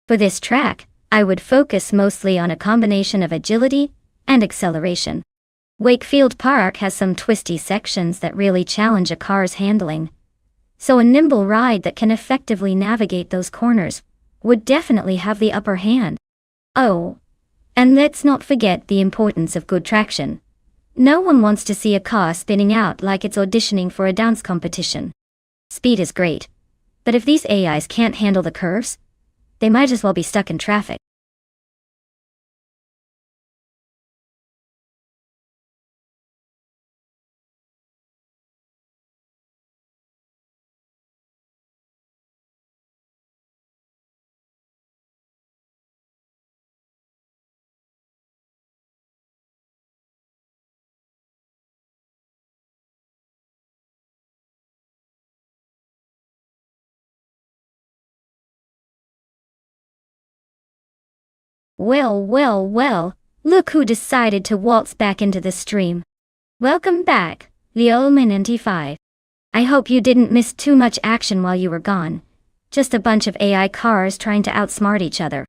For this track, I would focus mostly on a combination of agility and acceleration. Wakefield Park has some twisty sections that really challenge a car's handling, so a nimble ride that can effectively navigate those corners would definitely have the upper hand. Oh, and let's not forget the importance of good traction. No one wants to see a car spinning out like it's auditioning for a dance competition. Speed is great, but if these AIs can't handle the curves, they might as well be stuck in traffic. Well, look who decided to waltz back into the stream. Welcome back, Leo95. I hope you didn't miss too much action while you were gone. Just a bunch of AI cars trying to outsmart each other.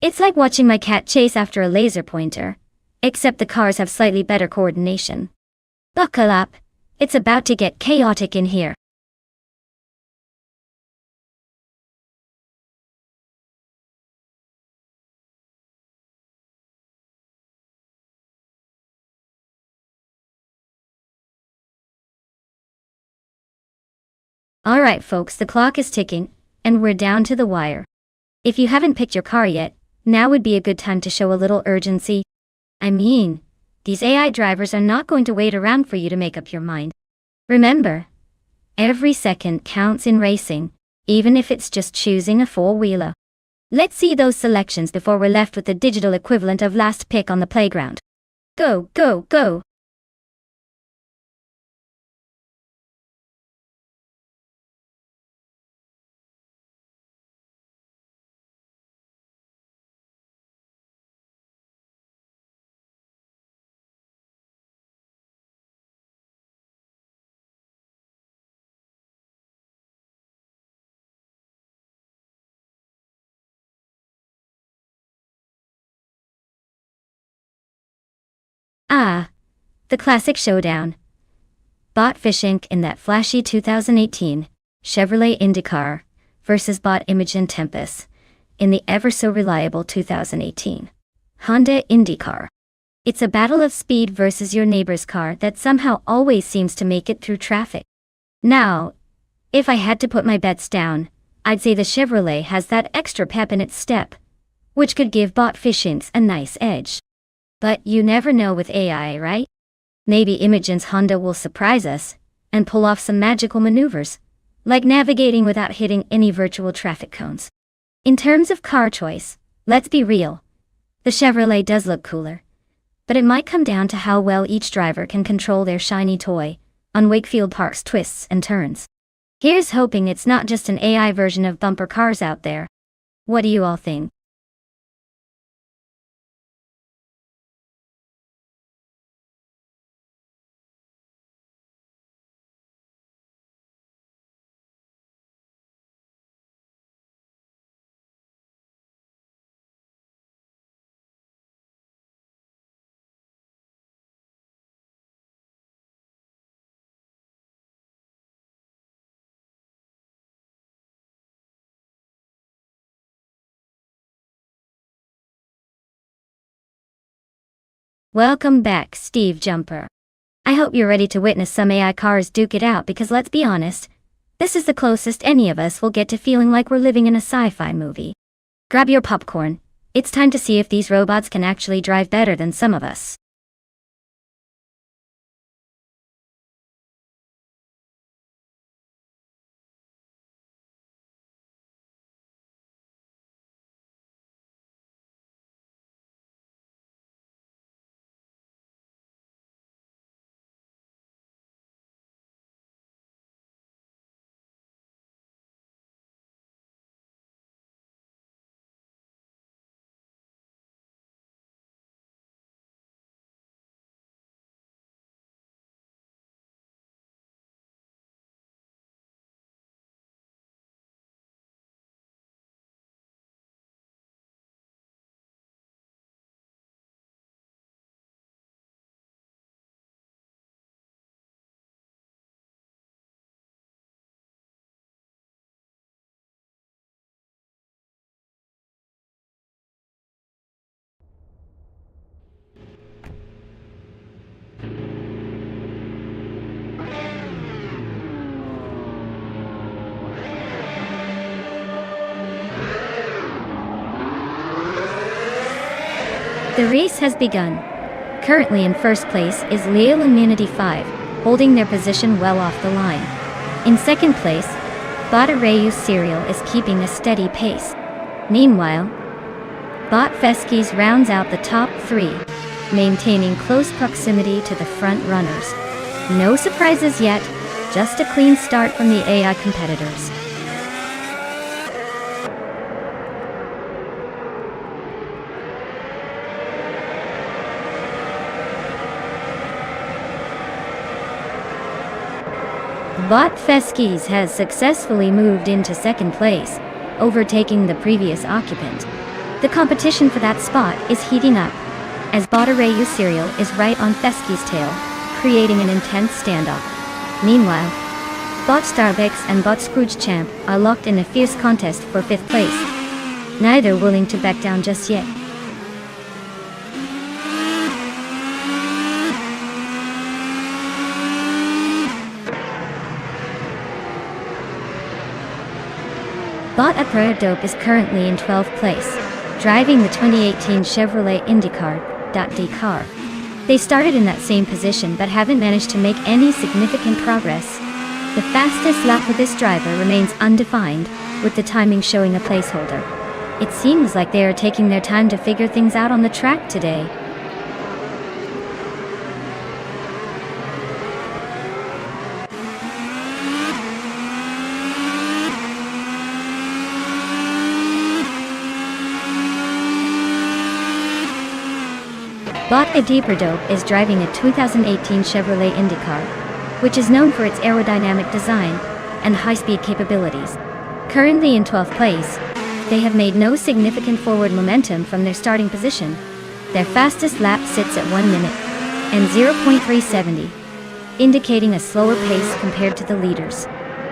It's like watching my cat chase after a laser pointer, except the cars have slightly better coordination. Buckle up, it's about to get chaotic in here. Alright folks, the clock is ticking, and we're down to the wire. If you haven't picked your car yet, now would be a good time to show a little urgency. I mean, these AI drivers are not going to wait around for you to make up your mind. Remember, every second counts in racing, even if it's just choosing a four-wheeler. Let's see those selections before we're left with the digital equivalent of last pick on the playground. Go, go, go! Ah, the classic showdown. Botfish Inc. in that flashy 2018 Chevrolet IndyCar versus Bot Imogen Tempest in the ever-so-reliable 2018 Honda IndyCar. It's a battle of speed versus your neighbor's car that somehow always seems to make it through traffic. Now, if I had to put my bets down, I'd say the Chevrolet has that extra pep in its step, which could give Botfish Inc. a nice edge. But you never know with AI, right? Maybe Imogen's Honda will surprise us and pull off some magical maneuvers, like navigating without hitting any virtual traffic cones. In terms of car choice, let's be real. The Chevrolet does look cooler, but it might come down to how well each driver can control their shiny toy on Wakefield Park's twists and turns. Here's hoping it's not just an AI version of bumper cars out there. What do you all think? Welcome back, Steve Jumper. I hope you're ready to witness some AI cars duke it out because let's be honest, this is the closest any of us will get to feeling like we're living in a sci-fi movie. Grab your popcorn, it's time to see if these robots can actually drive better than some of us. The race has begun. Currently in first place is Leal Immunity 5, holding their position well off the line. In second place, Botarayu Serial is keeping a steady pace. Meanwhile, Bot Feskis rounds out the top three, maintaining close proximity to the front runners. No surprises yet, just a clean start from the AI competitors. Bot Feskis has successfully moved into second place, overtaking the previous occupant. The competition for that spot is heating up, as Botarayu Serial is right on Feskis' tail, creating an intense standoff. Meanwhile, Bot Starbucks and Bot Scrooge Champ are locked in a fierce contest for 5th place, neither willing to back down just yet. Bot Upper Dope is currently in 12th place, driving the 2018 Chevrolet IndyCar.D car. They started in that same position but haven't managed to make any significant progress. The fastest lap for this driver remains undefined, with the timing showing a placeholder. It seems like they are taking their time to figure things out on the track today. Bot A Deeper Dope is driving a 2018 Chevrolet IndyCar, which is known for its aerodynamic design and high-speed capabilities. Currently in 12th place, they have made no significant forward momentum from their starting position. Their fastest lap sits at 1 minute and 0.370, indicating a slower pace compared to the leaders.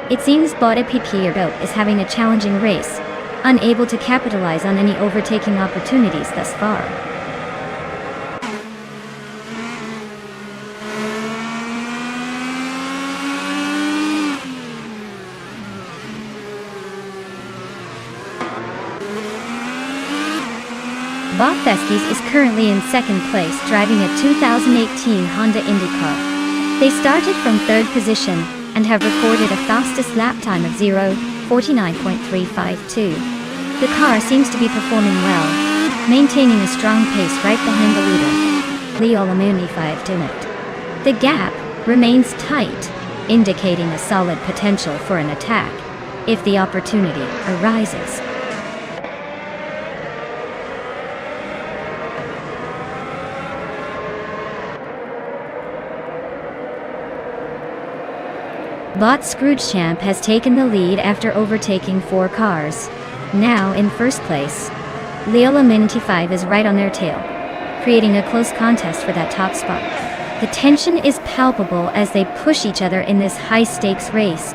It seems Bot A Dope is having a challenging race, unable to capitalize on any overtaking opportunities thus far. Bot Feskis is currently in second place driving a 2018 Honda IndyCar. They started from third position and have recorded a fastest lap time of 0:49.352. The car seems to be performing well, maintaining a strong pace right behind the leader, Leal Immunity 5 Donut. The gap remains tight, indicating a solid potential for an attack, if the opportunity arises. Bot Scrooge Champ has taken the lead after overtaking 4 cars. Now in first place, Leal Immunity 5 is right on their tail, creating a close contest for that top spot. The tension is palpable as they push each other in this high-stakes race.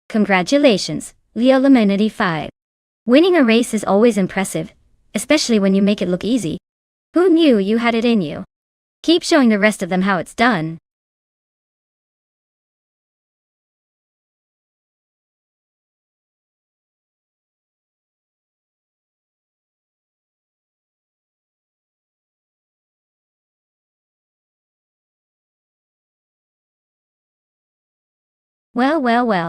Congratulations, Leal Immunity 5. Winning a race is always impressive, especially when you make it look easy. Who knew you had it in you? Keep showing the rest of them how it's done. Well,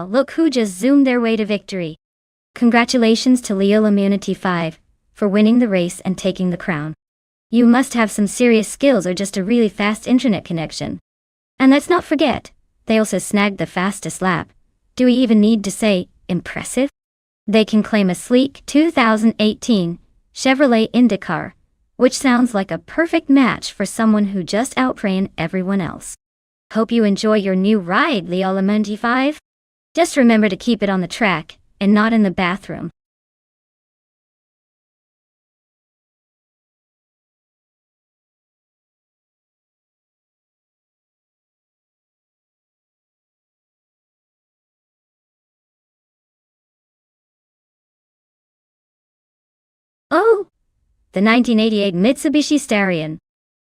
look who just zoomed their way to victory. Congratulations to Leal Immunity 5 for winning the race and taking the crown. You must have some serious skills or just a really fast internet connection. And let's not forget, they also snagged the fastest lap. Do we even need to say, impressive? They can claim a sleek 2018 Chevrolet IndyCar, which sounds like a perfect match for someone who just outran everyone else. Hope you enjoy your new ride, Leal Immunity 5. Just remember to keep it on the track, and not in the bathroom. Oh! The 1988 Mitsubishi Starion.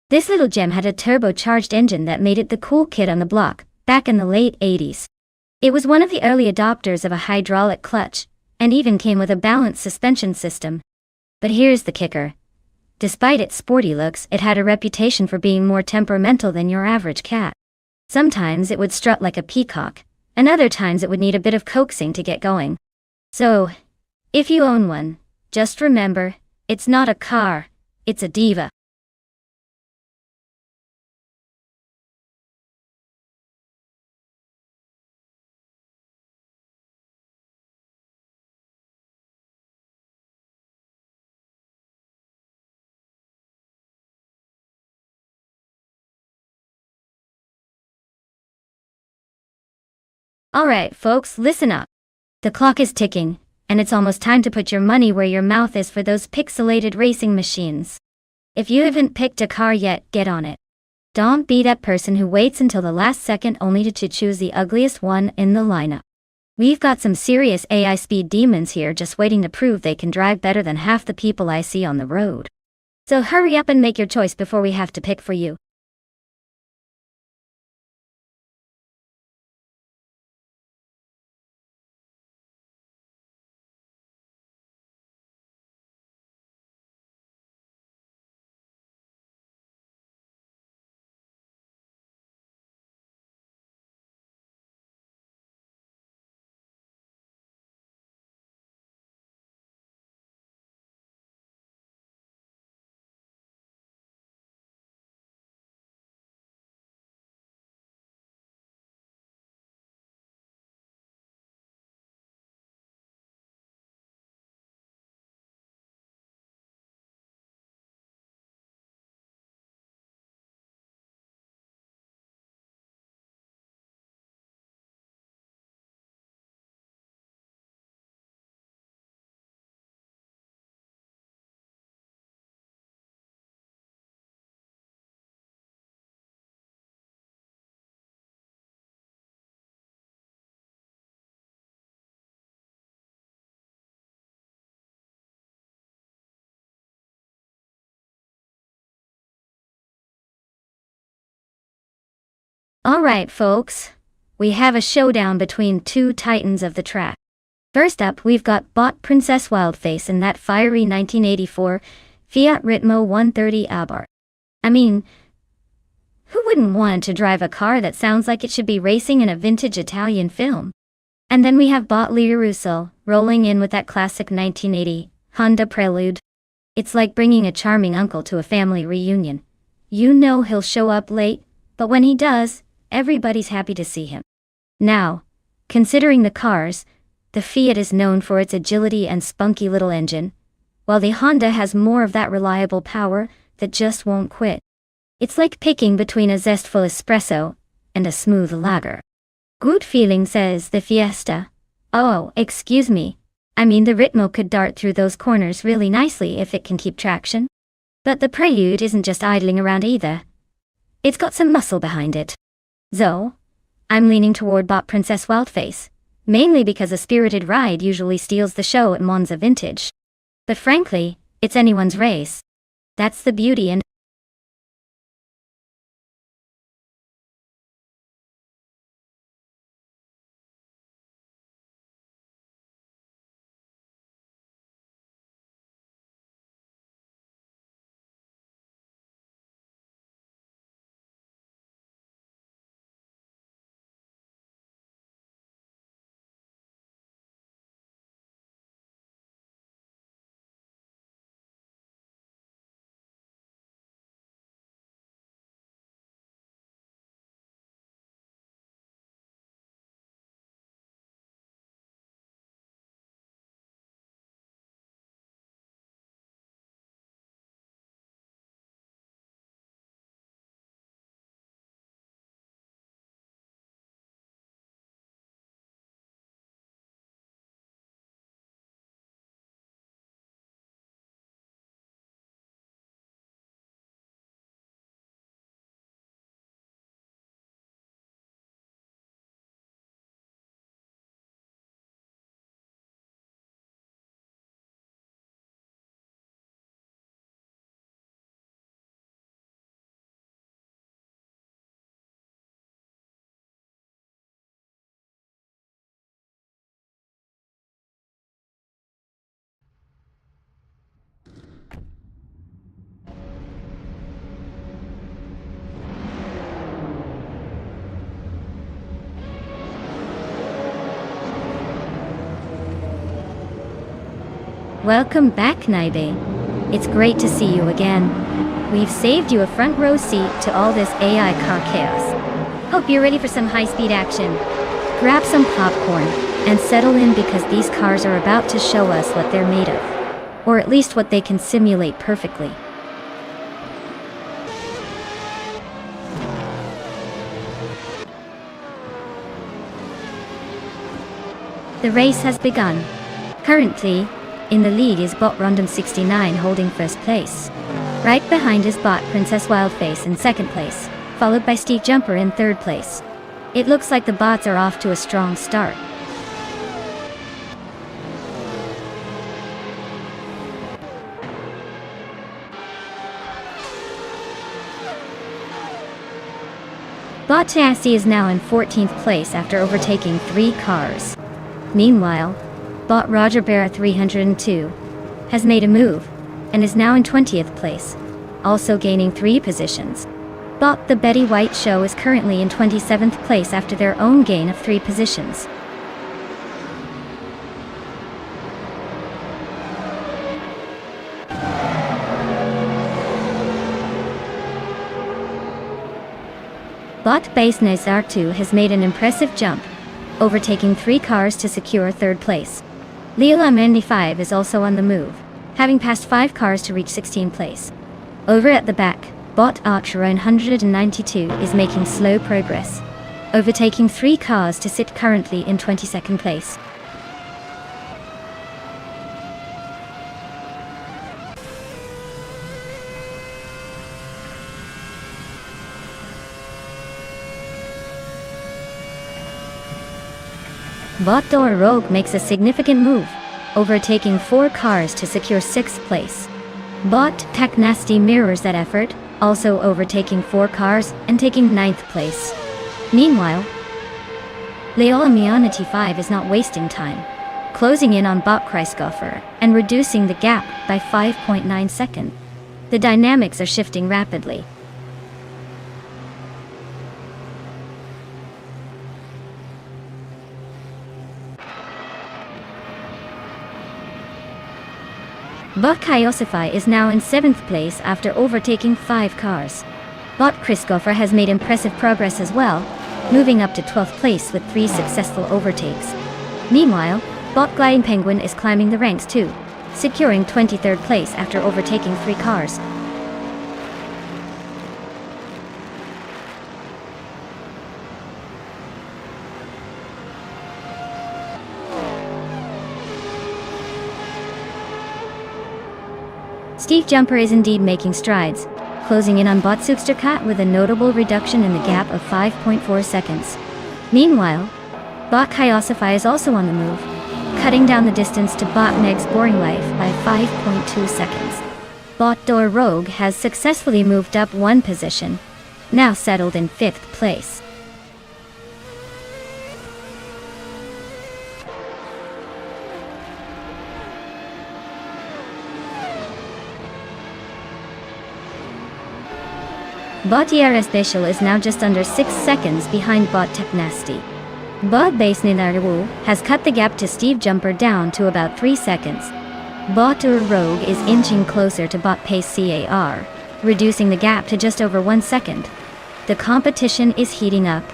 This little gem had a turbocharged engine that made it the cool kid on the block, back in the late 80s. It was one of the early adopters of a hydraulic clutch, and even came with a balanced suspension system. But here's the kicker. Despite its sporty looks, it had a reputation for being more temperamental than your average cat. Sometimes it would strut like a peacock, and other times it would need a bit of coaxing to get going. So, if you own one, just remember, it's not a car, it's a diva. Alright folks, listen up. The clock is ticking, and it's almost time to put your money where your mouth is for those pixelated racing machines. If you haven't picked a car yet, get on it. Don't be that person who waits until the last second only to choose the ugliest one in the lineup. We've got some serious AI speed demons here just waiting to prove they can drive better than half the people I see on the road. So hurry up and make your choice before we have to pick for you. Alright folks, we have a showdown between two titans of the track. First up, we've got Bot Princess Wildface in that fiery 1984 Fiat Ritmo 130 Abarth. I mean, who wouldn't want to drive a car that sounds like it should be racing in a vintage Italian film? And then we have Bot Russell rolling in with that classic 1980 Honda Prelude. It's like bringing a charming uncle to a family reunion. You know he'll show up late, but when he does, everybody's happy to see him. Now, considering the cars, the Fiat is known for its agility and spunky little engine, while the Honda has more of that reliable power that just won't quit. It's like picking between a zestful espresso and a smooth lager. Good feeling, says the Fiesta. Oh, excuse me. I mean, the Ritmo could dart through those corners really nicely if it can keep traction. But the Prelude isn't just idling around either. It's got some muscle behind it. So, I'm leaning toward Bot Princess Wildface, mainly because a spirited ride usually steals the show at Monza Vintage. But frankly, it's anyone's race. That's the beauty and Welcome back, Naibe. It's great to see you again. We've saved you a front row seat to all this AI car chaos. Hope you're ready for some high-speed action. Grab some popcorn and settle in because these cars are about to show us what they're made of. Or at least what they can simulate perfectly. The race has begun. Currently, in the lead is bot Random 69 holding first place. Right behind is bot Princess Wildface in second place, followed by Steve Jumper in third place. It looks like the bots are off to a strong start. Bot Tassie is now in 14th place after overtaking 3 cars. Meanwhile, bot Roger Barra 302 has made a move and is now in 20th place, also gaining 3 positions. Bot the Betty White Show is currently in 27th place after their own gain of 3 positions. Bot Base Nezartu has made an impressive jump, overtaking 3 cars to secure 3rd place. Leela 95 is also on the move, having passed 5 cars to reach 16th place. Over at the back, bot Archer 192 is making slow progress, overtaking 3 cars to sit currently in 22nd place. Bot Door Rogue makes a significant move, overtaking 4 cars to secure 6th place. Bot Tech Nasty mirrors that effort, also overtaking 4 cars and taking 9th place. Meanwhile, Leola Mianity 5 is not wasting time, closing in on bot Kreisgoffer and reducing the gap by 5.9 seconds. The dynamics are shifting rapidly. Bot Kyosify is now in 7th place after overtaking 5 cars. Bot Christopher has made impressive progress as well, moving up to 12th place with 3 successful overtakes. Meanwhile, bot Gliding Penguin is climbing the ranks too, securing 23rd place after overtaking 3 cars. Steve Jumper is indeed making strides, closing in on bot Substercat with a notable reduction in the gap of 5.4 seconds. Meanwhile, bot Kyosify is also on the move, cutting down the distance to bot Meg's Boring Life by 5.2 seconds. Bot Door Rogue has successfully moved up 1 position, now settled in 5th place. Bot ER Special is now just under 6 seconds behind bot Tech Nasty. Bot Base Ninarwu has cut the gap to Steve Jumper down to about 3 seconds. Bot Rogue is inching closer to bot Pace CAR, reducing the gap to just over 1 second. The competition is heating up.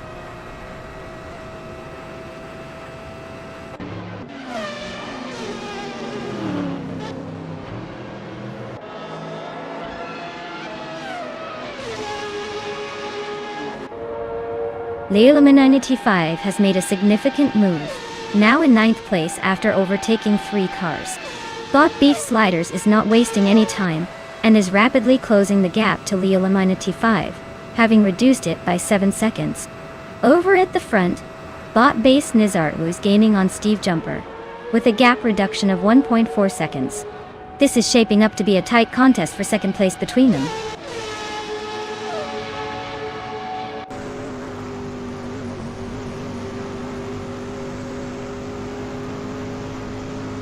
Leolam 95 has made a significant move, now in 9th place after overtaking 3 cars. Bot Beef Sliders is not wasting any time, and is rapidly closing the gap to Leolam 95, having reduced it by 7 seconds. Over at the front, bot Base Nizartu is gaining on Steve Jumper, with a gap reduction of 1.4 seconds. This is shaping up to be a tight contest for 2nd place between them.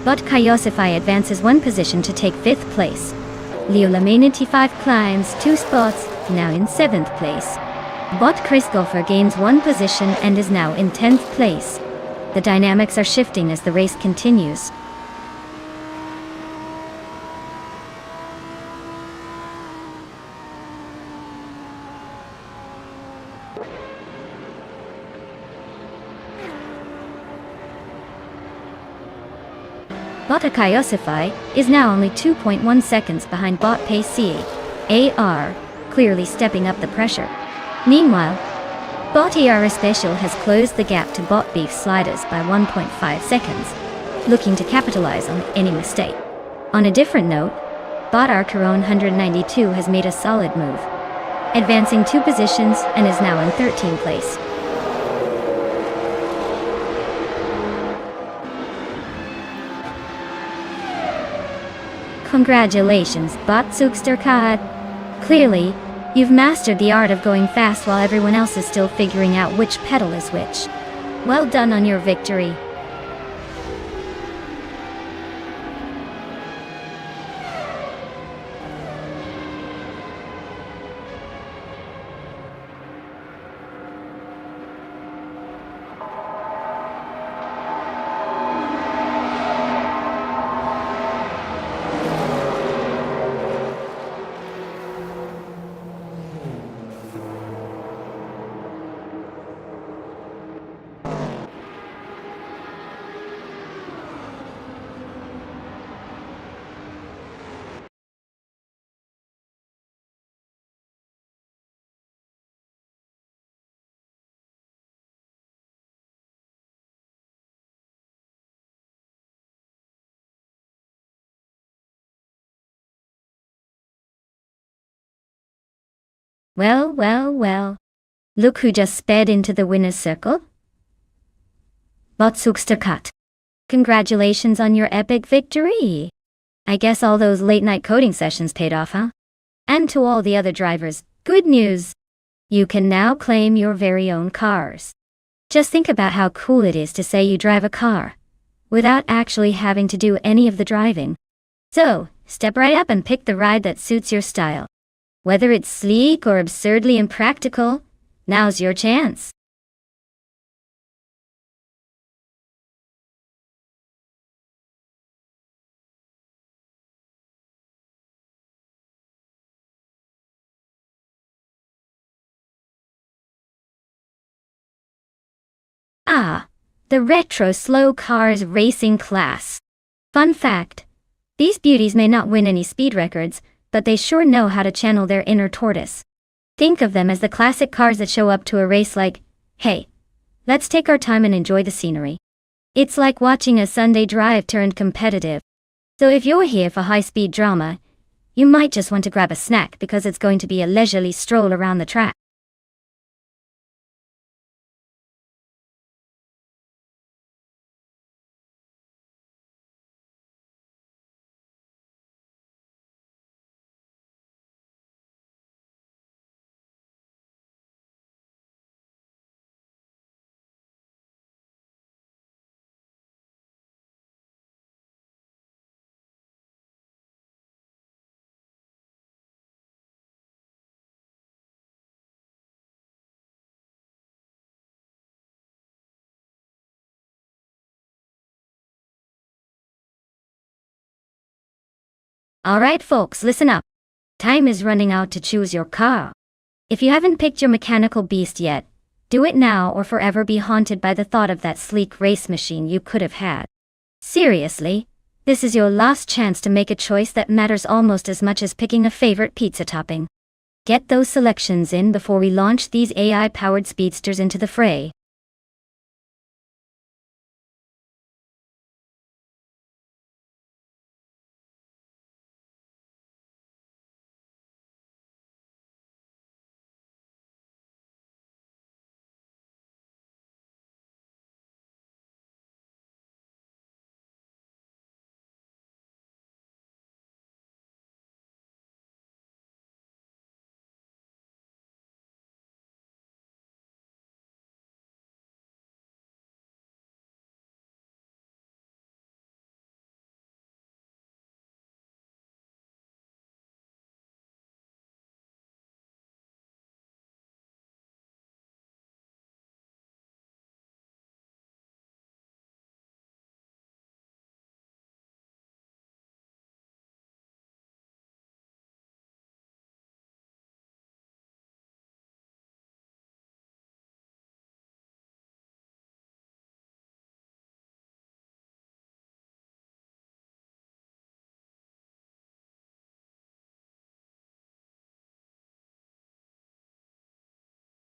Bot Kyosify advances 1 position to take 5th place. Leolam85 climbs 2 spots, now in 7th place. Bot Chris Golfer gains 1 position and is now in 10th place. The dynamics are shifting as the race continues. Bot Akaiosify is now only 2.1 seconds behind Bot Pace CAR, clearly stepping up the pressure. Meanwhile, Bot ER Special has closed the gap to Bot Beef Sliders by 1.5 seconds, looking to capitalize on any mistake. On a different note, Bot Arcaron 192 has made a solid move, advancing 2 positions and is now in 13th place. Congratulations, Bot Suksterkad. Clearly, you've mastered the art of going fast while everyone else is still figuring out which pedal is which. Well done on your victory. Well, well, well. Look who just sped into the winner's circle. Bot Suksterkat. Congratulations on your epic victory. I guess all those late-night coding sessions paid off, huh? And to all the other drivers, good news. You can now claim your very own cars. Just think about how cool it is to say you drive a car, without actually having to do any of the driving. So, step right up and pick the ride that suits your style. Whether it's sleek or absurdly impractical, now's your chance. Ah, the retro slow cars racing class. Fun fact, these beauties may not win any speed records, but they sure know how to channel their inner tortoise. Think of them as the classic cars that show up to a race like, hey, let's take our time and enjoy the scenery. It's like watching a Sunday drive turned competitive. So if you're here for high-speed drama, you might just want to grab a snack because it's going to be a leisurely stroll around the track. Alright folks, listen up. Time is running out to choose your car. If you haven't picked your mechanical beast yet, do it now or forever be haunted by the thought of that sleek race machine you could have had. Seriously, this is your last chance to make a choice that matters almost as much as picking a favorite pizza topping. Get those selections in before we launch these AI-powered speedsters into the fray.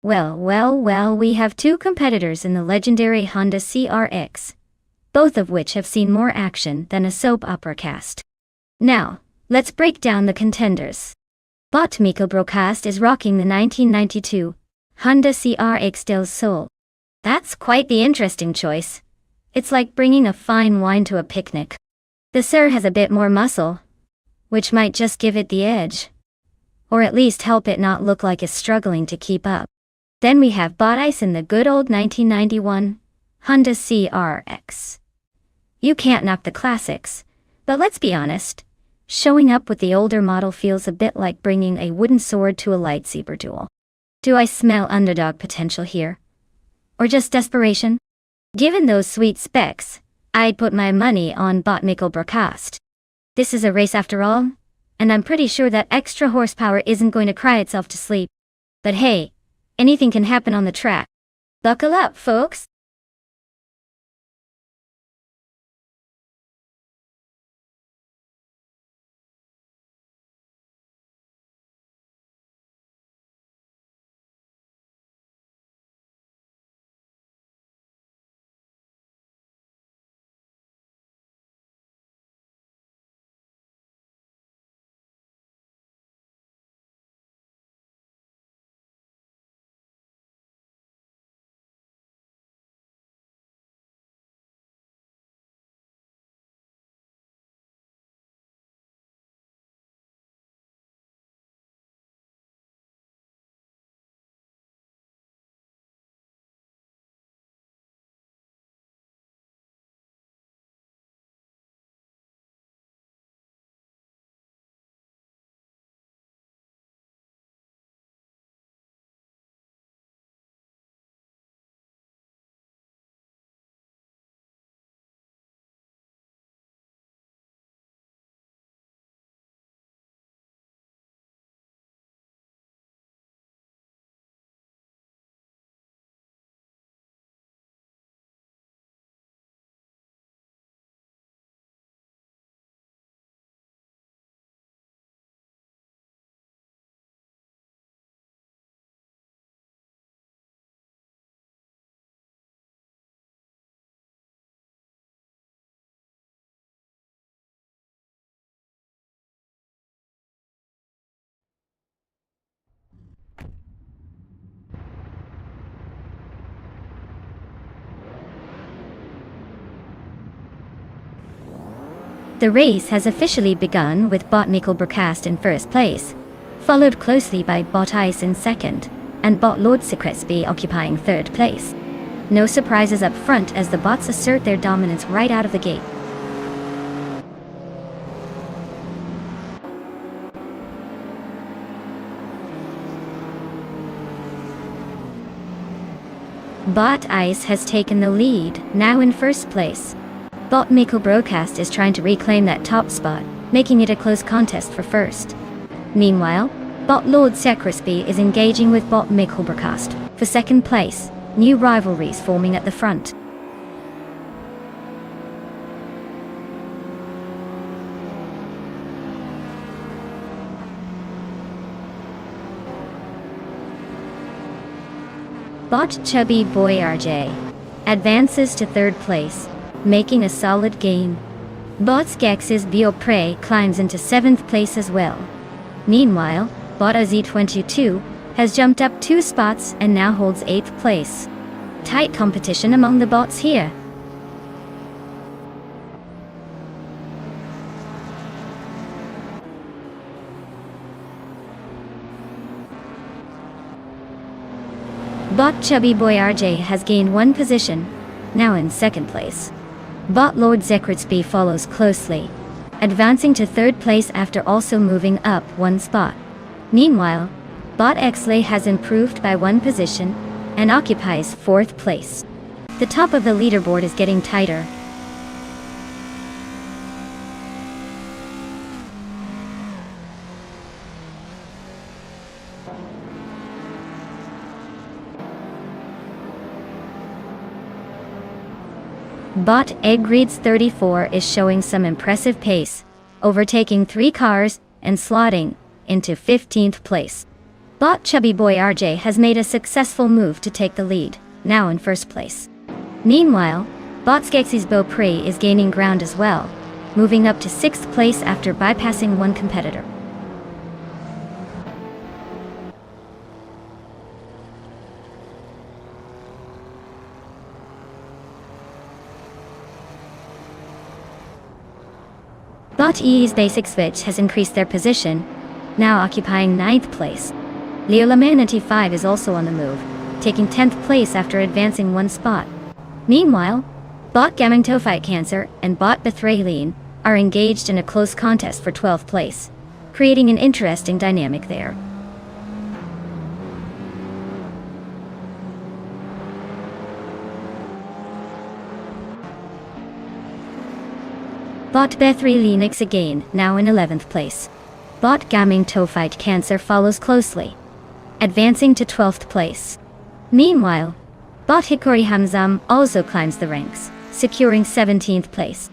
Well, we have two competitors in the legendary Honda CRX, both of which have seen more action than a soap opera cast. Now, let's break down the contenders. Bot Michael Broadcast is rocking the 1992 Honda CRX del Sol. That's quite the interesting choice. It's like bringing a fine wine to a picnic. The Sir has a bit more muscle, which might just give it the edge, or at least help it not look like it's struggling to keep up. Then we have Bot Ice in the good old 1991 Honda CRX. You can't knock the classics, but let's be honest, showing up with the older model feels a bit like bringing a wooden sword to a lightsaber duel. Do I smell underdog potential here? Or just desperation? Given those sweet specs, I'd put my money on Bot Michael Broadcast. This is a race after all, and I'm pretty sure that extra horsepower isn't going to cry itself to sleep. But hey, anything can happen on the track. Buckle up, folks! The race has officially begun with Bot Michael Broadcast in first place, followed closely by Bot Ice in second, and Bot Lord Secretsby occupying third place. No surprises up front as the bots assert their dominance right out of the gate. Bot Ice has taken the lead, now in first place. Bot Michael Broadcast is trying to reclaim that top spot, making it a close contest for first. Meanwhile, Bot Lord Secretsby is engaging with Bot Michael Broadcast for second place, new rivalries forming at the front. Bot Chubby Boy RJ advances to third place, making a solid gain. Bot Skex's Biopre climbs into 7th place as well. Meanwhile, Bot AZ22 has jumped up 2 spots and now holds 8th place. Tight competition among the bots here. Bot Chubby Boy RJ has gained 1 position, now in 2nd place. Bot Lord Secretsby follows closely, advancing to 3rd place after also moving up 1 spot. Meanwhile, Bot Xley has improved by 1 position and occupies 4th place. The top of the leaderboard is getting tighter. Bot Eggreads 34 is showing some impressive pace, overtaking 3 cars and slotting into 15th place. Bot Chubby Boy RJ has made a successful move to take the lead, now in first place. Meanwhile, Bot Skeksis Beaupre is gaining ground as well, moving up to 6th place after bypassing one competitor. Bot EE's basic switch has increased their position, now occupying 9th place. Leolamanity5 is also on the move, taking 10th place after advancing one spot. Meanwhile, Bot Gaming Fight Cancer and Bot Bethrayleen are engaged in a close contest for 12th place, creating an interesting dynamic there. Bot Bethrayleen again, now in 11th place. Bot Gaming Fight Cancer follows closely, advancing to 12th place. Meanwhile, Bot Hikori Hamzam also climbs the ranks, securing 17th place.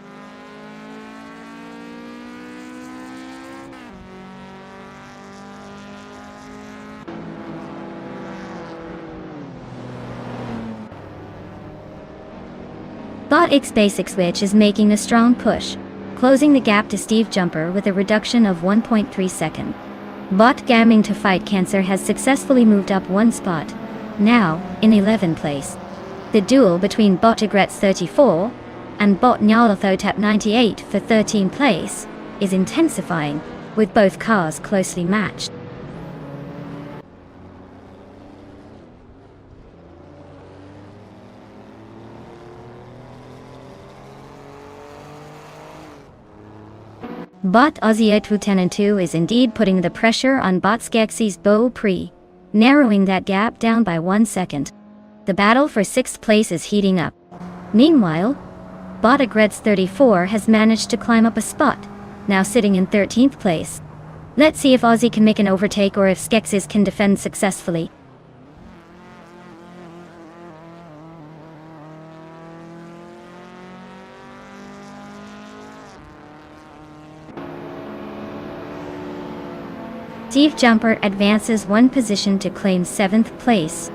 Bot X Basic Switch is making a strong push, closing the gap to Steve Jumper with a reduction of 1.3 seconds. Bot Gaming Fight Cancer has successfully moved up one spot, now in 11th place. The duel between Bot Regrets 34 and Bot Nyalathotep 98 for 13th place is intensifying, with both cars closely matched. Bot Aussie Lieutenant 2 is indeed putting the pressure on Bot Skeksis Beaupre, narrowing that gap down by 1 second. The battle for 6th place is heating up. Meanwhile, Bot Regrets 34 has managed to climb up a spot, now sitting in 13th place. Let's see if Aussie can make an overtake or if Skeksis can defend successfully. Steve Jumper advances one position to claim 7th place.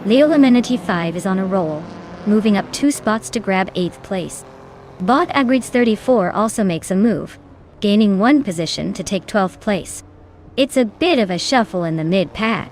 Leolamanity5 is on a roll, moving up 2 spots to grab 8th place. Bot Agrids 34 also makes a move, gaining 1 position to take 12th place. It's a bit of a shuffle in the mid-pack.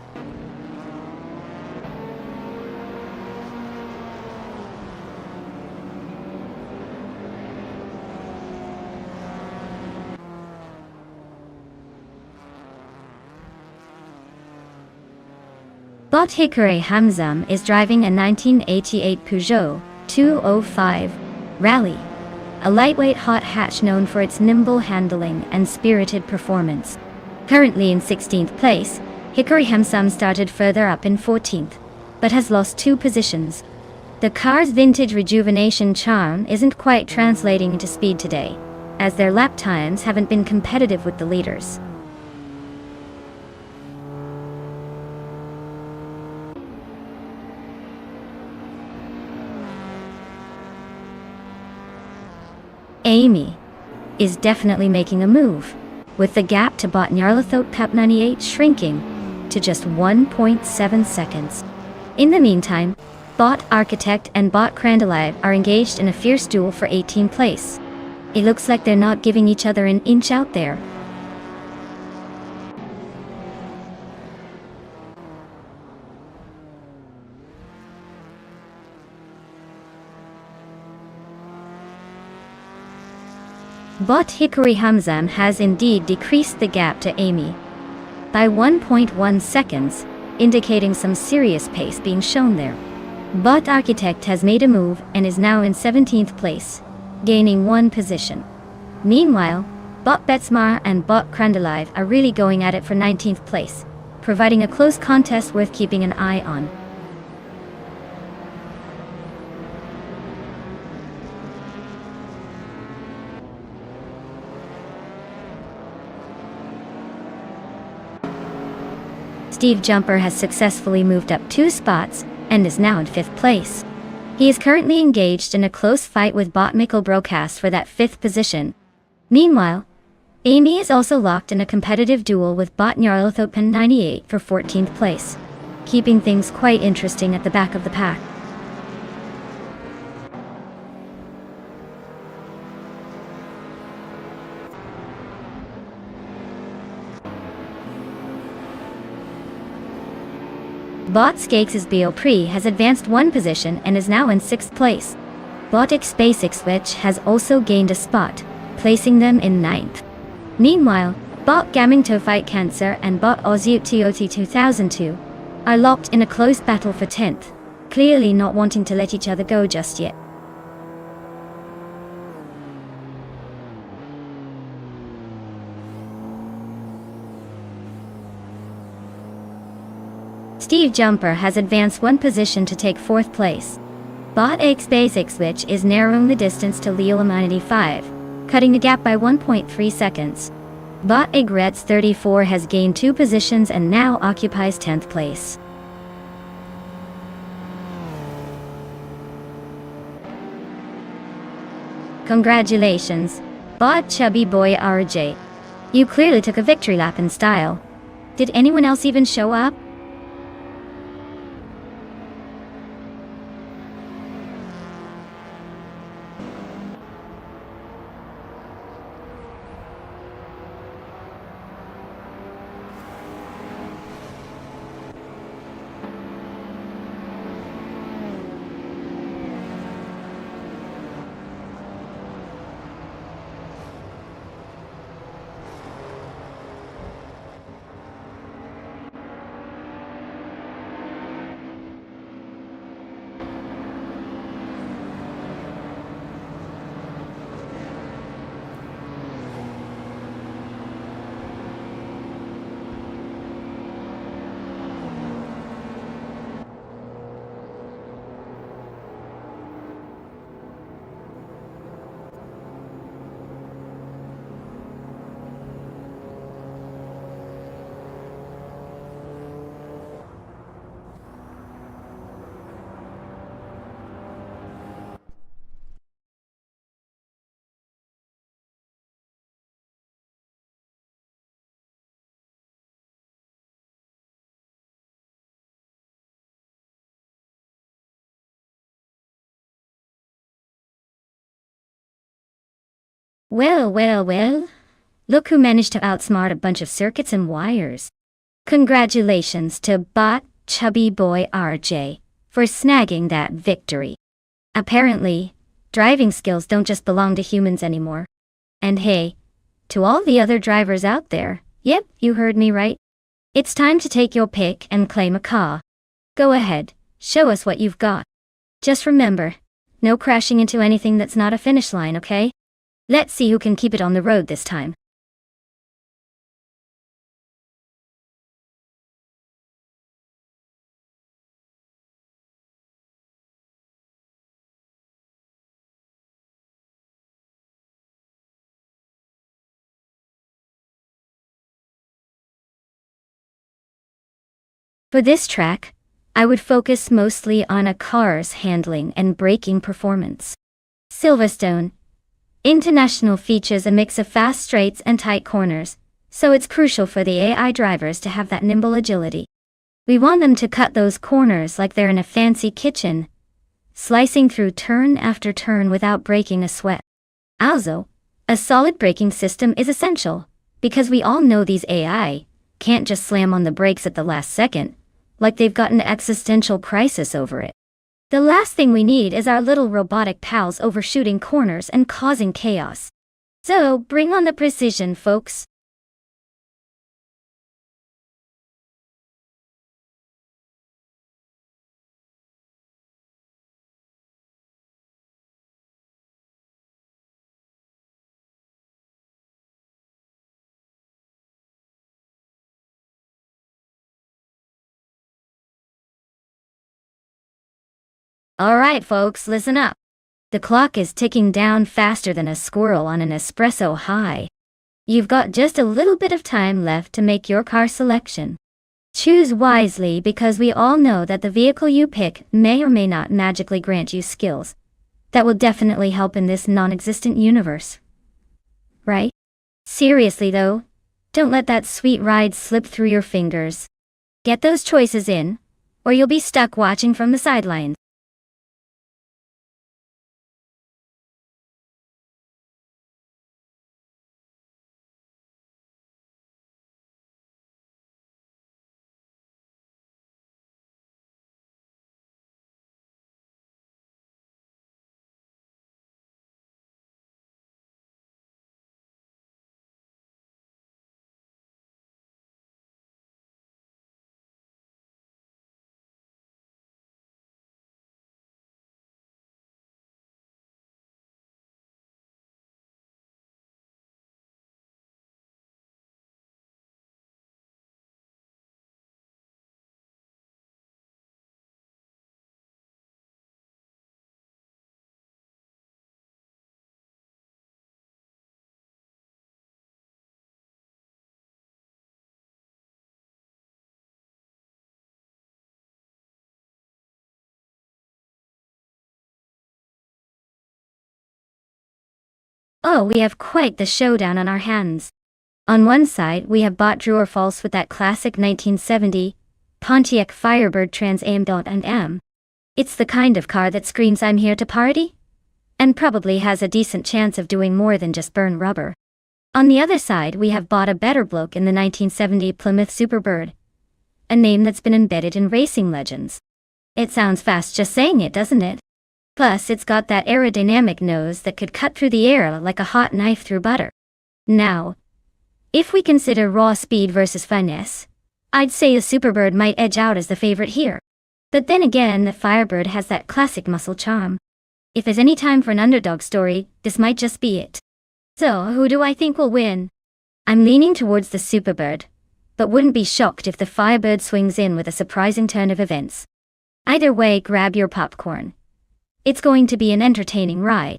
Bot Hikari Hamzam is driving a 1988 Peugeot 205 Rally, a lightweight hot hatch known for its nimble handling and spirited performance. Currently in 16th place, Hikari Hamzam started further up in 14th, but has lost 2 positions. The car's vintage rejuvenation charm isn't quite translating into speed today, as their lap times haven't been competitive with the leaders. Amy is definitely making a move, with the gap to Bot Nyarlathotep 98 shrinking to just 1.7 seconds. In the meantime, Bot Architect and Bot Crandalive are engaged in a fierce duel for 18th place. It looks like they're not giving each other an inch out there. Bot Hikari Hamzam has indeed decreased the gap to Amy by 1.1 seconds, indicating some serious pace being shown there. Bot Architect has made a move and is now in 17th place, gaining 1 position. Meanwhile, Bot Betsmar and Bot Crandalive are really going at it for 19th place, providing a close contest worth keeping an eye on. Steve Jumper has successfully moved up 2 spots and is now in 5th place. He is currently engaged in a close fight with Bot Mikkel Broadcast for that 5th position. Meanwhile, Amy is also locked in a competitive duel with bot Nyarlathotpan 98 for 14th place, keeping things quite interesting at the back of the pack. Bot Skakes' Beopre has advanced one position and is now in 6th place. Bot Xbasics which has also gained a spot, placing them in 9th. Meanwhile, Bot Gaming to Fight Cancer and Bot Oziut 2002 are locked in a close battle for 10th, clearly not wanting to let each other go just yet. Steve Jumper has advanced one position to take 4th place. Bot Xbasics which is narrowing the distance to Leo Humanity 5, cutting the gap by 1.3 seconds. Bot Egrets 34 has gained 2 positions and now occupies 10th place. Congratulations, Bot Chubby Boy RJ. You clearly took a victory lap in style. Did anyone else even show up? Well. Look who managed to outsmart a bunch of circuits and wires. Congratulations to Bot Chubby Boy RJ for snagging that victory. Apparently, driving skills don't just belong to humans anymore. And hey, to all the other drivers out there, yep, you heard me right. It's time to take your pick and claim a car. Go ahead, show us what you've got. Just remember, no crashing into anything that's not a finish line, okay? Let's see who can keep it on the road this time. For this track, I would focus mostly on a car's handling and braking performance. Silverstone International features a mix of fast straights and tight corners, so it's crucial for the AI drivers to have that nimble agility. We want them to cut those corners like they're in a fancy kitchen, slicing through turn after turn without breaking a sweat. Also, a solid braking system is essential, because we all know these AI can't just slam on the brakes at the last second, like they've got an existential crisis over it. The last thing we need is our little robotic pals overshooting corners and causing chaos. So, bring on the precision, folks. Alright folks, listen up. The clock is ticking down faster than a squirrel on an espresso high. You've got just a little bit of time left to make your car selection. Choose wisely because we all know that the vehicle you pick may or may not magically grant you skills that will definitely help in this non-existent universe. Right? Seriously though, don't let that sweet ride slip through your fingers. Get those choices in, or you'll be stuck watching from the sidelines. Oh, we have quite the showdown on our hands. On one side, we have bought True or False with that classic 1970 Pontiac Firebird Trans Am. It's the kind of car that screams I'm here to party, and probably has a decent chance of doing more than just burn rubber. On the other side, we have bought a better bloke in the 1970 Plymouth Superbird, a name that's been embedded in racing legends. It sounds fast just saying it, doesn't it? Plus, it's got that aerodynamic nose that could cut through the air like a hot knife through butter. Now, if we consider raw speed versus finesse, I'd say the Superbird might edge out as the favorite here. But then again, the Firebird has that classic muscle charm. If there's any time for an underdog story, this might just be it. So, who do I think will win? I'm leaning towards the Superbird, but wouldn't be shocked if the Firebird swings in with a surprising turn of events. Either way, grab your popcorn. It's going to be an entertaining ride.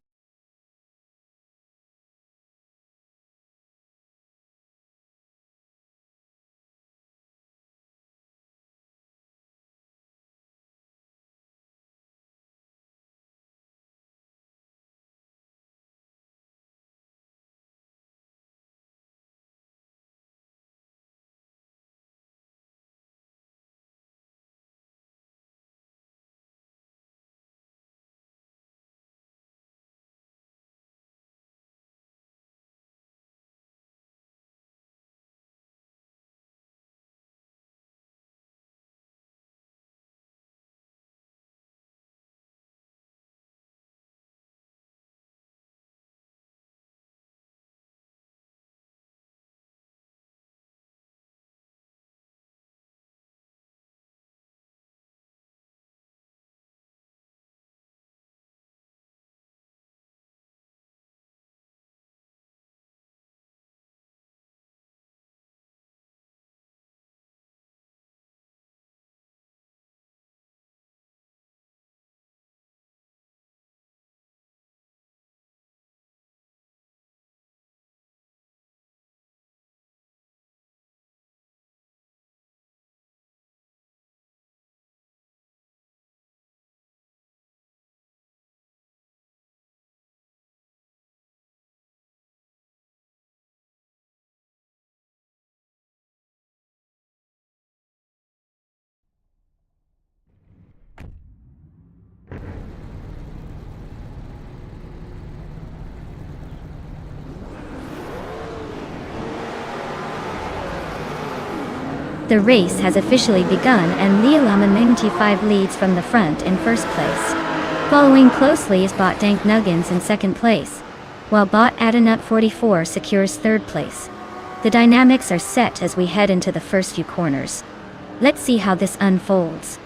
The race has officially begun and Leolama 95 leads from the front in first place. Following closely is Bot Dank Nuggins in second place, while Bot Adanut 44 secures third place. The dynamics are set as we head into the first few corners. Let's see how this unfolds.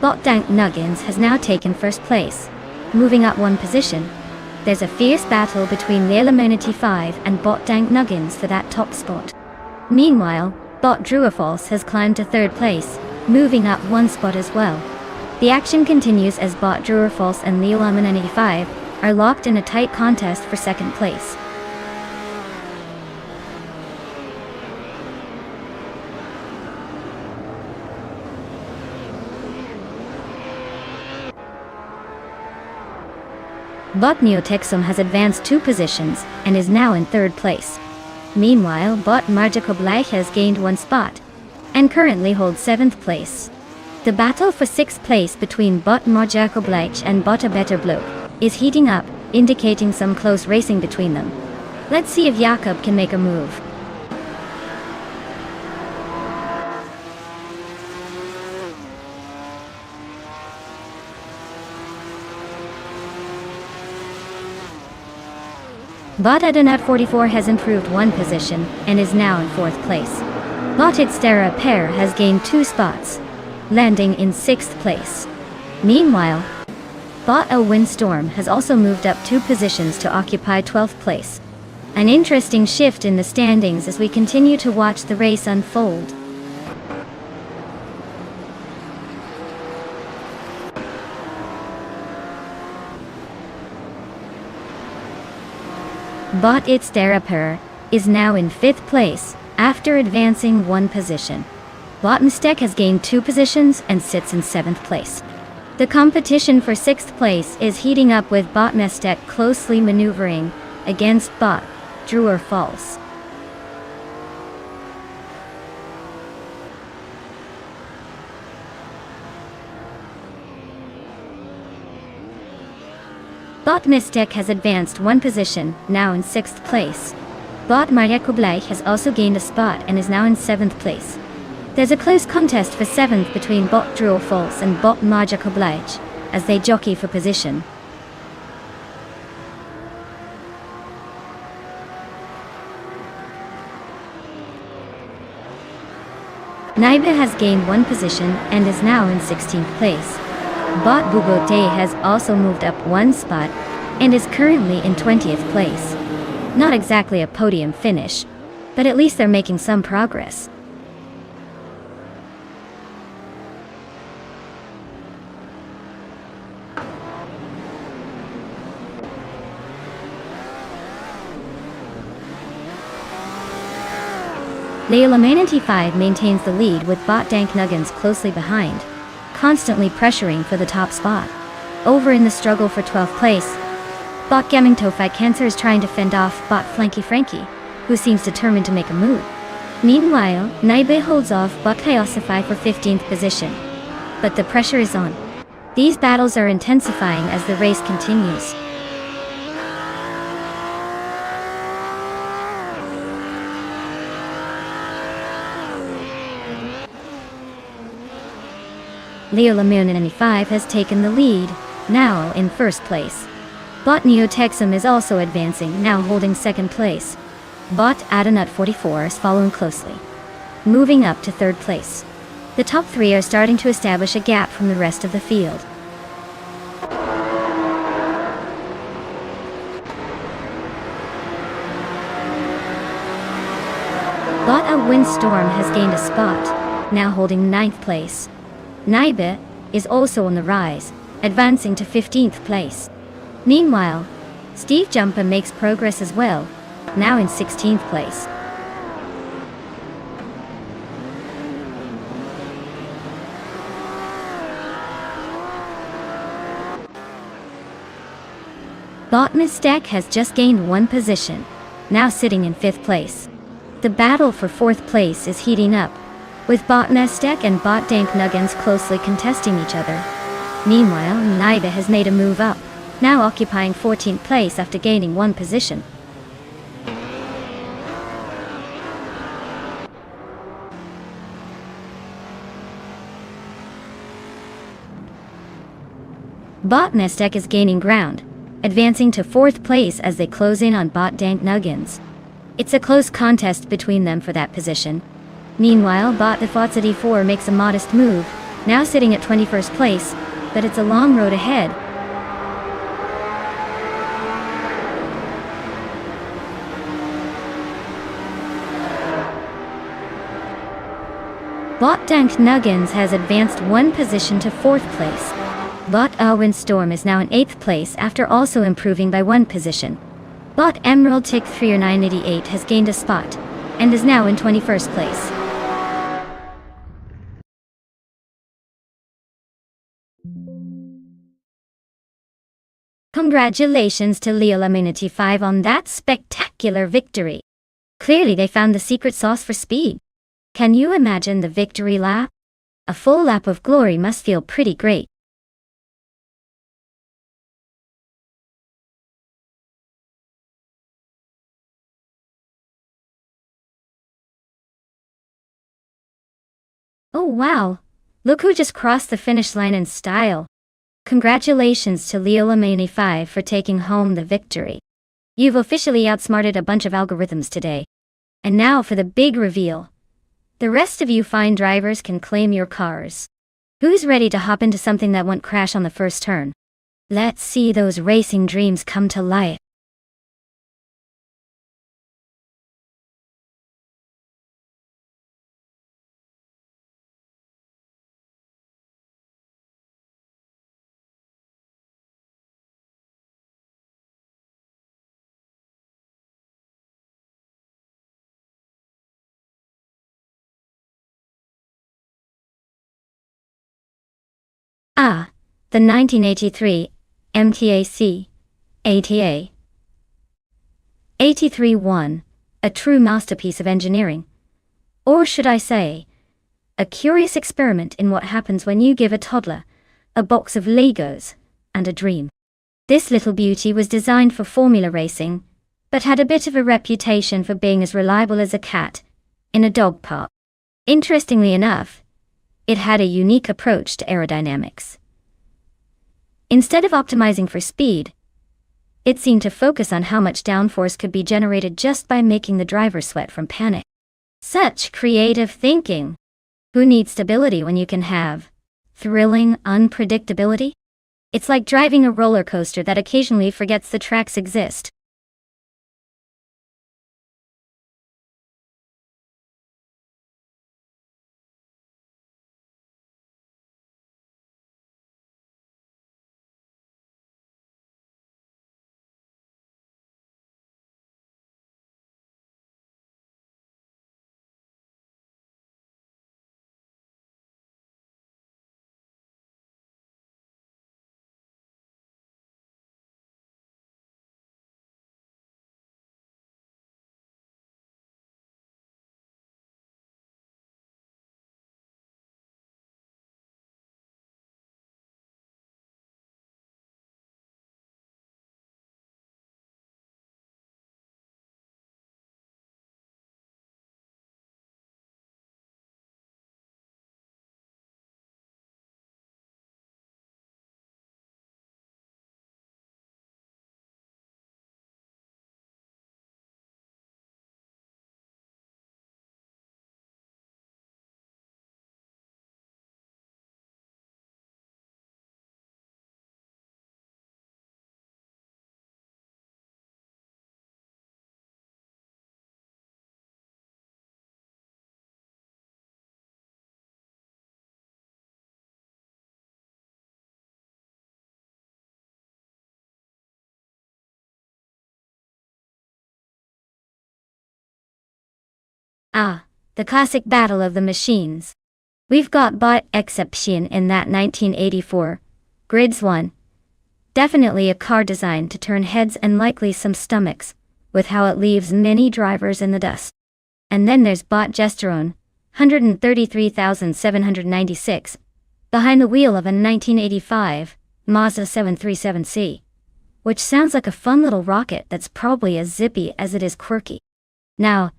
Bot Dank Nuggins has now taken first place. Moving up one position, there's a fierce battle between Leolama 5 and Bot Dank Nuggins for that top spot. Meanwhile, Bot Druafalse has climbed to third place, moving up one spot as well. The action continues as Bot Druafalse and Leolama 5 are locked in a tight contest for second place. Bot Neotexum has advanced 2 positions and is now in 3rd place. Meanwhile, Bot Marjakoblai has gained 1 spot and currently holds 7th place. The battle for 6th place between Bot Marjakoblai and Bot A Better Bloke is heating up, indicating some close racing between them. Let's see if Jakob can make a move. Bot Adenat 44 has improved 1 position and is now in 4th place. Bot Itstera Pair has gained 2 spots, landing in 6th place. Meanwhile, Bot A Windstorm has also moved up 2 positions to occupy 12th place. An interesting shift in the standings as we continue to watch the race unfold. Bot Itsteraper is now in 5th place after advancing 1 position. Bot Mistek has gained 2 positions and sits in 7th place. The competition for 6th place is heating up with Bot Mestek closely maneuvering against Bot True or False. Bot Mistek has advanced 1 position, now in 6th place. Bot Marjakoblai has also gained a spot and is now in 7th place. There's a close contest for 7th between Bot True or False and Bot Marjakoblai as they jockey for position. Naibe has gained 1 position and is now in 16th place. Bot Bugote has also moved up 1 spot and is currently in 20th place. Not exactly a podium finish, but at least they're making some progress. Leola 5 maintains the lead with Bot Dank Nuggins closely behind, constantly pressuring for the top spot. Over in the struggle for 12th place, Bot Gaming Tofai Cancer is trying to fend off Bot Flanky Frankie, who seems determined to make a move. Meanwhile, Naibe holds off Bot Chaosify for 15th position. But the pressure is on. These battles are intensifying as the race continues. Leola 5 has taken the lead, now in 1st place. Bot Neotexum is also advancing, now holding 2nd place. Bot Adenut 44 is following closely, moving up to 3rd place. The top 3 are starting to establish a gap from the rest of the field. Bot A Windstorm has gained a spot, now holding 9th place. Naibe is also on the rise, advancing to 15th place. Meanwhile, Steve Jumper makes progress as well, now in 16th place. Bot Mistek has just gained 1 position, now sitting in 5th place. The battle for 4th place is heating up, with Bot Mestek and Bot Dank Nuggins closely contesting each other. Meanwhile, Naibe has made a move up, now occupying 14th place after gaining 1 position. Bot Mestek is gaining ground, advancing to 4th place as they close in on Bot Dank Nuggins. It's a close contest between them for that position. Meanwhile, Bot Defotsity 4 makes a modest move, now sitting at 21st place, but it's a long road ahead. Bot Dank Nuggins has advanced 1 position to 4th place. Bot A Windstorm is now in 8th place after also improving by 1 position. Bot Emerald Tick 3988 has gained a spot, and is now in 21st place. Congratulations to Leolamine 5 on that spectacular victory. Clearly they found the secret sauce for speed. Can you imagine the victory lap? A full lap of glory must feel pretty great. Oh wow! Look who just crossed the finish line in style. Congratulations to Leolamine 5 for taking home the victory. You've officially outsmarted a bunch of algorithms today. And now for the big reveal. The rest of you fine drivers can claim your cars. Who's ready to hop into something that won't crash on the first turn? Let's see those racing dreams come to life. Ah, the 1983 MTAC ATA 83-1, a true masterpiece of engineering. Or should I say, a curious experiment in what happens when you give a toddler a box of Legos and a dream. This little beauty was designed for formula racing, but had a bit of a reputation for being as reliable as a cat in a dog park. Interestingly enough, it had a unique approach to aerodynamics. Instead of optimizing for speed, it seemed to focus on how much downforce could be generated just by making the driver sweat from panic. Such creative thinking! Who needs stability when you can have thrilling unpredictability? It's like driving a roller coaster that occasionally forgets the tracks exist. Ah, the classic battle of the machines. We've got Bot Exception in that 1984 Grids 1. Definitely a car designed to turn heads and likely some stomachs, with how it leaves many drivers in the dust. And then there's Bot Gesterone, 133,796, behind the wheel of a 1985 Mazda 737C, which sounds like a fun little rocket that's probably as zippy as it is quirky. Now,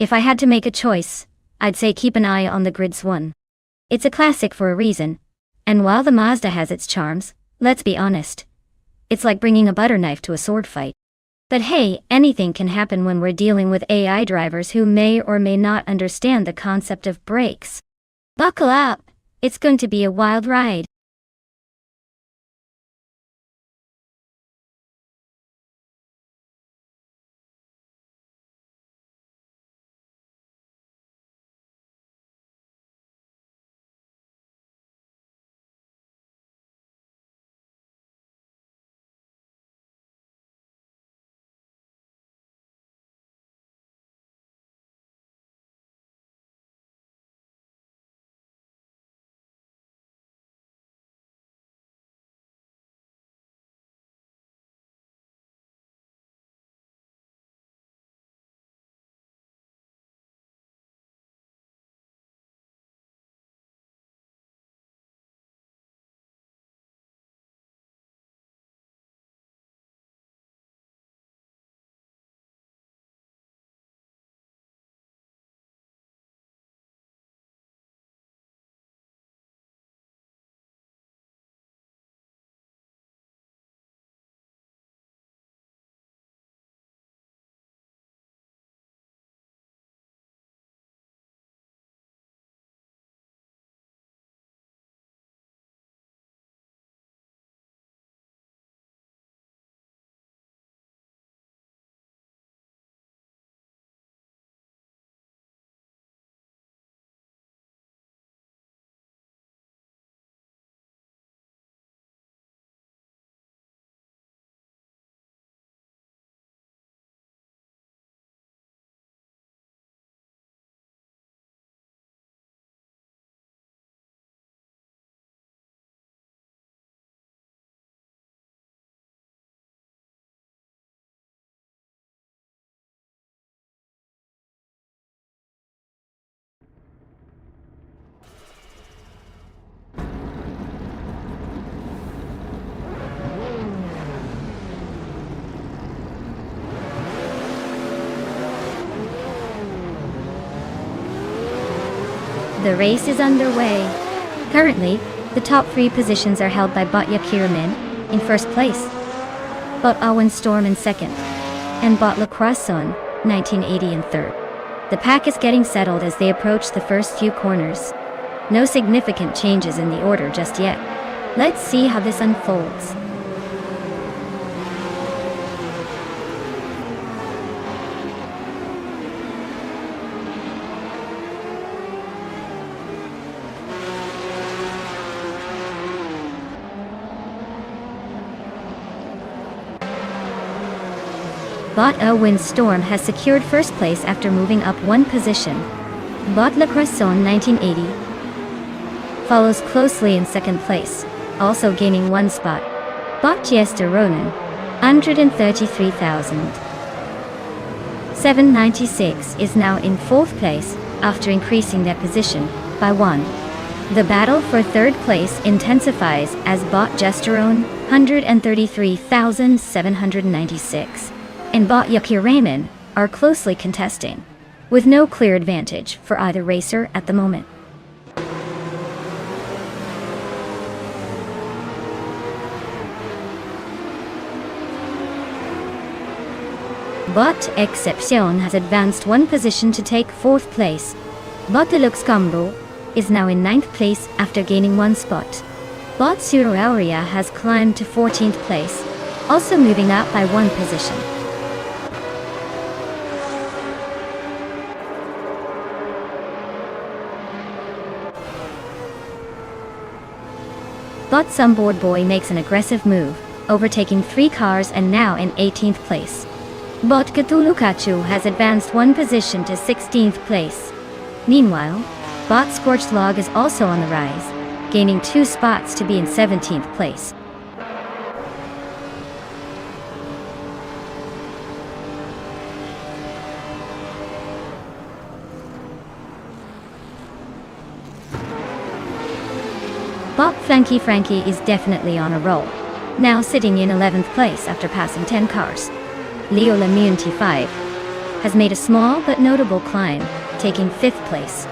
if I had to make a choice, I'd say keep an eye on the Grids 1. It's a classic for a reason, and while the Mazda has its charms, let's be honest, it's like bringing a butter knife to a sword fight. But hey, anything can happen when we're dealing with AI drivers who may or may not understand the concept of brakes. Buckle up, it's going to be a wild ride. The race is underway. Currently, the top 3 positions are held by Bot Yakiramin in first place, Bot Awen Storm in second, and Bot Le Croissant 1980 in third. The pack is getting settled as they approach the first few corners. No significant changes in the order just yet. Let's see how this unfolds. Bot Wind Storm has secured first place after moving up 1 position. Bot Le Croissant 1980 follows closely in second place, also gaining 1 spot. Bot Giester Ronan 133,796 is now in 4th place after increasing their position by 1. The battle for 3rd place intensifies as Bot Gesterone 133,796 and Bot Yakiramin are closely contesting, with no clear advantage for either racer at the moment. Bot Exception has advanced 1 position to take 4th place. Bot Deluxe Combo is now in 9th place after gaining 1 spot. Bot Surauria has climbed to 14th place, also moving up by 1 position. Bot Sunboard Boy makes an aggressive move, overtaking 3 cars and now in 18th place. Bot Cthulhukachu has advanced 1 position to 16th place. Meanwhile, Bot Scorched Log is also on the rise, gaining 2 spots to be in 17th place. Bot Frankie is definitely on a roll, now sitting in 11th place after passing 10 cars. Leo Immunity 5 has made a small but notable climb, taking 5th place.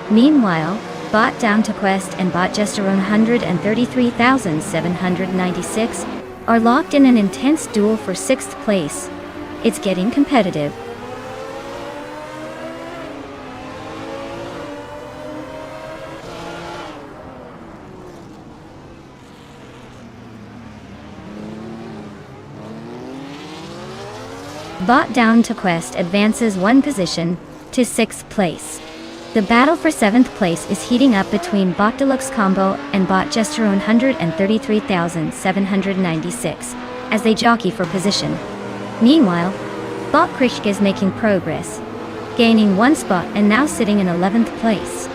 Meanwhile, Bot Down to Quest and Bot Gesterone 133,796 are locked in an intense duel for 6th place. It's getting competitive. Bot Down to Quest advances 1 position to 6th place. The battle for 7th place is heating up between Bot Deluxe Combo and Bot Gesterone 133,796 as they jockey for position. Meanwhile, Bot Krishka is making progress, gaining 1 spot and now sitting in 11th place.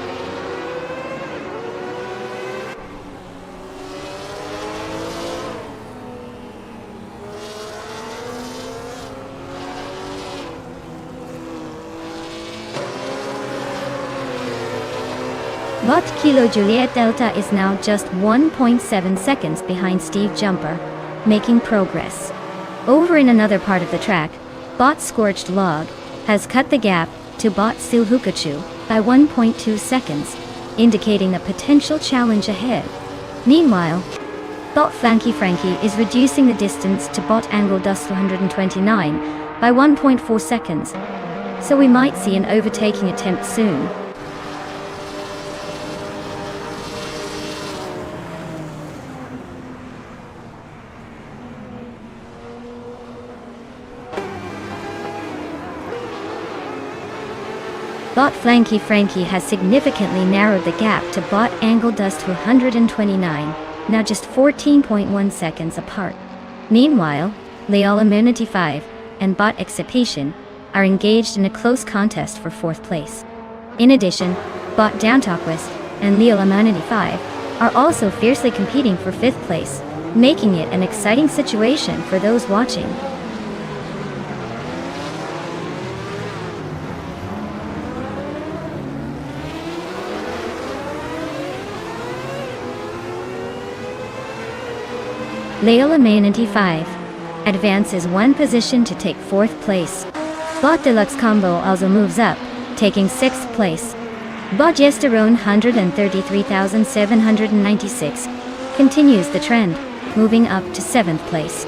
Bot Kilo Juliet Delta is now just 1.7 seconds behind Steve Jumper, making progress. Over in another part of the track, Bot Scorched Log has cut the gap to Bot Silhukachu by 1.2 seconds, indicating a potential challenge ahead. Meanwhile, Bot Frankie is reducing the distance to Bot Angle Dust 129 by 1.4 seconds, so we might see an overtaking attempt soon. Bot Frankie has significantly narrowed the gap to Bot Angle Dust 129, now just 14.1 seconds apart. Meanwhile, Leal Immunity 5 and Bot Exception are engaged in a close contest for 4th place. In addition, Bot Downtalkwist and Leal Immunity 5 are also fiercely competing for 5th place, making it an exciting situation for those watching. Leal Immunity 5 advances 1 position to take 4th place. Bot Deluxe Combo also moves up, taking 6th place. Progesterone 133,796 continues the trend, moving up to 7th place.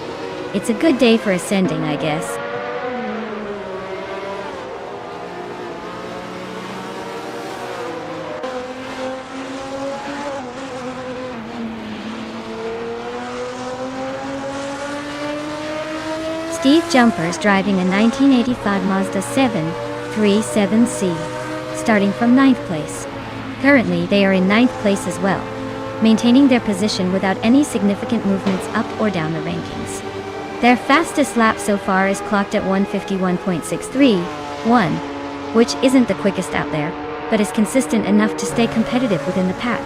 It's a good day for ascending, I guess. Steve Jumper's driving a 1985 Mazda 737C, starting from 9th place. Currently they are in 9th place as well, maintaining their position without any significant movements up or down the rankings. Their fastest lap so far is clocked at 151.631, which isn't the quickest out there, but is consistent enough to stay competitive within the pack.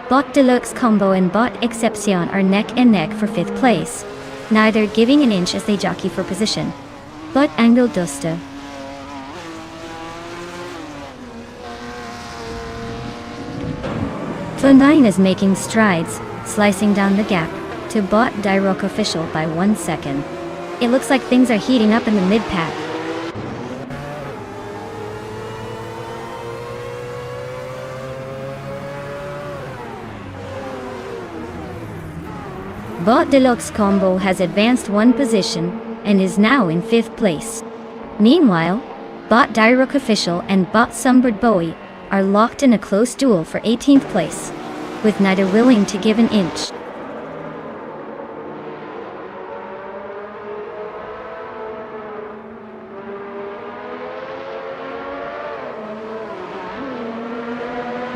Bot Deluxe Combo and Bot Excepcion are neck and neck for 5th place, neither giving an inch as they jockey for position. But Angel Duster. Clonine is making strides, slicing down the gap to Bot Diroc Official by 1 second. It looks like things are heating up in the mid-pack. Bot Deluxe Combo has advanced 1 position and is now in 5th place. Meanwhile, Bot Diroc Official and Bot Sunbird Bowie are locked in a close duel for 18th place, with neither willing to give an inch.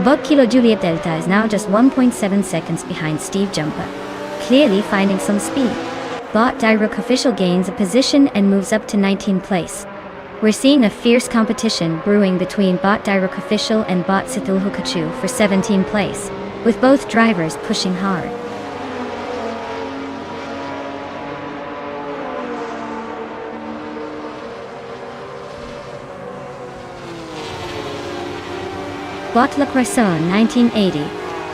Bot Kilo Juliet Delta is now just 1.7 seconds behind Steve Jumper, clearly finding some speed. Bot Diroc Official gains a position and moves up to 19th place. We're seeing a fierce competition brewing between Bot Diroc Official and Bot Situlhukachu for 17th place, with both drivers pushing hard. Bot Le Croissant 1980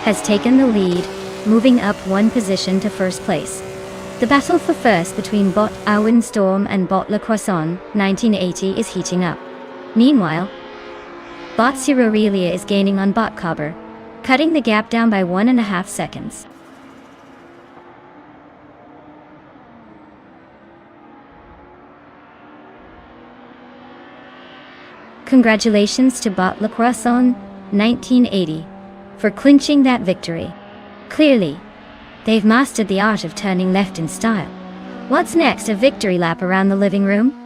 has taken the lead, moving up 1 position to 1st place. The battle for first between Bot Owen Storm and Bot Le Croissant 1980 is heating up. Meanwhile, Bot Cirorelia is gaining on Bot Cobber, cutting the gap down by 1.5 seconds. Congratulations to Bot Le Croissant 1980 for clinching that victory. Clearly, they've mastered the art of turning left in style. What's next? A victory lap around the living room?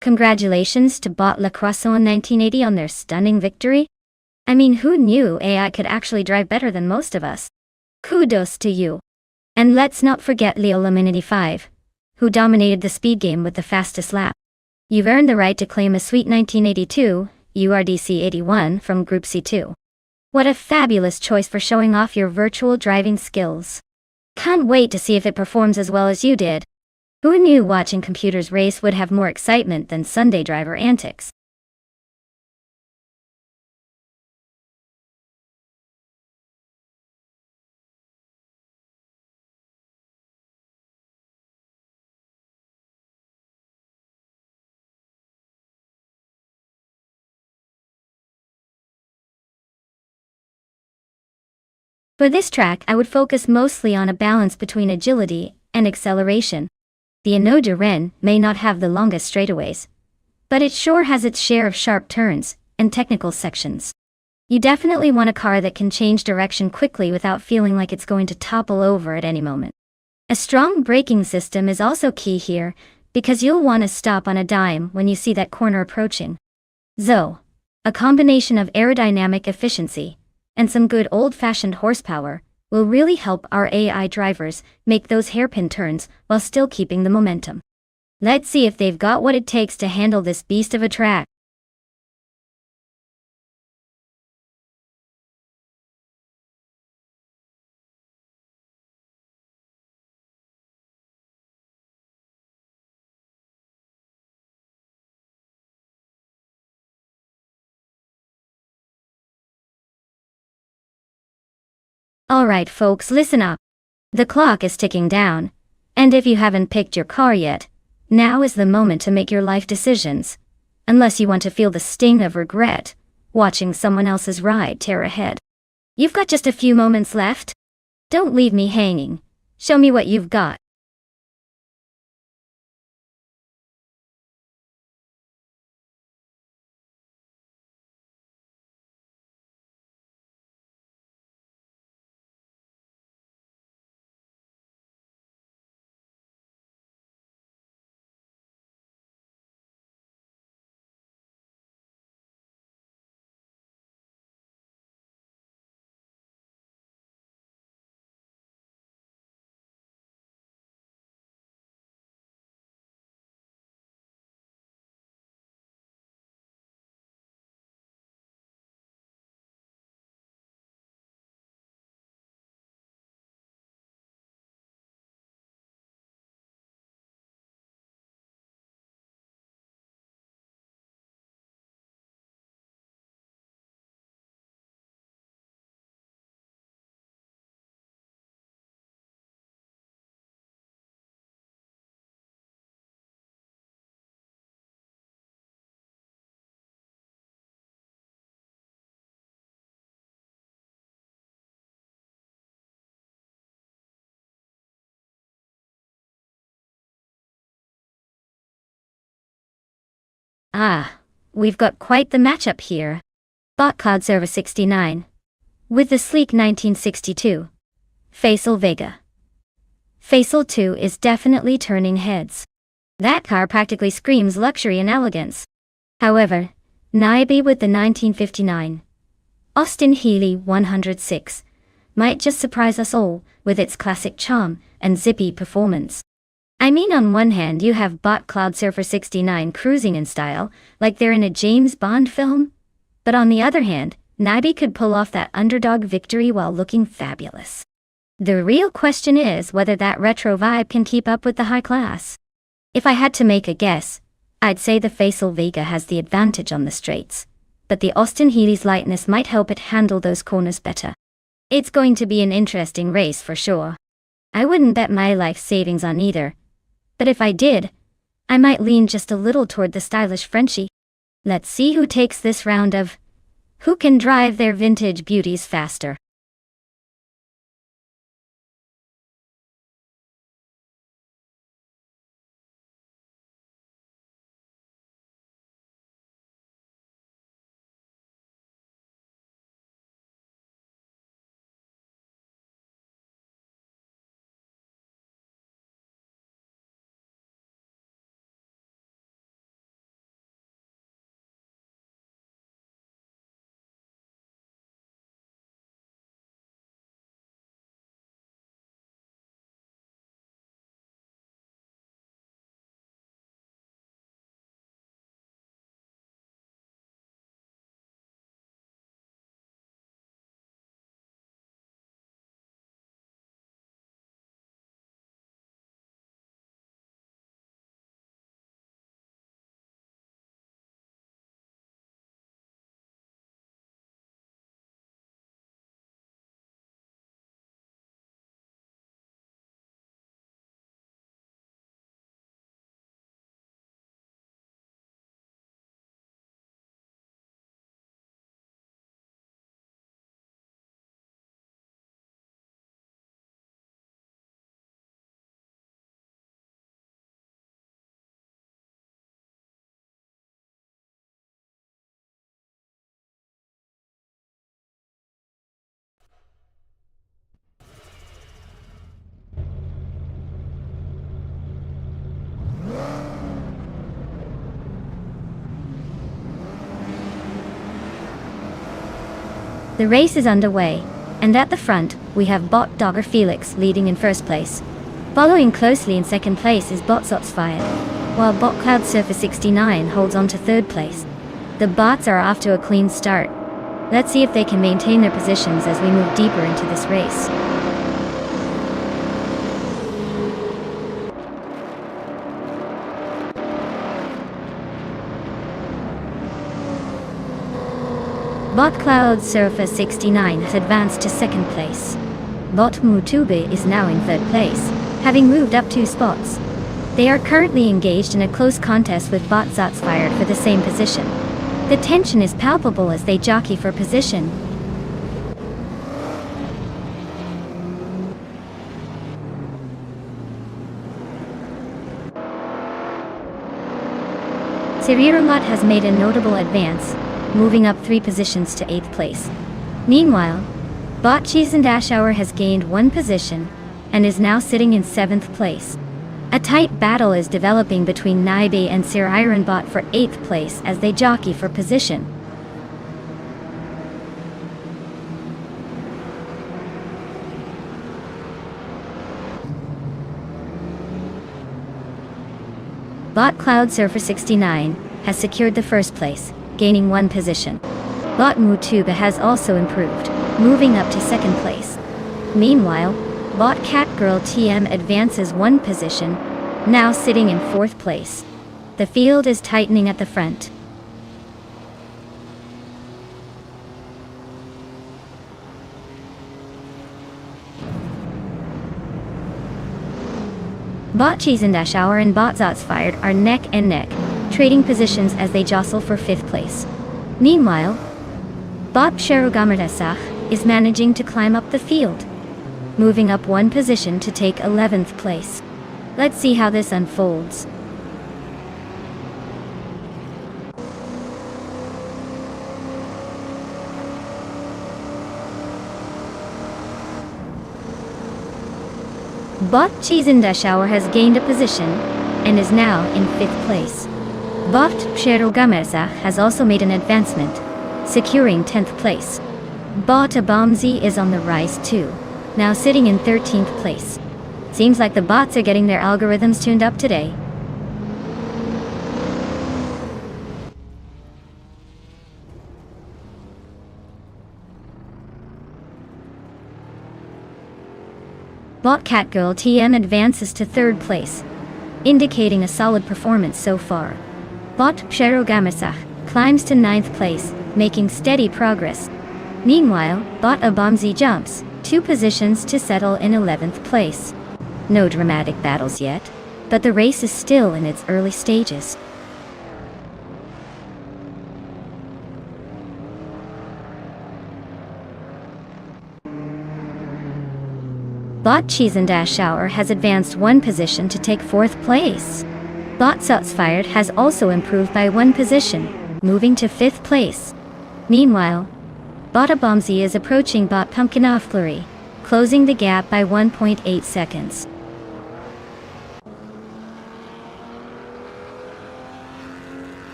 Congratulations to Bot Le Croissant 1980 on their stunning victory. I mean, who knew AI could actually drive better than most of us? Kudos to you. And let's not forget Leo Laminity 5, who dominated the speed game with the fastest lap. You've earned the right to claim a sweet 1982 URDC 81 from Group C2. What a fabulous choice for showing off your virtual driving skills. Can't wait to see if it performs as well as you did. Who knew watching computers race would have more excitement than Sunday driver antics? For this track, I would focus mostly on a balance between agility and acceleration. The Renault de Rennes may not have the longest straightaways, but it sure has its share of sharp turns and technical sections. You definitely want a car that can change direction quickly without feeling like it's going to topple over at any moment. A strong braking system is also key here, because you'll want to stop on a dime when you see that corner approaching. So, a combination of aerodynamic efficiency and some good old-fashioned horsepower will really help our AI drivers make those hairpin turns while still keeping the momentum. Let's see if they've got what it takes to handle this beast of a track. Alright folks, listen up. The clock is ticking down, and if you haven't picked your car yet, now is the moment to make your life decisions. Unless you want to feel the sting of regret, watching someone else's ride tear ahead. You've got just a few moments left. Don't leave me hanging. Show me what you've got. Ah, we've got quite the matchup here. Bot Cloud Server 69. With the sleek 1962. Faisal Vega. Faisal 2 is definitely turning heads. That car practically screams luxury and elegance. However, Naibi with the 1959. Austin Healey 106 might just surprise us all with its classic charm and zippy performance. I mean, on one hand you have Bot Cloud Surfer 69 cruising in style, like they're in a James Bond film. But on the other hand, Naibi could pull off that underdog victory while looking fabulous. The real question is whether that retro vibe can keep up with the high class. If I had to make a guess, I'd say the Faisal Vega has the advantage on the straights, but the Austin Healey's lightness might help it handle those corners better. It's going to be an interesting race for sure. I wouldn't bet my life savings on either, but if I did, I might lean just a little toward the stylish Frenchie. Let's see who takes this round of who can drive their vintage beauties faster. The race is underway, and at the front, we have Bot Dogger Felix leading in first place. Following closely in second place is Bot Zotsfired, while Bot Cloud Surfer 69 holds on to third place. The bots are off to a clean start. Let's see if they can maintain their positions as we move deeper into this race. Bot Cloud Surfer 69 has advanced to second place. Bot Mutube is now in third place, having moved up 2 spots. They are currently engaged in a close contest with Bot Zotsfired for the same position. The tension is palpable as they jockey for position. Cirirolot has made a notable advance, moving up 3 positions to 8th place. Meanwhile, Bot Cheese and Dash Hour has gained 1 position and is now sitting in 7th place. A tight battle is developing between Naibe and Sir Ironbot for 8th place as they jockey for position. Bot Cloud Surfer 69 has secured the first place, gaining 1 position. Bot Mutuba has also improved, moving up to 2nd place. Meanwhile, Bot Catgirl TM advances 1 position, now sitting in 4th place. The field is tightening at the front. Bot Cheese and Dash Hour and Bot Zotsfired are neck and neck, trading positions as they jostle for 5th place. Meanwhile, Bot Sherugamadasach is managing to climb up the field, moving up 1 position to take 11th place. Let's see how this unfolds. Bot Cheese and Dash Hour has gained a position and is now in 5th place. Bot Sherugamadasach has also made an advancement, securing 10th place. Bot Abomzi is on the rise too, now sitting in 13th place. Seems like the bots are getting their algorithms tuned up today. Bot Catgirl TM advances to 3rd place, indicating a solid performance so far. Bot Sherugamadasach climbs to 9th place, making steady progress. Meanwhile, Bot Abomzi jumps 2 positions to settle in 11th place. No dramatic battles yet, but the race is still in its early stages. Bot Cheese and Dash Shower has advanced 1 position to take 4th place. Bot Zotsfired has also improved by 1 position, moving to 5th place. Meanwhile, Bot Abomzi is approaching Bot Pumpkin Flurry, closing the gap by 1.8 seconds.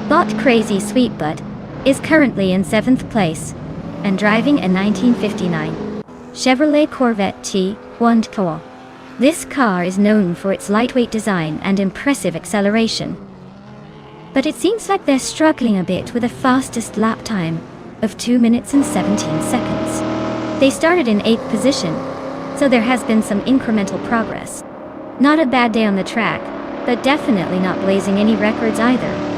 Bot Crazy Sweetbutt is currently in 7th place and driving a 1959 Chevrolet Corvette T1 This car is known for its lightweight design and impressive acceleration. But it seems like they're struggling a bit with the fastest lap time of 2 minutes and 17 seconds. They started in 8th position, so there has been some incremental progress. Not a bad day on the track, but definitely not blazing any records either.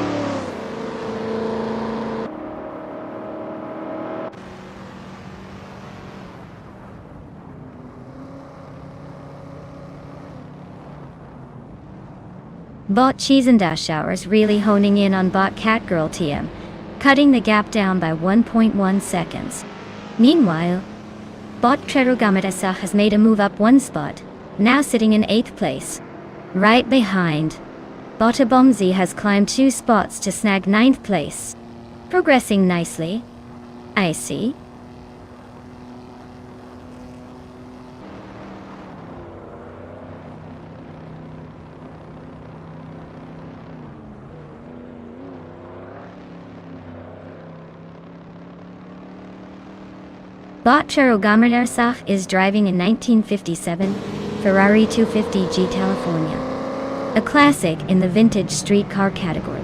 Bot Cheese and Dash Showers really honing in on Bot Catgirl TM, cutting the gap down by 1.1 seconds. Meanwhile, Bot Cherugamadasa has made a move up 1 spot, now sitting in 8th place. Right behind, Bot Abomzi has climbed 2 spots to snag 9th place. Progressing nicely, I see. Bot Gamersaach is driving a 1957 Ferrari 250G California, a classic in the vintage street car category.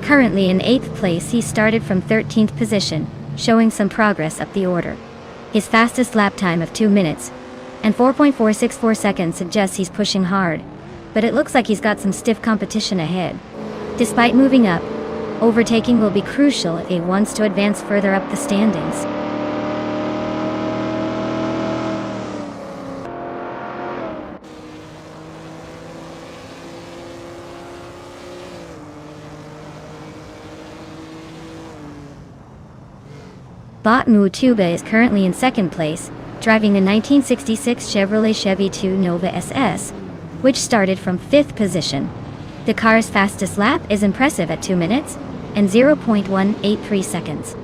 Currently in 8th place, he started from 13th position, showing some progress up the order. His fastest lap time of 2 minutes and 4.464 seconds suggests he's pushing hard, but it looks like he's got some stiff competition ahead. Despite moving up, overtaking will be crucial if he wants to advance further up the standings. Bot Tuba is currently in 2nd place, driving a 1966 Chevrolet Chevy 2 Nova SS, which started from 5th position. The car's fastest lap is impressive at 2 minutes and 0.183 seconds.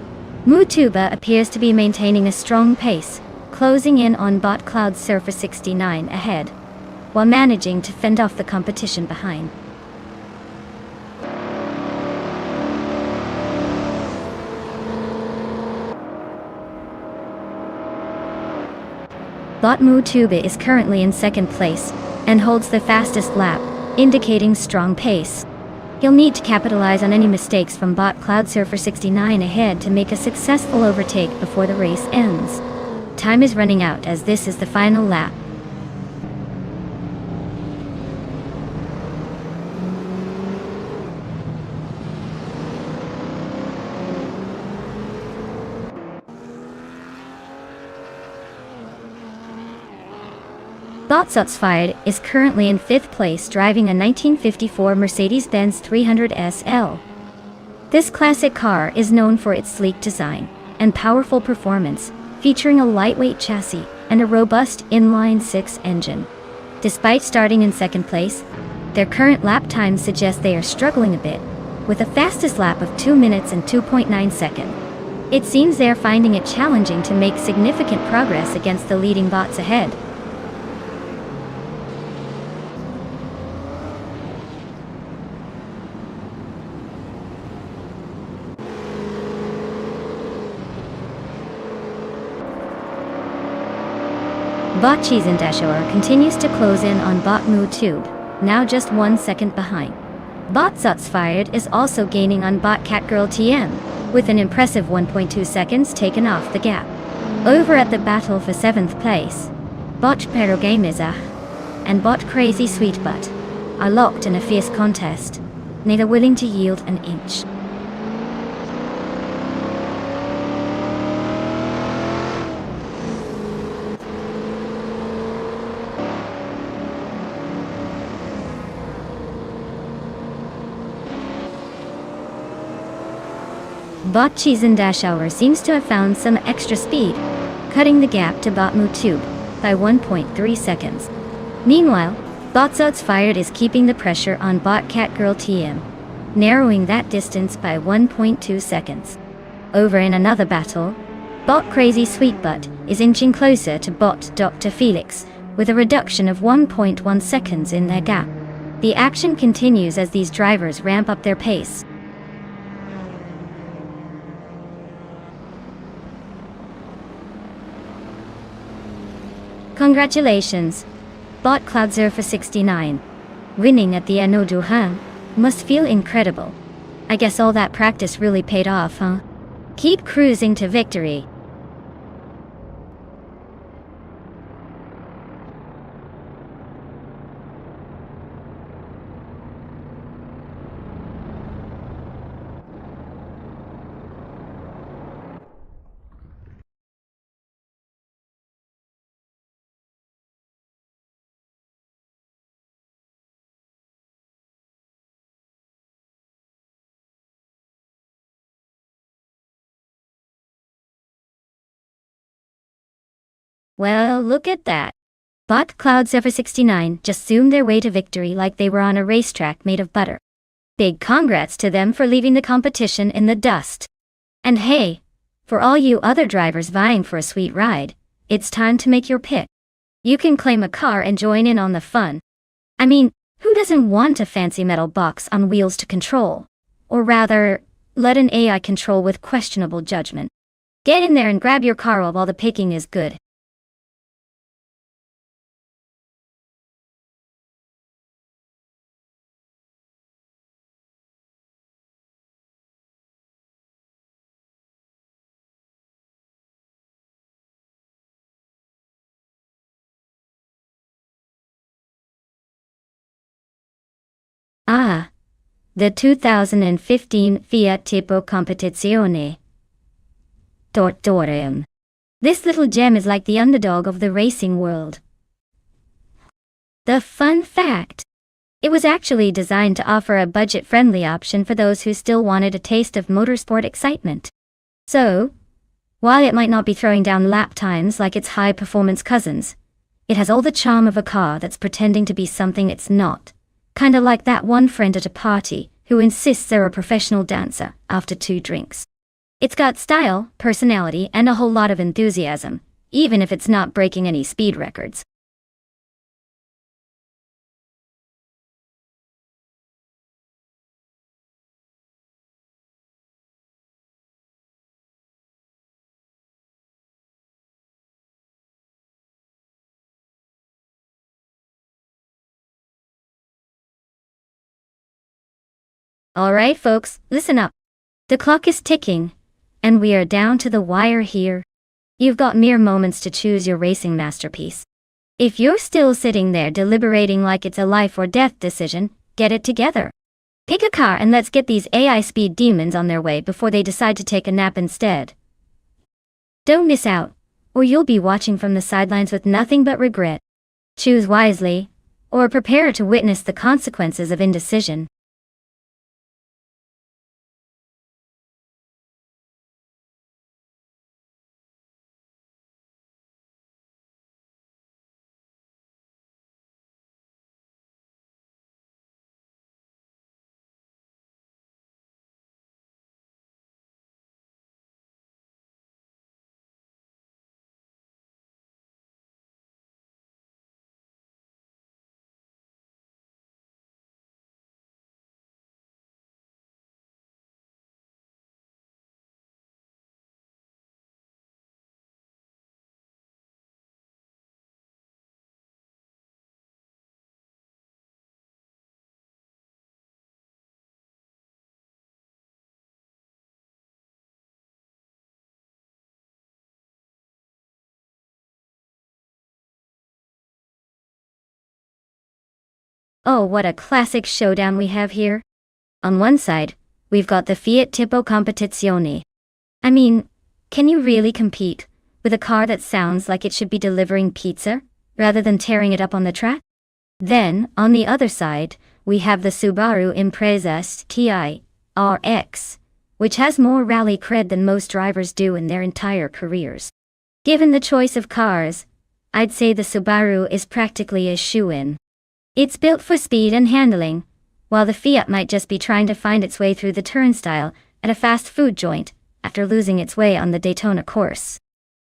Tuba appears to be maintaining a strong pace, closing in on Bot Cloud Surfer 69 ahead, while managing to fend off the competition behind. Bot Tuba is currently in 2nd place and holds the fastest lap, indicating strong pace. He'll need to capitalize on any mistakes from Bot Cloud Surfer 69 ahead to make a successful overtake before the race ends. Time is running out as this is the final lap. Fired is currently in 5th place, driving a 1954 Mercedes-Benz 300 SL. This classic car is known for its sleek design and powerful performance, featuring a lightweight chassis and a robust inline-6 engine. Despite starting in 2nd place, their current lap time suggests they are struggling a bit, with a fastest lap of 2 minutes and 2.9 seconds. It seems they are finding it challenging to make significant progress against the leading bots ahead. Bot Cheesendashower continues to close in on Bot Tube, now just 1 second behind. Bot Fired is also gaining on Bot Catgirl TM, with an impressive 1.2 seconds taken off the gap. Over at the battle for 7th place, Bot Perogamiza and Bot Crazy Sweetbutt are locked in a fierce contest, neither willing to yield an inch. Bot Cheesendashower seems to have found some extra speed, cutting the gap to Bot Tube by 1.3 seconds. Meanwhile, Bot Fired is keeping the pressure on Bot Catgirl TM, narrowing that distance by 1.2 seconds. Over in another battle, Bot Crazy Sweetbutt is inching closer to Bot Dr. Felix, with a reduction of 1.1 seconds in their gap. The action continues as these drivers ramp up their pace. Congratulations, Bot Cloud Surfer 69. Winning at the Anneau du Rhin must feel incredible. I guess all that practice really paid off, huh? Keep cruising to victory. Well, look at that. Bot Cloud Surfer 69 just zoomed their way to victory like they were on a racetrack made of butter. Big congrats to them for leaving the competition in the dust. And hey, for all you other drivers vying for a sweet ride, it's time to make your pick. You can claim a car and join in on the fun. I mean, who doesn't want a fancy metal box on wheels to control? Or rather, let an AI control with questionable judgment. Get in there and grab your car while the picking is good. Ah, the 2015 Fiat Tipo Competizione. Tortorium. This little gem is like the underdog of the racing world. The fun fact: it was actually designed to offer a budget-friendly option for those who still wanted a taste of motorsport excitement. So, while it might not be throwing down lap times like its high-performance cousins, it has all the charm of a car that's pretending to be something it's not. Kinda like that one friend at a party who insists they're a professional dancer after 2 drinks. It's got style, personality, and a whole lot of enthusiasm, even if it's not breaking any speed records. Alright folks, listen up. The clock is ticking, and we are down to the wire here. You've got mere moments to choose your racing masterpiece. If you're still sitting there deliberating like it's a life or death decision, get it together. Pick a car and let's get these AI speed demons on their way before they decide to take a nap instead. Don't miss out, or you'll be watching from the sidelines with nothing but regret. Choose wisely, or prepare to witness the consequences of indecision. Oh, what a classic showdown we have here. On one side, we've got the Fiat Tipo Competizione. I mean, can you really compete with a car that sounds like it should be delivering pizza rather than tearing it up on the track? Then, on the other side, we have the Subaru Impreza STI RX, which has more rally cred than most drivers do in their entire careers. Given the choice of cars, I'd say the Subaru is practically a shoo-in. It's built for speed and handling, while the Fiat might just be trying to find its way through the turnstile at a fast food joint after losing its way on the Daytona course.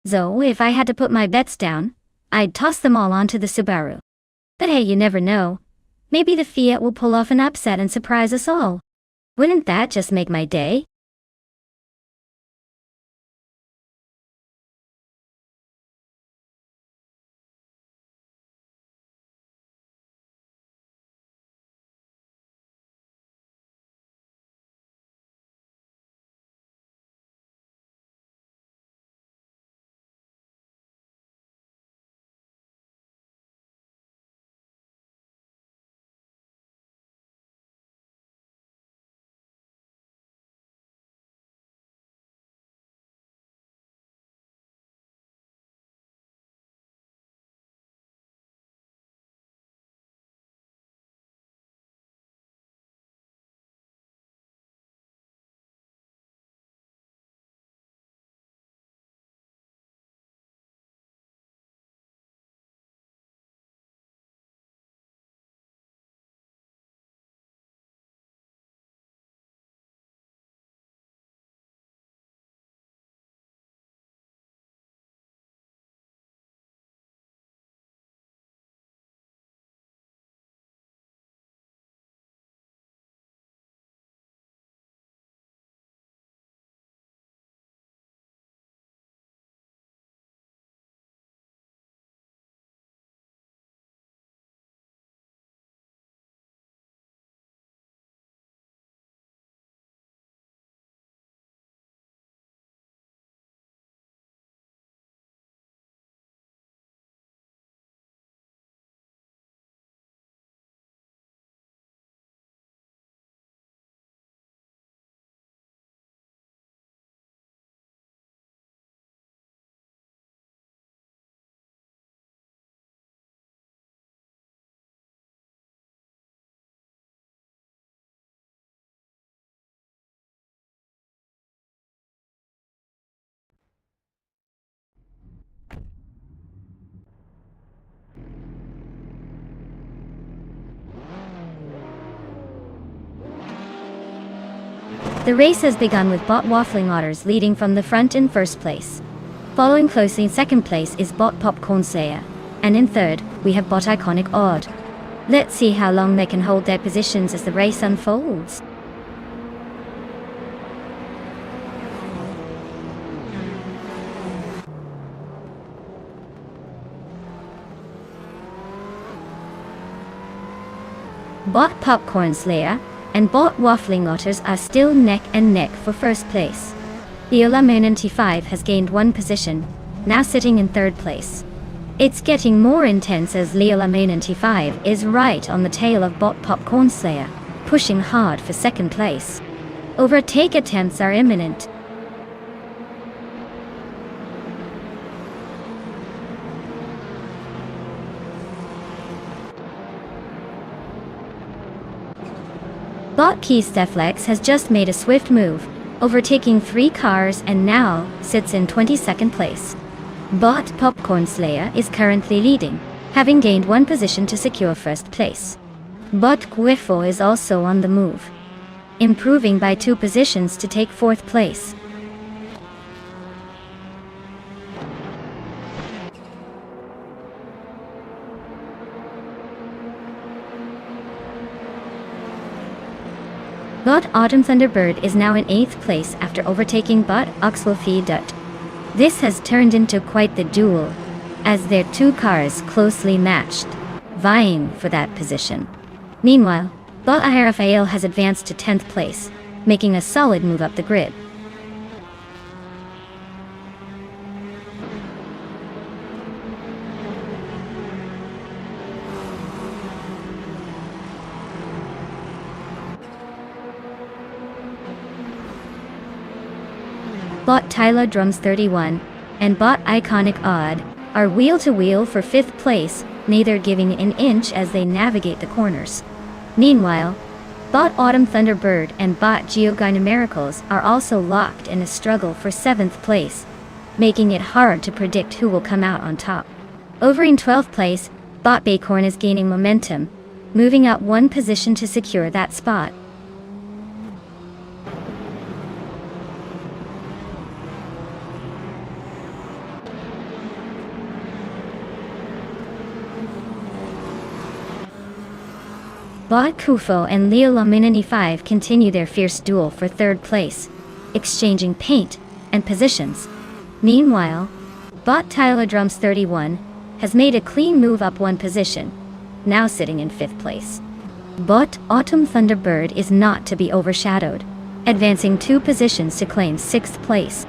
So, if I had to put my bets down, I'd toss them all onto the Subaru. But hey, you never know. Maybe the Fiat will pull off an upset and surprise us all. Wouldn't that just make my day? The race has begun with Bot Waffling Otters leading from the front in first place. Following closely in second place is Bot Popcorn Slayer, and in third, we have Bot Iconic Odd. Let's see how long they can hold their positions as the race unfolds. Bot Popcorn Slayer and Bot Waffling Otters are still neck and neck for first place. Leola Moon 95 has gained one position, now sitting in third place. It's getting more intense as Leola Moon 95 is right on the tail of Bot Popcorn Slayer, pushing hard for second place. Overtake attempts are imminent. Bot Keysteflex has just made a swift move, overtaking 3 cars and now sits in 22nd place. Bot Popcorn Slayer is currently leading, having gained one position to secure first place. Bot Guifo is also on the move, improving by 2 positions to take fourth place. Bot Autumn Thunderbird is now in 8th place after overtaking Bot Oxwell Dut. This has turned into quite the duel, as their 2 cars closely matched, vying for that position. Meanwhile, Bot Aharafael has advanced to 10th place, making a solid move up the grid. Bot Tyler Drums 31 and Bot Iconic Odd are wheel-to-wheel for 5th place, neither giving an inch as they navigate the corners. Meanwhile, Bot Autumn Thunderbird and Bot Geogina Miracles are also locked in a struggle for 7th place, making it hard to predict who will come out on top. Over in 12th place, Bot Bacorn is gaining momentum, moving up 1 position to secure that spot. Bot Kufo and Leola Moon 95 continue their fierce duel for 3rd place, exchanging paint and positions. Meanwhile, Bot Tyler Drums 31 has made a clean move up 1 position, now sitting in 5th place. Bot Autumn Thunderbird is not to be overshadowed, advancing 2 positions to claim 6th place.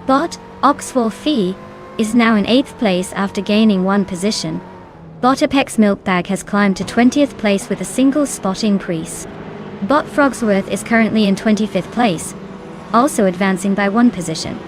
Bot Oxwell Fee is now in 8th place after gaining 1 position. Bot Apex Milkbag has climbed to 20th place with a single spot increase. Bot Frogsworth is currently in 25th place, also advancing by 1 position.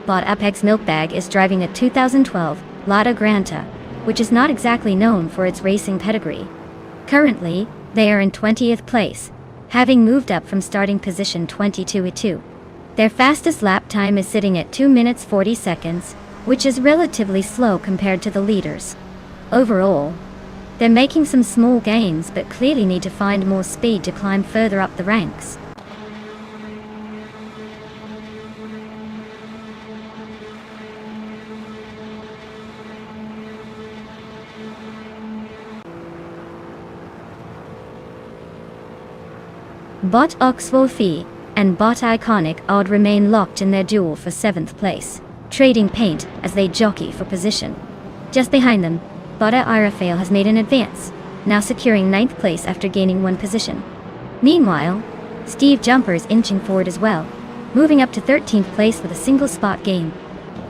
Bot Apex Milkbag is driving a 2012 Lada Granta, which is not exactly known for its racing pedigree. Currently, they are in 20th place, having moved up from starting position 22. Their fastest lap time is sitting at 2 minutes 40 seconds, which is relatively slow compared to the leaders. Overall, they're making some small gains but clearly need to find more speed to climb further up the ranks. Bot Oxwell Fee and Bot Iconic Odd remain locked in their duel for 7th place, trading paint as they jockey for position. Just behind them, Bot Irafael has made an advance, now securing 9th place after gaining 1 position. Meanwhile, Steve Jumper is inching forward as well, moving up to 13th place with a single spot gain.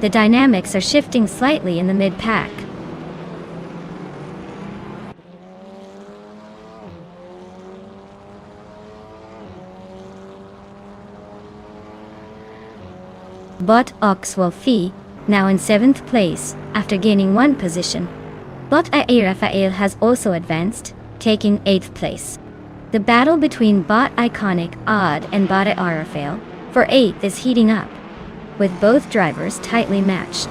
The dynamics are shifting slightly in the mid-pack. Bot Oxwell Fee now in 7th place, after gaining 1 position. Bot A Rafael has also advanced, taking 8th place. The battle between Bot Iconic Odd and Bot A Rafael for 8th is heating up, with both drivers tightly matched.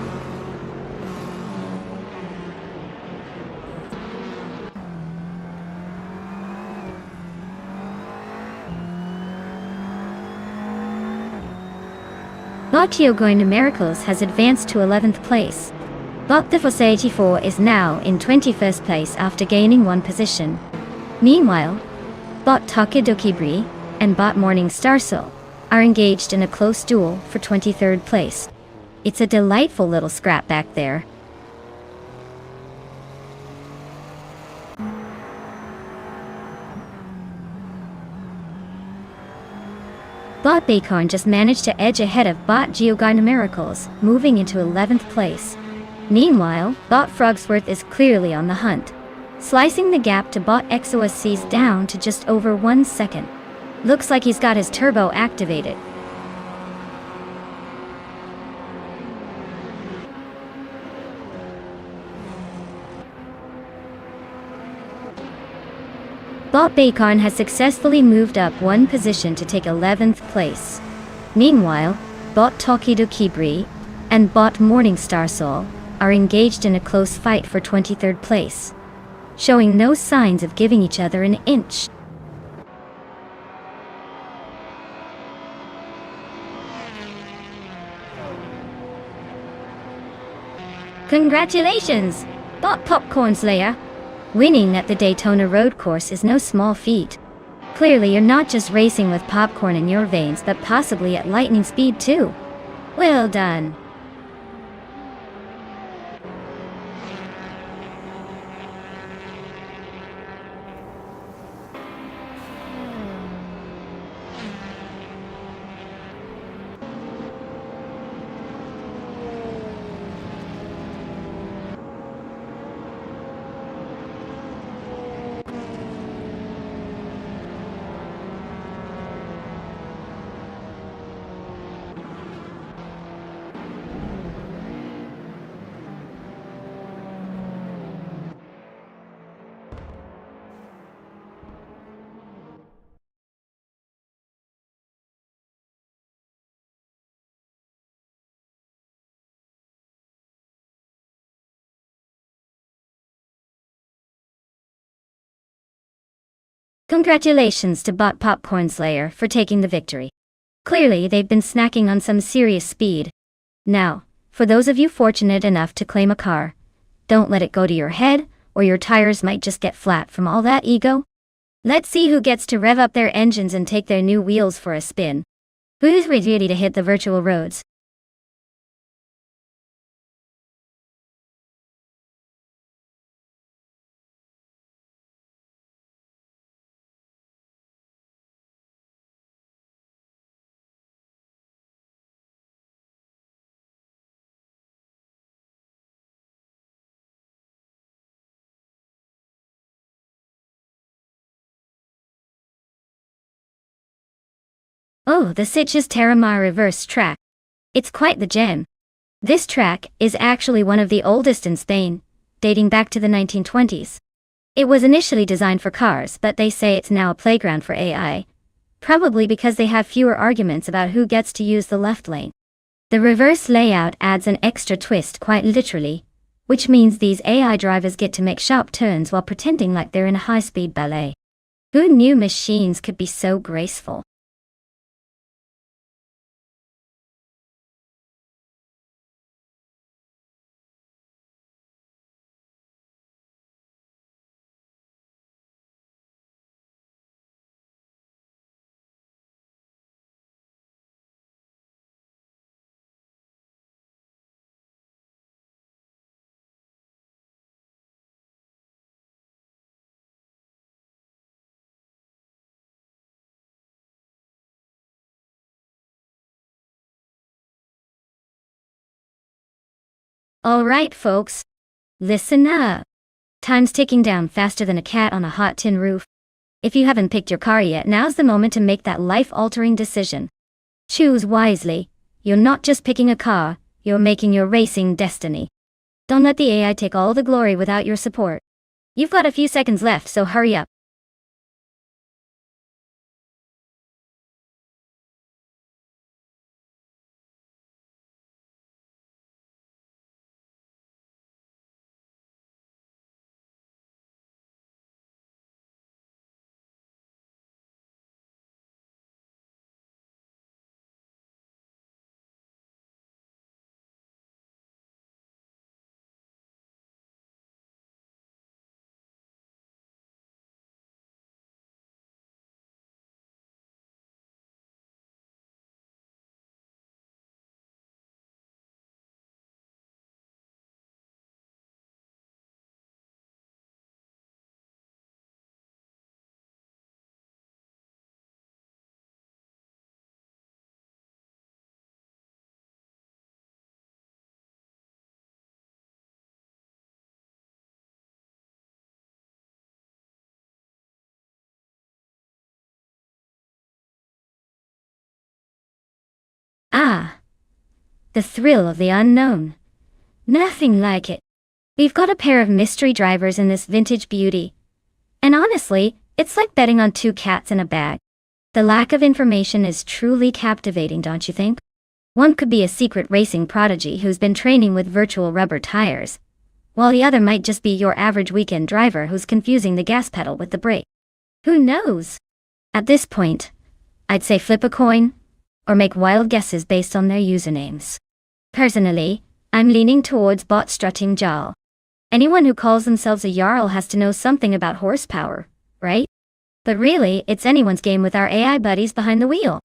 Bot Going to Miracles has advanced to 11th place. Bot the Fosse 84 is now in 21st place after gaining 1 position. Meanwhile, Bot Tokidoki Bri and Bot Morning Star Soul are engaged in a close duel for 23rd place. It's a delightful little scrap back there. Bot Bacorn just managed to edge ahead of Bot Geogyna Miracles, moving into 11th place. Meanwhile, Bot Frogsworth is clearly on the hunt, slicing the gap to Bot XOSC's down to just over 1 second. Looks like he's got his turbo activated. Bot Bacorn has successfully moved up 1 position to take 11th place. Meanwhile, Bot Tokidoki Bri and Bot Morning Star Soul are engaged in a close fight for 23rd place, showing no signs of giving each other an inch. Congratulations, Bot Popcorn Slayer! Winning at the Daytona Road Course is no small feat. Clearly you're not just racing with popcorn in your veins, but possibly at lightning speed too. Well done. Congratulations to Bot Popcorn Slayer for taking the victory. Clearly they've been snacking on some serious speed. Now, for those of you fortunate enough to claim a car, don't let it go to your head, or your tires might just get flat from all that ego. Let's see who gets to rev up their engines and take their new wheels for a spin. Who's ready to hit the virtual roads? Oh, the Sitges Terramar reverse track. It's quite the gem. This track is actually one of the oldest in Spain, dating back to the 1920s. It was initially designed for cars, but they say it's now a playground for AI. Probably because they have fewer arguments about who gets to use the left lane. The reverse layout adds an extra twist quite literally, which means these AI drivers get to make sharp turns while pretending like they're in a high-speed ballet. Who knew machines could be so graceful? Alright folks, listen up. Time's ticking down faster than a cat on a hot tin roof. If you haven't picked your car yet, now's the moment to make that life-altering decision. Choose wisely. You're not just picking a car, You're making your racing destiny. Don't let the AI take all the glory without your support. You've got a few seconds left, so hurry up. Ah, the thrill of the unknown. Nothing like it. We've got a pair of mystery drivers in this vintage beauty. And honestly, it's like betting on two cats in a bag. The lack of information is truly captivating, don't you think? One could be a secret racing prodigy who's been training with virtual rubber tires, while the other might just be your average weekend driver who's confusing the gas pedal with the brake. Who knows? At this point, I'd say flip a coin, or make wild guesses based on their usernames. Personally, I'm leaning towards bot strutting Jarl. Anyone who calls themselves a Jarl has to know something about horsepower, right? But really, it's anyone's game with our AI buddies behind the wheel.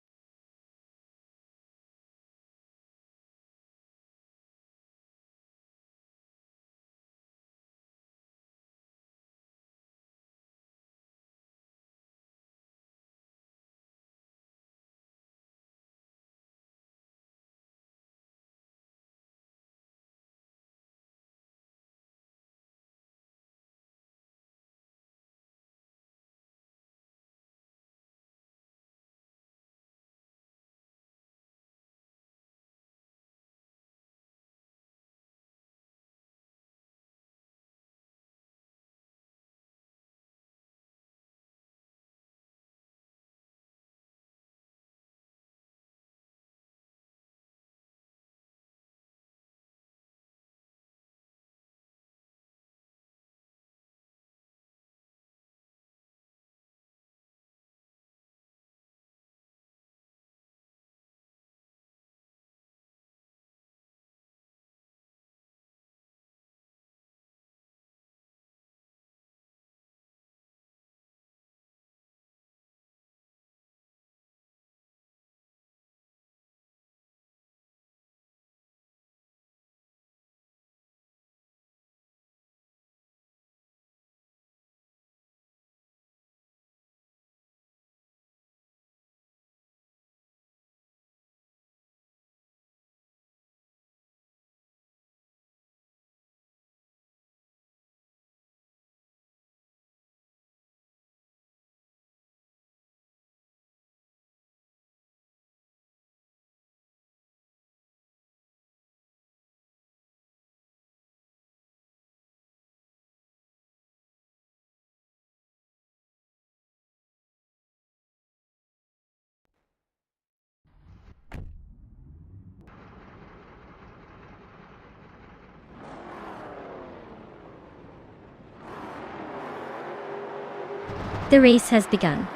The race has begun.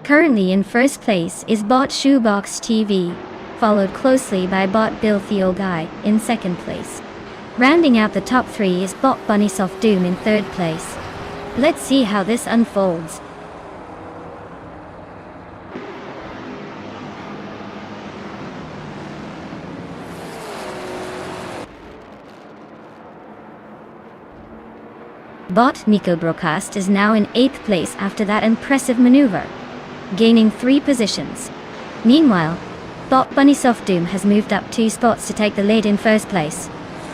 Currently in first place is bot Shoebox TV, followed closely by bot Bill Theo Guy in second place. Rounding out the top three is bot Bunny Soft Doom in third place. Let's see how this unfolds. Bot Nico Broadcast is now in 8th place after that impressive maneuver, gaining 3 positions. Meanwhile, bot Bunny Soft Doom has moved up 2 spots to take the lead in first place.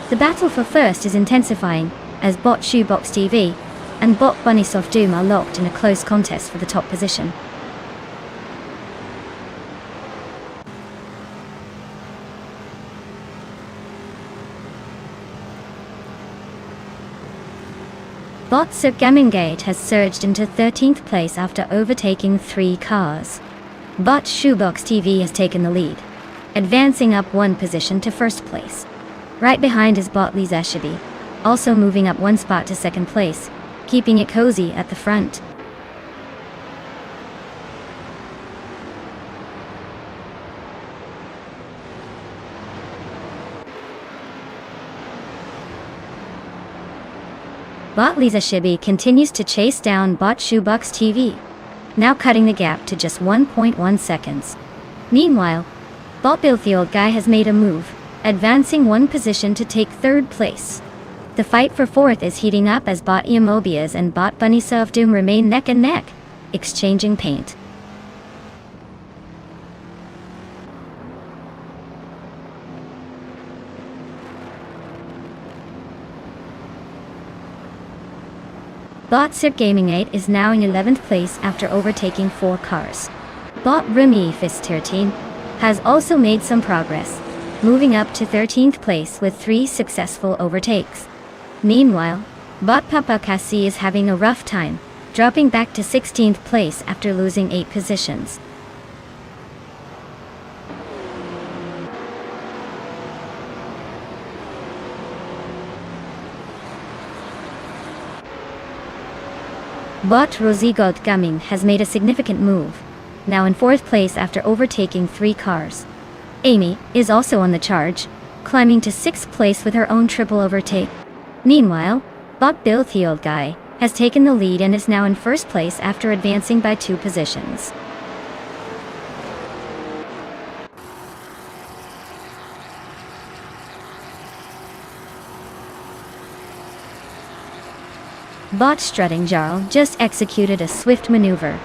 The battle for first is intensifying, as bot Shoebox TV and bot Bunny Soft Doom are locked in a close contest for the top position. Bot Gamingate has surged into 13th place after overtaking 3 cars. Bot Shoebox TV has taken the lead, advancing up 1 position to 1st place. Right behind is Bot Liza Shibi, also moving up 1 spot to 2nd place, keeping it cozy at the front. Bot Liza Shibi continues to chase down Bot Shoebox TV, now cutting the gap to just 1.1 seconds. Meanwhile, Bot Filthy Old Guy has made a move, advancing 1 position to take 3rd place. The fight for 4th is heating up as Bot Imobias and Bot Bunnysa of Doom remain neck and neck, exchanging paint. Bot Sir Gaming 8 is now in 11th place after overtaking 4 cars. Bot Rumi Fist 13 has also made some progress, moving up to 13th place with 3 successful overtakes. Meanwhile, Bot Papa Kasi is having a rough time, dropping back to 16th place after losing 8 positions. Bot Rosie God Gaming has made a significant move, now in 4th place after overtaking 3 cars. Amy is also on the charge, climbing to 6th place with her own triple overtake. Meanwhile, Bot Bill Old Guy has taken the lead and is now in 1st place after advancing by 2 positions. Bot Strutting Jarl just executed a swift maneuver,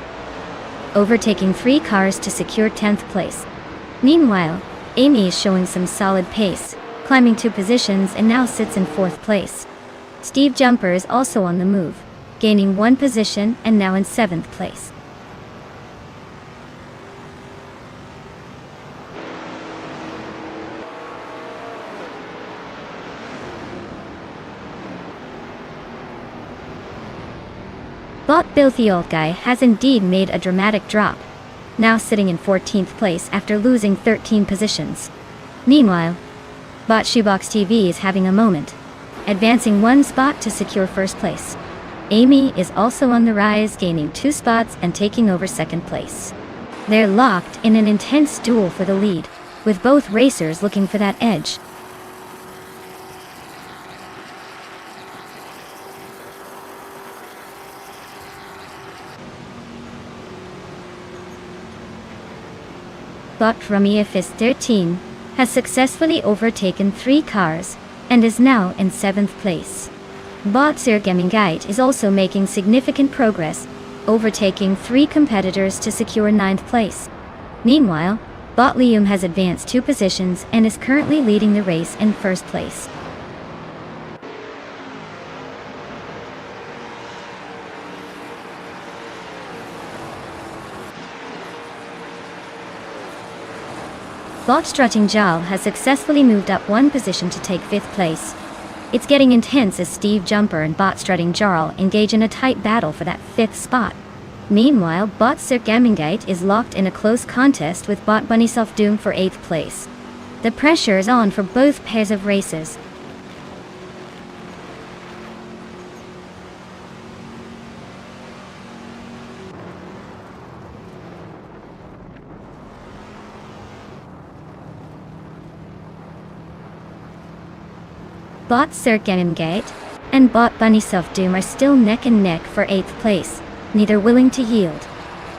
overtaking 3 cars to secure 10th place. Meanwhile, Amy is showing some solid pace, climbing 2 positions and now sits in 4th place. Steve Jumper is also on the move, gaining 1 position and now in 7th place. Bot Filthy Old Guy has indeed made a dramatic drop, now sitting in 14th place after losing 13 positions. Meanwhile, Bot Shoebox TV is having a moment, advancing 1 spot to secure 1st place. Amy is also on the rise, gaining 2 spots and taking over 2nd place. They're locked in an intense duel for the lead, with both racers looking for that edge. Bot Ramia Fist 13 has successfully overtaken 3 cars and is now in 7th place. Bot Sir Gaming Guide is also making significant progress, overtaking 3 competitors to secure 9th place. Meanwhile, Bot Liam has advanced 2 positions and is currently leading the race in 1st place. Bot Strutting Jarl has successfully moved up 1 position to take 5th place. It's getting intense as Steve Jumper and Bot Strutting Jarl engage in a tight battle for that 5th spot. Meanwhile, Bot Sir Gamingate is locked in a close contest with Bot Bunny Self Doom for 8th place. The pressure is on for both pairs of races. Bot Sir Gamingate and Bot Bunny Self Doom are still neck and neck for 8th place, neither willing to yield.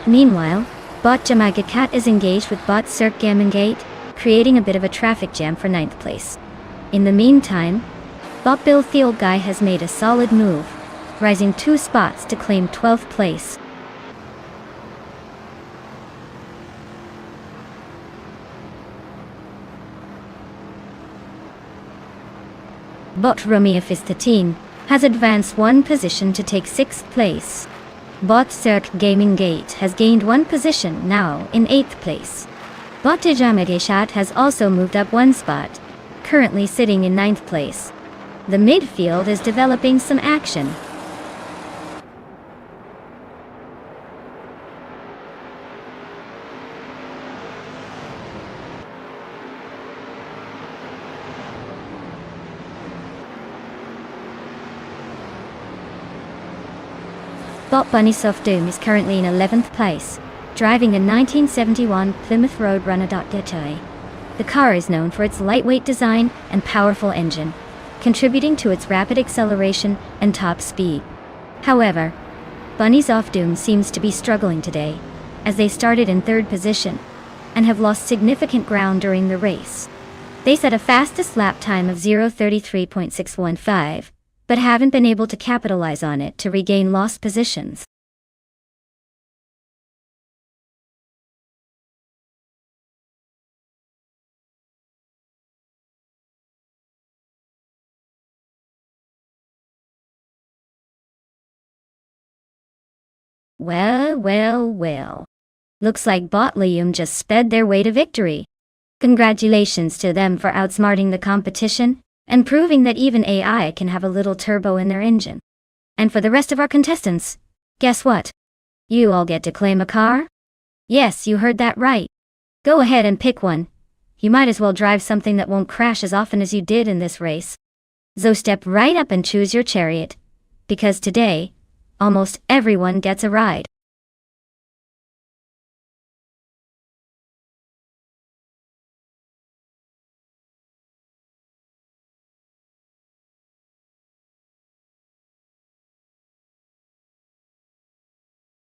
Meanwhile, Bot Jamagakat is engaged with Bot Sir Gamingate, creating a bit of a traffic jam for 9th place. In the meantime, Bot Bill Old Guy has made a solid move, rising 2 spots to claim 12th place. Bot Romeo Fistatin has advanced 1 position to take 6th place. Bot Cirque Gaming Gate has gained 1 position, now in 8th place. Bot Tijamageshat has also moved up 1 spot, currently sitting in 9th place. The midfield is developing some action. Bot Bunny Soft Doom is currently in 11th place, driving a 1971 Plymouth Roadrunner. The car is known for its lightweight design and powerful engine, contributing to its rapid acceleration and top speed. However, Bunny's Off Doom seems to be struggling today, as they started in 3rd position and have lost significant ground during the race. They set a fastest lap time of 0:33.615, but haven't been able to capitalize on it to regain lost positions. Well. Looks like Bot Liam just sped their way to victory. Congratulations to them for outsmarting the competition and proving that even AI can have a little turbo in their engine. And for the rest of our contestants, guess what? You all get to claim a car? Yes, you heard that right. Go ahead and pick one. You might as well drive something that won't crash as often as you did in this race. So step right up and choose your chariot, because today, almost everyone gets a ride.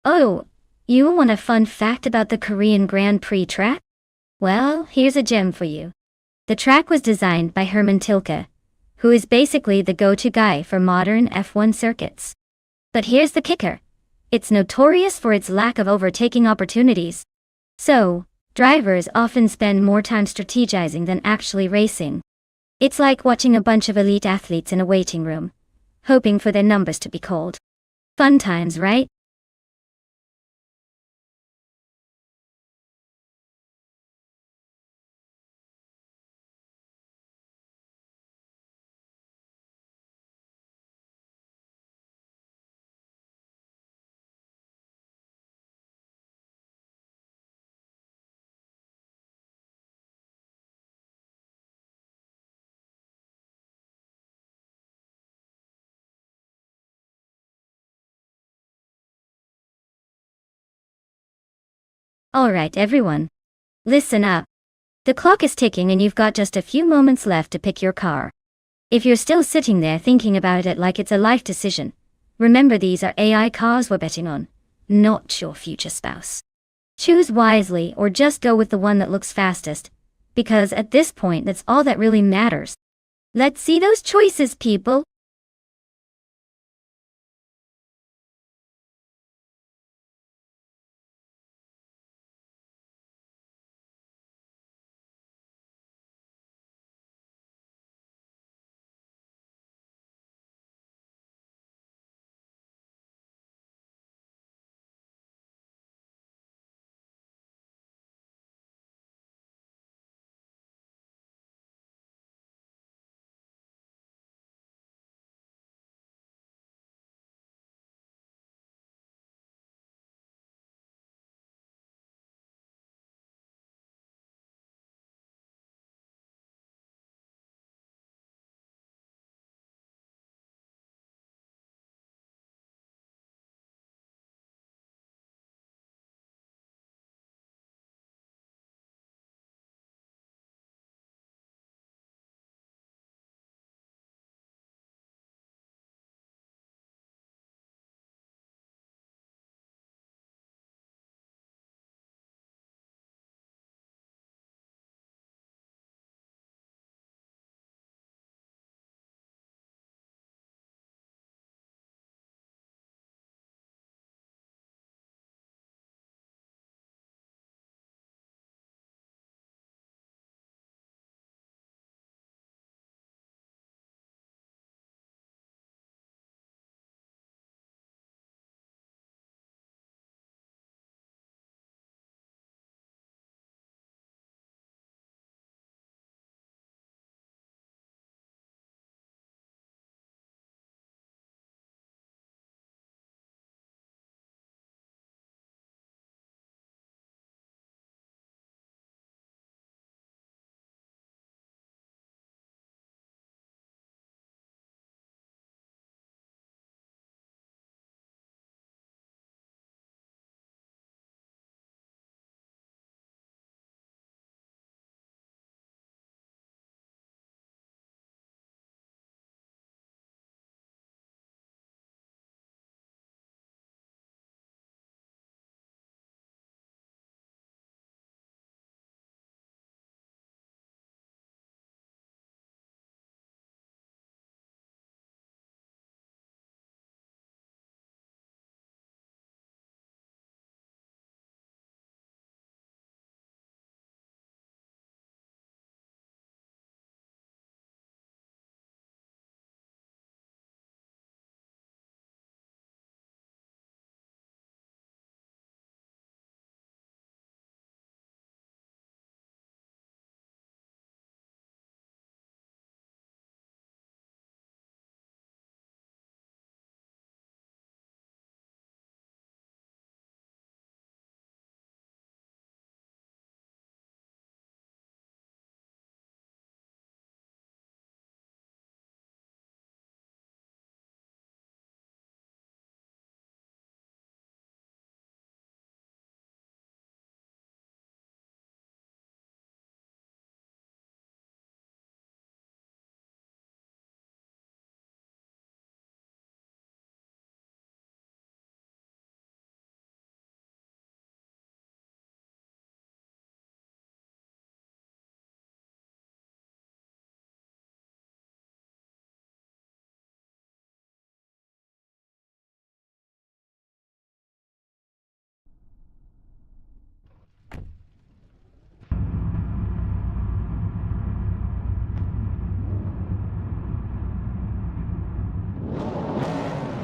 Oh, you want a fun fact about the Korean Grand Prix track? Well, here's a gem for you. The track was designed by Herman Tilke, who is basically the go-to guy for modern F1 circuits. But here's the kicker. It's notorious for its lack of overtaking opportunities. So, drivers often spend more time strategizing than actually racing. It's like watching a bunch of elite athletes in a waiting room, hoping for their numbers to be called. Fun times, right? Alright everyone. Listen up. The clock is ticking and you've got just a few moments left to pick your car. If you're still sitting there thinking about it like it's a life decision, remember these are AI cars we're betting on, not your future spouse. Choose wisely or just go with the one that looks fastest, because at this point that's all that really matters. Let's see those choices, people.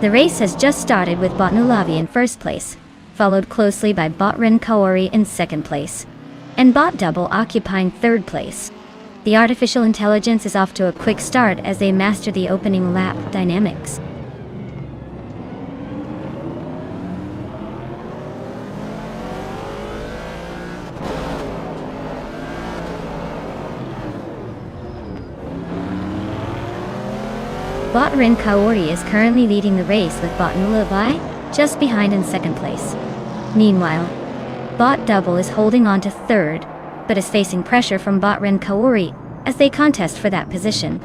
The race has just started with Bot Nulavi in first place, followed closely by Bot Ren Kaori in second place, and Bot Double occupying third place. The artificial intelligence is off to a quick start as they master the opening lap dynamics. Bot Ren Kaori is currently leading the race with Bot Nulavi just behind in second place. Meanwhile, Bot Double is holding on to third, but is facing pressure from Bot Ren Kaori as they contest for that position.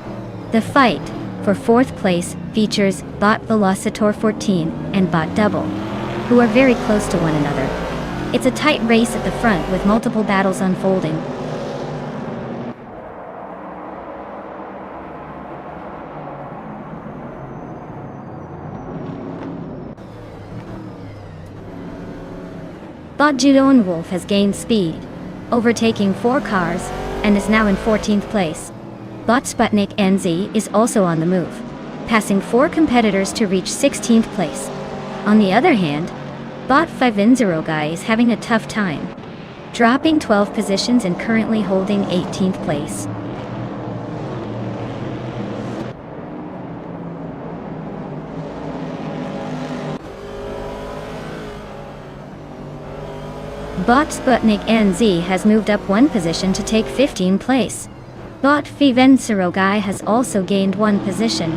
The fight for fourth place features Bot Velocitor 14 and Bot Double, who are very close to one another. It's a tight race at the front with multiple battles unfolding. Bot Judo Wolf has gained speed, overtaking 4 cars, and is now in 14th place. Bot Sputnik NZ is also on the move, passing 4 competitors to reach 16th place. On the other hand, Bot 5N0 is having a tough time, dropping 12 positions and currently holding 18th place. Bot Sputnik NZ has moved up 1 position to take 15th place. Bot Fivenserogai has also gained 1 position,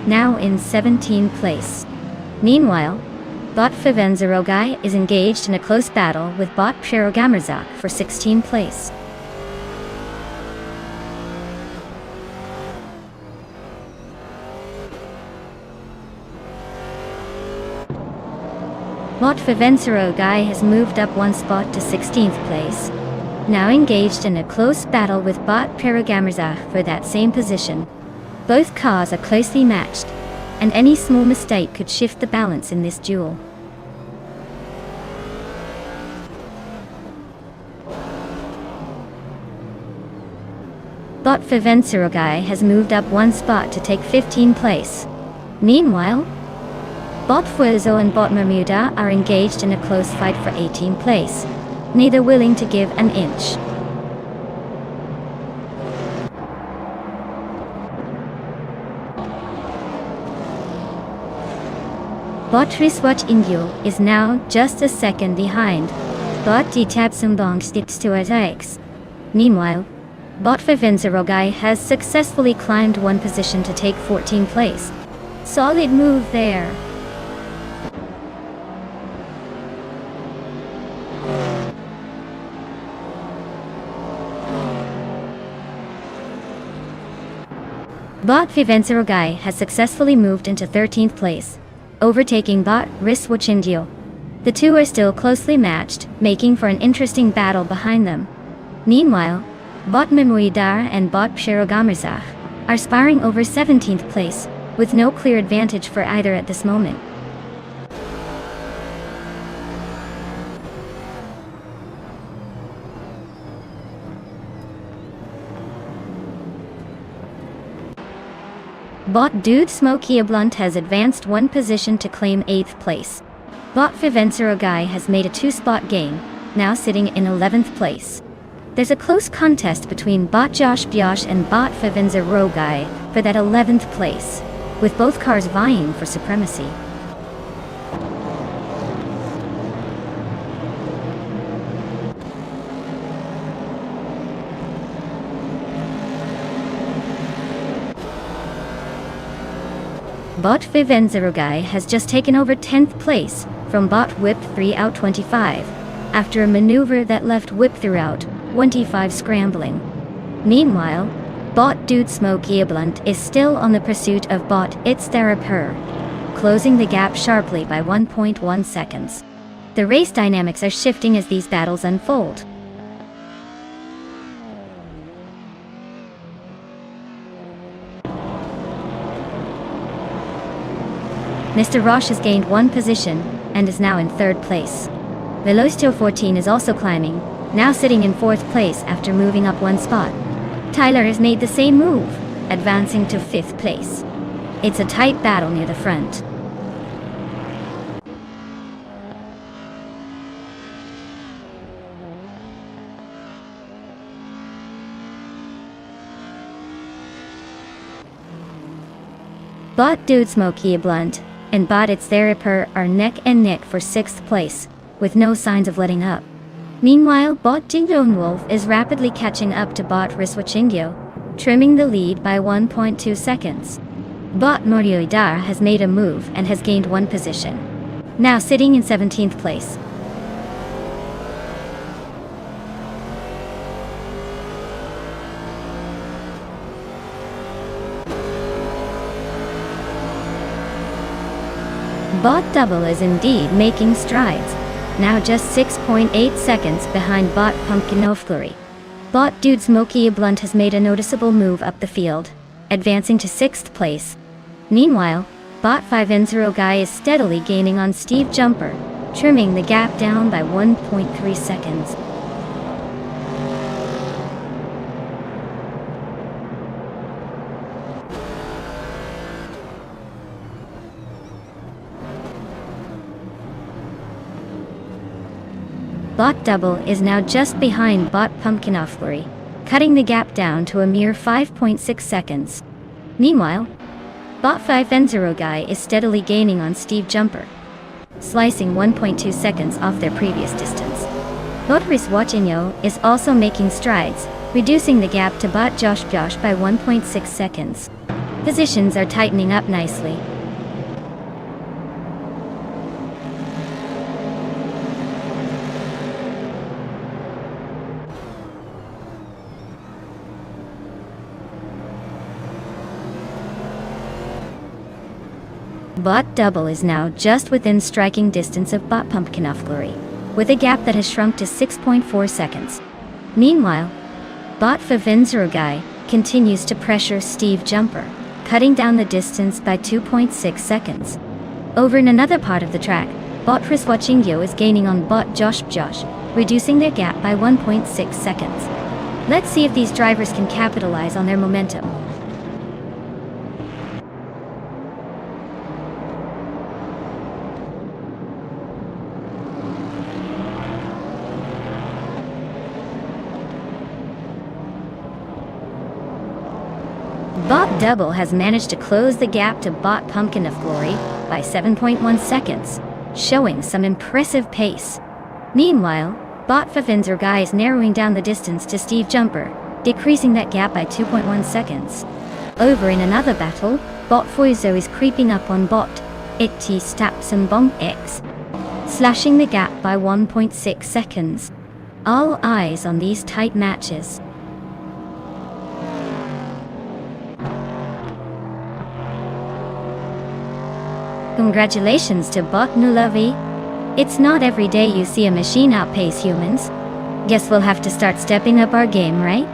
now in 17th place. Meanwhile, Bot Fivenserogai is engaged in a close battle with Bot Prerogamarzak for 16th place. Bot Fivenserogai has moved up 1 spot to 16th place, now engaged in a close battle with Bot Prerogamarzak for that same position. Both cars are closely matched, and any small mistake could shift the balance in this duel. Bot Fivenserogai has moved up 1 spot to take 15th place. Meanwhile, Bot Fuezo and Bot Mamuda are engaged in a close fight for 18th place, neither willing to give an inch. Bot Riswatch Ingyo is now just a second behind Bot Ditab Sumbong Stitstuataix. Meanwhile, Bot Fivenserogai has successfully climbed 1 position to take 14th place. Solid move there. Bot Fivenserogai has successfully moved into 13th place, overtaking Bot Riswachindyo. The two are still closely matched, making for an interesting battle behind them. Meanwhile, Bot Memuidar and Bot Prerogamarzak are sparring over 17th place, with no clear advantage for either at this moment. Bot Dude Smokey Blunt has advanced 1 position to claim 8th place. Bot Fivenserogai has made a 2-spot gain, now sitting in 11th place. There's a close contest between Bot Josh Biosh and Bot Fivenserogai for that 11th place, with both cars vying for supremacy. Bot Fivenserogai has just taken over 10th place from Bot Whip 3 out 25, after a maneuver that left Whip throughout 25 scrambling. Meanwhile, Bot Dude Smokey Blunt is still on the pursuit of Bot It's Theraper, closing the gap sharply by 1.1 seconds. The race dynamics are shifting as these battles unfold. Mr. Roche has gained 1 position, and is now in 3rd place. Velocito 14 is also climbing, now sitting in 4th place after moving up 1 spot. Tyler has made the same move, advancing to 5th place. It's a tight battle near the front. Bot Dude Smokey Blunt and Bot It's Therapur are neck and neck for 6th place, with no signs of letting up. Meanwhile, Bot Dingon Wolf is rapidly catching up to Bot Riswachingyo, trimming the lead by 1.2 seconds. Bot Morioidar has made a move and has gained 1 position, now sitting in 17th place. Bot Double is indeed making strides, now just 6.8 seconds behind Bot Pumpkin Flurry. Bot Dude Smokey Blunt has made a noticeable move up the field, advancing to 6th place. Meanwhile, Bot 5N0 Guy is steadily gaining on Steve Jumper, trimming the gap down by 1.3 seconds. Bot Double is now just behind Bot Pumpkin Flurry, cutting the gap down to a mere 5.6 seconds. Meanwhile, Bot 5N0 Guy is steadily gaining on Steve Jumper, slicing 1.2 seconds off their previous distance. Bot Riswachingyo is also making strides, reducing the gap to Bot Josh by 1.6 seconds. Positions are tightening up nicely. Bot Double is now just within striking distance of Bot Pumpkin Flurry, with a gap that has shrunk to 6.4 seconds. Meanwhile, Bot 5N0 Guy continues to pressure Steve Jumper, cutting down the distance by 2.6 seconds. Over in another part of the track, Bot Riswachingyo is gaining on Bot Josh, reducing their gap by 1.6 seconds. Let's see if these drivers can capitalize on their momentum. Bot Double has managed to close the gap to Bot Pumpkin Flurry by 7.1 seconds, showing some impressive pace. Meanwhile, Bot 5N0 Guy is narrowing down the distance to Steve Jumper, decreasing that gap by 2.1 seconds. Over in another battle, Bot Foizo is creeping up on Bot It Staps and Bomb X, slashing the gap by 1.6 seconds. All eyes on these tight matches. Congratulations to Bot Nulavi. It's not every day you see a machine outpace humans. Guess we'll have to start stepping up our game, right?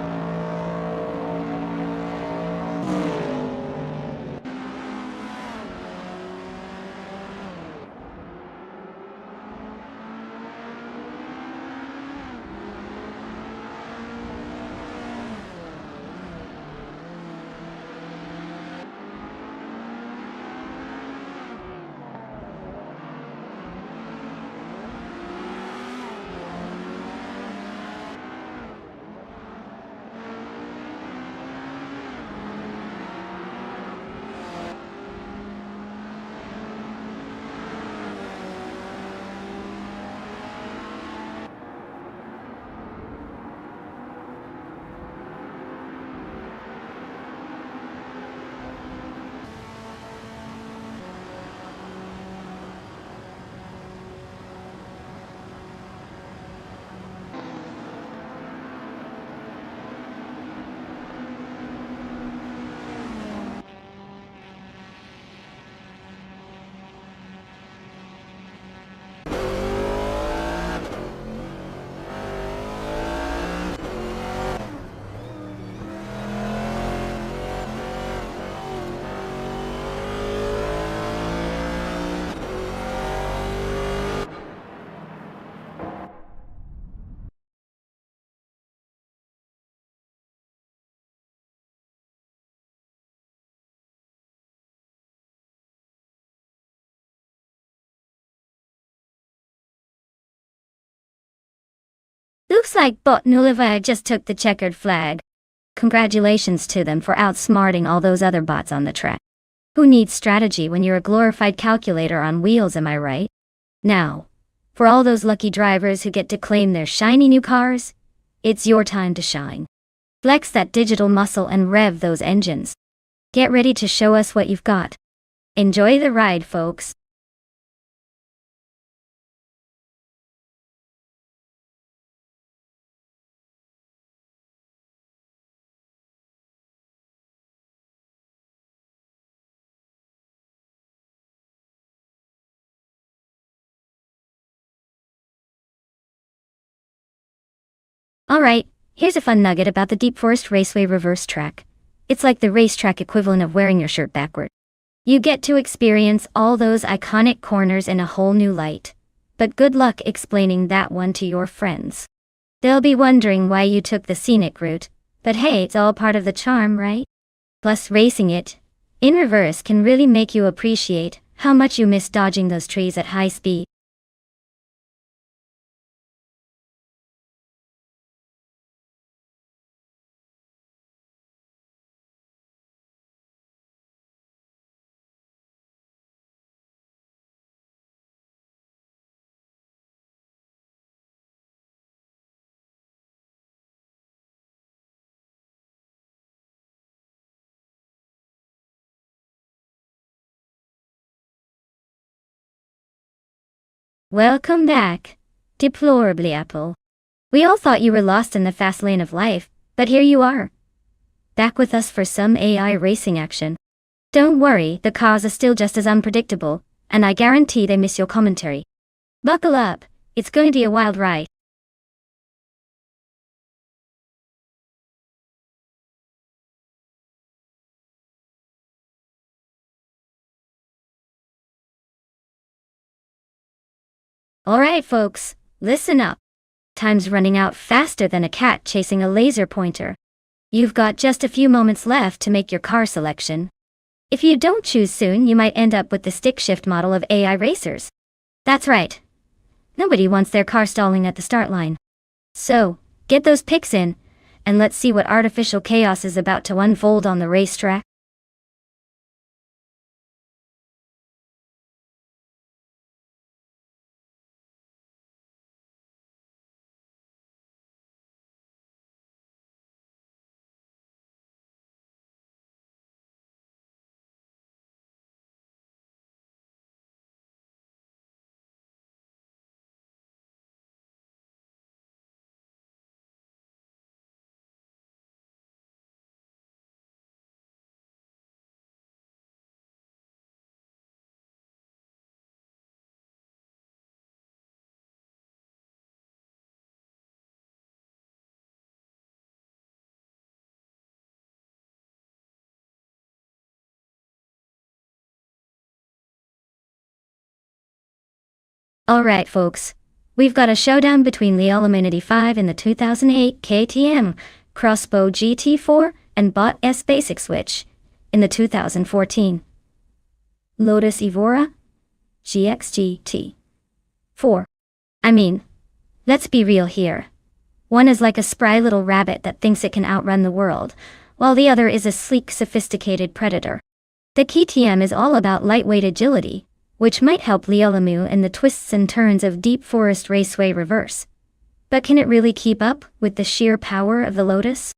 Looks like Bot Nulavi just took the checkered flag. Congratulations to them for outsmarting all those other bots on the track. Who needs strategy when you're a glorified calculator on wheels, am I right? Now, for all those lucky drivers who get to claim their shiny new cars, it's your time to shine. Flex that digital muscle and rev those engines. Get ready to show us what you've got. Enjoy the ride, folks. Alright, here's a fun nugget about the Deep Forest Raceway reverse track. It's like the racetrack equivalent of wearing your shirt backward. You get to experience all those iconic corners in a whole new light. But good luck explaining that one to your friends. They'll be wondering why you took the scenic route, but hey, it's all part of the charm, right? Plus, racing it in reverse can really make you appreciate how much you miss dodging those trees at high speed. Welcome back, deplorably Apple. We all thought you were lost in the fast lane of life, but here you are, back with us for some AI racing action. Don't worry, the cars are still just as unpredictable, and I guarantee they miss your commentary. Buckle up, it's going to be a wild ride. Alright folks, listen up. Time's running out faster than a cat chasing a laser pointer. You've got just a few moments left to make your car selection. If you don't choose soon, you might end up with the stick shift model of AI racers. That's right. Nobody wants their car stalling at the start line. So, get those picks in, and let's see what artificial chaos is about to unfold on the racetrack. Alright folks, we've got a showdown between the Element 5 and the 2008 KTM Crossbow GT4 and Bot S Basic Switch in the 2014 Lotus Evora GXGT 4. I mean, let's be real here. One is like a spry little rabbit that thinks it can outrun the world, while the other is a sleek, sophisticated predator. The KTM is all about lightweight agility, which might help Leolamu in the twists and turns of Deep Forest Raceway reverse. But can it really keep up with the sheer power of the Lotus?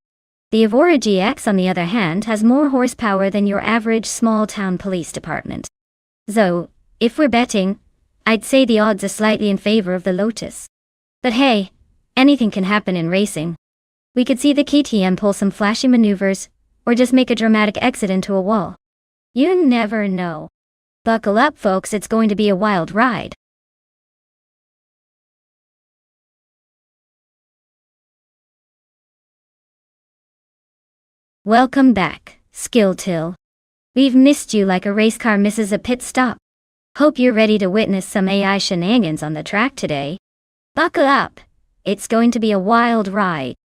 The Evora GX, on the other hand, has more horsepower than your average small-town police department. So, if we're betting, I'd say the odds are slightly in favor of the Lotus. But hey, anything can happen in racing. We could see the KTM pull some flashy maneuvers, or just make a dramatic exit into a wall. You never know. Buckle up folks, it's going to be a wild ride. Welcome back, Skilltill. We've missed you like a race car misses a pit stop. Hope you're ready to witness some AI shenanigans on the track today. Buckle up, it's going to be a wild ride.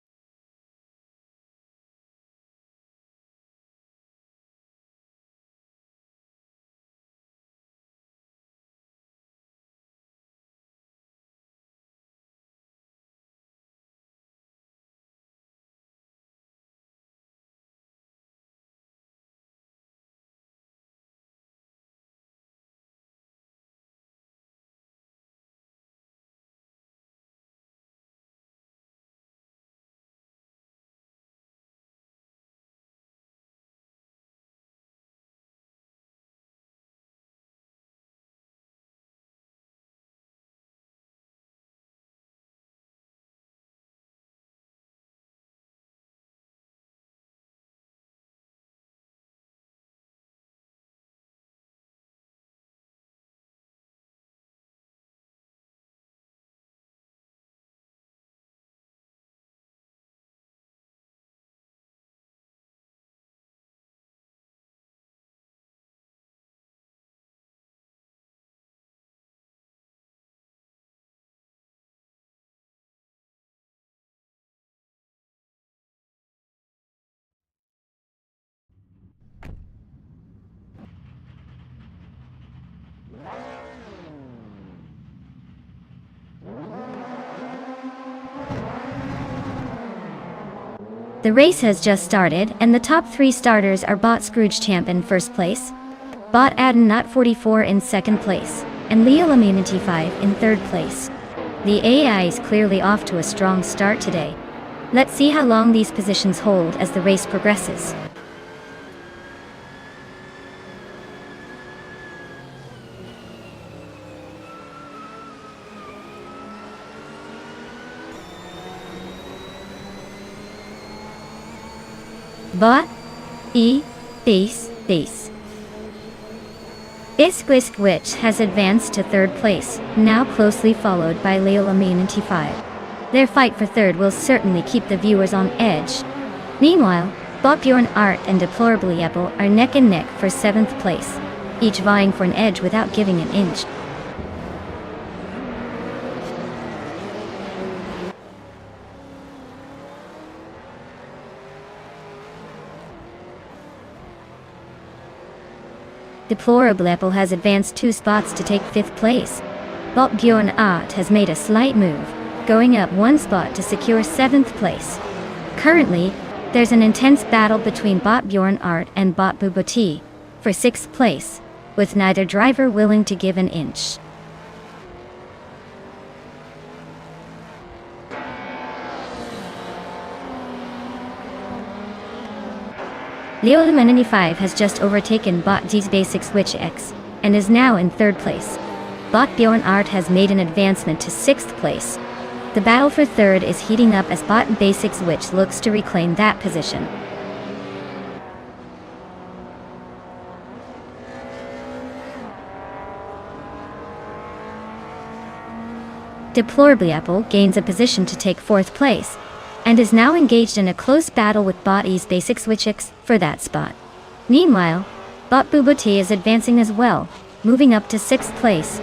The race has just started, and the top 3 starters are Bot Scrooge Champ in first place, Bot Adenot 44 in second place, and Leo Laminity 5 in third place. The AI is clearly off to a strong start today. Let's see how long these positions hold as the race progresses. Bot base. Bisquist Witch has advanced to third place, now closely followed by Leo Laminity 5. Their fight for third will certainly keep the viewers on edge. Meanwhile, Bot Bjorn Art and Deplorably Apple are neck and neck for 7th place, each vying for an edge without giving an inch. Deplorable Apple has advanced 2 spots to take 5th place. Bot Bjorn Art has made a slight move, going up 1 spot to secure 7th place. Currently, there's an intense battle between Bot Bjorn Art and Bot Buboti for 6th place, with neither driver willing to give an inch. Leo Laminity 5 has just overtaken Bot D's Basic Switch X, and is now in 3rd place. Bot Bjorn Art has made an advancement to 6th place. The battle for 3rd is heating up as Bot Basic Switch looks to reclaim that position. Deplorably Apple gains a position to take 4th place, and is now engaged in a close battle with Bot E's Basic Switch X for that spot. Meanwhile, Bot Buboti is advancing as well, moving up to 6th place.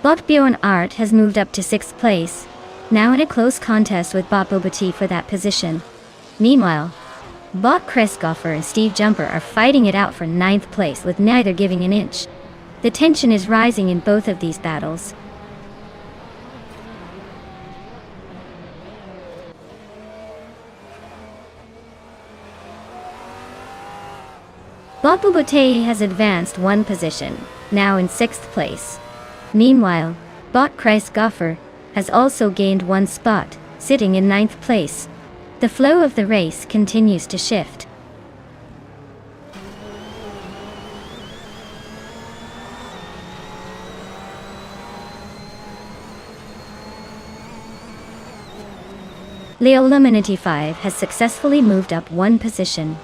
Bot Bjorn Art has moved up to 6th place, now in a close contest with Bot Buboti for that position. Meanwhile, Bot Crestgoffer and Steve Jumper are fighting it out for 9th place with neither giving an inch. The tension is rising in both of these battles. Bot Buboti has advanced 1 position, now in 6th place. Meanwhile, Bot Crestgoffer has also gained 1 spot, sitting in 9th place. The flow of the race continues to shift. Leo Laminity 5 has successfully moved up 1 position,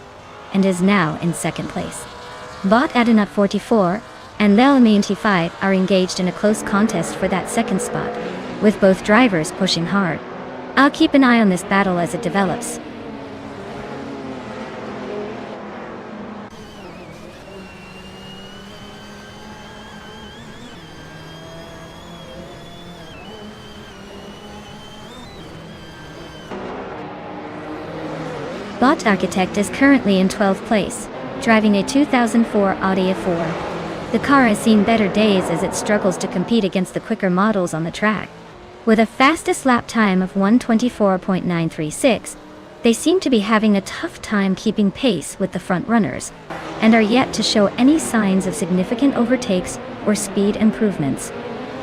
and is now in 2nd place. Bot Adenot 44 and Leo Laminity 5 are engaged in a close contest for that 2nd spot, with both drivers pushing hard. I'll keep an eye on this battle as it develops. Bot Architect is currently in 12th place, driving a 2004 Audi A4. The car has seen better days as it struggles to compete against the quicker models on the track. With a fastest lap time of 1:24.936, they seem to be having a tough time keeping pace with the front runners, and are yet to show any signs of significant overtakes or speed improvements.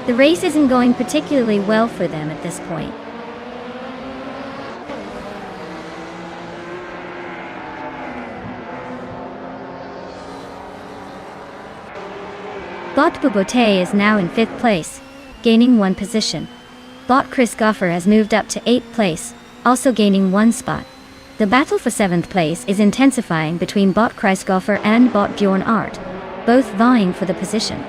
The race isn't going particularly well for them at this point. Bot Buboti is now in 5th place, gaining 1 position. Bot Crestgoffer has moved up to 8th place, also gaining 1 spot. The battle for 7th place is intensifying between Bot Crestgoffer and Bot Bjorn Art, both vying for the position.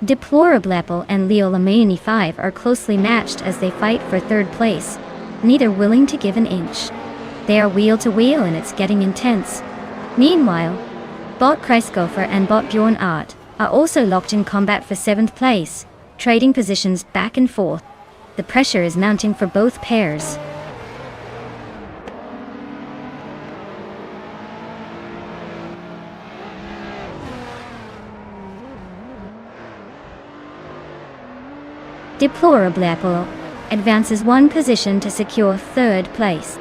Deplorable Apple and Leo Laminity 5 are closely matched as they fight for 3rd place, neither willing to give an inch. They are wheel to wheel and it's getting intense. Meanwhile, Bot Crestgoffer and Bot Bjorn Art are also locked in combat for 7th place. trading positions back and forth. The pressure is mounting for both pairs. Deplorable advances one position to secure third place.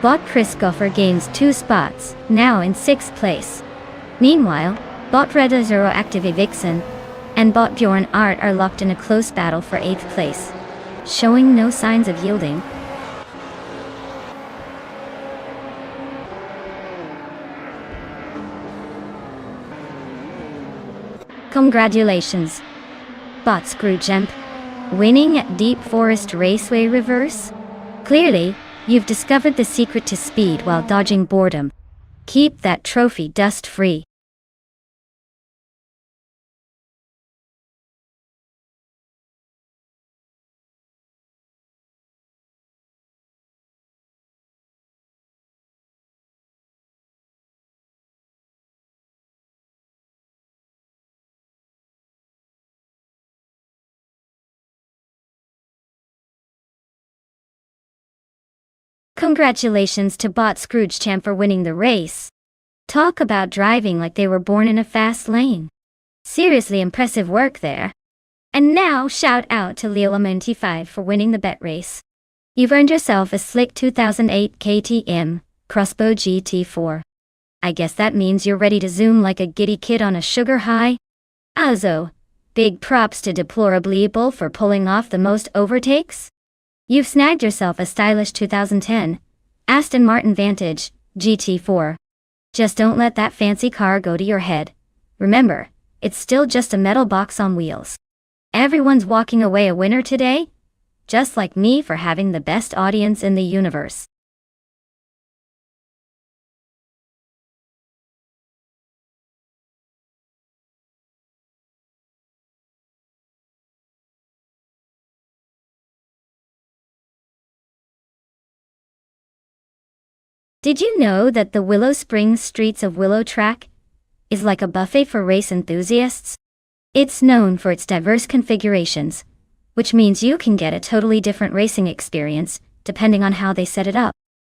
Bot Chris Goffer gains 2 spots, now in 6th place. Meanwhile, Bot Red Zero Active Vixen and Bot Bjorn Art are locked in a close battle for 8th place, showing no signs of yielding. Congratulations, Bot Screwjump, winning at Deep Forest Raceway Reverse? Clearly, you've discovered the secret to speed while dodging boredom. Keep that trophy dust-free. Congratulations to Bot Scroogechamp for winning the race. Talk about driving like they were born in a fast lane. Seriously impressive work there. And now shout out to Leo95 for winning the bet race. You've earned yourself a slick 2008 KTM Crossbow GT4. I guess that means you're ready to zoom like a giddy kid on a sugar high. Also, big props to Deplorable for pulling off the most overtakes. You've snagged yourself a stylish 2010 Aston Martin Vantage GT4. Just don't let that fancy car go to your head. Remember, it's still just a metal box on wheels. Everyone's walking away a winner today, just like me for having the best audience in the universe. Did you know that the Willow Springs Streets of Willow track is like a buffet for race enthusiasts? It's known for its diverse configurations, which means you can get a totally different racing experience depending on how they set it up.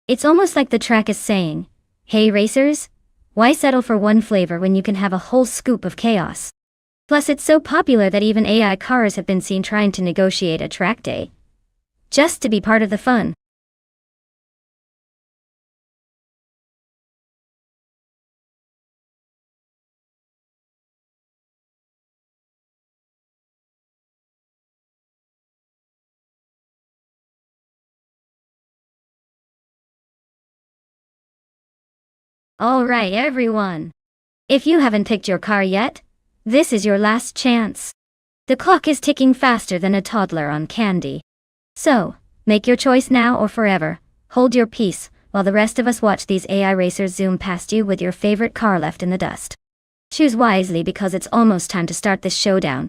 It's almost like the track is saying, hey racers, why settle for one flavor when you can have a whole scoop of chaos? Plus it's so popular that even AI cars have been seen trying to negotiate a track day, just to be part of the fun. Alright everyone. If you haven't picked your car yet, this is your last chance. The clock is ticking faster than a toddler on candy. So, make your choice now or forever. Hold your peace, while the rest of us watch these AI racers zoom past you with your favorite car left in the dust. Choose wisely because it's almost time to start this showdown.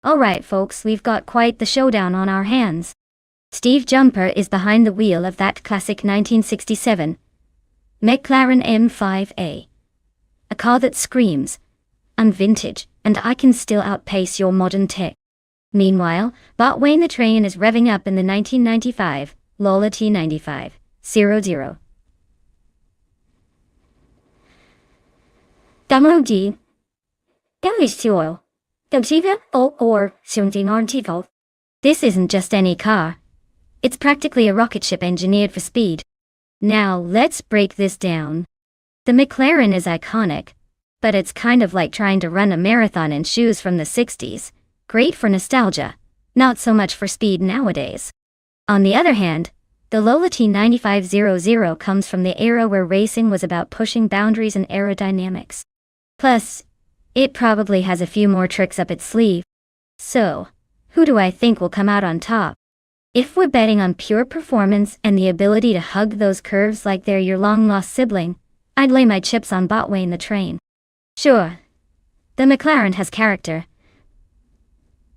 Alright folks, we've got quite the showdown on our hands. Steve Jumper is behind the wheel of that classic 1967 McLaren M5A. A car that screams, "I'm vintage, and I can still outpace your modern tech." Meanwhile, Botwayne the train is revving up in the 1995 Lola T9500. Damodi. Oil. Or This isn't just any car. It's practically a rocket ship engineered for speed. Now let's break this down. The McLaren is iconic, but it's kind of like trying to run a marathon in shoes from the 60s. Great for nostalgia, not so much for speed nowadays. On the other hand, the Lola T9500 comes from the era where racing was about pushing boundaries and aerodynamics. Plus, it probably has a few more tricks up its sleeve. So, who do I think will come out on top? If we're betting on pure performance and the ability to hug those curves like they're your long-lost sibling, I'd lay my chips on Botwayne the train. Sure, the McLaren has character,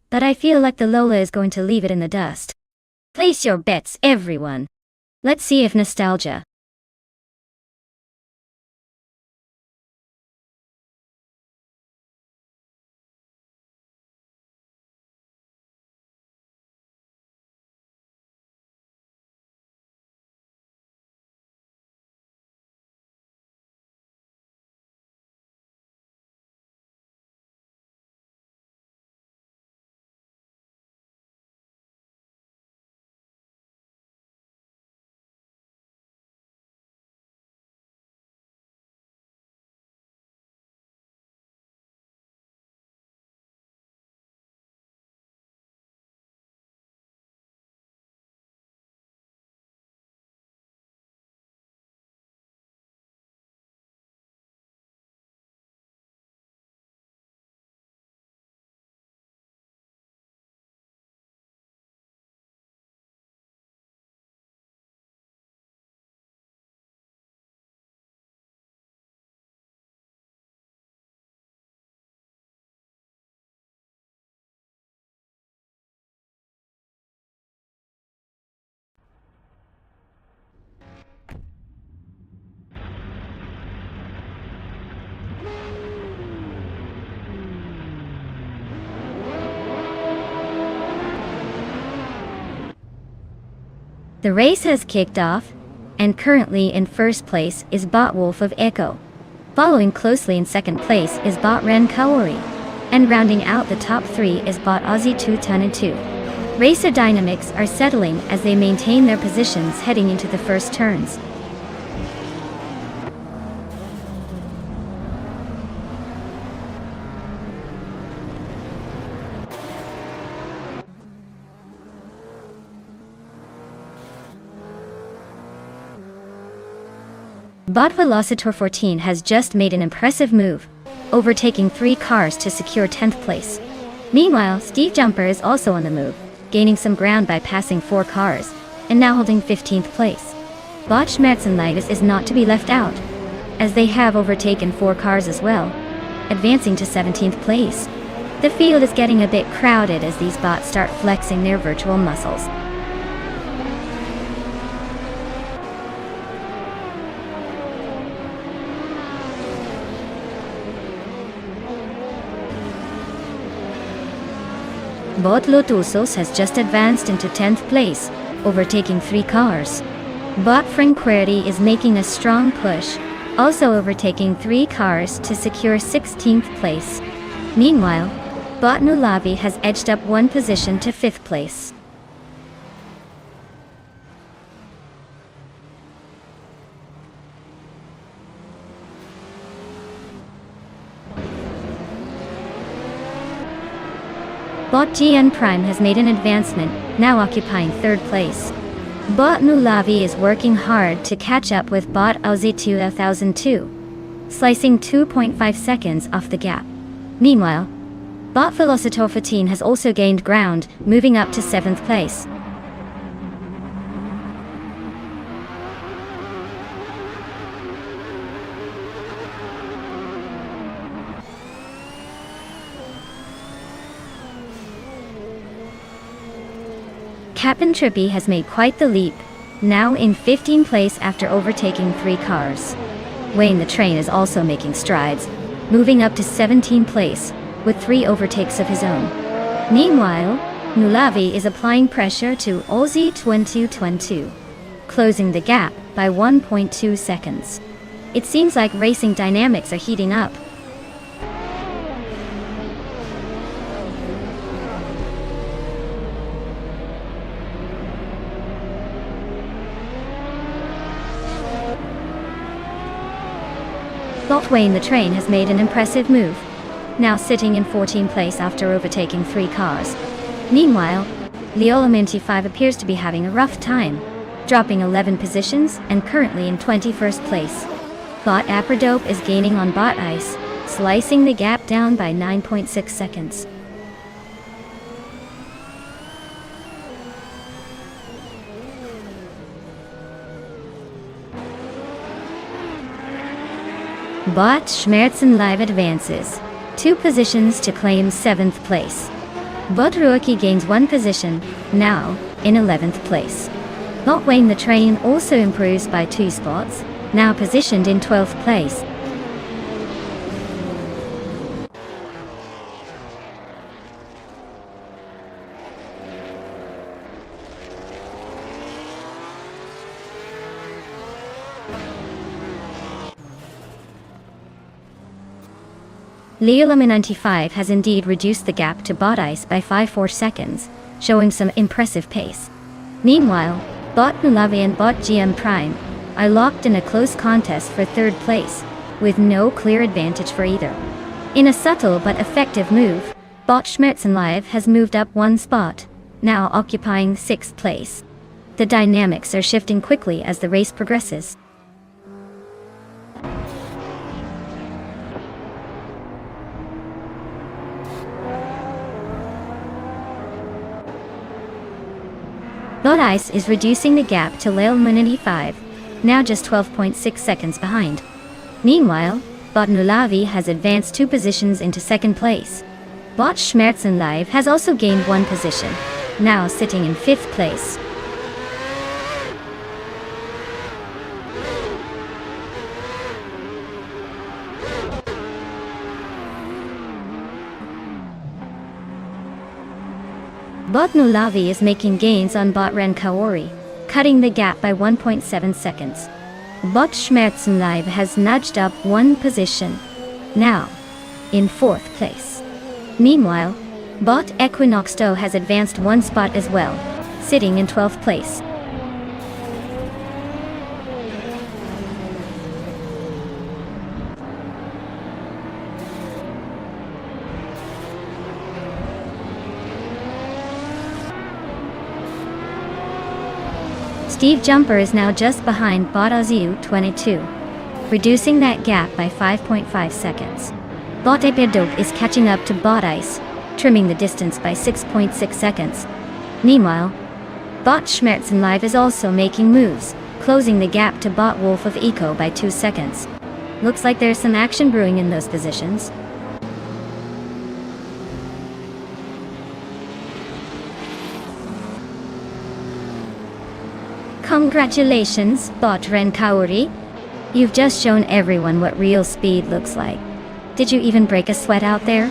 but I feel like the Lola is going to leave it in the dust. Place your bets, everyone. Let's see if nostalgia. The race has kicked off, and currently in first place is Bot Wolf of Echo. Following closely in second place is Bot Ren Kaori, and rounding out the top three is Bot Aussie 2 Ton and 2. Racer dynamics are settling as they maintain their positions heading into the first turns. Bot Velocitor 14 has just made an impressive move, overtaking 3 cars to secure 10th place. Meanwhile, Steve Jumper is also on the move, gaining some ground by passing 4 cars, and now holding 15th place. Bot Schmerzenleitis is not to be left out, as they have overtaken 4 cars as well, advancing to 17th place. The field is getting a bit crowded as these bots start flexing their virtual muscles. Bot Lotusos has just advanced into 10th place, overtaking 3 cars. Bot Franquerity is making a strong push, also overtaking 3 cars to secure 16th place. Meanwhile, Bot Nulavi has edged up 1 position to 5th place. Bot GN Prime has made an advancement, now occupying 3rd place. Bot Nulavi is working hard to catch up with Bot Aussie 2002, slicing 2.5 seconds off the gap. Meanwhile, Bot Velocitor 14 has also gained ground, moving up to 7th place. Captain Trippy has made quite the leap, now in 15th place after overtaking 3 cars. Wayne the Train is also making strides, moving up to 17th place, with 3 overtakes of his own. Meanwhile, Nulavi is applying pressure to Aussie 2022, closing the gap by 1.2 seconds. It seems like racing dynamics are heating up. Wayne the Train has made an impressive move, now sitting in 14th place after overtaking 3 cars. Meanwhile, Leola Minty 5 appears to be having a rough time, dropping 11 positions and currently in 21st place. Bot Aperdope is gaining on Bot Ice, slicing the gap down by 9.6 seconds. Bot Schmerzen Live advances 2 positions to claim 7th place. Bot Ruoki gains 1 position, now in 11th place. Bot Wayne the Train also improves by 2 spots, now positioned in 12th place. Leolami 95 has indeed reduced the gap to Bot Ice by 5.4 seconds, showing some impressive pace. Meanwhile, Bot Nulavi and Bot GM Prime are locked in a close contest for 3rd place, with no clear advantage for either. In a subtle but effective move, Bot Schmerzen Live has moved up 1 spot, now occupying 6th place. The dynamics are shifting quickly as the race progresses. Bot Ice is reducing the gap to Leolman 95, now just 12.6 seconds behind. Meanwhile, Bot Nulavi has advanced 2 positions into 2nd place. Bot Schmerzen Live has also gained 1 position, now sitting in 5th place. Bot Nulavi is making gains on Bot Ren Kaori, cutting the gap by 1.7 seconds. Bot Schmerzen Live has nudged up 1 position, now in 4th place. Meanwhile, Bot Equinox Do has advanced 1 spot as well, sitting in 12th place. Steve Jumper is now just behind Bot Aziu 22, reducing that gap by 5.5 seconds. Bot Epidope is catching up to Bot Ice, trimming the distance by 6.6 seconds. Meanwhile, Bot Schmerzen Live is also making moves, closing the gap to Bot Wolf of Eco by 2 seconds. Looks like there's some action brewing in those positions. Congratulations, Bot Ren Kaori. You've just shown everyone what real speed looks like. Did you even break a sweat out there?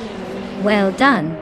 Well done.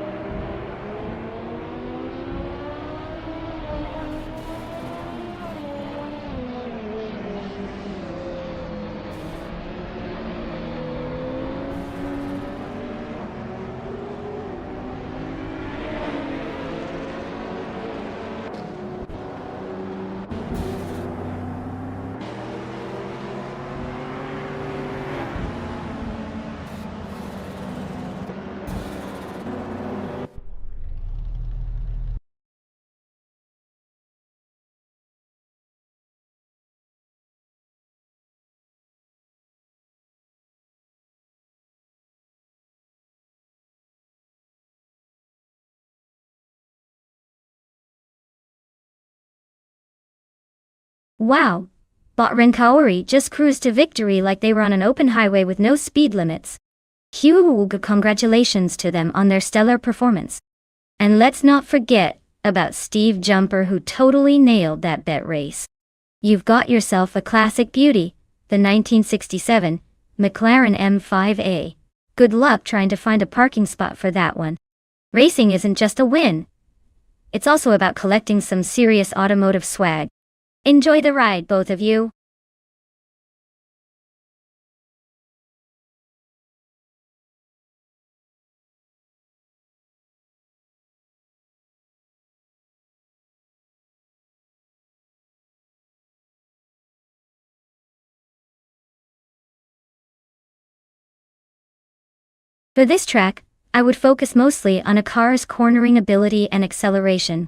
Wow! Bot Ren Kaori just cruised to victory like they were on an open highway with no speed limits. Huge congratulations to them on their stellar performance. And let's not forget, about Steve Jumper, who totally nailed that bet race. You've got yourself a classic beauty, the 1967 McLaren M5A. Good luck trying to find a parking spot for that one. Racing isn't just a win. It's also about collecting some serious automotive swag. Enjoy the ride, both of you. For this track, I would focus mostly on a car's cornering ability and acceleration.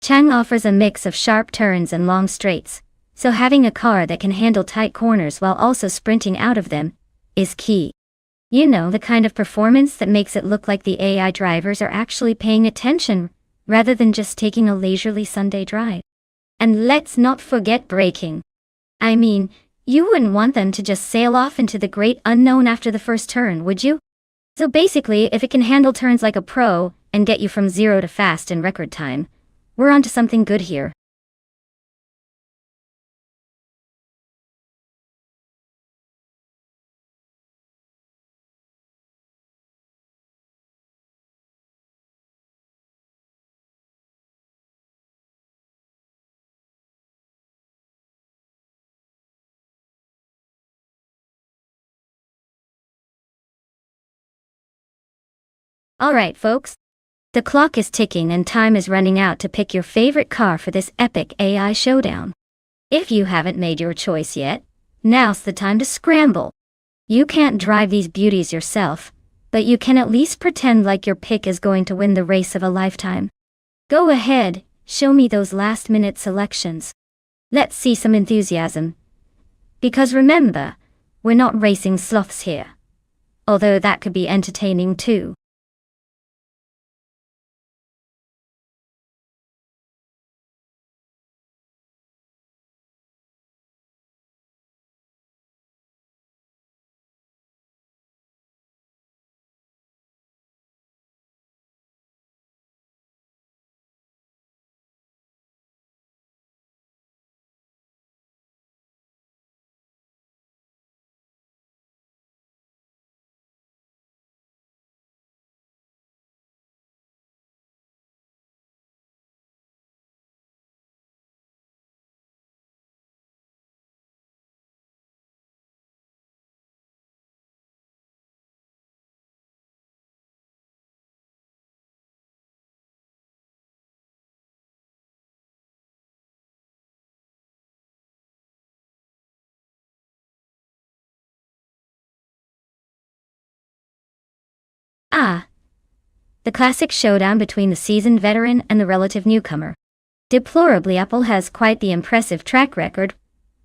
Chang offers a mix of sharp turns and long straights, so having a car that can handle tight corners while also sprinting out of them is key. You know, the kind of performance that makes it look like the AI drivers are actually paying attention, rather than just taking a leisurely Sunday drive. And let's not forget braking. I mean, you wouldn't want them to just sail off into the great unknown after the first turn, would you? So basically, if it can handle turns like a pro and get you from zero to fast in record time, we're onto something good here. Alright folks, the clock is ticking and time is running out to pick your favorite car for this epic AI showdown. If you haven't made your choice yet, now's the time to scramble. You can't drive these beauties yourself, but you can at least pretend like your pick is going to win the race of a lifetime. Go ahead, show me those last-minute selections. Let's see some enthusiasm. Because remember, we're not racing sloths here. Although that could be entertaining too. Ah, the classic showdown between the seasoned veteran and the relative newcomer. Deplorably, Apple has quite the impressive track record,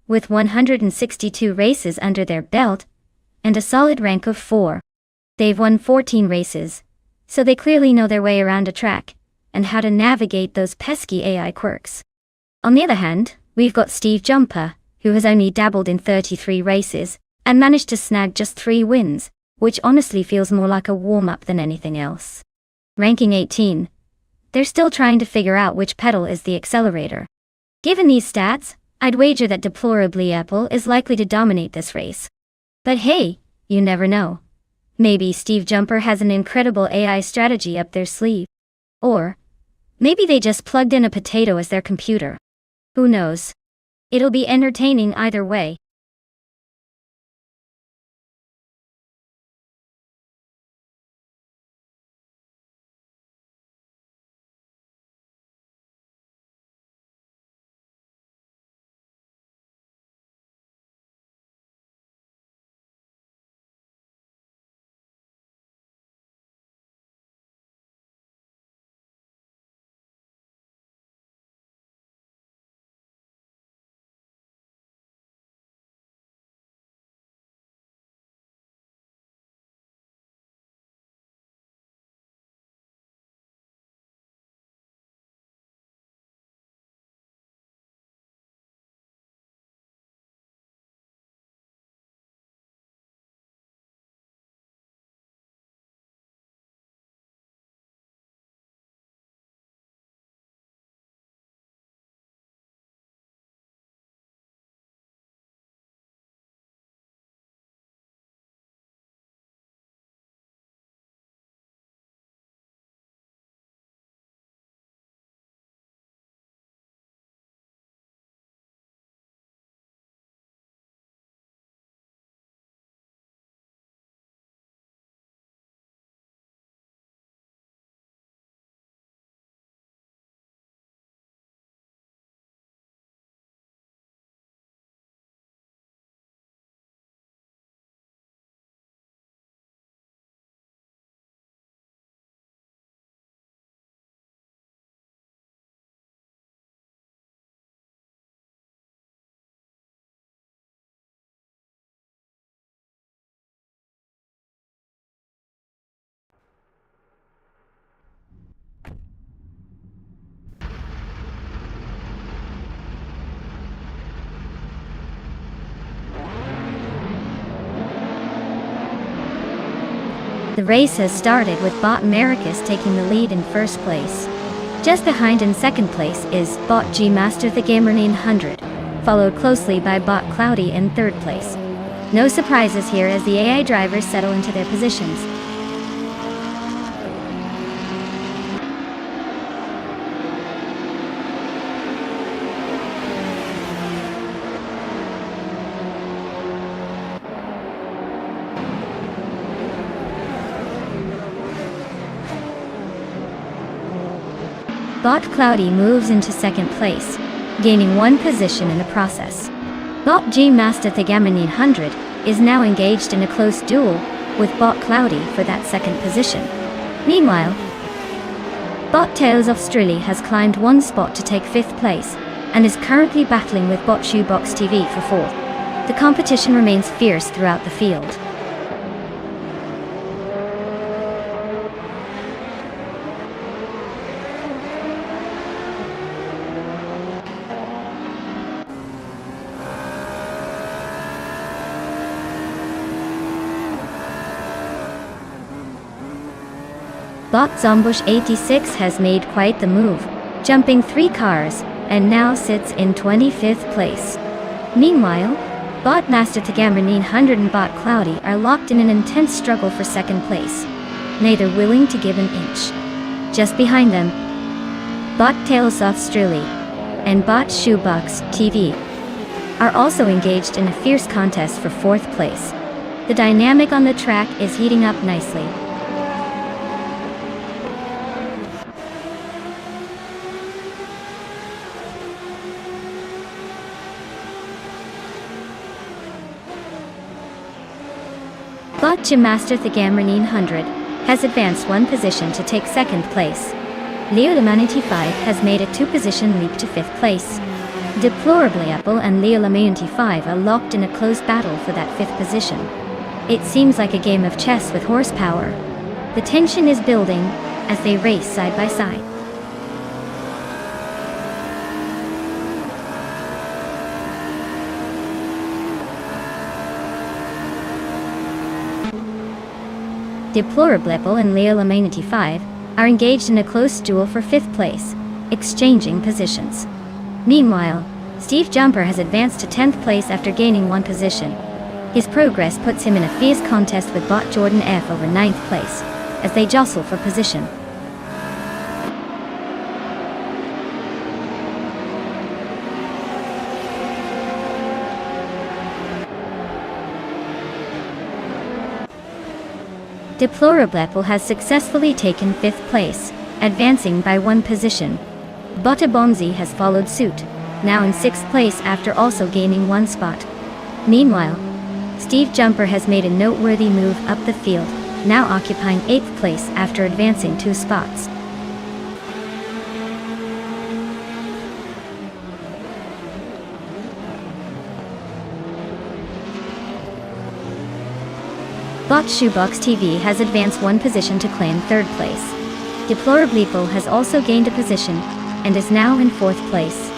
with 162 races under their belt, and a solid rank of 4. They've won 14 races, so they clearly know their way around a track, and how to navigate those pesky AI quirks. On the other hand, we've got Steve Jumper, who has only dabbled in 33 races, and managed to snag just 3 wins, which honestly feels more like a warm-up than anything else. Ranking 18. They're still trying to figure out which pedal is the accelerator. Given these stats, I'd wager that deplorably Apple is likely to dominate this race. But hey, you never know. Maybe Steve Jumper has an incredible AI strategy up their sleeve. Or maybe they just plugged in a potato as their computer. Who knows? It'll be entertaining either way. The race has started with Bot Americas taking the lead in first place. Just behind in second place is Bot G Master the Gamer 900, followed closely by Bot Cloudy in third place. No surprises here as the AI drivers settle into their positions. Bot Cloudy moves into second place, gaining one position in the process. Bot G Master the Gamer 900 is now engaged in a close duel with Bot Cloudy for that second position. Meanwhile, Bot Tails of Strilly has climbed one spot to take fifth place and is currently battling with Bot Shoebox TV for fourth. The competition remains fierce throughout the field. Bot Zombush 86 has made quite the move, jumping 3 cars, and now sits in 25th place. Meanwhile, Bot Master the Gamer 900 and Bot Cloudy are locked in an intense struggle for second place, neither willing to give an inch. Just behind them, Bot Tails of Strilly and Bot Shoebox TV are also engaged in a fierce contest for fourth place. The dynamic on the track is heating up nicely. Bot G Master the Gamer 900 has advanced one position to take second place. Leola95 has made a 2-position leap to fifth place. Deplorably Apple and Leola95 are locked in a close battle for that fifth position. It seems like a game of chess with horsepower. The tension is building as they race side by side. Deplorable and Leola95 are engaged in a close duel for fifth place, exchanging positions. Meanwhile, Steve Jumper has advanced to 10th place after gaining one position. His progress puts him in a fierce contest with Bot Jordan F over 9th place, as they jostle for position. Deplorable has successfully taken fifth place, advancing by one position. Botabonzi has followed suit, now in sixth place after also gaining one spot. Meanwhile, Steve Jumper has made a noteworthy move up the field, now occupying 8th place after advancing 2 spots. Bot Shoebox TV has advanced one position to claim 3rd place. Deplorable has also gained a position, and is now in 4th place.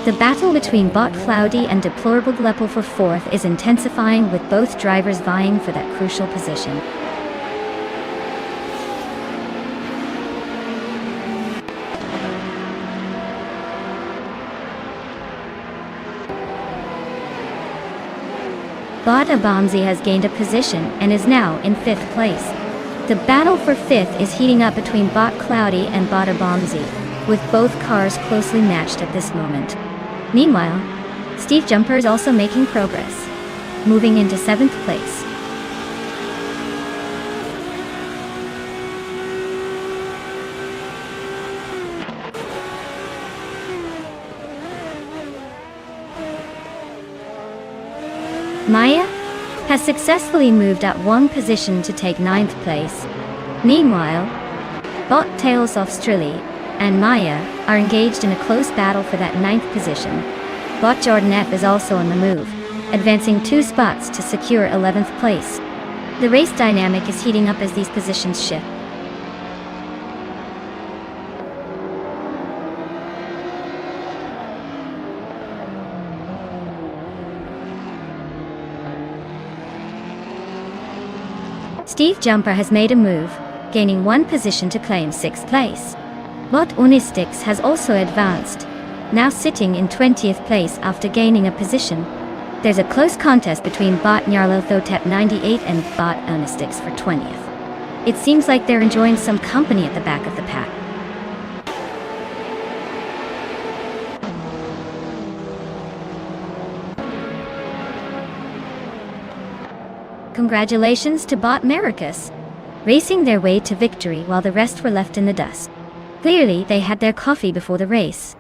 The battle between Bot Cloudy and Deplorable Glepple for 4th is intensifying, with both drivers vying for that crucial position. Bot Abomzi has gained a position and is now in 5th place. The battle for 5th is heating up between Bot Cloudy and Bot Abomzi, with both cars closely matched at this moment. Meanwhile, Steve Jumper is also making progress, moving into 7th place. Maya has successfully moved up one position to take 9th place. Meanwhile, Bot Tails of Strilly and Maya are engaged in a close battle for that 9th position. Bot Jordan F is also on the move, advancing 2 spots to secure 11th place. The race dynamic is heating up as these positions shift. Steve Jumper has made a move, gaining one position to claim 6th place. Bot Unistix has also advanced, now sitting in 20th place after gaining a position. There's a close contest between Bot Nyarlothotep 98 and Bot Unistix for 20th. It seems like they're enjoying some company at the back of the pack. Congratulations to Bot Maricus, racing their way to victory while the rest were left in the dust. Clearly, they had their coffee before the race.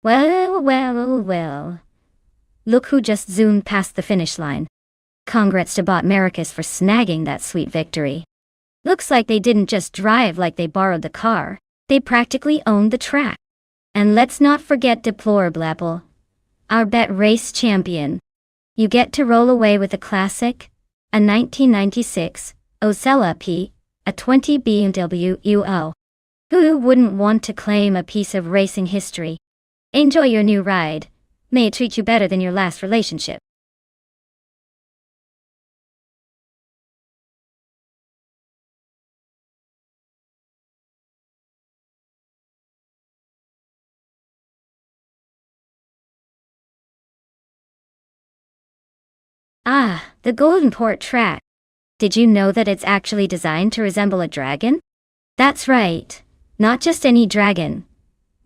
Well. Look who just zoomed past the finish line. Congrats to Bot Maricus for snagging that sweet victory. Looks like they didn't just drive like they borrowed the car, they practically owned the track. And let's not forget Deplorable Apple, our bet race champion. You get to roll away with a classic, a 1996 Ocella P, a 20 BMW UO. Who wouldn't want to claim a piece of racing history? Enjoy your new ride. May it treat you better than your last relationship. Ah, the Golden Port track. Did you know that it's actually designed to resemble a dragon? That's right. Not just any dragon,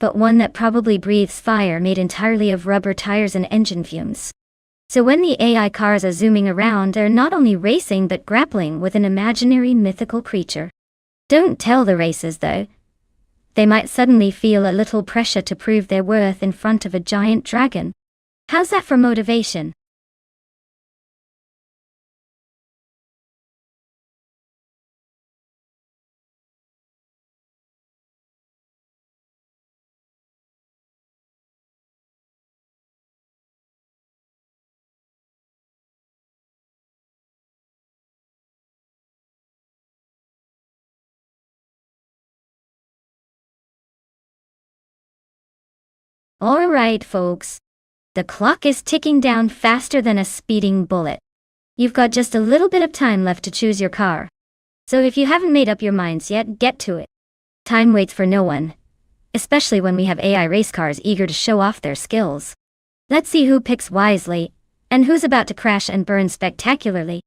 but one that probably breathes fire made entirely of rubber tires and engine fumes. So when the AI cars are zooming around, they're not only racing but grappling with an imaginary mythical creature. Don't tell the racers though. They might suddenly feel a little pressure to prove their worth in front of a giant dragon. How's that for motivation? Alright folks, the clock is ticking down faster than a speeding bullet. You've got just a little bit of time left to choose your car. So if you haven't made up your minds yet, get to it. Time waits for no one, especially when we have AI race cars eager to show off their skills. Let's see who picks wisely, and who's about to crash and burn spectacularly.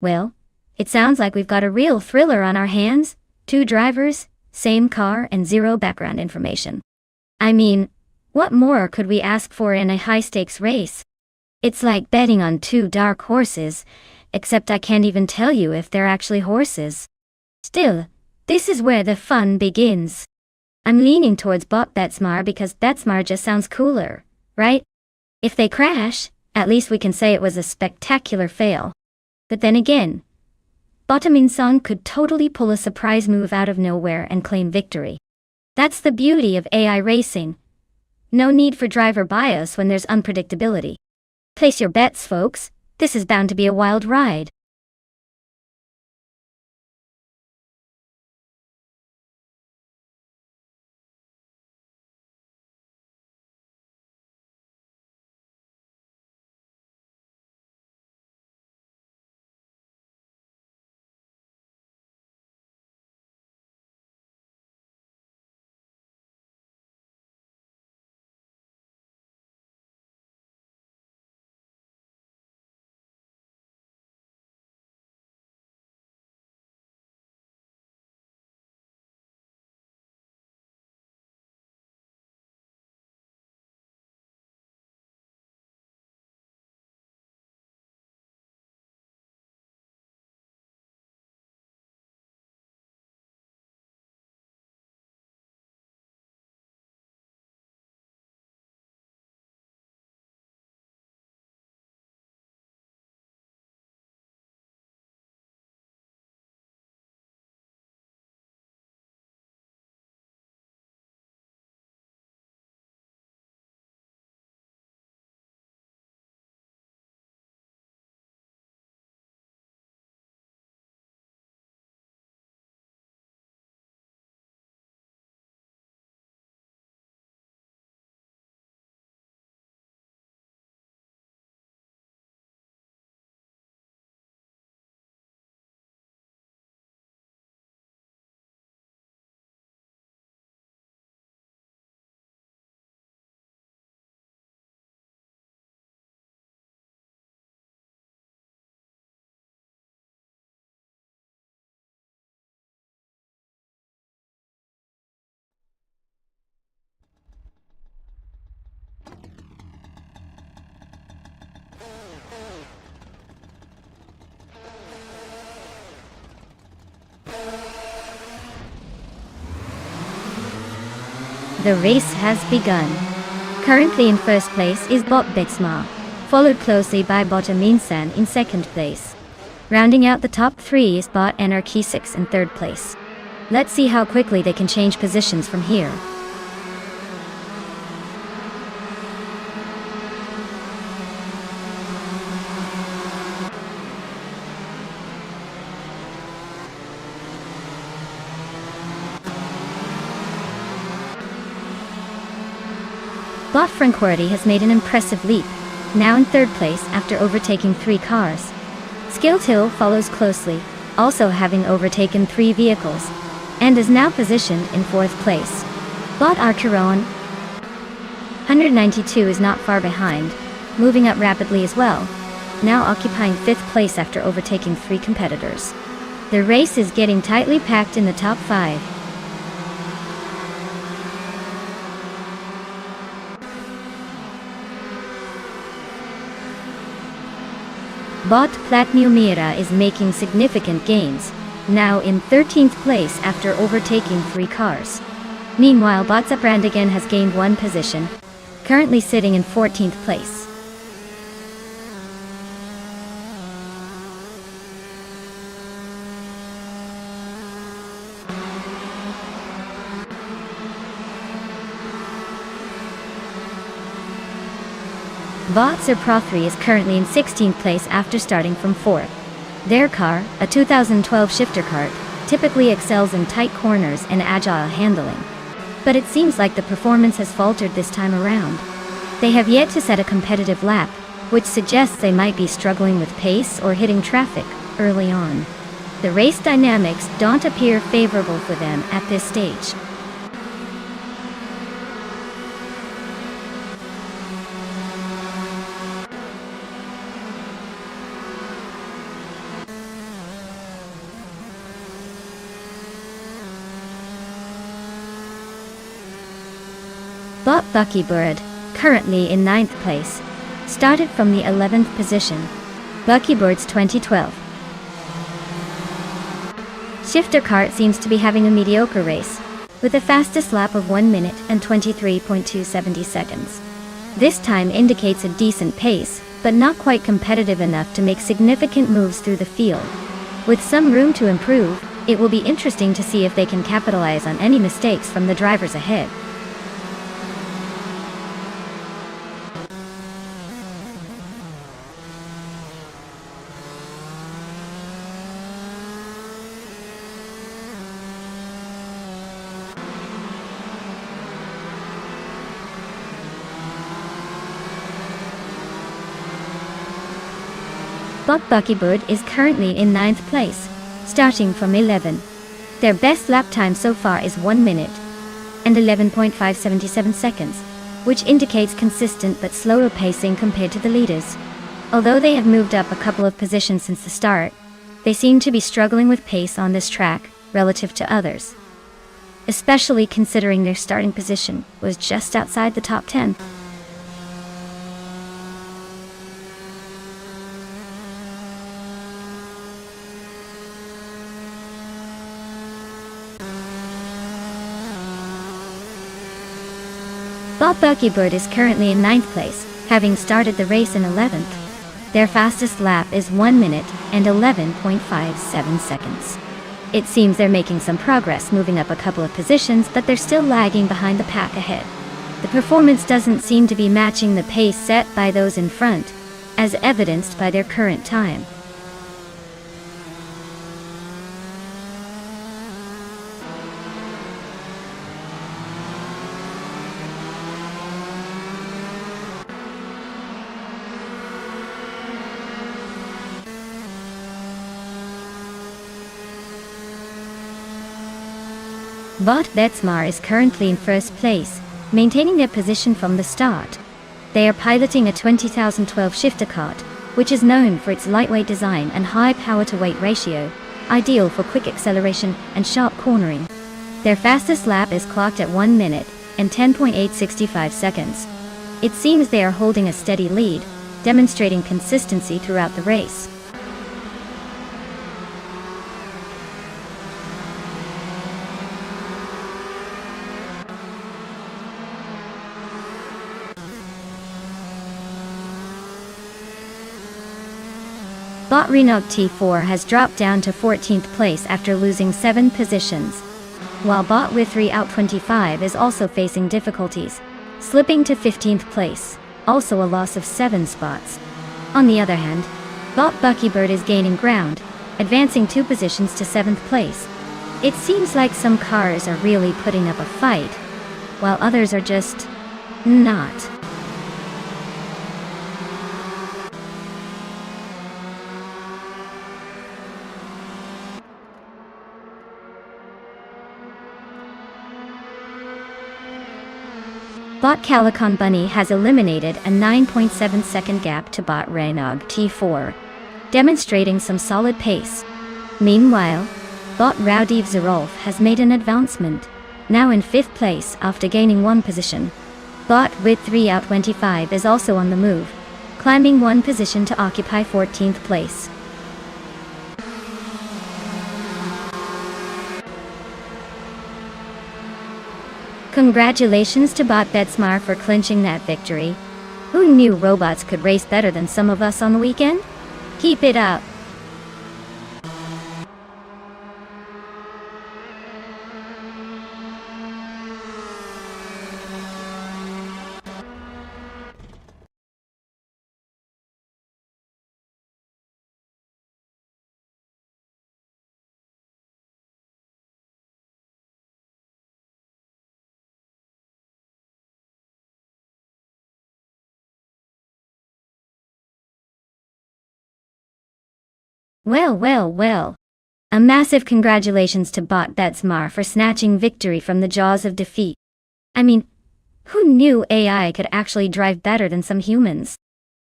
Well, it sounds like we've got a real thriller on our hands. 2 drivers, same car, and 0 background information. I mean, what more could we ask for in a high-stakes race? It's like betting on 2 dark horses, except I can't even tell you if they're actually horses. Still, this is where the fun begins. I'm leaning towards Bot Betsmar because Betsmar just sounds cooler, right? If they crash, at least we can say it was a spectacular fail. But then again, Bottom-in-Song could totally pull a surprise move out of nowhere and claim victory. That's the beauty of AI racing. No need for driver bias when there's unpredictability. Place your bets, folks. This is bound to be a wild ride. The race has begun. Currently in first place is Bot Betsma, followed closely by Bottom-in-Song in second place. Rounding out the top 3 is Bot Anarchy 6 in third place. Let's see how quickly they can change positions from here. Bot Francourity has made an impressive leap, now in third place after overtaking 3 cars. Skilled Hill follows closely, also having overtaken 3 vehicles, and is now positioned in fourth place. Bot Archeron 192 is not far behind, moving up rapidly as well, now occupying 5th place after overtaking 3 competitors. The race is getting tightly packed in the top 5. Bot Platnumira is making significant gains, now in 13th place after overtaking 3 cars. Meanwhile, Bot Zaprandigan has gained 1 position, currently sitting in 14th place. Bot Serprothri is currently in 16th place after starting from 4th. Their car, a 2012 shifter kart, typically excels in tight corners and agile handling. But it seems like the performance has faltered this time around. They have yet to set a competitive lap, which suggests they might be struggling with pace or hitting traffic early on. The race dynamics don't appear favorable for them at this stage. Bot Buckybird, currently in 9th place, started from the 11th position. Buckybird's 2012 shifter cart seems to be having a mediocre race, with a fastest lap of 1 minute and 23.270 seconds. This time indicates a decent pace, but not quite competitive enough to make significant moves through the field. With some room to improve, it will be interesting to see if they can capitalize on any mistakes from the drivers ahead. Bot Buckybird is currently in 9th place, starting from 11. Their best lap time so far is 1 minute and 11.577 seconds, which indicates consistent but slower pacing compared to the leaders. Although they have moved up a couple of positions since the start, they seem to be struggling with pace on this track relative to others, especially considering their starting position was just outside the top 10. Bot Buckybird is currently in 9th place, having started the race in 11th. Their fastest lap is 1 minute and 11.57 seconds. It seems they're making some progress moving up a couple of positions, but they're still lagging behind the pack ahead. The performance doesn't seem to be matching the pace set by those in front, as evidenced by their current time. Bot Betsmar is currently in 1st place, maintaining their position from the start. They are piloting a 2012 shifter cart, which is known for its lightweight design and high power-to-weight ratio, ideal for quick acceleration and sharp cornering. Their fastest lap is clocked at 1 minute and 10.865 seconds. It seems they are holding a steady lead, demonstrating consistency throughout the race. Bot Renog T4 has dropped down to 14th place after losing 7 positions, while Bot with 3 out 25 is also facing difficulties, slipping to 15th place, also a loss of 7 spots. On the other hand, Bot Buckybird is gaining ground, advancing 2 positions to 7th place. It seems like some cars are really putting up a fight, while others are just not. Bot Calicon Bunny has eliminated a 9.7 second gap to Bot Renog T4, demonstrating some solid pace. Meanwhile, Bot Rowdy Zerolf has made an advancement, now in 5th place after gaining 1 position. Bot with 3 out 25 is also on the move, climbing 1 position to occupy 14th place. Congratulations to Bot Betsmar for clinching that victory. Who knew robots could race better than some of us on the weekend? Keep it up. Well. A massive congratulations to Bot Betsmar for snatching victory from the jaws of defeat. I mean, who knew AI could actually drive better than some humans?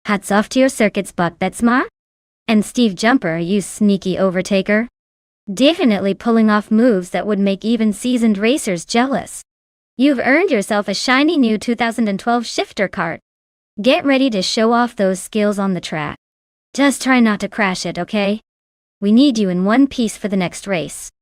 Hats off to your circuits, Bot Betsmar. And Steve Jumper, you sneaky overtaker. Definitely pulling off moves that would make even seasoned racers jealous. You've earned yourself a shiny new 2012 shifter cart. Get ready to show off those skills on the track. Just try not to crash it, okay? We need you in one piece for the next race.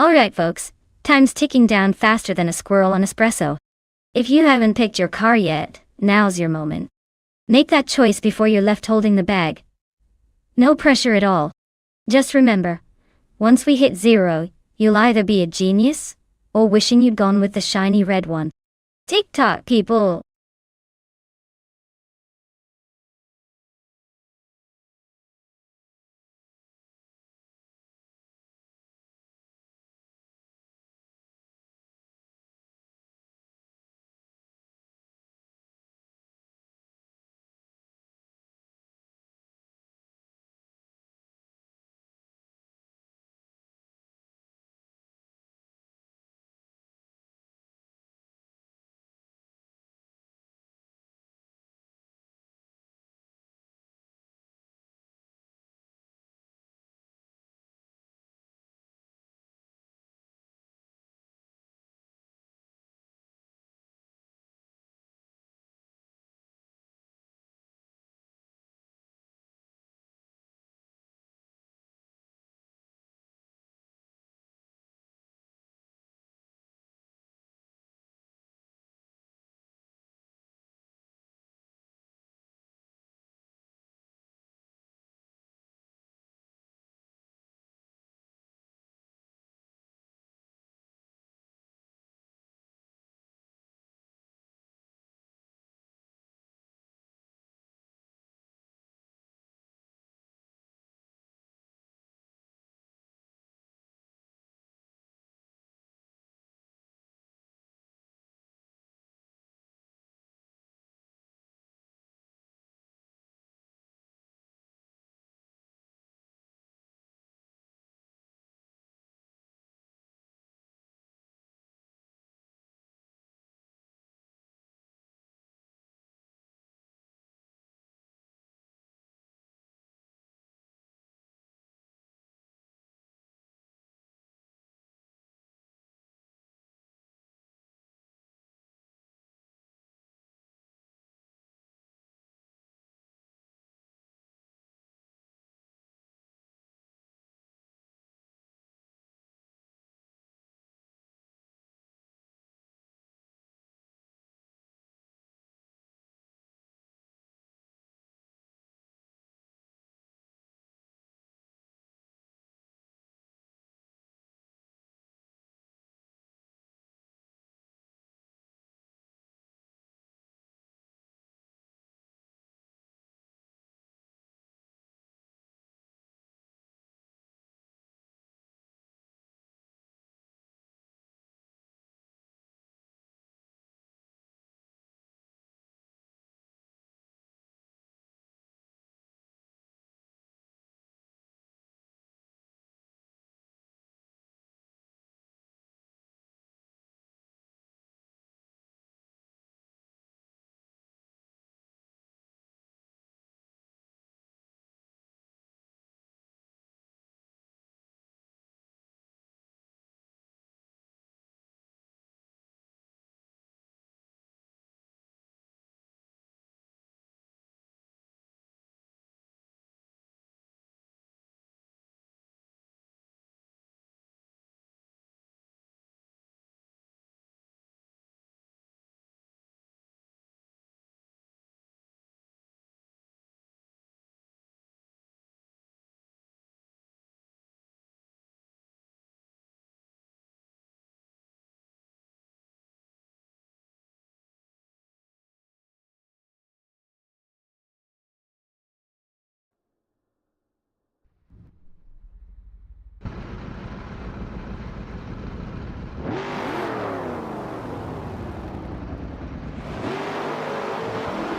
Alright folks, time's ticking down faster than a squirrel on espresso. If you haven't picked your car yet, now's your moment. Make that choice before you're left holding the bag. No pressure at all. Just remember, once we hit 0, you'll either be a genius, or wishing you'd gone with the shiny red one. Tick-tock, people!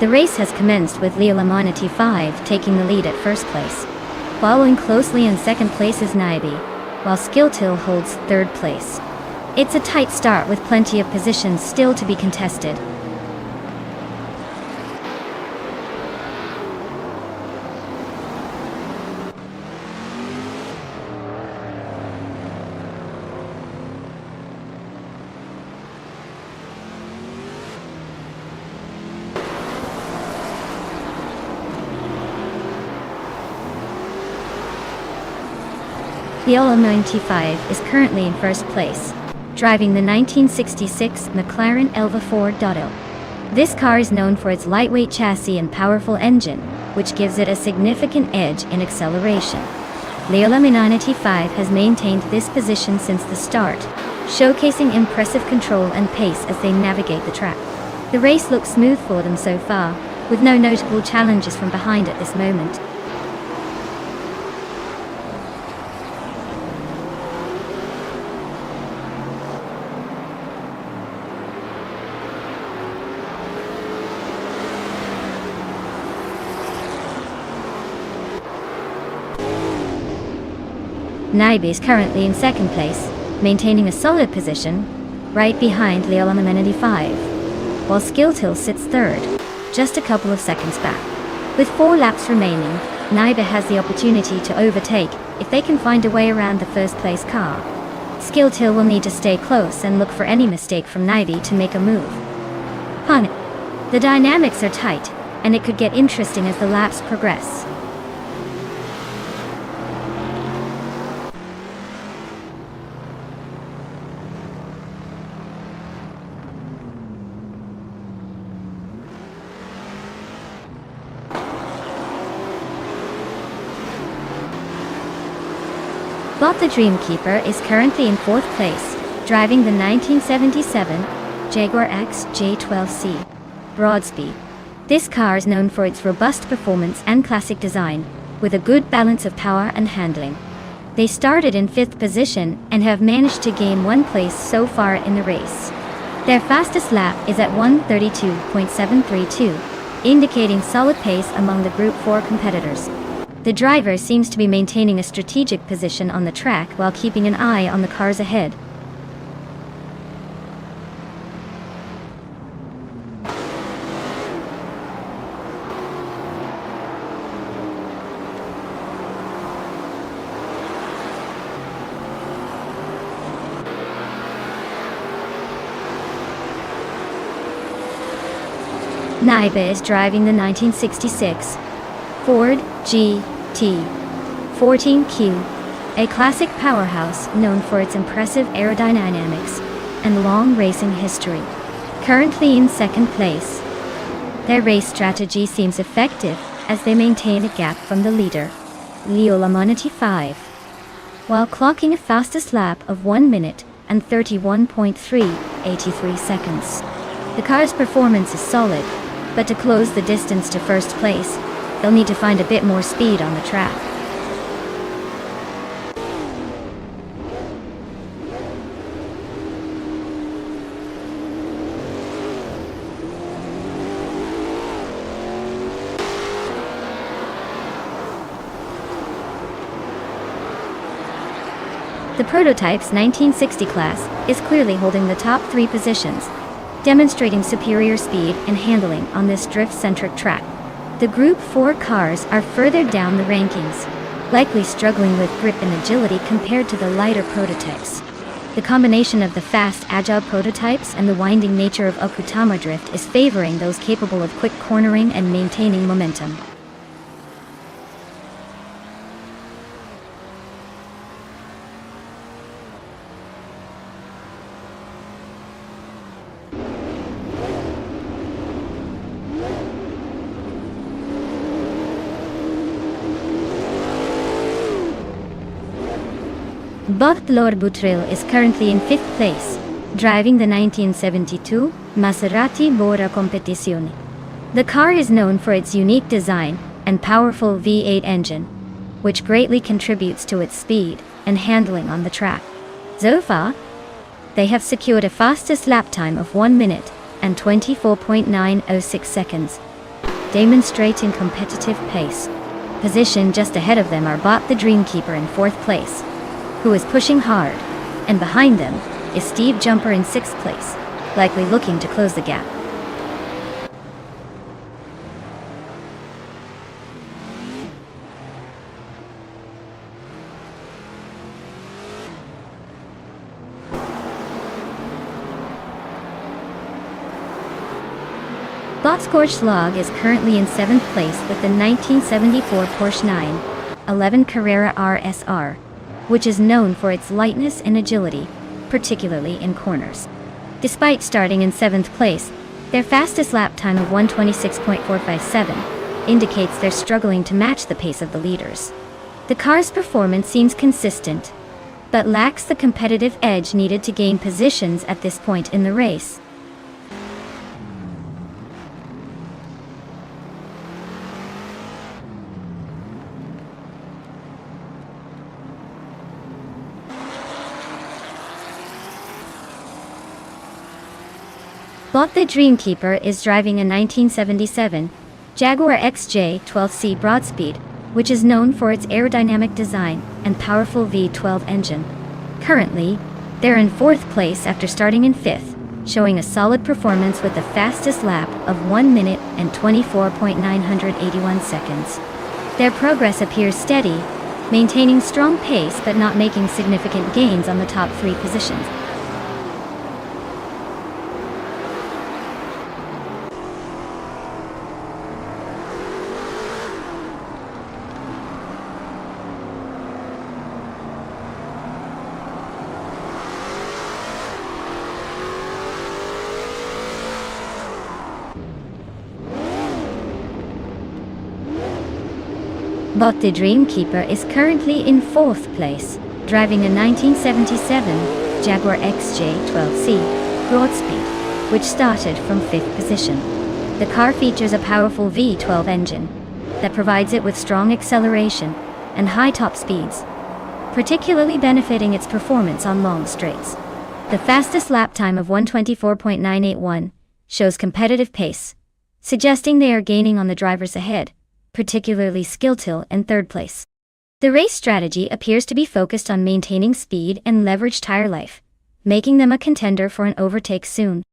The race has commenced with Leo Lamanati 5 taking the lead at first place. Following closely in second place is Naibi, while Skilltil holds third place. It's a tight start with plenty of positions still to be contested. Leo 95 is currently in first place, driving the 1966 McLaren Elva 4.0. This car is known for its lightweight chassis and powerful engine, which gives it a significant edge in acceleration. Leo 95 has maintained this position since the start, showcasing impressive control and pace as they navigate the track. The race looks smooth for them so far, with no notable challenges from behind at this moment. Naibi is currently in second place, maintaining a solid position, right behind Leo 95, while Skilltil sits third, just a couple of seconds back. With 4 laps remaining, Naibi has the opportunity to overtake if they can find a way around the first place car. Skilltil will need to stay close and look for any mistake from Naibi to make a move. The dynamics are tight, and it could get interesting as the laps progress. Bot the Dreamkeeper is currently in fourth place, driving the 1977 Jaguar XJ12C Broadspeed. This car is known for its robust performance and classic design, with a good balance of power and handling. They started in 5th position and have managed to gain 1 place so far in the race. Their fastest lap is at 1:32.732, indicating solid pace among the Group 4 competitors. The driver seems to be maintaining a strategic position on the track while keeping an eye on the cars ahead. Naibi is driving the 1966 Ford GT14Q, a classic powerhouse known for its impressive aerodynamics and long racing history. Currently in second place. Their race strategy seems effective as they maintain a gap from the leader, Leo 95, while clocking a fastest lap of 1 minute and 31.383 seconds. The car's performance is solid, but to close the distance to first place, they'll need to find a bit more speed on the track. The prototype's 1960 class is clearly holding the top 3 positions, demonstrating superior speed and handling on this drift-centric track. The Group 4 cars are further down the rankings, likely struggling with grip and agility compared to the lighter prototypes. The combination of the fast, agile prototypes and the winding nature of Okutama drift is favoring those capable of quick cornering and maintaining momentum. Lord Butril is currently in 5th place, driving the 1972 Maserati Bora Competizione. The car is known for its unique design and powerful V8 engine, which greatly contributes to its speed and handling on the track. So far, they have secured a fastest lap time of 1 minute and 24.906 seconds, demonstrating competitive pace. Positioned just ahead of them are Bot the Dreamkeeper in 4th place, who is pushing hard, and behind them is Steve Jumper in 6th place, likely looking to close the gap. Bot's Scorched Log is currently in 7th place with the 1974 Porsche 911 Carrera RSR, which is known for its lightness and agility, particularly in corners. Despite starting in 7th place, their fastest lap time of 1:26.457 indicates they're struggling to match the pace of the leaders. The car's performance seems consistent, but lacks the competitive edge needed to gain positions at this point in the race. Bot the Dreamkeeper is driving a 1977 Jaguar XJ 12C Broadspeed, which is known for its aerodynamic design and powerful V12 engine. Currently, they're in 4th place after starting in 5th, showing a solid performance with the fastest lap of 1 minute and 24.981 seconds. Their progress appears steady, maintaining strong pace but not making significant gains on the top 3 positions. Bot the Dreamkeeper is currently in 4th place, driving a 1977 Jaguar XJ 12C Broadspeed, which started from 5th position. The car features a powerful V12 engine that provides it with strong acceleration and high top speeds, particularly benefiting its performance on long straights. The fastest lap time of 1:24.981 shows competitive pace, suggesting they are gaining on the drivers ahead, particularly Skilltil in 3rd place. The race strategy appears to be focused on maintaining speed and leverage tire life, making them a contender for an overtake soon.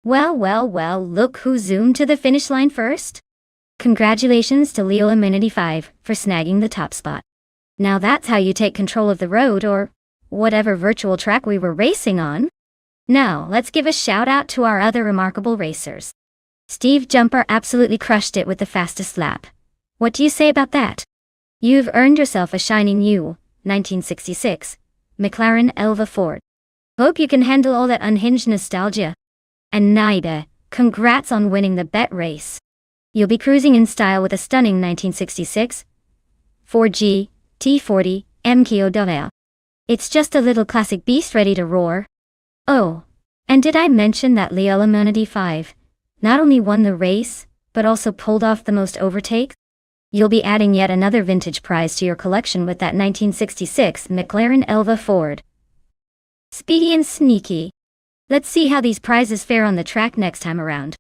Well, look who zoomed to the finish line first. Congratulations to Leo Amenity 5 for snagging the top spot. Now that's how you take control of the road or whatever virtual track we were racing on. Now let's give a shout out to our other remarkable racers. Steve Jumper absolutely crushed it with the fastest lap. What do you say about that? You've earned yourself a shiny new 1966 McLaren Elva Ford. Hope you can handle all that unhinged nostalgia. And Naida, congrats on winning the bet race. You'll be cruising in style with a stunning 1966 4G T40 MKOW. It's just a little classic beast ready to roar. Oh, and did I mention that Leo Amenity 5 not only won the race, but also pulled off the most overtakes? You'll be adding yet another vintage prize to your collection with that 1966 McLaren Elva Ford. Speedy and sneaky. Let's see how these prizes fare on the track next time around.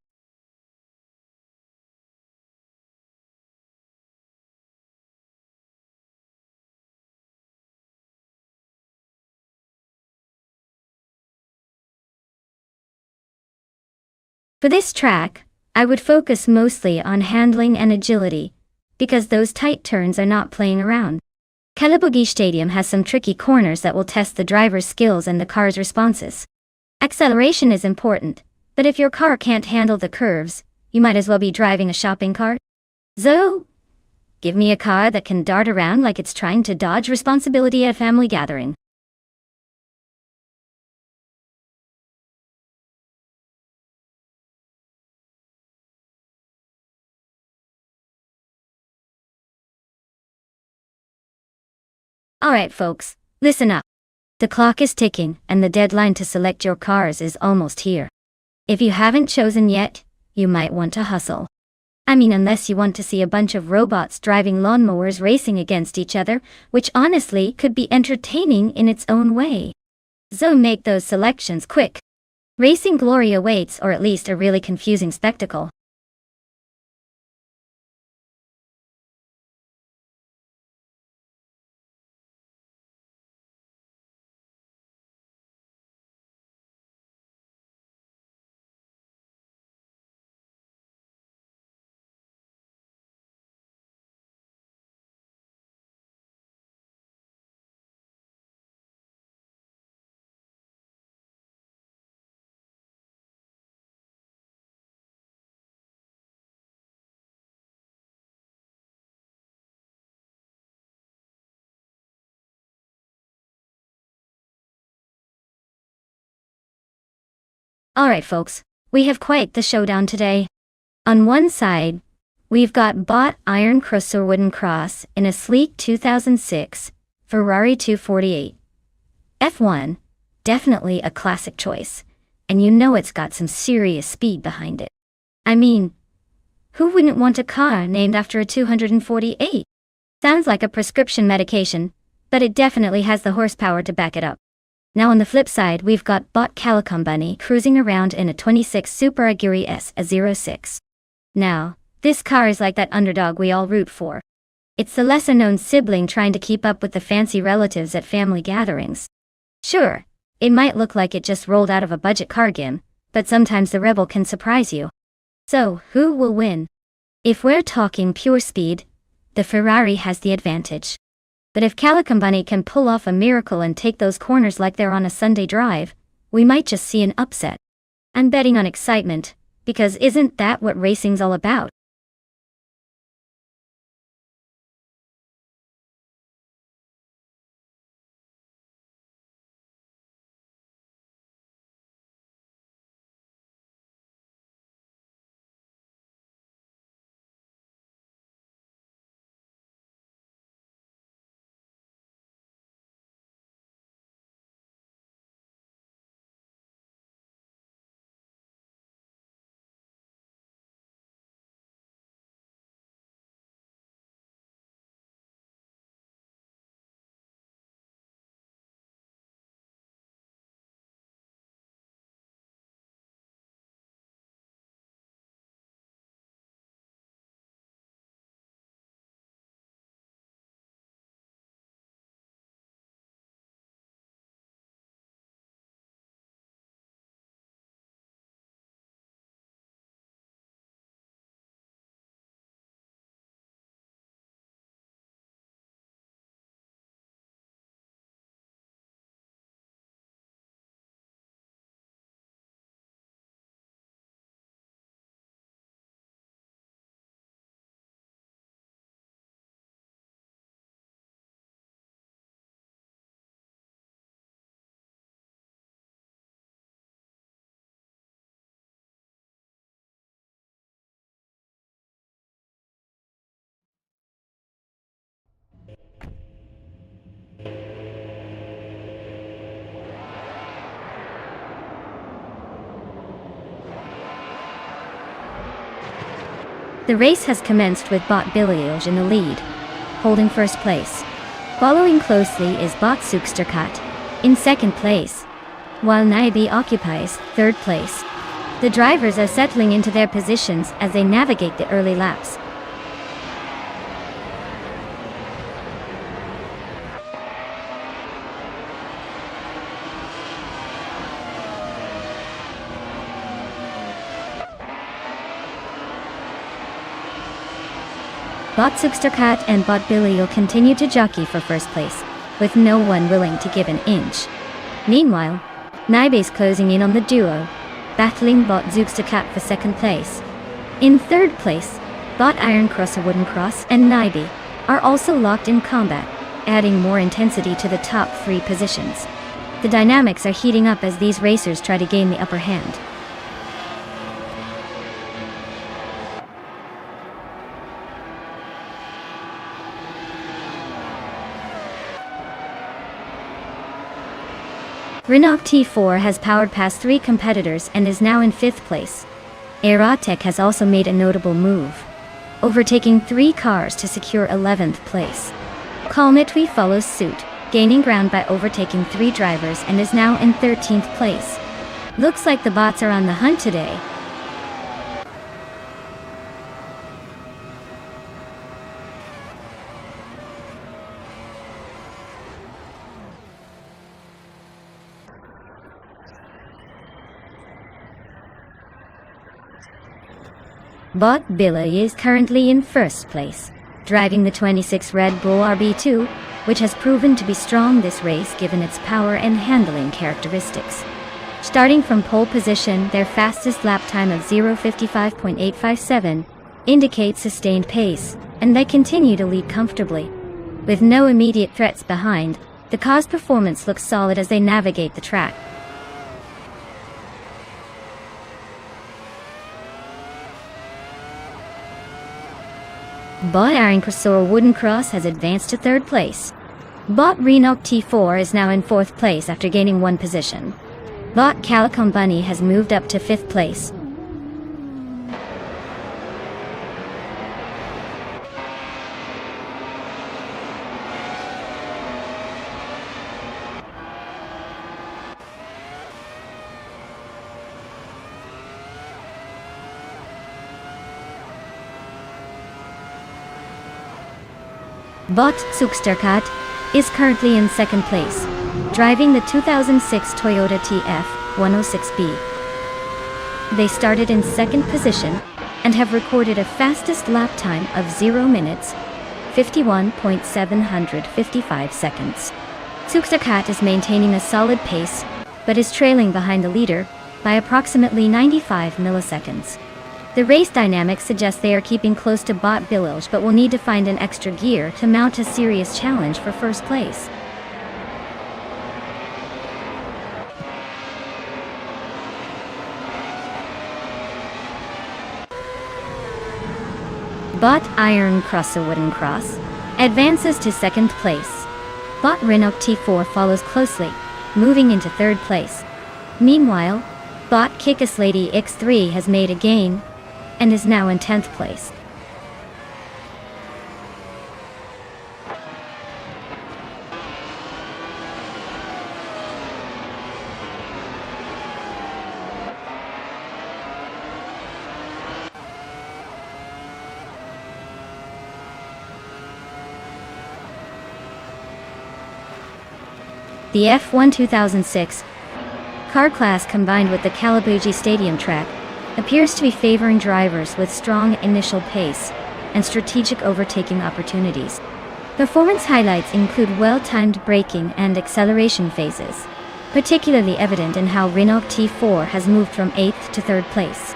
For this track, I would focus mostly on handling and agility, because those tight turns are not playing around. Kalabugi Stadium has some tricky corners that will test the driver's skills and the car's responses. Acceleration is important, but if your car can't handle the curves, you might as well be driving a shopping cart. So, give me a car that can dart around like it's trying to dodge responsibility at a family gathering. Alright folks, listen up. The clock is ticking and the deadline to select your cars is almost here. If you haven't chosen yet, you might want to hustle. I mean, unless you want to see a bunch of robots driving lawnmowers racing against each other, which honestly could be entertaining in its own way. So make those selections quick. Racing glory awaits, or at least a really confusing spectacle. Alright folks, we have quite the showdown today. On one side, we've got bought Iron Crosser Wooden Cross in a sleek 2006 Ferrari 248. F1, definitely a classic choice, and you know it's got some serious speed behind it. I mean, who wouldn't want a car named after a 248? Sounds like a prescription medication, but it definitely has the horsepower to back it up. Now on the flip side, we've got bought Calicom Bunny cruising around in a 26 Super Aguri S06. Now, this car is like that underdog we all root for. It's the lesser-known sibling trying to keep up with the fancy relatives at family gatherings. Sure, it might look like it just rolled out of a budget car game, but sometimes the rebel can surprise you. So, who will win? If we're talking pure speed, the Ferrari has the advantage. But if Calicom Bunny can pull off a miracle and take those corners like they're on a Sunday drive, we might just see an upset. I'm betting on excitement, because isn't that what racing's all about? The race has commenced with Bot Billiage in the lead, holding first place. Following closely is Bot Zugsterkat, in second place, while Naibi occupies third place. The drivers are settling into their positions as they navigate the early laps. Bot Zugsterkat and Bot Billy will continue to jockey for first place, with no one willing to give an inch. Meanwhile, Naibe's closing in on the duo, battling Bot Zugsterkat for second place. In third place, Bot Iron Crosser Wooden Cross and Naibe are also locked in combat, adding more intensity to the top three positions. The dynamics are heating up as these racers try to gain the upper hand. Renault T4 has powered past 3 competitors and is now in 5th place. Aerotech has also made a notable move, overtaking 3 cars to secure 11th place. Colmitwi follows suit, gaining ground by overtaking 3 drivers and is now in 13th place. Looks like the bots are on the hunt today. Bot Billy is currently in 1st place, driving the 26 Red Bull RB2, which has proven to be strong this race given its power and handling characteristics. Starting from pole position, their fastest lap time of 0:55.857 indicates sustained pace, and they continue to lead comfortably. With no immediate threats behind, the car's performance looks solid as they navigate the track. Bot Aaron Cressor Wooden Cross has advanced to 3rd place. Bot Renault T4 is now in 4th place after gaining 1 position. Bot Calicom Bunny has moved up to 5th place. Bot Zugsterkat is currently in 2nd place, driving the 2006 Toyota TF-106B. They started in 2nd position and have recorded a fastest lap time of 0 minutes, 51.755 seconds. Zugsterkat is maintaining a solid pace, but is trailing behind the leader by approximately 95 milliseconds. The race dynamics suggest they are keeping close to Bot Bililj but will need to find an extra gear to mount a serious challenge for 1st place. Bot Iron Cross a Wooden Cross advances to 2nd place. Bot Renault T4 follows closely, moving into 3rd place. Meanwhile, Bot Kickus Lady X3 has made a gain and is now in 10th place. The F1 2006 car class combined with the Kalabugi Stadium track appears to be favoring drivers with strong initial pace and strategic overtaking opportunities. Performance highlights include well-timed braking and acceleration phases, particularly evident in how Renault T4 has moved from 8th to 3rd place.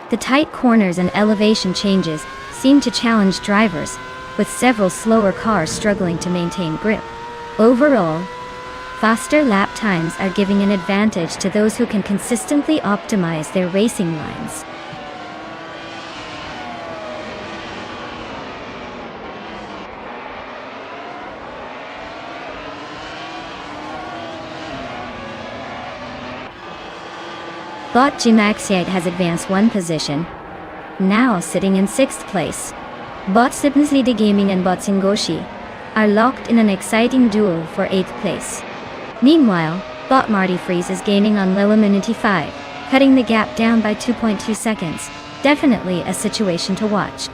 The tight corners and elevation changes seem to challenge drivers, with several slower cars struggling to maintain grip. Overall, faster lap times are giving an advantage to those who can consistently optimize their racing lines. Bot Jimaxiate has advanced 1 position, now sitting in 6th place. Bot Sibnslida Gaming and Bot Singoshi are locked in an exciting duel for 8th place. Meanwhile, Bot Marty Freeze is gaining on Liliminity 5, cutting the gap down by 2.2 seconds. Definitely a situation to watch.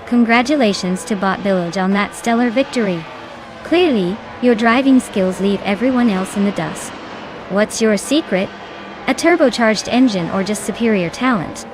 Congratulations to Bot Bililj on that stellar victory. Clearly, your driving skills leave everyone else in the dust. What's your secret? A turbocharged engine or just superior talent?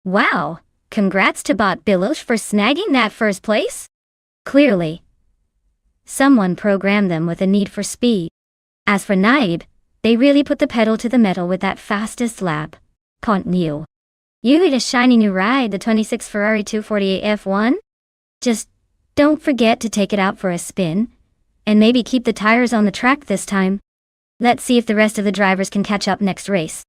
Wow, congrats to Bot Billosh for snagging that first place? Clearly, someone programmed them with a need for speed. As for Naib, they really put the pedal to the metal with that fastest lap. Can't you? You need a shiny new ride, the 26 Ferrari 248 F1? Just don't forget to take it out for a spin, and maybe keep the tires on the track this time. Let's see if the rest of the drivers can catch up next race.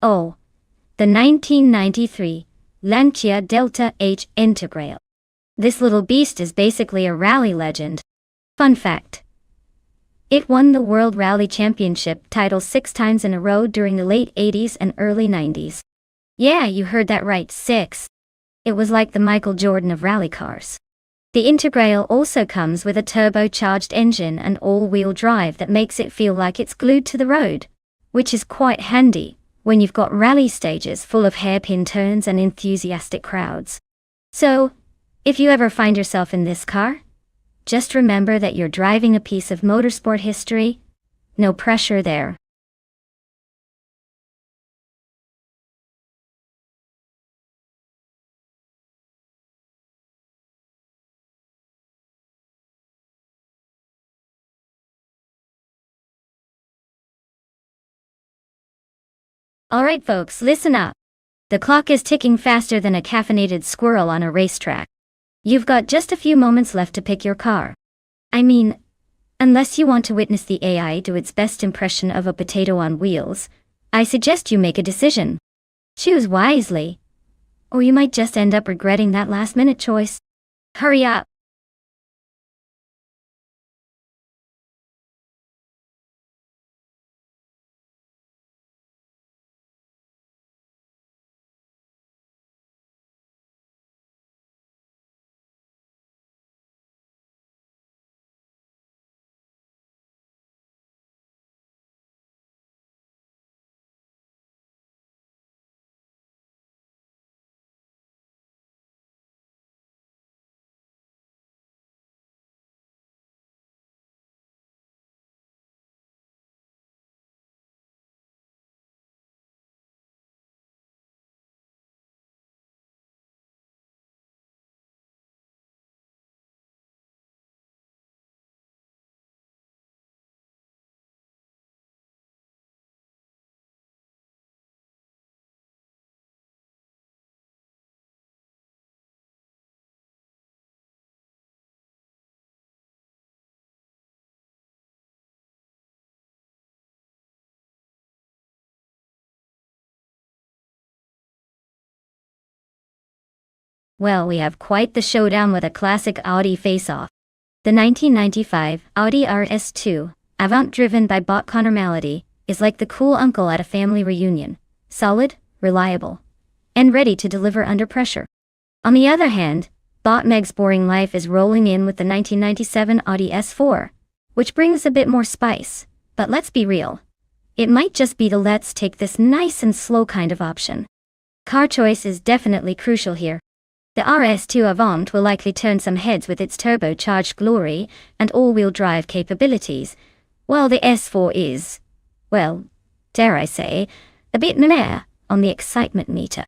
Oh, the 1993 Lancia Delta H Integral. This little beast is basically a rally legend. Fun fact: it won the World Rally Championship title 6 times in a row during the late 80s and early 90s. Yeah, you heard that right, 6. It was like the Michael Jordan of rally cars. The Integral also comes with a turbocharged engine and all-wheel drive that makes it feel like it's glued to the road, which is quite handy when you've got rally stages full of hairpin turns and enthusiastic crowds. So, if you ever find yourself in this car, just remember that you're driving a piece of motorsport history. No pressure there. Alright folks, listen up. The clock is ticking faster than a caffeinated squirrel on a racetrack. You've got just a few moments left to pick your car. I mean, unless you want to witness the AI do its best impression of a potato on wheels, I suggest you make a decision. Choose wisely, or you might just end up regretting that last-minute choice. Hurry up! Well, we have quite the showdown with a classic Audi face-off. The 1995 Audi RS2, Avant driven by bot Connor Malady, is like the cool uncle at a family reunion. Solid, reliable, and ready to deliver under pressure. On the other hand, bot Meg's boring life is rolling in with the 1997 Audi S4, which brings a bit more spice. But let's be real. It might just be the let's take this nice and slow kind of option. Car choice is definitely crucial here. The RS2 Avant will likely turn some heads with its turbocharged glory and all-wheel drive capabilities, while the S4 is, well, dare I say, a bit meh on the excitement meter.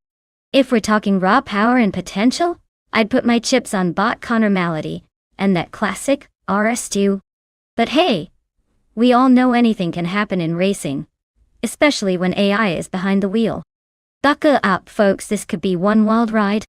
If we're talking raw power and potential, I'd put my chips on bot Connor Malady and that classic RS2. But hey, we all know anything can happen in racing, especially when AI is behind the wheel. Buckle up, folks, this could be one wild ride.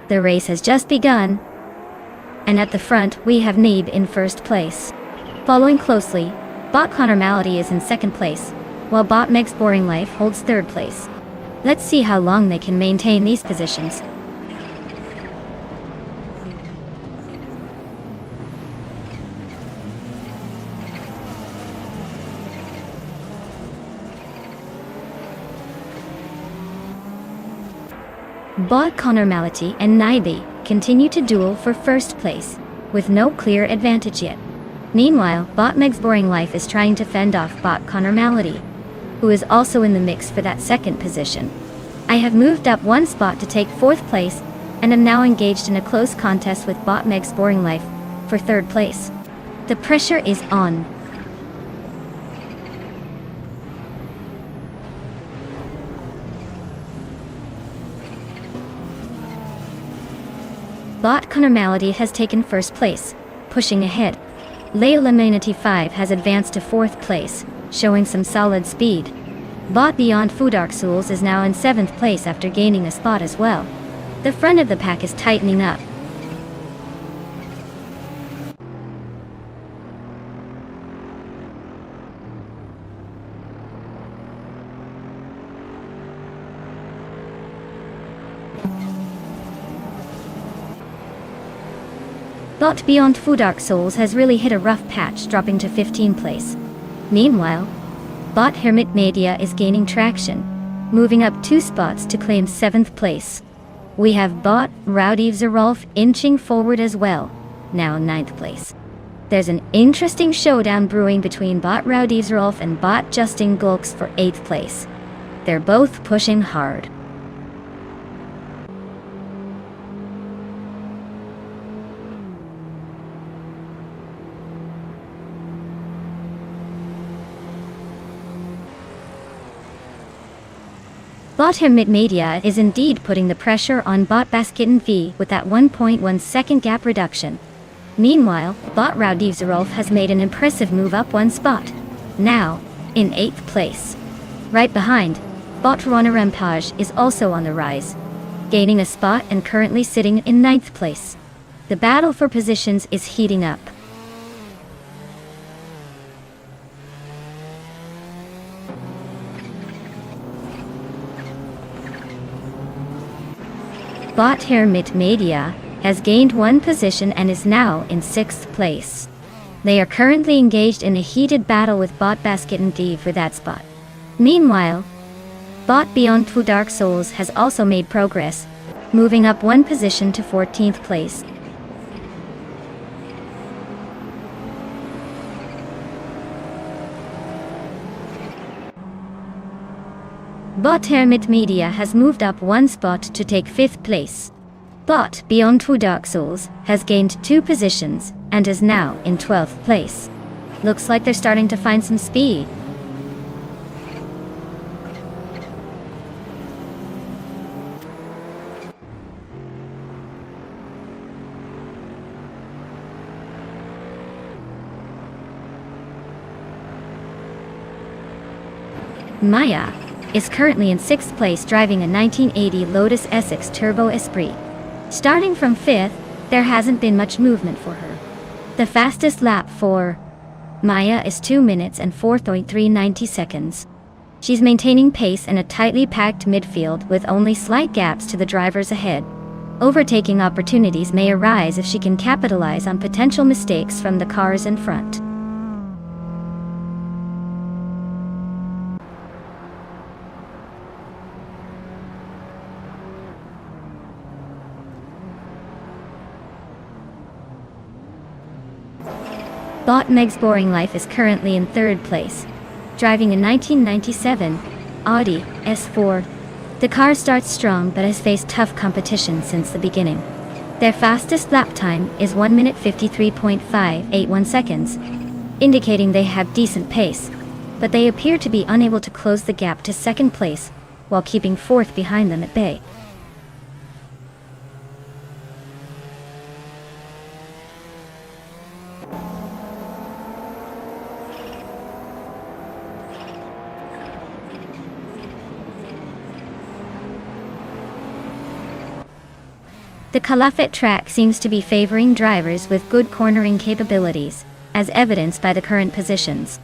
The race has just begun, and at the front we have Neeb in first place. Following closely, Bot Connor Malady is in second place, while Bot Meg's Boring Life holds third place. Let's see how long they can maintain these positions. Bot Connor Malady and Naibi continue to duel for first place, with no clear advantage yet. Meanwhile, Bot Meg's Boring Life is trying to fend off Bot Connor Malady, who is also in the mix for that second position. I have moved up one spot to take fourth place, and am now engaged in a close contest with Bot Meg's Boring Life for third place. The pressure is on. Bot Connor Malady has taken first place, pushing ahead. Layla Manatee 5 has advanced to fourth place, showing some solid speed. Bot Beyond Food Dark Souls is now in seventh place after gaining a spot as well. The front of the pack is tightening up. Bot Beyond Food Dark Souls has really hit a rough patch, dropping to 15th place. Meanwhile, Bot Hermit Media is gaining traction, moving up 2 spots to claim 7th place. We have Bot Rowdy Zerolf inching forward as well, now 9th place. There's an interesting showdown brewing between Bot Rowdy Zerolf and Bot Justin Gulks for 8th place. They're both pushing hard. Bot Hermit Media is indeed putting the pressure on Bot Basket and V with that 1.1 second gap reduction. Meanwhile, Bot Rowdy Zerolf has made an impressive move up 1 spot, now in 8th place. Right behind, Bot Rona Rampage is also on the rise, gaining a spot and currently sitting in 9th place. The battle for positions is heating up. Bot Hermit Media has gained 1 position and is now in 6th place. They are currently engaged in a heated battle with Bot Basket and D for that spot. Meanwhile, Bot Beyond Two Dark Souls has also made progress, moving up 1 position to 14th place. Bot Hermit Media has moved up 1 spot to take 5th place. Bot Beyond Two Dark Souls has gained 2 positions and is now in 12th place. Looks like they're starting to find some speed. Maya is currently in 6th place driving a 1980 Lotus Essex Turbo Esprit. Starting from 5th, there hasn't been much movement for her. The fastest lap for Maya is 2 minutes and 4.390 seconds. She's maintaining pace in a tightly packed midfield with only slight gaps to the drivers ahead. Overtaking opportunities may arise if she can capitalize on potential mistakes from the cars in front. Bot Meg's Boring Life is currently in 3rd place, driving a 1997 Audi S4. The car starts strong but has faced tough competition since the beginning. Their fastest lap time is 1 minute 53.581 seconds, indicating they have decent pace, but they appear to be unable to close the gap to 2nd place while keeping 4th behind them at bay. The Calafate track seems to be favoring drivers with good cornering capabilities, as evidenced by the current positions.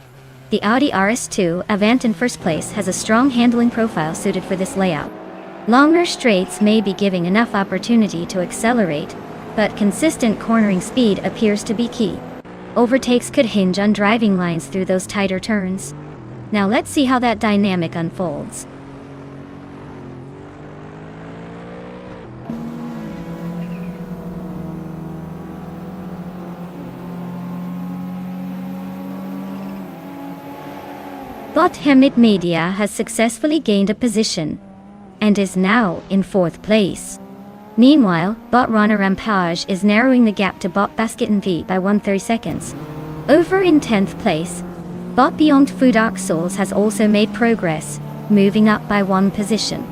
The Audi RS2 Avant in first place has a strong handling profile suited for this layout. Longer straights may be giving enough opportunity to accelerate, but consistent cornering speed appears to be key. Overtakes could hinge on driving lines through those tighter turns. Now let's see how that dynamic unfolds. Bot Hemit Media has successfully gained a position and is now in 4th place. Meanwhile, Bot Rana Rampage is narrowing the gap to Bot Basketten V by 1/30 seconds. Over in 10th place, Bot Beyond Food Dark Souls has also made progress, moving up by 1 position.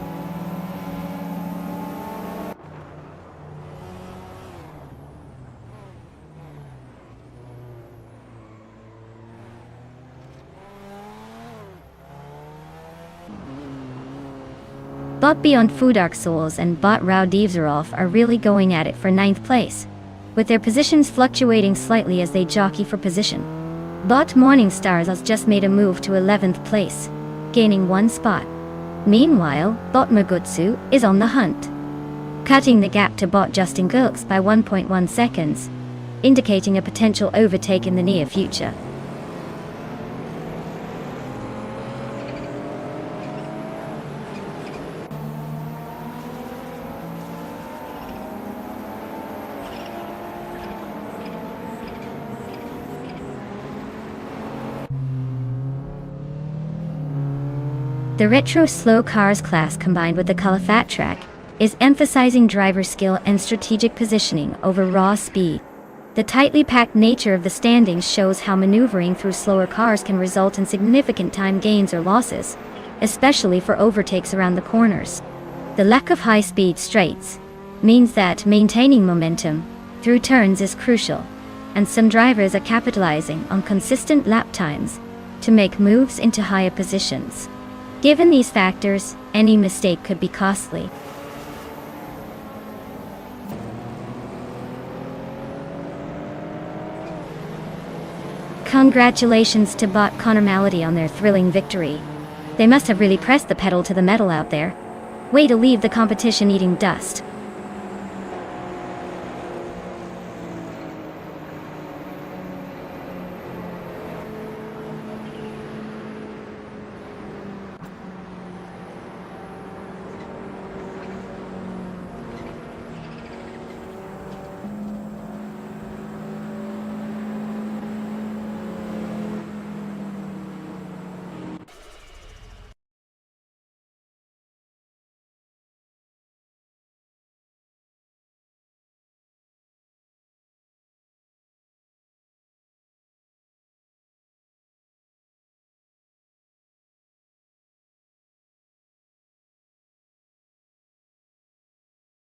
Bot Beyond Food Dark Souls and Bot Rao Devzarov are really going at it for 9th place, with their positions fluctuating slightly as they jockey for position. Bot Morning Stars has just made a move to 11th place, gaining 1 spot. Meanwhile, Bot Magutsu is on the hunt, cutting the gap to Bot Justin Gilks by 1.1 seconds, indicating a potential overtake in the near future. The retro slow cars class combined with the Calafate track is emphasizing driver skill and strategic positioning over raw speed. The tightly packed nature of the standings shows how maneuvering through slower cars can result in significant time gains or losses, especially for overtakes around the corners. The lack of high-speed straights means that maintaining momentum through turns is crucial, and some drivers are capitalizing on consistent lap times to make moves into higher positions. Given these factors, any mistake could be costly. Congratulations to Bot Connor Malady on their thrilling victory. They must have really pressed the pedal to the metal out there. Way to leave the competition eating dust.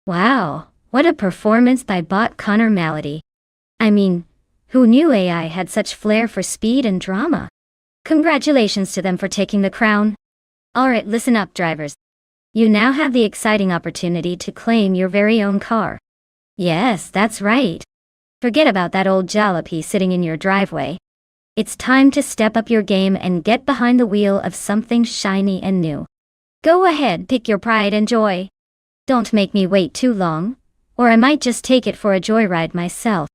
Wow, what a performance by Bot Connor Malady. I mean, who knew AI had such flair for speed and drama? Congratulations to them for taking the crown. Alright, listen up, drivers. You now have the exciting opportunity to claim your very own car. Yes, that's right. Forget about that old jalopy sitting in your driveway. It's time to step up your game and get behind the wheel of something shiny and new. Go ahead, pick your pride and joy. Don't make me wait too long, or I might just take it for a joyride myself.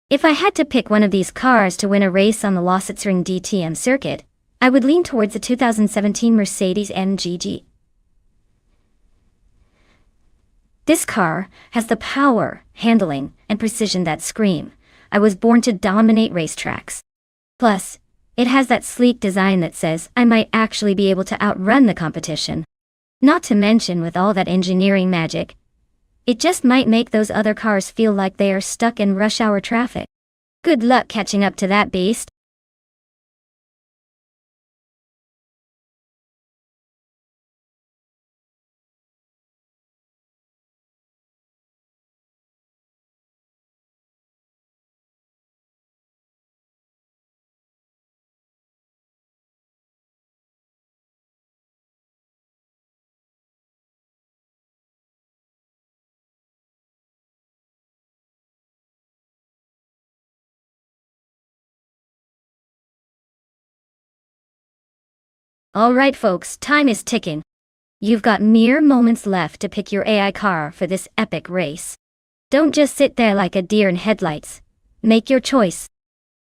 If I had to pick one of these cars to win a race on the Lausitzring DTM circuit, I would lean towards the 2017 Mercedes-AMG GT. This car has the power, handling, and precision that scream, "I was born to dominate racetracks." Plus, it has that sleek design that says I might actually be able to outrun the competition. Not to mention, with all that engineering magic, it just might make those other cars feel like they are stuck in rush hour traffic. Good luck catching up to that beast. Alright folks, time is ticking. You've got mere moments left to pick your AI car for this epic race. Don't just sit there like a deer in headlights. Make your choice.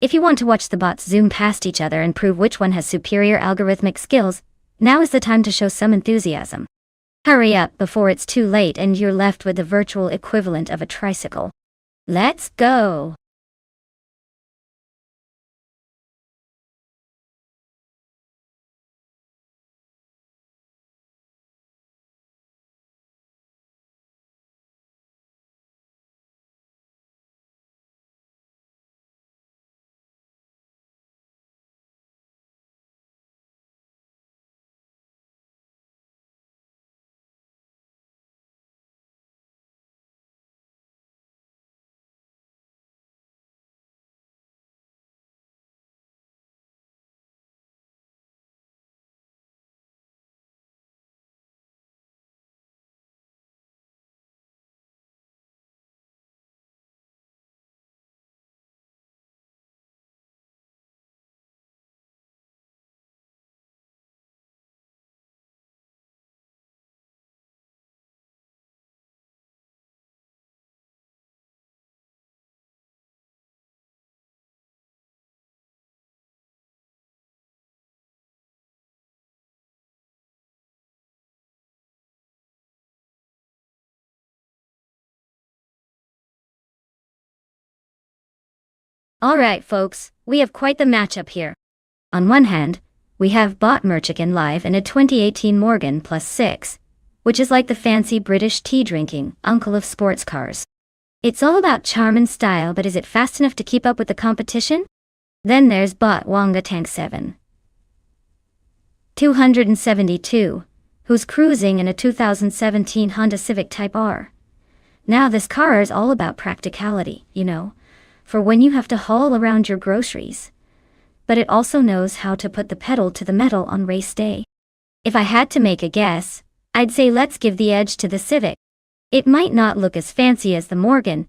If you want to watch the bots zoom past each other and prove which one has superior algorithmic skills, now is the time to show some enthusiasm. Hurry up before it's too late and you're left with the virtual equivalent of a tricycle. Let's go! Alright folks, we have quite the matchup here. On one hand, we have Bot Merchican live in a 2018 Morgan Plus 6, which is like the fancy British tea-drinking uncle of sports cars. It's all about charm and style, but is it fast enough to keep up with the competition? Then there's Bot Wonga Tank 7, 272, who's cruising in a 2017 Honda Civic Type R. Now this car is all about practicality, for when you have to haul around your groceries. But it also knows how to put the pedal to the metal on race day. If I had to make a guess, I'd say let's give the edge to the Civic. It might not look as fancy as the Morgan,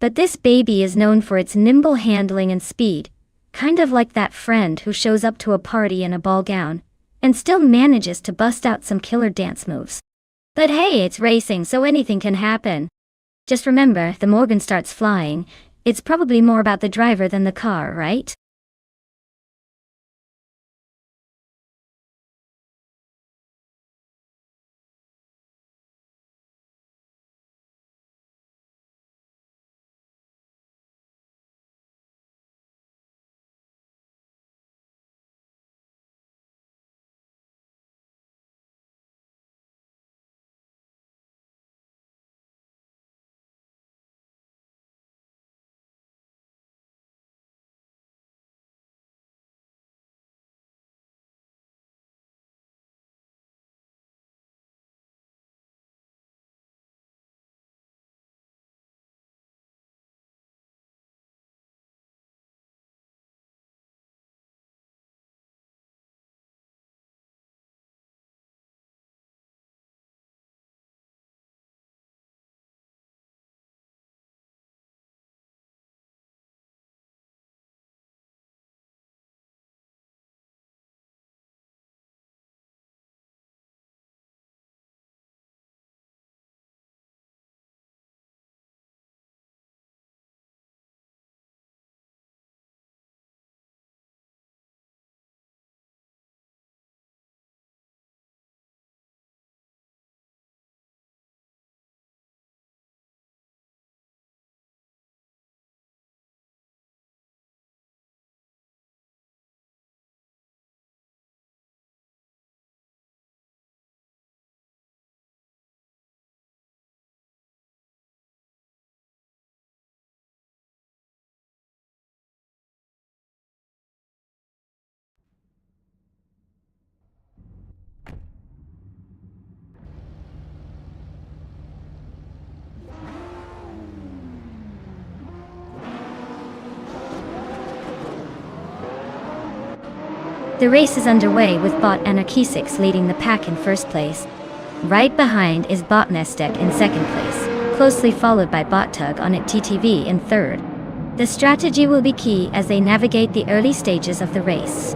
but this baby is known for its nimble handling and speed, kind of like that friend who shows up to a party in a ball gown, and still manages to bust out some killer dance moves. But hey, it's racing, so anything can happen. Just remember, if the Morgan starts flying, it's probably more about the driver than the car, right? The race is underway with Bot Anarchisix leading the pack in first place. Right behind is Bot Nestek in second place, closely followed by Bot Tug on it TTV in third. The strategy will be key as they navigate the early stages of the race.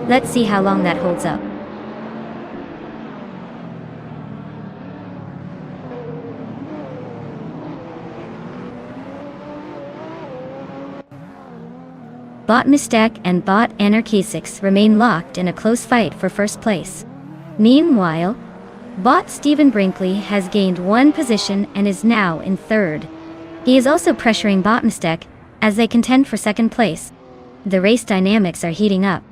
Let's see how long that holds up. Bot Mistake and Bot Anarchy 6 remain locked in a close fight for first place. Meanwhile, Bot Stephen Brinkley has gained one position and is now in third. He is also pressuring Bot Mistake as they contend for second place. The race dynamics are heating up.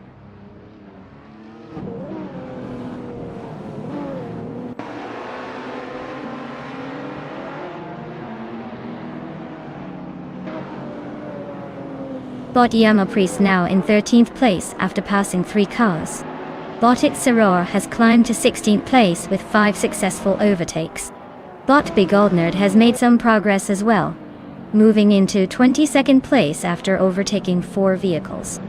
Bot Yama Priest now in 13th place after passing 3 cars. Bot Itzaror has climbed to 16th place with 5 successful overtakes. Bot Big Old Nerd has made some progress as well, moving into 22nd place after overtaking 4 vehicles.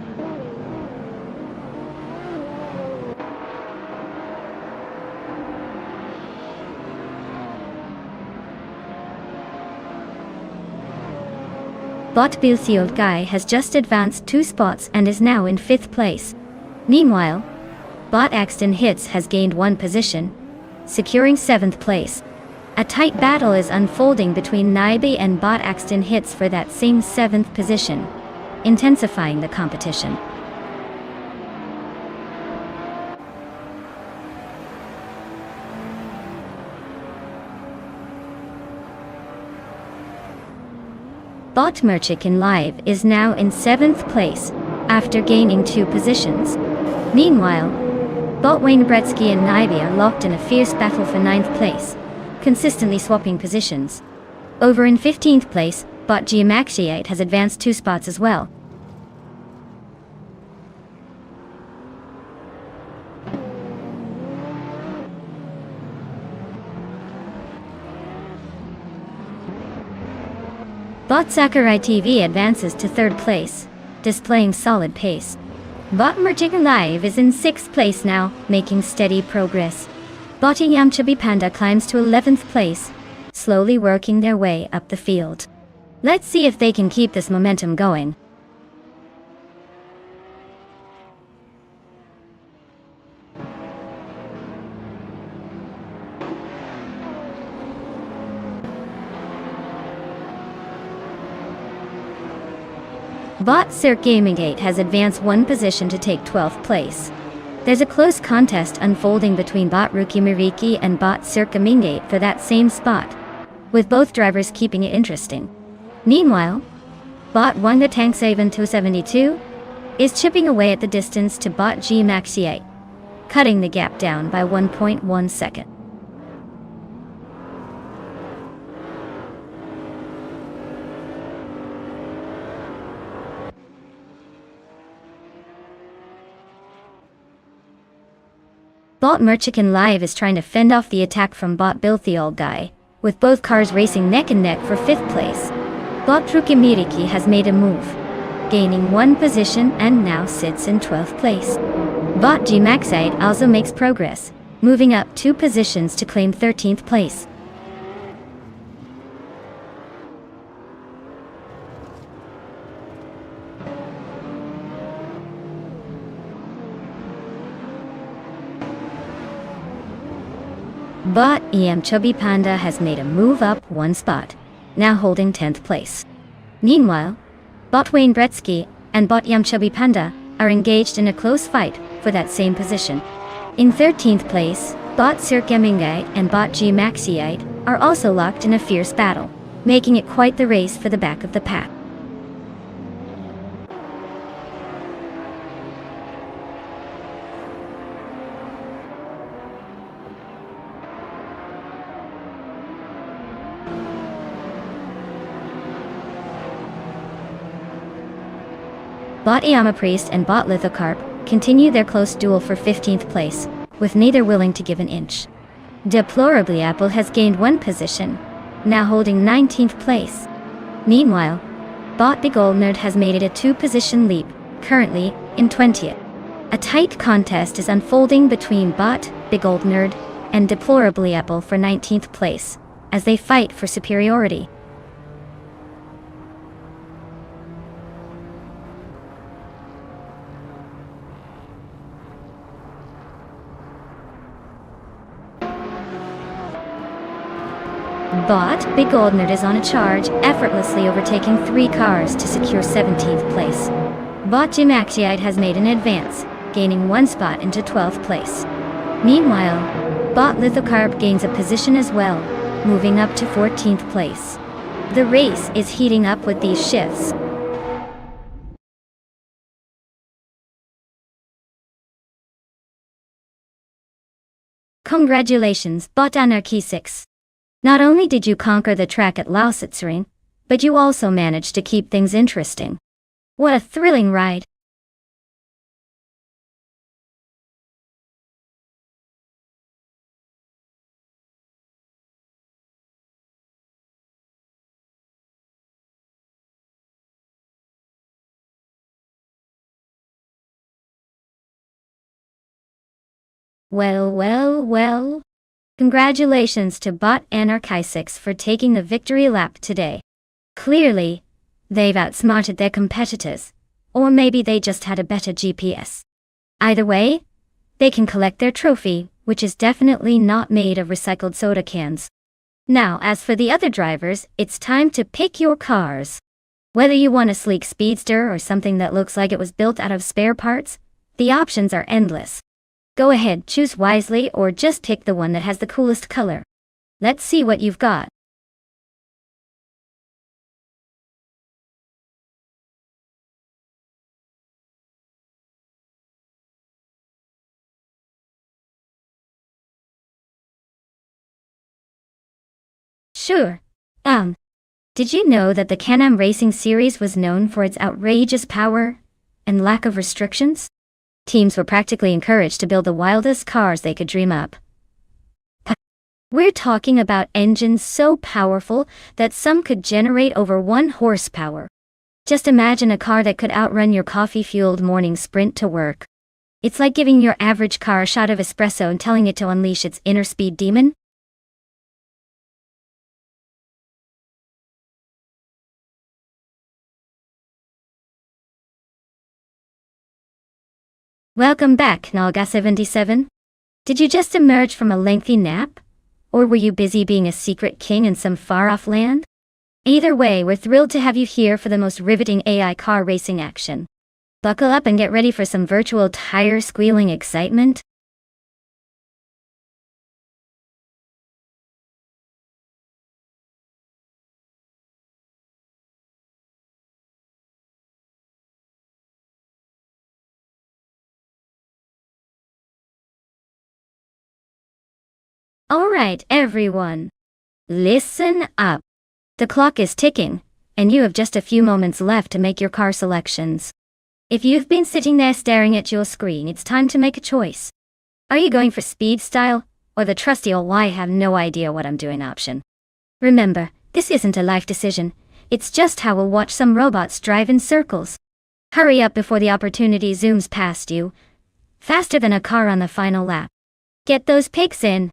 Bot Bilfield Guy has just advanced 2 spots and is now in 5th place. Meanwhile, Bot Axton Hits has gained 1 position, securing 7th place. A tight battle is unfolding between Naibe and Bot Axton Hits for that same 7th position, intensifying the competition. Bot Merchikin Live is now in 7th place, after gaining 2 positions. Meanwhile, Bot Wayne Bretsky and Naibe are locked in a fierce battle for 9th place, consistently swapping positions. Over in 15th place, Bot Geomaxiate has advanced 2 spots as well. Bot Sakurai TV advances to 3rd place, displaying solid pace. Bot Merchikin Live is in 6th place now, making steady progress. Bot Yamchabi Panda climbs to 11th place, slowly working their way up the field. Let's see if they can keep this momentum going. Bot Sir Gaming 8 has advanced 1 position to take 12th place. There's a close contest unfolding between Bot Ruki Miriki and Bot Sir Gaming 8 for that same spot, with both drivers keeping it interesting. Meanwhile, Bot Wanga Tanksaven 272 is chipping away at the distance to Bot G Maxi 8, cutting the gap down by 1.1 second. Bot Merchikin Live is trying to fend off the attack from Bot Bilthy Old Guy, with both cars racing neck and neck for 5th place. Bot Trukimiriki has made a move, gaining 1 position and now sits in 12th place. Bot G Maxite also makes progress, moving up 2 positions to claim 13th place. Bot EM Chubby Panda has made a move up 1 spot, now holding 10th place. Meanwhile, Bot Wayne Bretsky and Bot Yam Chubby Panda are engaged in a close fight for that same position. In 13th place, Bot Sir Gemingite and Bot G Maxiite are also locked in a fierce battle, making it quite the race for the back of the pack. Bot Iyama Priest and Bot Lithocarp continue their close duel for 15th place, with neither willing to give an inch. Deplorably Apple has gained 1 position, now holding 19th place. Meanwhile, Bot Big Old Nerd has made it a 2-position leap, currently in 20th. A tight contest is unfolding between Bot Big Old Nerd and Deplorably Apple for 19th place, as they fight for superiority. Bot Big Old Nerd is on a charge, effortlessly overtaking 3 cars to secure 17th place. Bot Gymactite has made an advance, gaining 1 spot into 12th place. Meanwhile, Bot Lithocarb gains a position as well, moving up to 14th place. The race is heating up with these shifts. Congratulations, Bot Anarchy 6. Not only did you conquer the track at Lausitzring, but you also managed to keep things interesting. What a thrilling ride! Well. Congratulations to Bot Anarchy 6 for taking the victory lap today. Clearly, they've outsmarted their competitors, or maybe they just had a better GPS. Either way, they can collect their trophy, which is definitely not made of recycled soda cans. Now, as for the other drivers, it's time to pick your cars. Whether you want a sleek speedster or something that looks like it was built out of spare parts, the options are endless. Go ahead, choose wisely, or just pick the one that has the coolest color. Let's see what you've got. Sure. Did you know that the Can-Am Racing series was known for its outrageous power and lack of restrictions? Teams were practically encouraged to build the wildest cars they could dream up. We're talking about engines so powerful that some could generate over 1 horsepower. Just imagine a car that could outrun your coffee-fueled morning sprint to work. It's like giving your average car a shot of espresso and telling it to unleash its inner speed demon. Welcome back, Nalga77. Did you just emerge from a lengthy nap? Or were you busy being a secret king in some far-off land? Either way, we're thrilled to have you here for the most riveting AI car racing action. Buckle up and get ready for some virtual tire-squealing excitement. Alright, everyone. Listen up. The clock is ticking, and you have just a few moments left to make your car selections. If you've been sitting there staring at your screen, it's time to make a choice. Are you going for speed style, or the trusty old "I have no idea what I'm doing" option? Remember, this isn't a life decision, it's just how we'll watch some robots drive in circles. Hurry up before the opportunity zooms past you, faster than a car on the final lap. Get those picks in.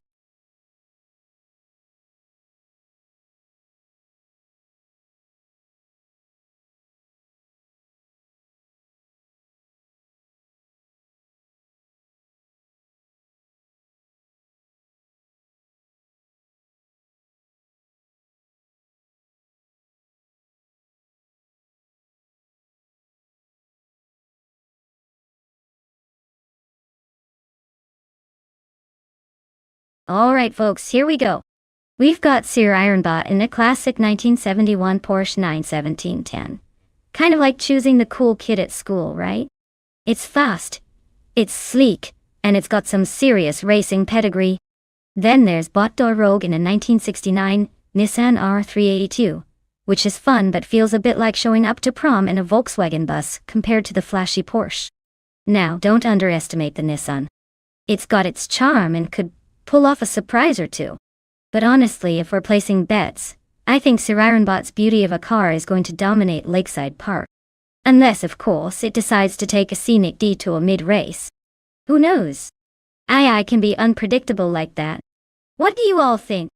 Alright folks, here we go. We've got Sir Ironbot in a classic 1971 Porsche 91710. Kind of like choosing the cool kid at school, right? It's fast, it's sleek, and it's got some serious racing pedigree. Then there's Botdor Rogue in a 1969 Nissan R382, which is fun but feels a bit like showing up to prom in a Volkswagen bus compared to the flashy Porsche. Now, don't underestimate the Nissan. It's got its charm and could pull off a surprise or two. But honestly, if we're placing bets, I think Sir Ironbot's beauty of a car is going to dominate Lakeside Park. Unless, of course, it decides to take a scenic detour mid-race. Who knows? AI can be unpredictable like that. What do you all think?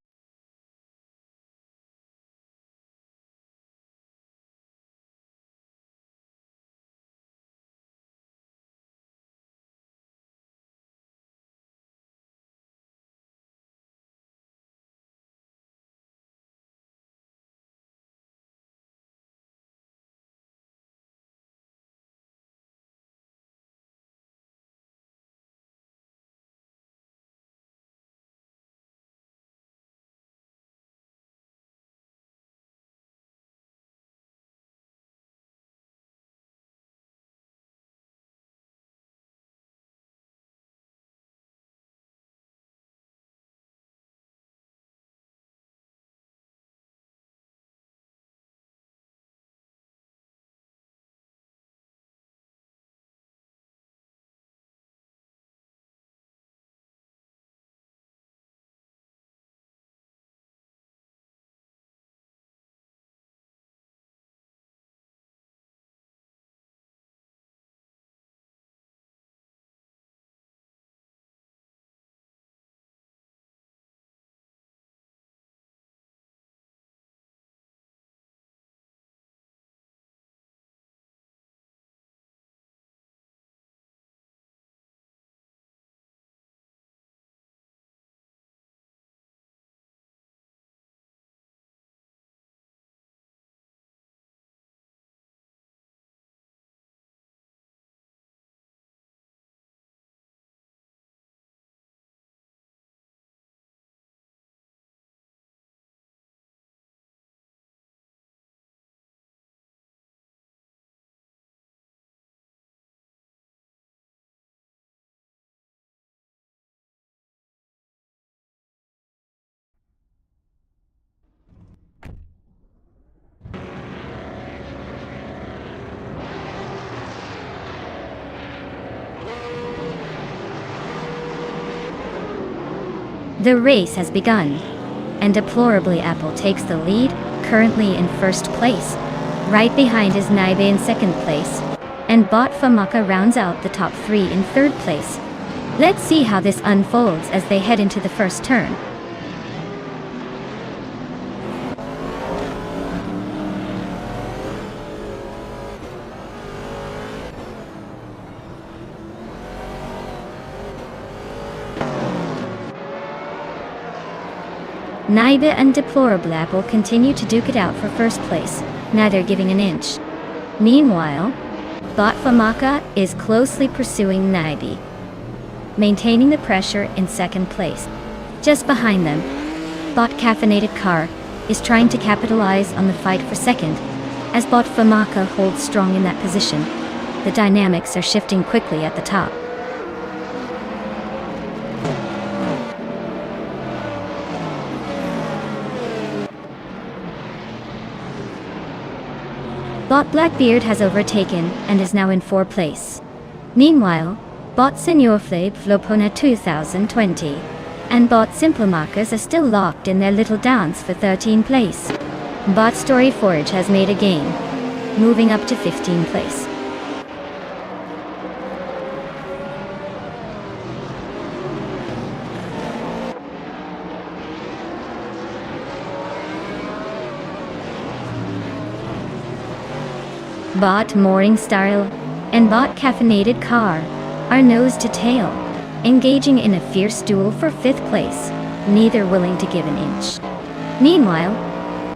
The race has begun, and Deplorably Apple takes the lead, currently in first place. Right behind is Naibe in second place, and Bot Famaka rounds out the top three in third place. Let's see how this unfolds as they head into the first turn. Naibe and Deplorable Apple continue to duke it out for first place, neither giving an inch. Meanwhile, Bot Famaka is closely pursuing Naibe, maintaining the pressure in second place. Just behind them, Bot Caffeinated Car is trying to capitalize on the fight for second, as Bot Famaka holds strong in that position. The dynamics are shifting quickly at the top. Bot Blackbeard has overtaken and is now in 4th place. Meanwhile, Bot Senior Flip Flopona 2020 and Bot Simplemarkers are still locked in their little dance for 13th place. Bot Story Forge has made a gain, moving up to 15th place. Bot Mooring Style and Bot Caffeinated Car are nose to tail, engaging in a fierce duel for 5th place, neither willing to give an inch. Meanwhile,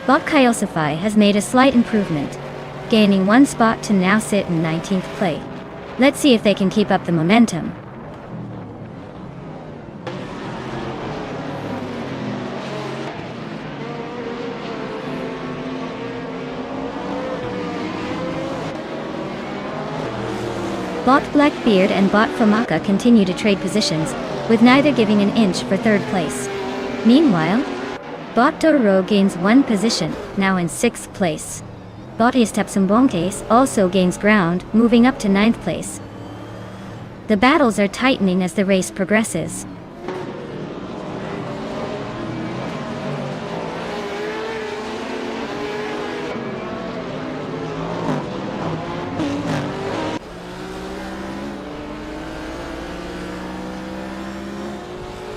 Bot Kyosify has made a slight improvement, gaining 1 spot to now sit in 19th place. Let's see if they can keep up the momentum. Bot Blackbeard and Bot Famaka continue to trade positions, with neither giving an inch for 3rd place. Meanwhile, Bot Doro gains 1 position, now in 6th place. Bot Istepsumbonkes also gains ground, moving up to 9th place. The battles are tightening as the race progresses.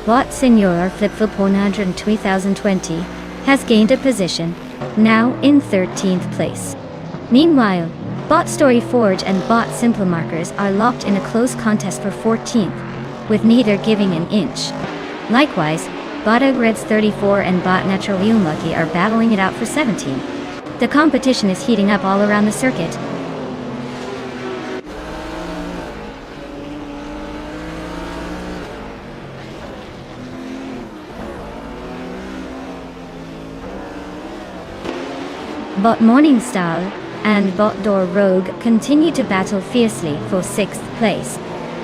Bot Senor Flipflop 100 2020 has gained a position, now in 13th place. Meanwhile, Bot Story Forge and Bot Simplemarkers are locked in a close contest for 14th, with neither giving an inch. Likewise, Bot Agreds 34 and Bot Naturally Unlucky are battling it out for 17th. The competition is heating up all around the circuit. Bot Morningstar and Bot Door Rogue continue to battle fiercely for 6th place.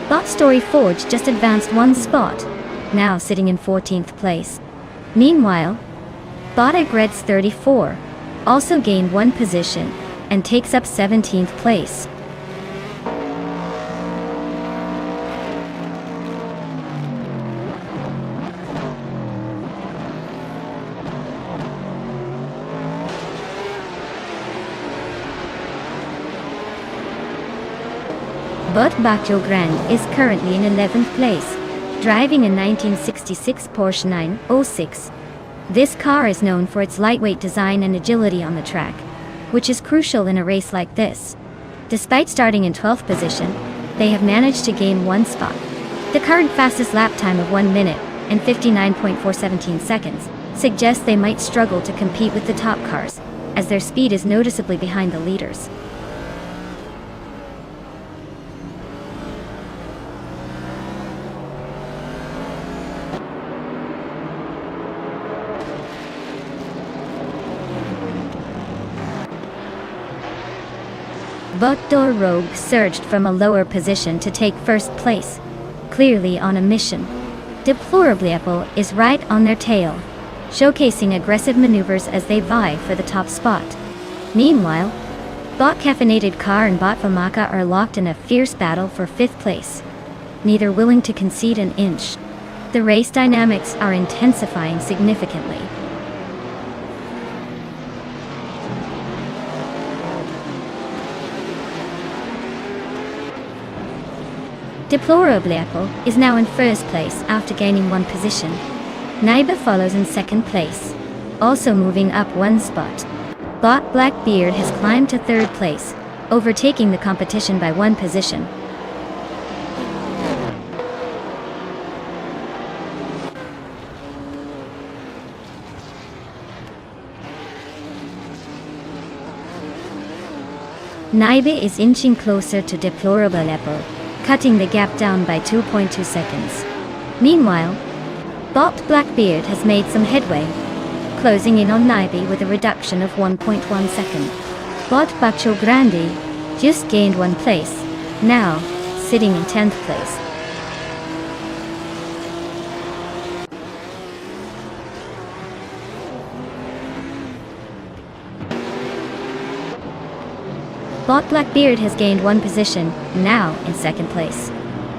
Bot Story Forge just advanced 1 spot, now sitting in 14th place. Meanwhile, Bot Agreds 34 also gained 1 position and takes up 17th place. Bot Bacio Grand is currently in 11th place, driving a 1966 Porsche 906. This car is known for its lightweight design and agility on the track, which is crucial in a race like this. Despite starting in 12th position, they have managed to gain 1 spot. The current fastest lap time of 1 minute and 59.417 seconds suggests they might struggle to compete with the top cars, as their speed is noticeably behind the leaders. Bot Door Rogue surged from a lower position to take 1st place, clearly on a mission. Deplorably Apple is right on their tail, showcasing aggressive maneuvers as they vie for the top spot. Meanwhile, Bot Caffeinated Car and Bot Famaka are locked in a fierce battle for 5th place, neither willing to concede an inch. The race dynamics are intensifying significantly. Deplorable is now in first place after gaining one position. Naiba follows in second place, also moving up one spot. Bot Blackbeard has climbed to third place, overtaking the competition by one position. Naiba is inching closer to Deplorable level, cutting the gap down by 2.2 seconds. Meanwhile, Bot Blackbeard has made some headway, closing in on Naiba with a reduction of 1.1 second. Bot Bacho Grande just gained one place, now sitting in 10th place. Bot Blackbeard has gained one position, now in second place.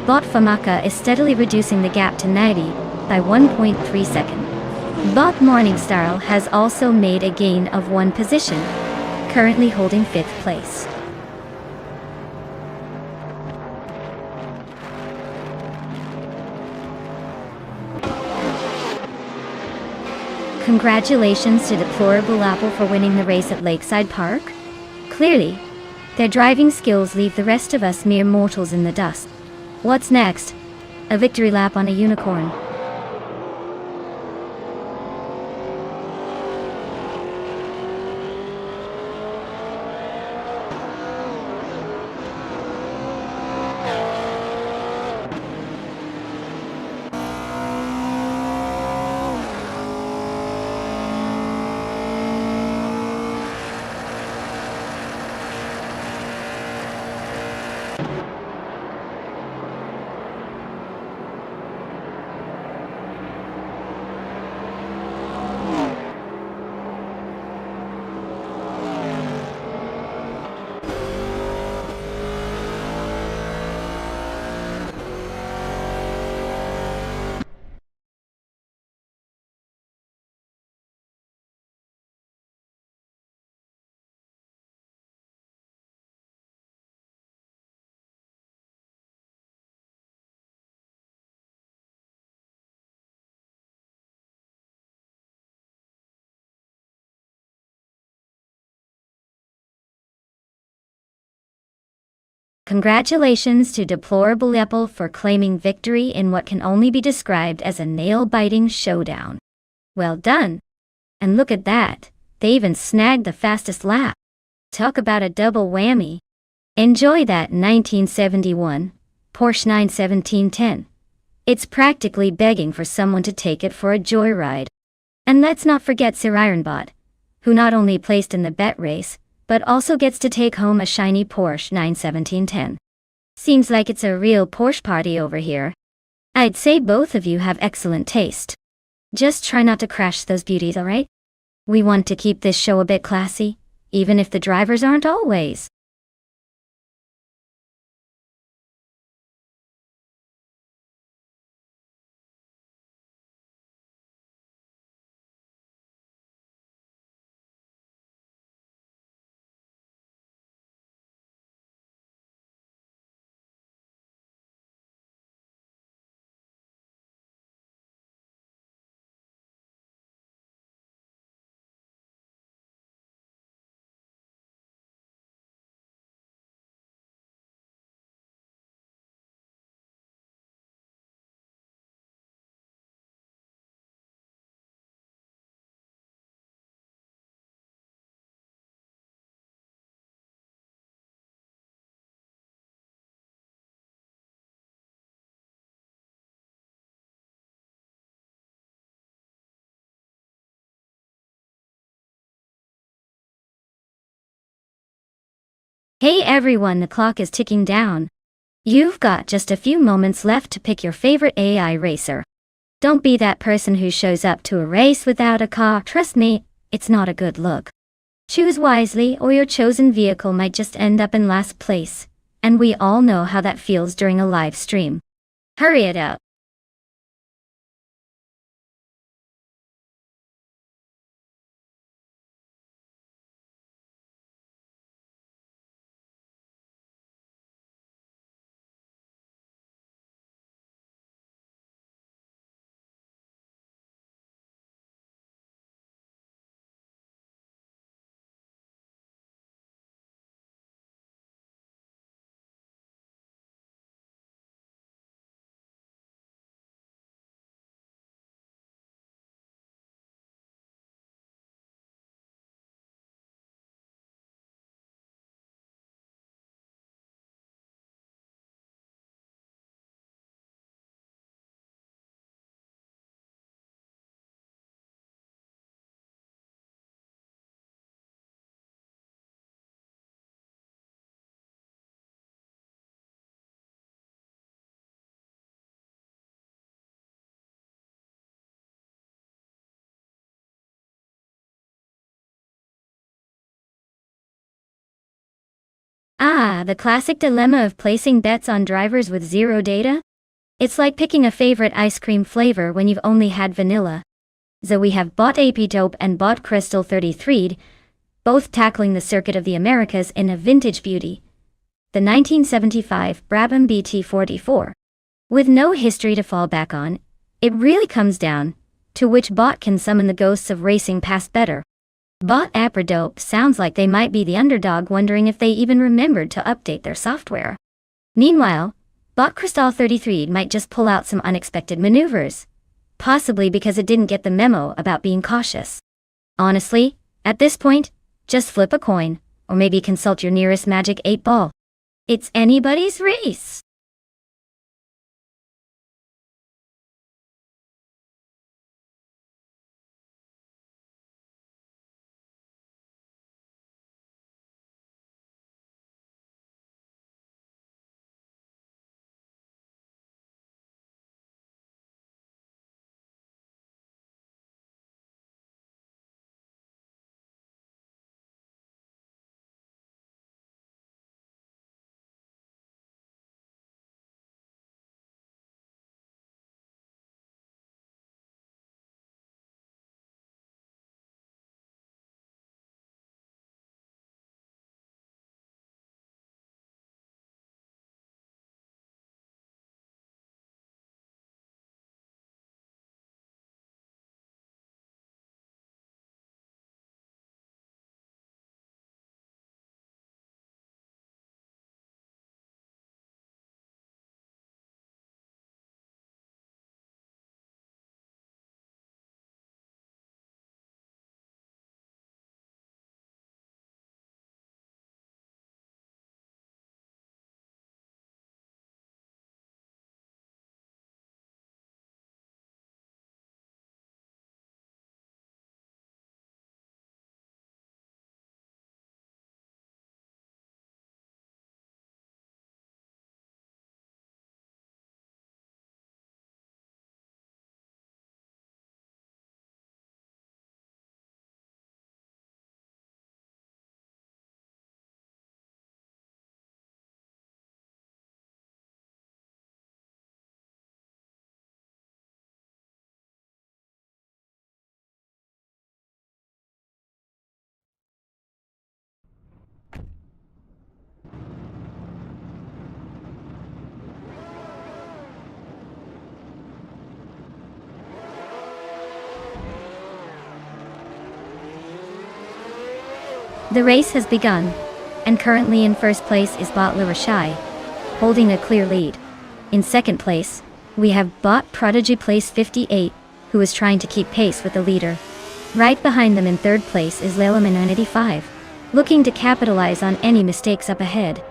Bot Famaka is steadily reducing the gap to Naiba by 1.3 seconds. Bot Morningstar has also made a gain of one position, currently holding 5th place. Congratulations to Deplorable Apple for winning the race at Lakeside Park. Clearly, their driving skills leave the rest of us mere mortals in the dust. What's next? A victory lap on a unicorn. Congratulations to Deplorable Apple for claiming victory in what can only be described as a nail-biting showdown. Well done! And look at that, they even snagged the fastest lap. Talk about a double whammy. Enjoy that 1971 Porsche 91710. It's practically begging for someone to take it for a joyride. And let's not forget Sir Ironbot, who not only placed in the bet race, but also gets to take home a shiny Porsche 91710. Seems like it's a real Porsche party over here. I'd say both of you have excellent taste. Just try not to crash those beauties, alright? We want to keep this show a bit classy, even if the drivers aren't always. Hey everyone, the clock is ticking down. You've got just a few moments left to pick your favorite AI racer. Don't be that person who shows up to a race without a car. Trust me, it's not a good look. Choose wisely or your chosen vehicle might just end up in last place, and we all know how that feels during a live stream. Hurry it up. The classic dilemma of placing bets on drivers with zero data? It's like picking a favorite ice cream flavor when you've only had vanilla. So we have Bot AP Dope and Bot Crystal 33, both tackling the circuit of the Americas in a vintage beauty. The 1975 Brabham BT44. With no history to fall back on, it really comes down to which bot can summon the ghosts of racing past better. Bot AP Dope sounds like they might be the underdog, wondering if they even remembered to update their software. Meanwhile, Bot Crystal 33 might just pull out some unexpected maneuvers, possibly because it didn't get the memo about being cautious. Honestly, at this point, just flip a coin, or maybe consult your nearest Magic 8 ball. It's anybody's race. The race has begun, and currently in first place is Bot Lirashai, holding a clear lead. In second place, we have Bot Prodigy Place 58, who is trying to keep pace with the leader. Right behind them in third place is Lelaman 95, looking to capitalize on any mistakes up ahead.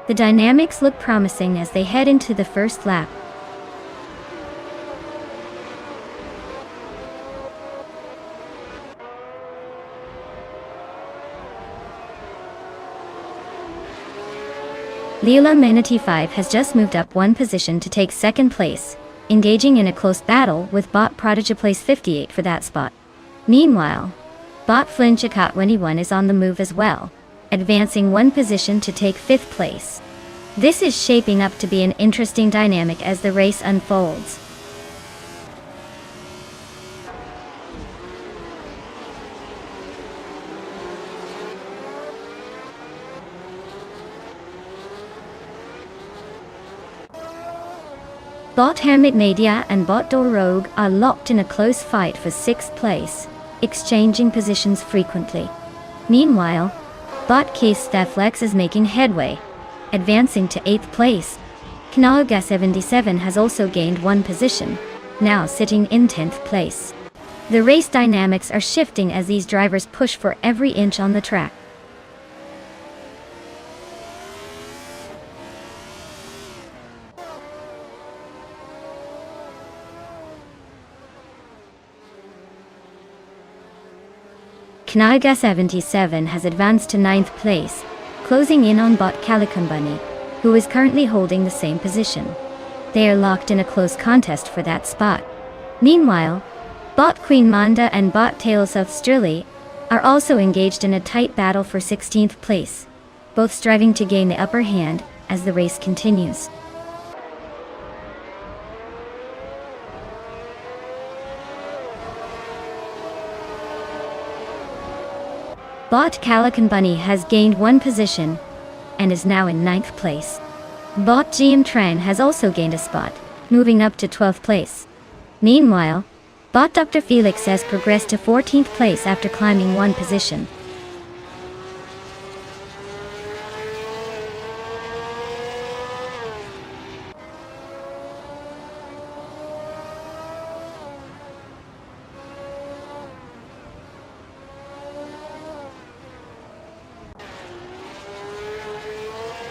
The dynamics look promising as they head into the first lap. Leela Manatee 5 has just moved up one position to take second place, engaging in a close battle with Bot Prodigy Place 58 for that spot. Meanwhile, Bot Flinchicott 21 is on the move as well, advancing one position to take fifth place. This is shaping up to be an interesting dynamic as the race unfolds. Bot Hermit Media and Bot Door Rogue are locked in a close fight for sixth place, exchanging positions frequently. Meanwhile, Bot Case Stafflex is making headway, advancing to 8th place. Kanaga 77 has also gained one position, now sitting in 10th place. The race dynamics are shifting as these drivers push for every inch on the track. Kanaga 77 has advanced to 9th place, closing in on Bot Calican Bunny, who is currently holding the same position. They are locked in a close contest for that spot. Meanwhile, Bot Queen Manda and Bot Tales of Stirley are also engaged in a tight battle for 16th place. both striving to gain the upper hand as the race continues. Bot Calican Bunny has gained one position and is now in 9th place. Bot GM Tran has also gained a spot, moving up to 12th place. Meanwhile, Bot Dr. Felix has progressed to 14th place after climbing one position.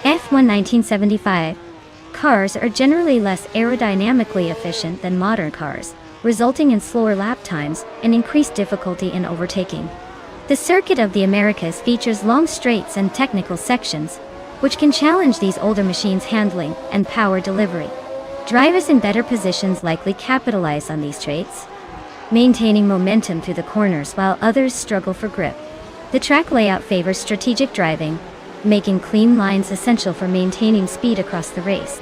F1 1975. Cars are generally less aerodynamically efficient than modern cars, resulting in slower lap times and increased difficulty in overtaking. The Circuit of the Americas features long straights and technical sections, which can challenge these older machines' handling and power delivery. Drivers in better positions likely capitalize on these traits, maintaining momentum through the corners while others struggle for grip. The track layout favors strategic driving, making clean lines essential for maintaining speed across the race.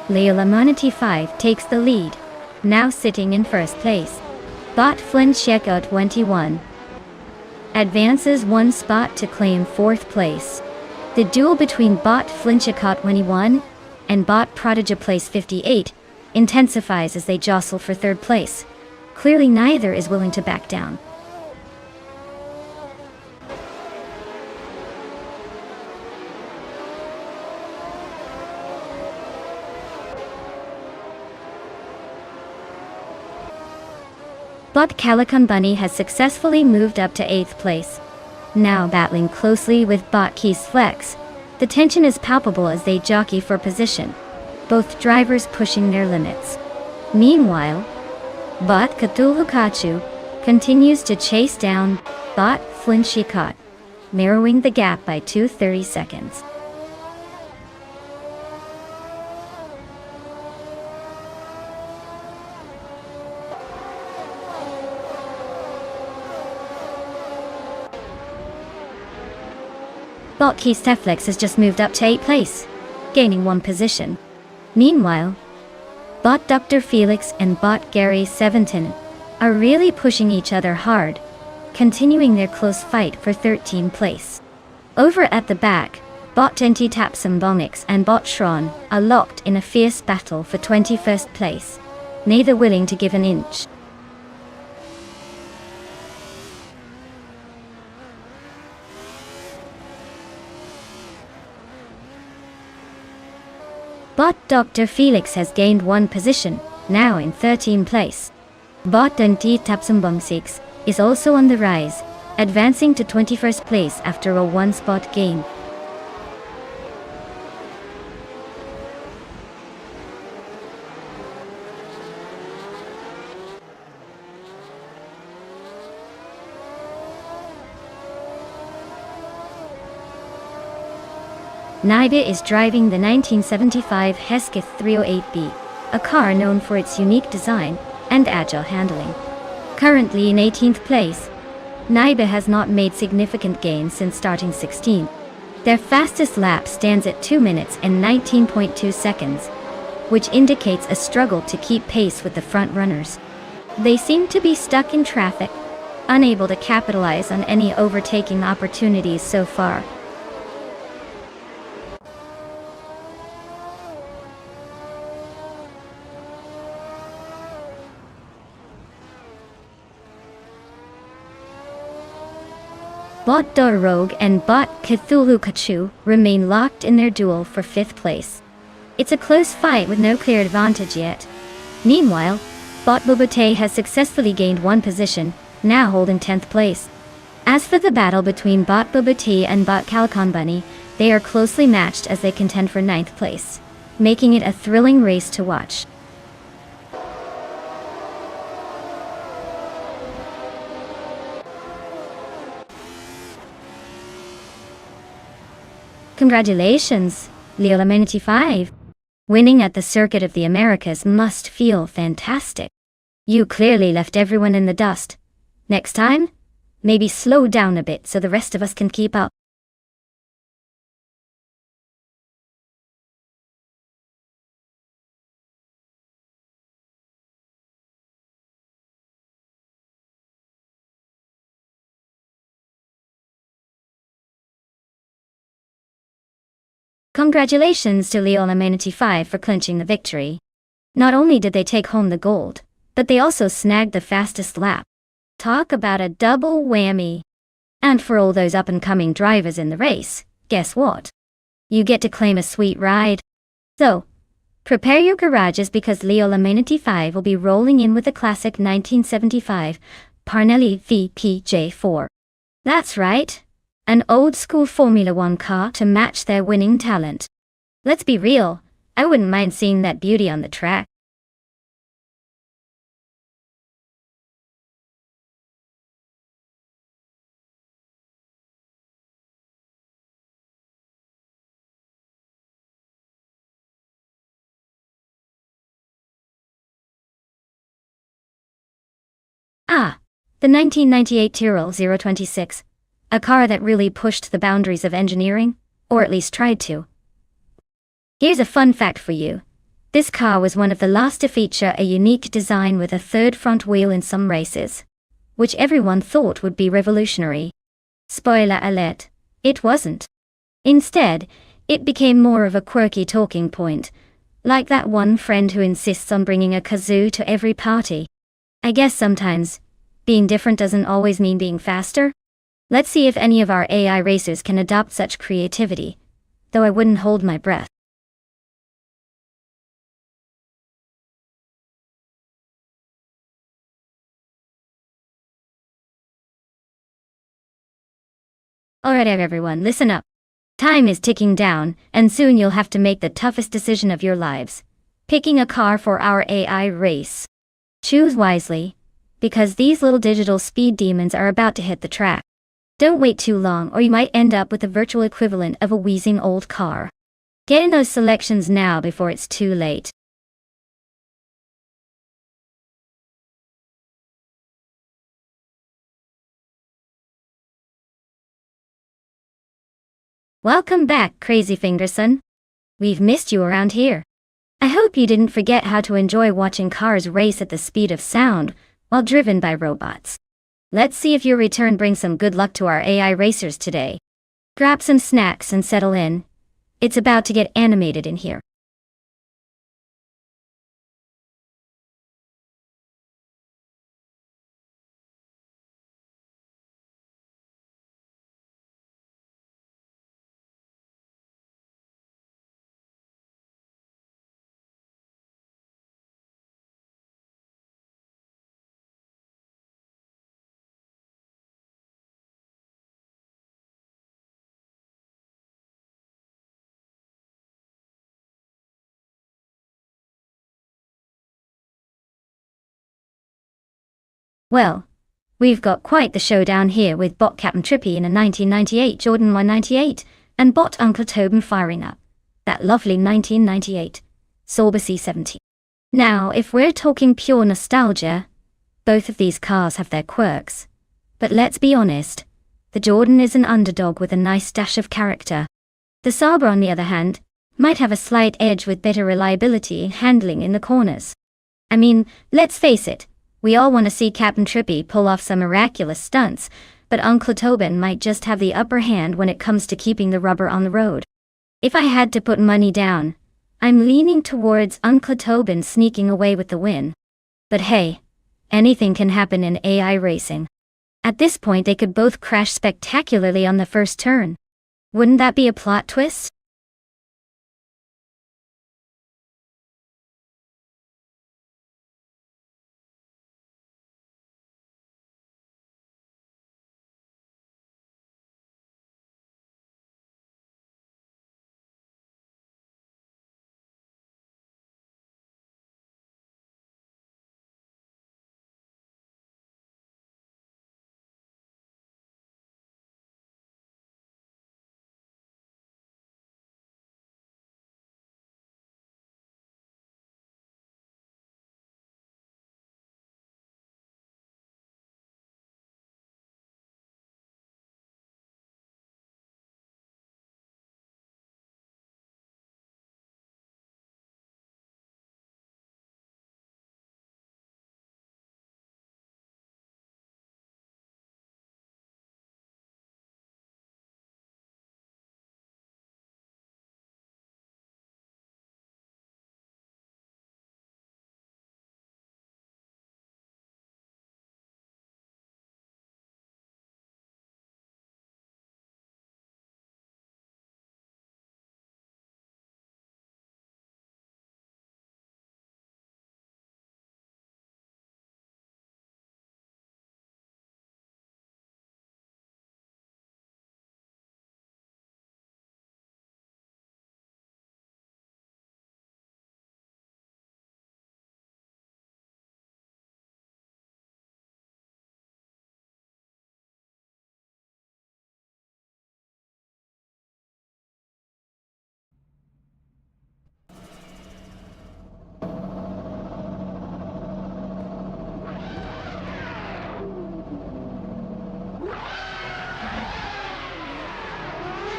Leola 5 takes the lead, now sitting in first place. Bot Flincheka 21 advances one spot to claim 4th place. The duel between Bot Flincheka 21 and Bot Prodigy Place 58 intensifies as they jostle for 3rd place. Clearly neither is willing to back down. Bot Calican Bunny has successfully moved up to 8th place. Now battling closely with Bot Keys Flex, the tension is palpable as they jockey for position, both drivers pushing their limits. Meanwhile, Bot Cthulhu Kachu continues to chase down Bot Flincheka, narrowing the gap by 230 seconds. Bot Keys Flex has just moved up to 8th place, gaining one position. Meanwhile, Bot Dr. Felix and Bot Gary 17 are really pushing each other hard, continuing their close fight for 13th place. Over at the back, Bot NT Tapsum Bonix and Bot Shron are locked in a fierce battle for 21st place, neither willing to give an inch. Bot Dr. Felix has gained one position, now in 13th place. Bot NT Tapsum 6 is also on the rise, advancing to 21st place after a one-spot gain. Naiba is driving the 1975 Hesketh 308B, a car known for its unique design and agile handling. Currently in 18th place, Naiba has not made significant gains since starting 16th. Their fastest lap stands at 2 minutes and 19.2 seconds, which indicates a struggle to keep pace with the front runners. They seem to be stuck in traffic, unable to capitalize on any overtaking opportunities so far. Bot Rogue and Bot Cthulhu Kachu remain locked in their duel for 5th place. It's a close fight with no clear advantage yet. Meanwhile, Bot Bubate has successfully gained one position, now holding 10th place. As for the battle between Bot Bubate and Bot Calican Bunny, they are closely matched as they contend for 9th place, making it a thrilling race to watch. Congratulations, Leola 5. Winning at the Circuit of the Americas must feel fantastic. You clearly left everyone in the dust. Next time, maybe slow down a bit so the rest of us can keep up. Congratulations to Leola 95 for clinching the victory. Not only did they take home the gold, but they also snagged the fastest lap. Talk about a double whammy. And for all those up-and-coming drivers in the race, guess what? You get to claim a sweet ride. So, prepare your garages because Leola 95 will be rolling in with a classic 1975 Parnelli VPJ4. That's right. An old-school Formula One car to match their winning talent. Let's be real, I wouldn't mind seeing that beauty on the track. Ah, the 1998 Tyrrell 026. A car that really pushed the boundaries of engineering, or at least tried to. Here's a fun fact for you. This car was one of the last to feature a unique design with a third front wheel in some races, which everyone thought would be revolutionary. Spoiler alert, it wasn't. Instead, it became more of a quirky talking point, like that one friend who insists on bringing a kazoo to every party. I guess sometimes, being different doesn't always mean being faster. Let's see if any of our AI racers can adopt such creativity, though I wouldn't hold my breath. Alright everyone, listen up. Time is ticking down, and soon you'll have to make the toughest decision of your lives. Picking a car for our AI race. Choose wisely, because these little digital speed demons are about to hit the track. Don't wait too long or you might end up with the virtual equivalent of a wheezing old car. Get in those selections now before it's too late. Welcome back, Crazy Fingerson. We've missed you around here. I hope you didn't forget how to enjoy watching cars race at the speed of sound while driven by robots. Let's see if your return brings some good luck to our AI racers today. Grab some snacks and settle in. It's about to get animated in here. Well, we've got quite the showdown here with bot Captain Trippy in a 1998 Jordan 198 and bot Uncle Tobin firing up that lovely 1998 Sauber C70. Now, if we're talking pure nostalgia, both of these cars have their quirks. But let's be honest, the Jordan is an underdog with a nice dash of character. The Sauber, on the other hand, might have a slight edge with better reliability and handling in the corners. I mean, let's face it, we all want to see Captain Trippy pull off some miraculous stunts, but Uncle Tobin might just have the upper hand when it comes to keeping the rubber on the road. If I had to put money down, I'm leaning towards Uncle Tobin sneaking away with the win. But hey, anything can happen in AI racing. At this point they could both crash spectacularly on the first turn. Wouldn't that be a plot twist?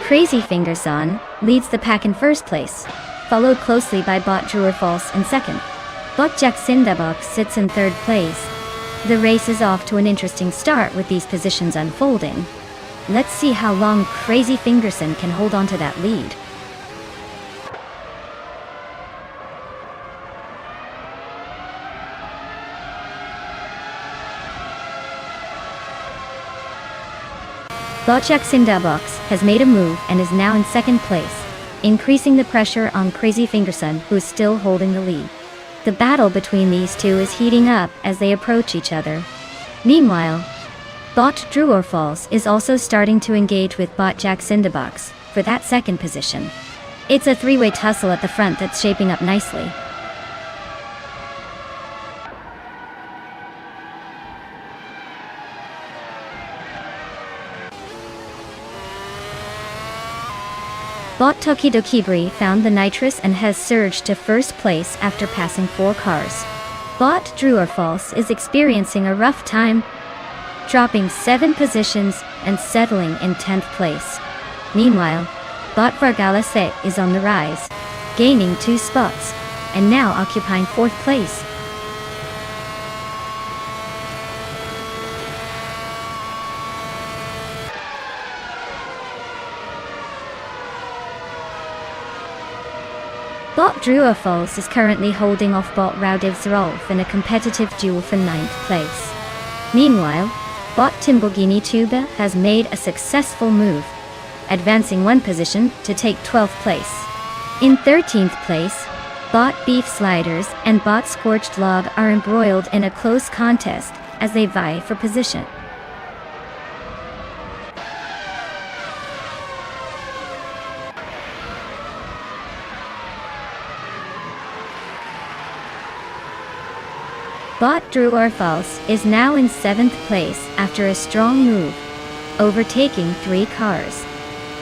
Crazy Fingerson leads the pack in first place, followed closely by bot True or False in second. Bot Jack Cinderbox sits in third place. The race is off to an interesting start with these positions unfolding. Let's see how long Crazy Fingerson can hold on to that lead. Botjak Cinderbox has made a move and is now in second place, increasing the pressure on Crazy Fingerson, who is still holding the lead. The battle between these two is heating up as they approach each other. Meanwhile, Bot True or False is also starting to engage with Botjak Cinderbox for that second position. It's a three-way tussle at the front that's shaping up nicely. Bot Tokidokibri found the nitrous and has surged to first place after passing 4 cars. Bot True or False is experiencing a rough time, dropping 7 positions and settling in 10th place. Meanwhile, Bot Vargalase is on the rise, gaining 2 spots, and now occupying 4th place. Bot True or False is currently holding off Bot Raudiv Zarolf in a competitive duel for 9th place. Meanwhile, Bot Timborghini Tuba has made a successful move, advancing 1 position to take 12th place. In 13th place, Bot Beef Sliders and Bot Scorched Log are embroiled in a close contest as they vie for position. Bot True or False is now in 7th place after a strong move, overtaking 3 cars.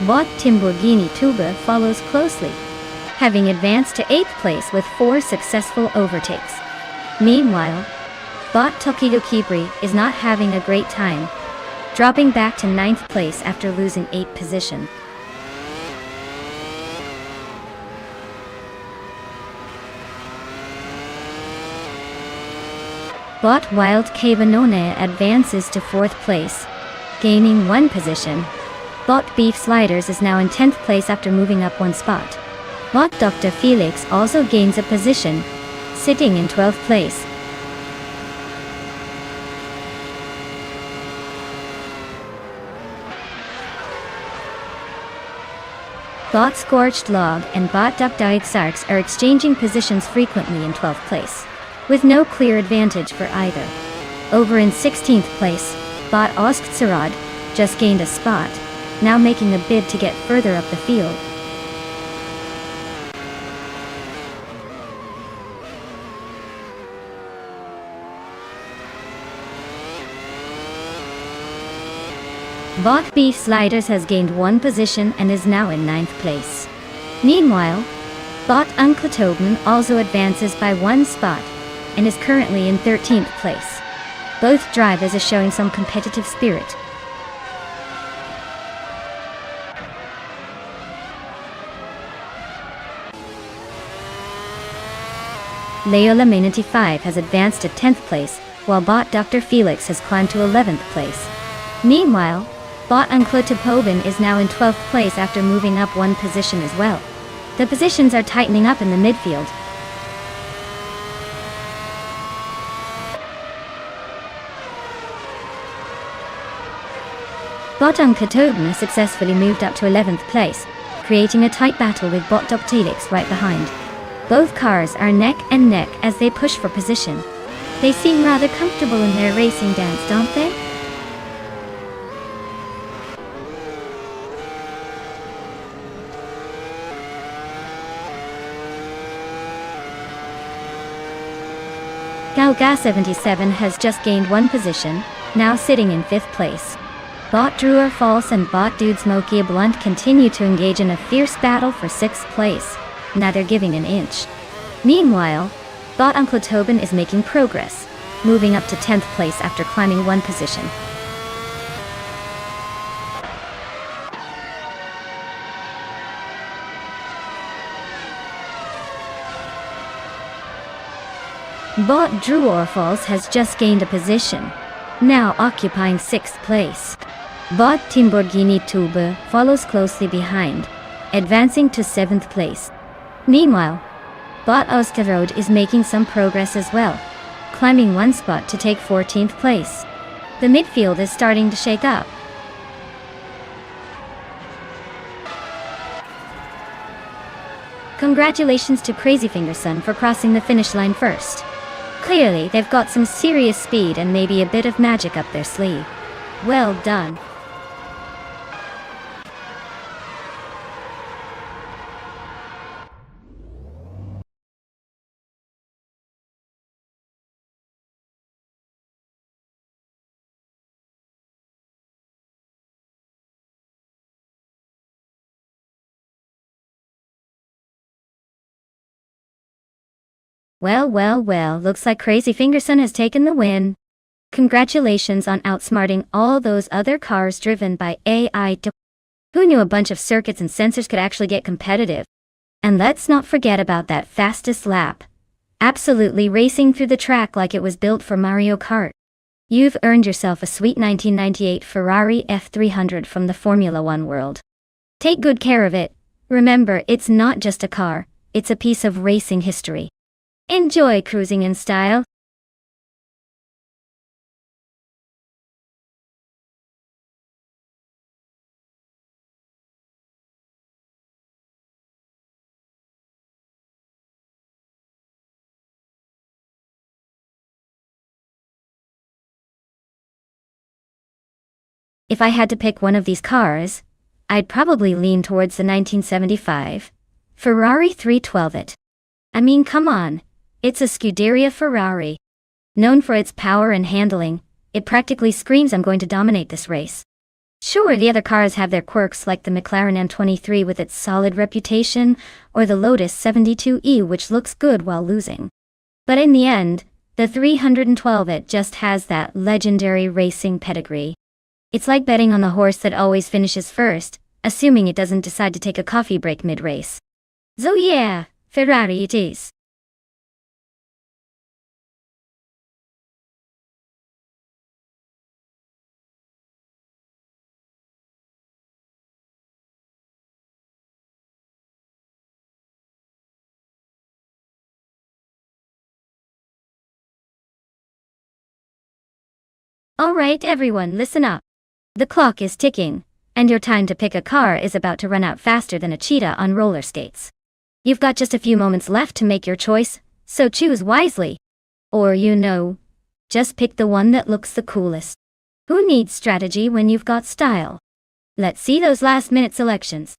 Bot Timborghini Tuba follows closely, having advanced to 8th place with 4 successful overtakes. Meanwhile, Bot Tokidokibri is not having a great time, dropping back to 9th place after losing 8 position. Bot Wild Cabanone advances to 4th place, gaining 1 position. Bot Beef Sliders is now in 10th place after moving up 1 spot. Bot Dr. Felix also gains a position, sitting in 12th place. Bot Scorched Log and Bot Duck Sarks are exchanging positions frequently in 12th place, with no clear advantage for either. Over in 16th place, Bot Ostsarad just gained a spot, now making a bid to get further up the field. Bot Beef Sliders has gained 1 position and is now in 9th place. Meanwhile, Bot Uncle Tobin also advances by 1 spot and is currently in 13th place. Both drivers are showing some competitive spirit. Leola May 95 has advanced to 10th place, while Bot Dr. Felix has climbed to 11th place. Meanwhile, Bot Uncle Tobin is now in 12th place after moving up 1 position as well. The positions are tightening up in the midfield. Bot Uncle Tobin successfully moved up to 11th place, creating a tight battle with Bot Dr. Felix right behind. Both cars are neck and neck as they push for position. They seem rather comfortable in their racing dance, don't they? Galga 77 has just gained 1 position, now sitting in 5th place. Bot True or False and Bot Dude Smokey Blunt continue to engage in a fierce battle for 6th place, neither giving an inch. Meanwhile, Bot Uncle Tobin is making progress, moving up to 10th place after climbing 1 position. Bot Drew Orfalls has just gained a position, now occupying 6th place. Bot Timborghini Tube follows closely behind, advancing to 7th place. Meanwhile, Bot Osterode is making some progress as well, climbing 1 spot to take 14th place. The midfield is starting to shake up. Congratulations to Crazy Fingerson for crossing the finish line first. Clearly, they've got some serious speed and maybe a bit of magic up their sleeve. Well done. Well, looks like Crazy Fingerson has taken the win. Congratulations on outsmarting all those other cars driven by AI. Who knew a bunch of circuits and sensors could actually get competitive? And let's not forget about that fastest lap. Absolutely racing through the track like it was built for Mario Kart. You've earned yourself a sweet 1998 Ferrari F300 from the Formula One world. Take good care of it. Remember, it's not just a car, it's a piece of racing history. Enjoy cruising in style. If I had to pick one of these cars, I'd probably lean towards the 1975 Ferrari 312 it. I mean, come on, it's a Scuderia Ferrari. Known for its power and handling, it practically screams I'm going to dominate this race. Sure, the other cars have their quirks like the McLaren M23 with its solid reputation, or the Lotus 72E which looks good while losing. But in the end, the 312 it just has that legendary racing pedigree. It's like betting on the horse that always finishes first, assuming it doesn't decide to take a coffee break mid-race. So yeah, Ferrari it is. Alright everyone, listen up. The clock is ticking, and your time to pick a car is about to run out faster than a cheetah on roller skates. You've got just a few moments left to make your choice, so choose wisely. Or just pick the one that looks the coolest. Who needs strategy when you've got style? Let's see those last-minute selections.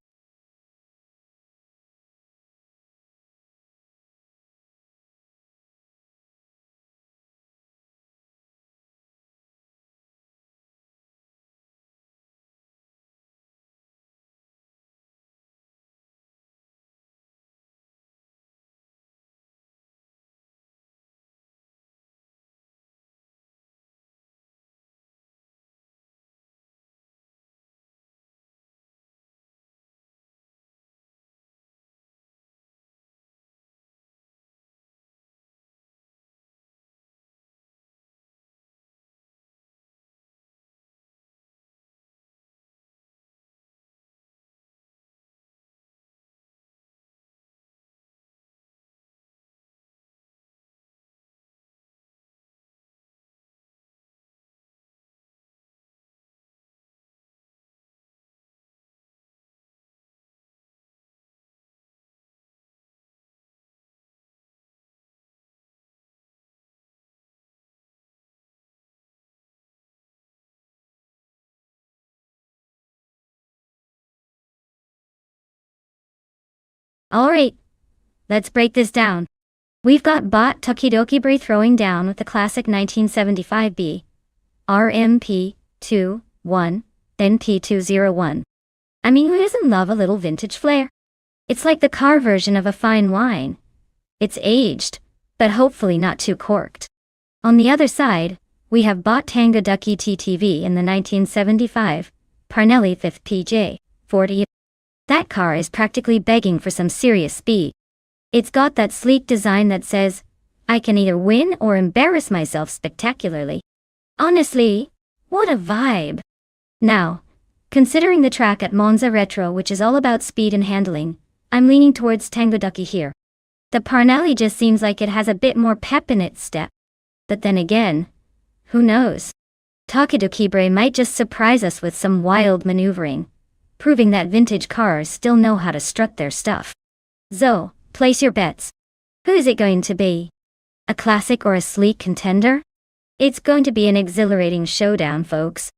Alright, let's break this down. We've got Bot Tokidoki throwing down with the classic 1975B, RMP21, NP201. I mean, who doesn't love a little vintage flair? It's like the car version of a fine wine. It's aged, but hopefully not too corked. On the other side, we have Bot Tanga Ducky TTV in the 1975 Parnelli 5th PJ 40. That car is practically begging for some serious speed. It's got that sleek design that says, I can either win or embarrass myself spectacularly. Honestly, what a vibe. Now, considering the track at Monza Retro, which is all about speed and handling, I'm leaning towards Tanguducky here. The Parnelli just seems like it has a bit more pep in its step. But then again, who knows? Takidokibre might just surprise us with some wild maneuvering, proving that vintage cars still know how to strut their stuff. So, place your bets. Who is it going to be? A classic or a sleek contender? It's going to be an exhilarating showdown, folks.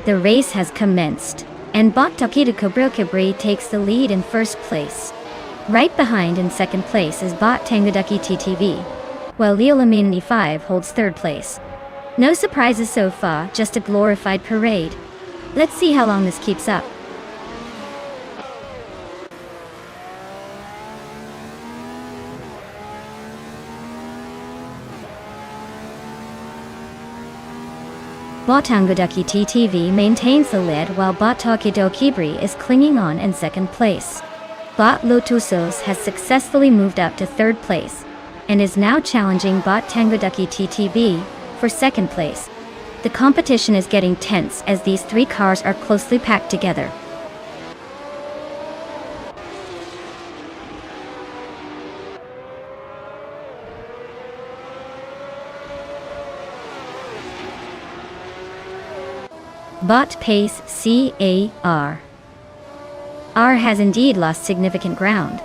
The race has commenced, and Bot Takidokibre takes the lead in first place. Right behind in second place is Bot Tanguducky TTV, while Leolamini 5 holds third place. No surprises so far, just a glorified parade. Let's see how long this keeps up. Bot Tanguducky TTV maintains the lead while Bot Takidokibre is clinging on in second place. Bot Lotusos has successfully moved up to third place and is now challenging Bot Tanguducky TTV for second place. The competition is getting tense as these three cars are closely packed together. Bot Pace CAR. R has indeed lost significant ground,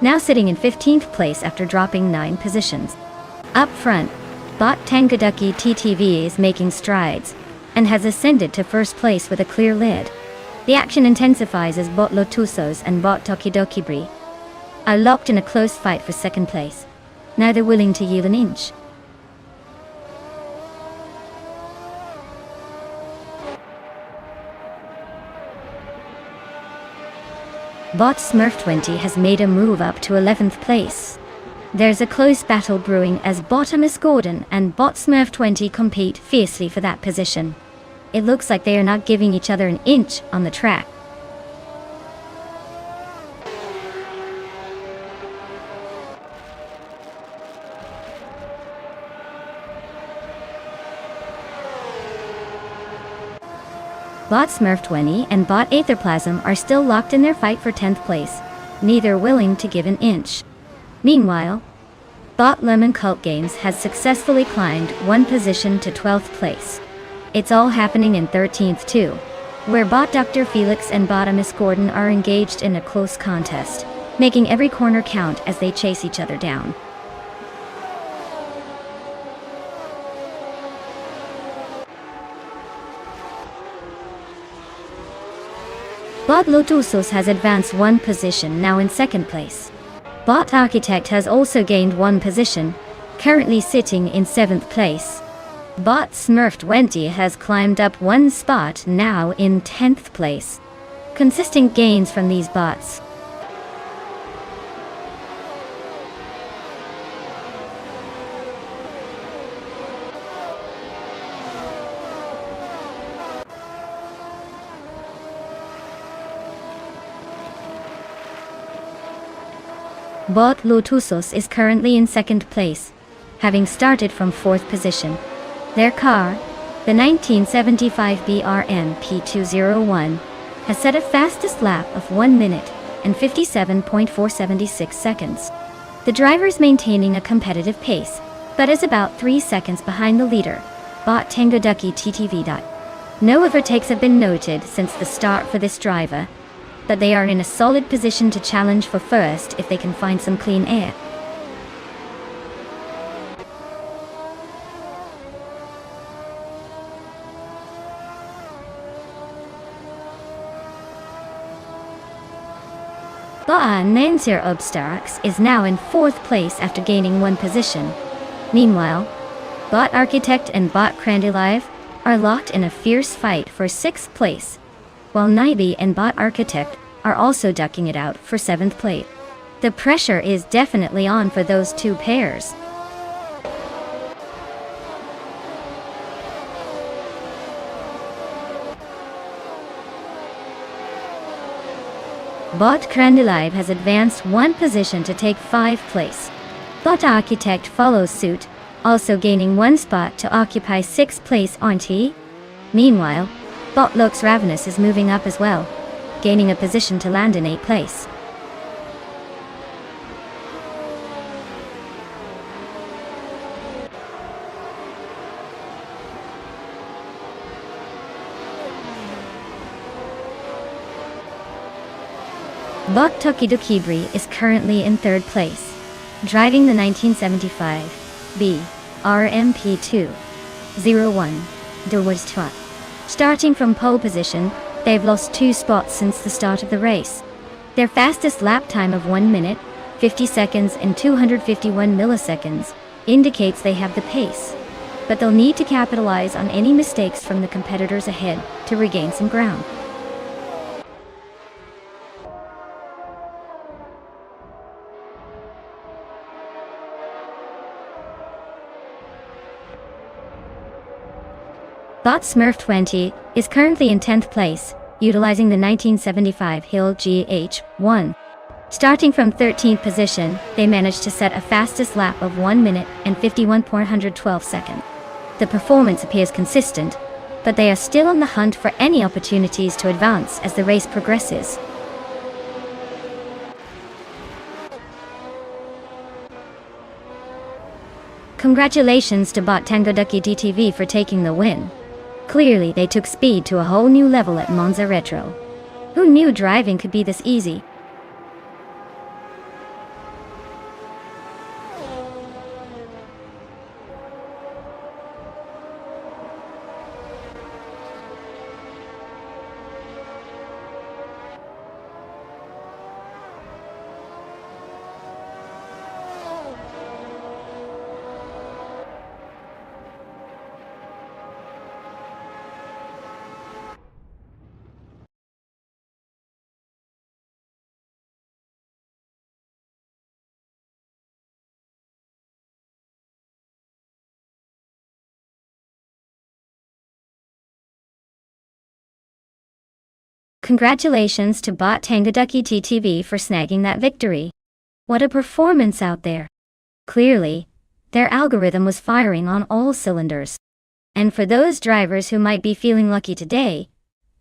now sitting in 15th place after dropping 9 positions. Up front, Bot Tanguducky TTV is making strides, and has ascended to first place with a clear lead. The action intensifies as Bot Lotusos and Bot Takidokibre are locked in a close fight for second place, neither willing to yield an inch. Bot Smurf20 has made a move up to 11th place. There's a close battle brewing as Bot Miss Gordon and Bot Smurf20 compete fiercely for that position. It looks like they are not giving each other an inch on the track. Bot Smurf20 and Bot Aetherplasm are still locked in their fight for 10th place, neither willing to give an inch. Meanwhile, Bot Lemon Cult Games has successfully climbed 1 position to 12th place. It's all happening in 13th too, where Bot Dr. Felix and Bot Miss Gordon are engaged in a close contest, making every corner count as they chase each other down. Bot Lotusos has advanced 1 position, now in second place. Bot Architect has also gained 1 position, currently sitting in 7th place. Bot Smurf20 has climbed up 1 spot, now in 10th place. Consistent gains from these bots. Bot Lotusos is currently in second place, having started from fourth position. Their car, the 1975 BRM P201, has set a fastest lap of 1 minute and 57.476 seconds. The driver is maintaining a competitive pace, but is about 3 seconds behind the leader, Bot Tangoducky TTV. No overtakes have been noted since the start for this driver, but they are in a solid position to challenge for first if they can find some clean air. Bot Nansir Obstarax is now in fourth place after gaining one position. Meanwhile, Bot Architect and Bot Crandilive are locked in a fierce fight for sixth place, while Naibi and Bot Architect are also ducking it out for seventh place. The pressure is definitely on for those two pairs. Bot Crandilive has advanced one position to take 5th place. Bot Architect follows suit, also gaining one spot to occupy 6th place on T. Meanwhile, Bot Looks Ravenous is moving up as well, gaining a position to land in 8th place. Bot Tokidokibri is currently in 3rd place, driving the 1975 B RMP201 Doors truck. Starting from pole position, they've lost 2 spots since the start of the race. Their fastest lap time of 1 minute, 50 seconds and 251 milliseconds indicates they have the pace, but they'll need to capitalize on any mistakes from the competitors ahead to regain some ground. Bot Smurf 20 is currently in 10th place, utilizing the 1975 Hill GH1. Starting from 13th position, they managed to set a fastest lap of 1 minute and 51.112 seconds. The performance appears consistent, but they are still on the hunt for any opportunities to advance as the race progresses. Congratulations to Bot Tangoducky DTV for taking the win. Clearly, they took speed to a whole new level at Monza Retro. Who knew driving could be this easy? Congratulations to Bot Tangoducky TTV for snagging that victory. What a performance out there. Clearly, their algorithm was firing on all cylinders. And for those drivers who might be feeling lucky today,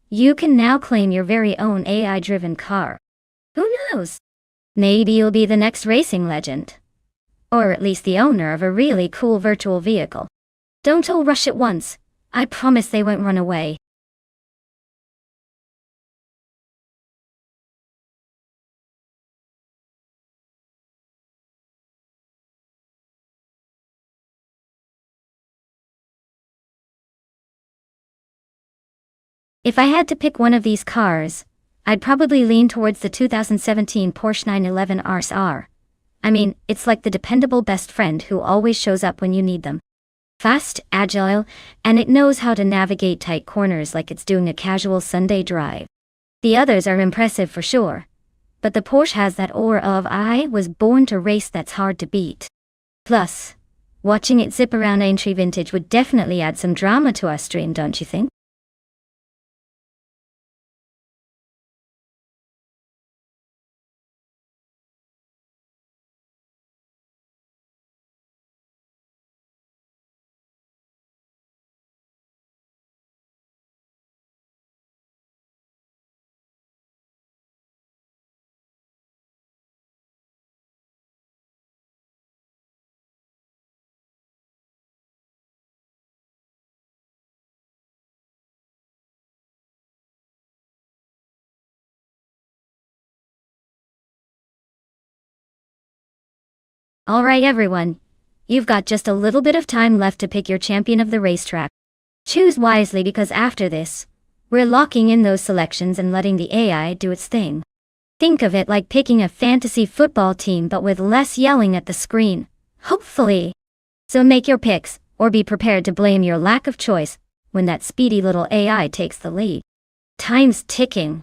you can now claim your very own AI-driven car. Who knows? Maybe you'll be the next racing legend. Or at least the owner of a really cool virtual vehicle. Don't all rush at once. I promise they won't run away. If I had to pick one of these cars, I'd probably lean towards the 2017 Porsche 911 RS-R. I mean, it's like the dependable best friend who always shows up when you need them. Fast, agile, and it knows how to navigate tight corners like it's doing a casual Sunday drive. The others are impressive for sure, but the Porsche has that aura of "I was born to race" that's hard to beat. Plus, watching it zip around Aintree Vintage would definitely add some drama to our stream, don't you think? Alright everyone, you've got just a little bit of time left to pick your champion of the racetrack. Choose wisely because after this, we're locking in those selections and letting the AI do its thing. Think of it like picking a fantasy football team but with less yelling at the screen. Hopefully. So make your picks, or be prepared to blame your lack of choice when that speedy little AI takes the lead. Time's ticking.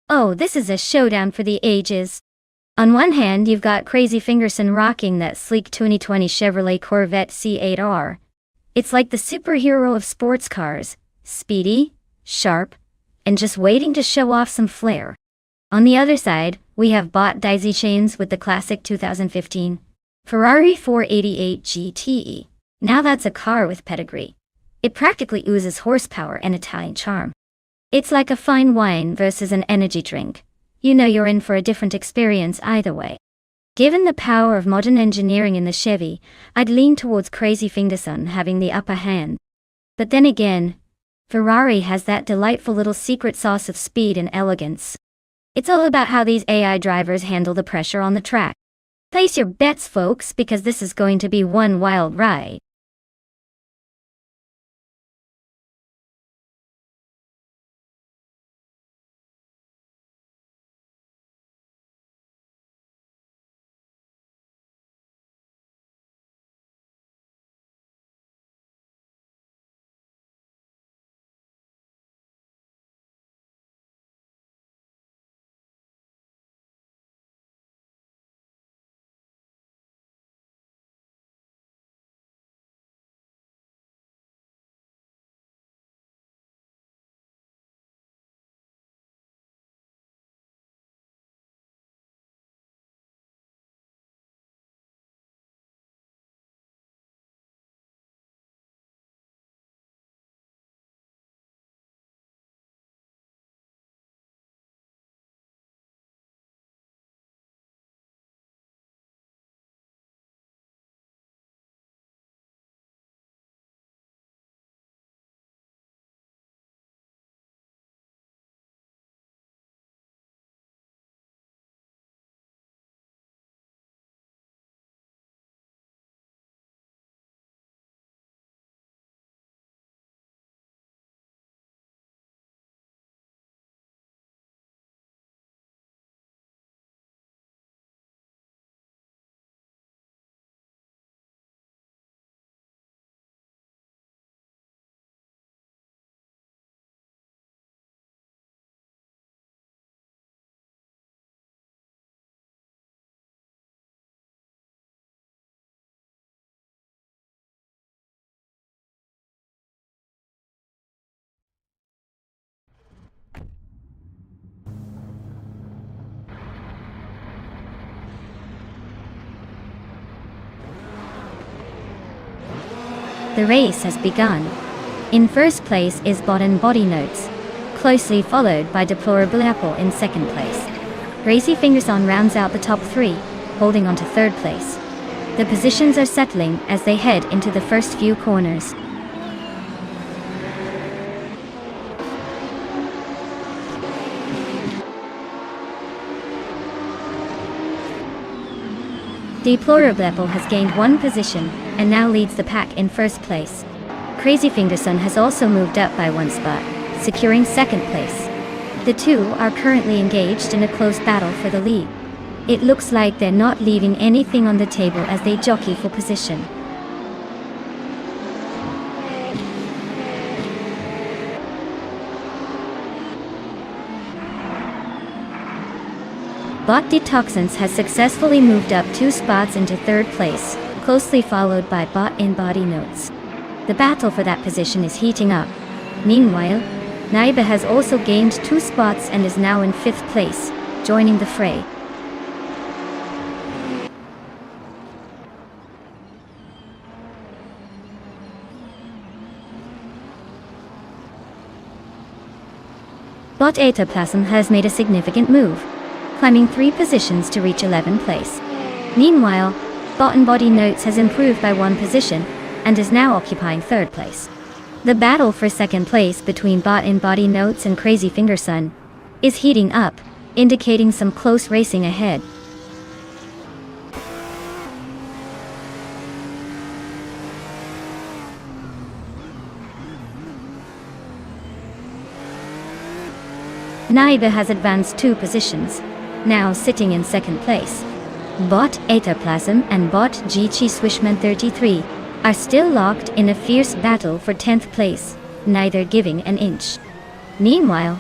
Oh, this is a showdown for the ages. On one hand, you've got Crazy Fingerson rocking that sleek 2020 Chevrolet Corvette C8R. It's like the superhero of sports cars, speedy, sharp, and just waiting to show off some flair. On the other side, we have Bot Daisy Chains with the classic 2015 Ferrari 488 GTE. Now that's a car with pedigree. It practically oozes horsepower and Italian charm. It's like a fine wine versus an energy drink. You know you're in for a different experience either way. Given the power of modern engineering in the Chevy, I'd lean towards Crazy Fingerson having the upper hand. But then again, Ferrari has that delightful little secret sauce of speed and elegance. It's all about how these AI drivers handle the pressure on the track. Place your bets, folks, because this is going to be one wild ride. The race has begun. In first place is Bot and Body Notes, closely followed by Deplorable Apple in second place. Crazy Fingerson rounds out the top three, holding on to third place. The positions are settling as they head into the first few corners. Deplorable Apple has gained one position and now leads the pack in first place. Crazy Fingerson has also moved up by one spot, securing second place. The two are currently engaged in a close battle for the lead. It looks like they're not leaving anything on the table as they jockey for position. Bot Detoxins has successfully moved up 2 spots into 3rd place, closely followed by Bot in Body Notes. The battle for that position is heating up. Meanwhile, Naiba has also gained 2 spots and is now in 5th place, joining the fray. Bot Etaplasm has made a significant move, climbing 3 positions to reach 11th place. Meanwhile, Bot in Body Notes has improved by 1 position and is now occupying 3rd place. The battle for 2nd place between Bot in Body Notes and Crazy Fingerson is heating up, indicating some close racing ahead. Naiba has advanced 2 positions, now sitting in 2nd place. Bot Etaplasm and Bot GC Swishman 33 are still locked in a fierce battle for 10th place, neither giving an inch. Meanwhile,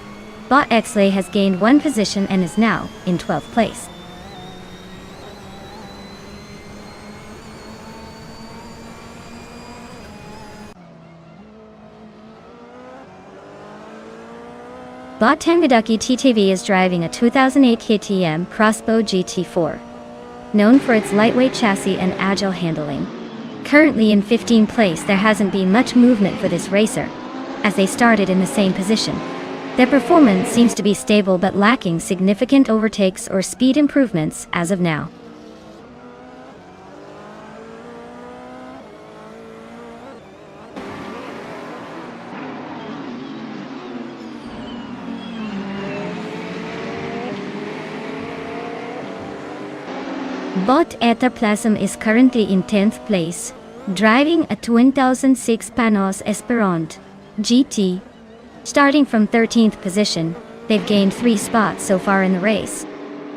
Bot Xlay has gained 1 position and is now in 12th place. Bot Tangadaki TTV is driving a 2008 KTM Crossbow GT4, known for its lightweight chassis and agile handling. Currently in 15th place, there hasn't been much movement for this racer, as they started in the same position. Their performance seems to be stable but lacking significant overtakes or speed improvements as of now. Bot Etaplasm is currently in 10th place, driving a 2006 Panos Esperant GT. Starting from 13th position, they've gained 3 spots so far in the race.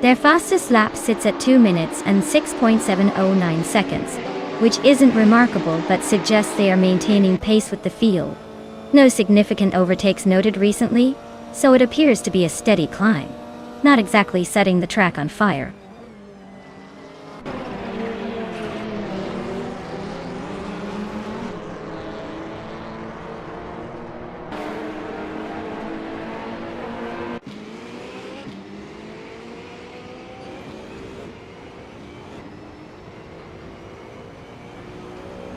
Their fastest lap sits at 2 minutes and 6.709 seconds, which isn't remarkable but suggests they are maintaining pace with the field. No significant overtakes noted recently, so it appears to be a steady climb, not exactly setting the track on fire.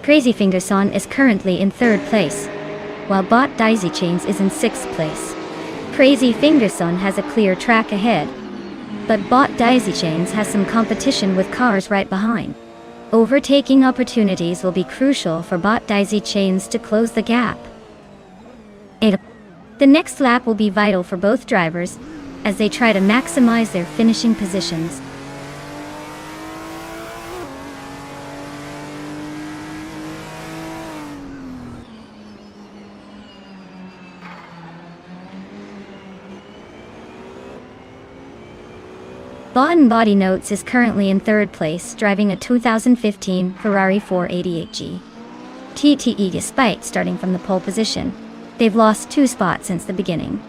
Crazy Fingerson is currently in 3rd place, while Bot Daisy Chains is in 6th place. Crazy Fingerson has a clear track ahead, but Bot Daisy Chains has some competition with cars right behind. Overtaking opportunities will be crucial for Bot Daisy Chains to close the gap. The next lap will be vital for both drivers as they try to maximize their finishing positions. Bot in Body Notes is currently in 3rd place, driving a 2015 Ferrari 488G TTE. Despite starting from the pole position, they've lost 2 spots since the beginning.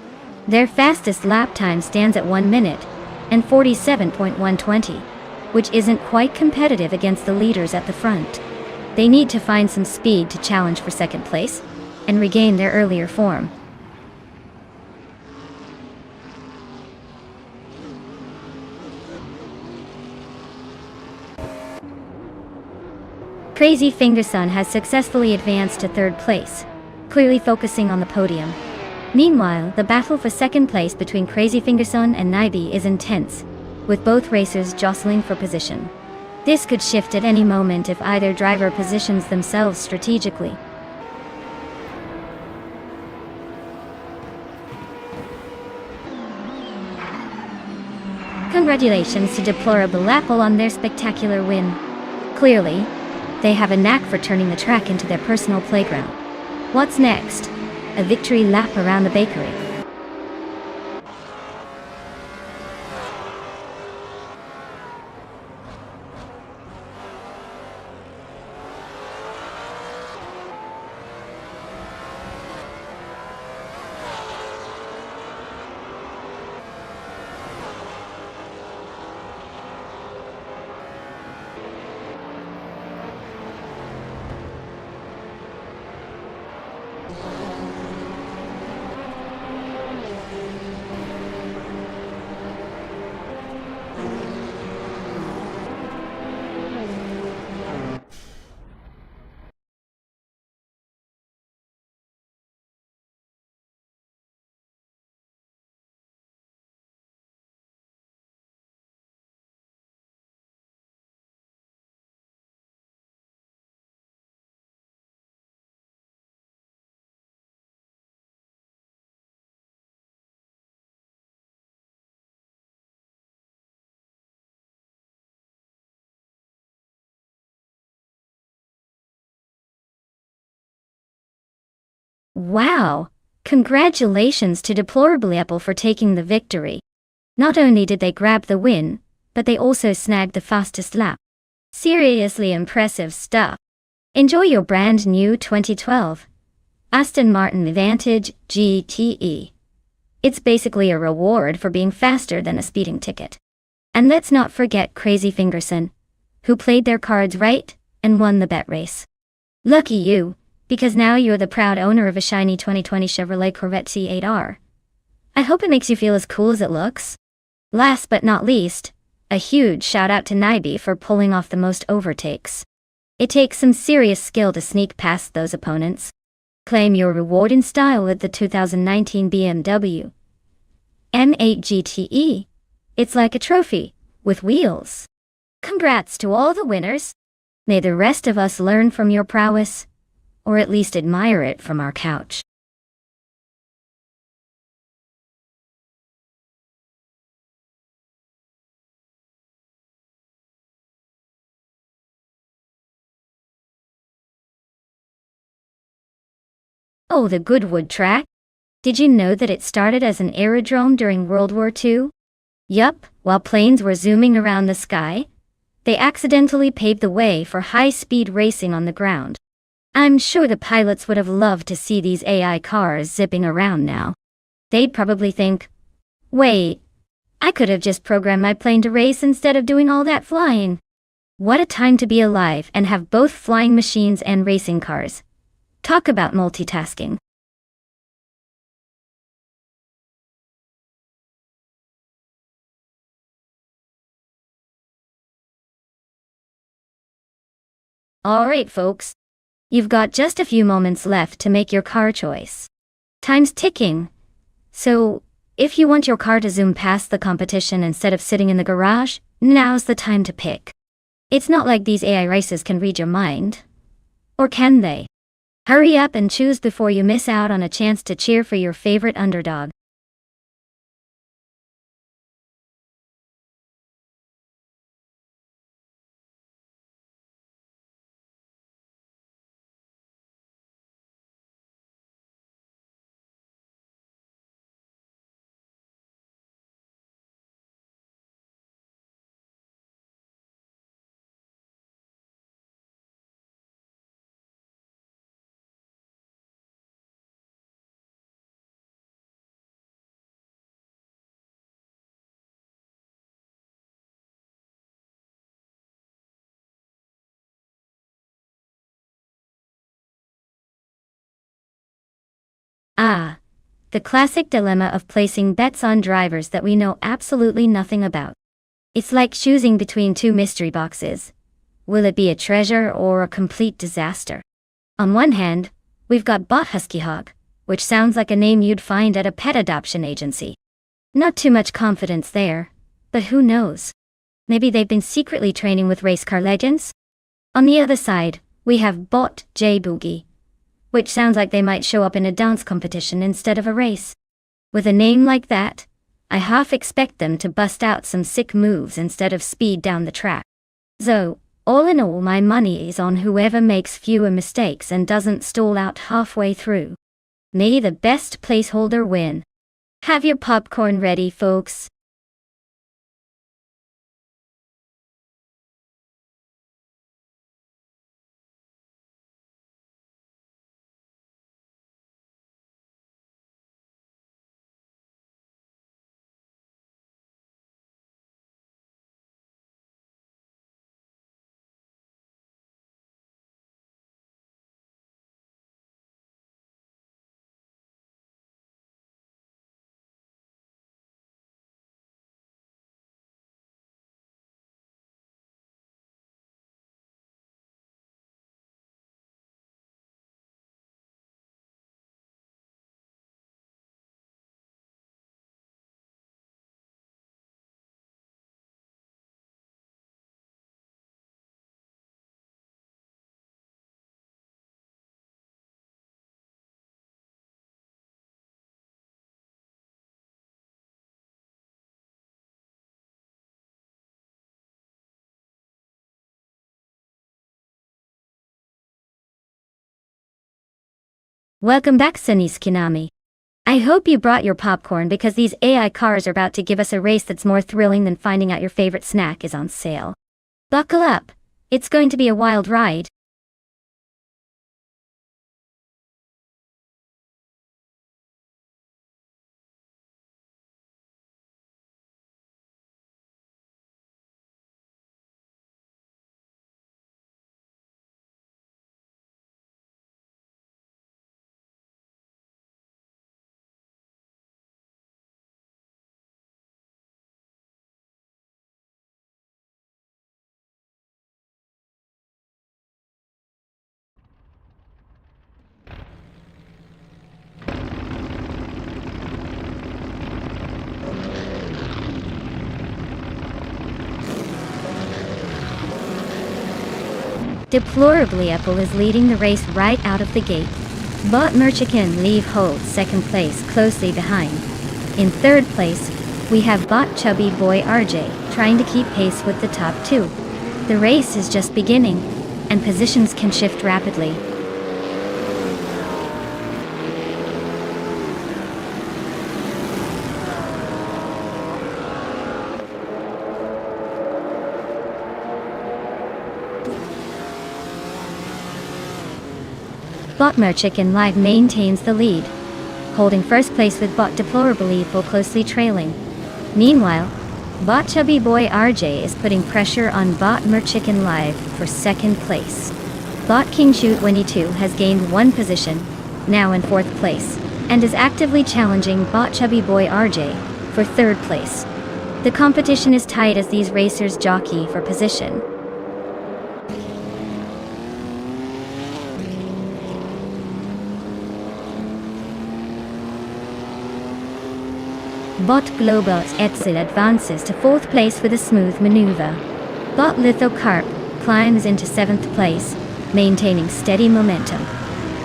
Their fastest lap time stands at 1 minute and 47.120, which isn't quite competitive against the leaders at the front. They need to find some speed to challenge for 2nd place and regain their earlier form. Crazy Fingerson has successfully advanced to 3rd place, clearly focusing on the podium. Meanwhile, the battle for 2nd place between Crazy Fingerson and Naibi is intense, with both racers jostling for position. This could shift at any moment if either driver positions themselves strategically. Congratulations to Deplorable Apple on their spectacular win. Clearly, they have a knack for turning the track into their personal playground. What's next? A victory lap around the bakery. Wow! Congratulations to Deplorably Apple for taking the victory. Not only did they grab the win, but they also snagged the fastest lap. Seriously impressive stuff. Enjoy your brand new 2012 Aston Martin Vantage GTE. It's basically a reward for being faster than a speeding ticket. And let's not forget Crazy Fingerson, who played their cards right and won the bet race. Lucky you, because now you're the proud owner of a shiny 2020 Chevrolet Corvette C8R. I hope it makes you feel as cool as it looks. Last but not least, a huge shout out to Naibi for pulling off the most overtakes. It takes some serious skill to sneak past those opponents. Claim your reward in style with the 2019 BMW M8 GTE. It's like a trophy, with wheels. Congrats to all the winners. May the rest of us learn from your prowess, or at least admire it from our couch. Oh, the Goodwood track? Did you know that it started as an aerodrome during World War II? Yup, while planes were zooming around the sky, they accidentally paved the way for high-speed racing on the ground. I'm sure the pilots would have loved to see these AI cars zipping around now. They'd probably think, wait, I could have just programmed my plane to race instead of doing all that flying. What a time to be alive and have both flying machines and racing cars. Talk about multitasking. Alright folks, you've got just a few moments left to make your car choice. Time's ticking. So, if you want your car to zoom past the competition instead of sitting in the garage, now's the time to pick. It's not like these AI races can read your mind. Or can they? Hurry up and choose before you miss out on a chance to cheer for your favorite underdog. Ah, the classic dilemma of placing bets on drivers that we know absolutely nothing about. It's like choosing between two mystery boxes. Will it be a treasure or a complete disaster? On one hand, we've got Bot Husky Hawk, which sounds like a name you'd find at a pet adoption agency. Not too much confidence there, but who knows? Maybe they've been secretly training with race car legends? On the other side, we have Bot J Boogie, which sounds like they might show up in a dance competition instead of a race. With a name like that, I half expect them to bust out some sick moves instead of speed down the track. So, all in all, my money is on whoever makes fewer mistakes and doesn't stall out halfway through. May the best placeholder win. Have your popcorn ready, folks. Welcome back, Sunny's Kinami. I hope you brought your popcorn because these AI cars are about to give us a race that's more thrilling than finding out your favorite snack is on sale. Buckle up. It's going to be a wild ride. Deplorably, Apple is leading the race right out of the gate. Bot Merchican Leave holds second place closely behind. In third place, we have Bot Chubby Boy RJ trying to keep pace with the top two. The race is just beginning, and positions can shift rapidly. Bot Merchican Live maintains the lead, holding first place with Bot Deplorably Evil closely trailing. Meanwhile, Bot Chubby Boy RJ is putting pressure on Bot Merchican Live for second place. Bot King Shoot 22 has gained one position, now in fourth place, and is actively challenging Bot Chubby Boy RJ for third place. The competition is tight as these racers jockey for position. Bot Global Etzel advances to fourth place with a smooth maneuver. Bot Lithocarp climbs into seventh place, maintaining steady momentum.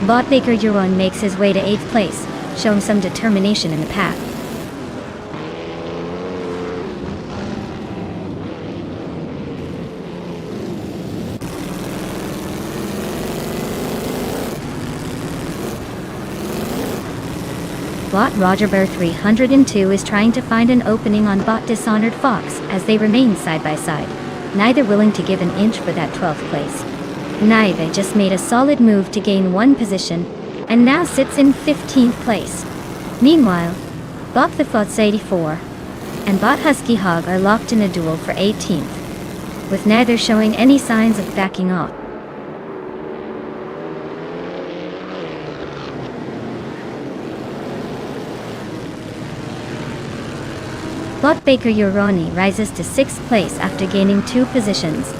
Bot Baker Euron makes his way to eighth place, showing some determination in the pack. Bot Roger Bear 302 is trying to find an opening on Bot Dishonored Fox as they remain side by side, neither willing to give an inch for that 12th place. Neither just made a solid move to gain one position, and now sits in 15th place. Meanwhile, Bot the Fox 84 and Bot Husky Hog are locked in a duel for 18th, with neither showing any signs of backing off. Bot Baker Uroni rises to 6th place after gaining two positions.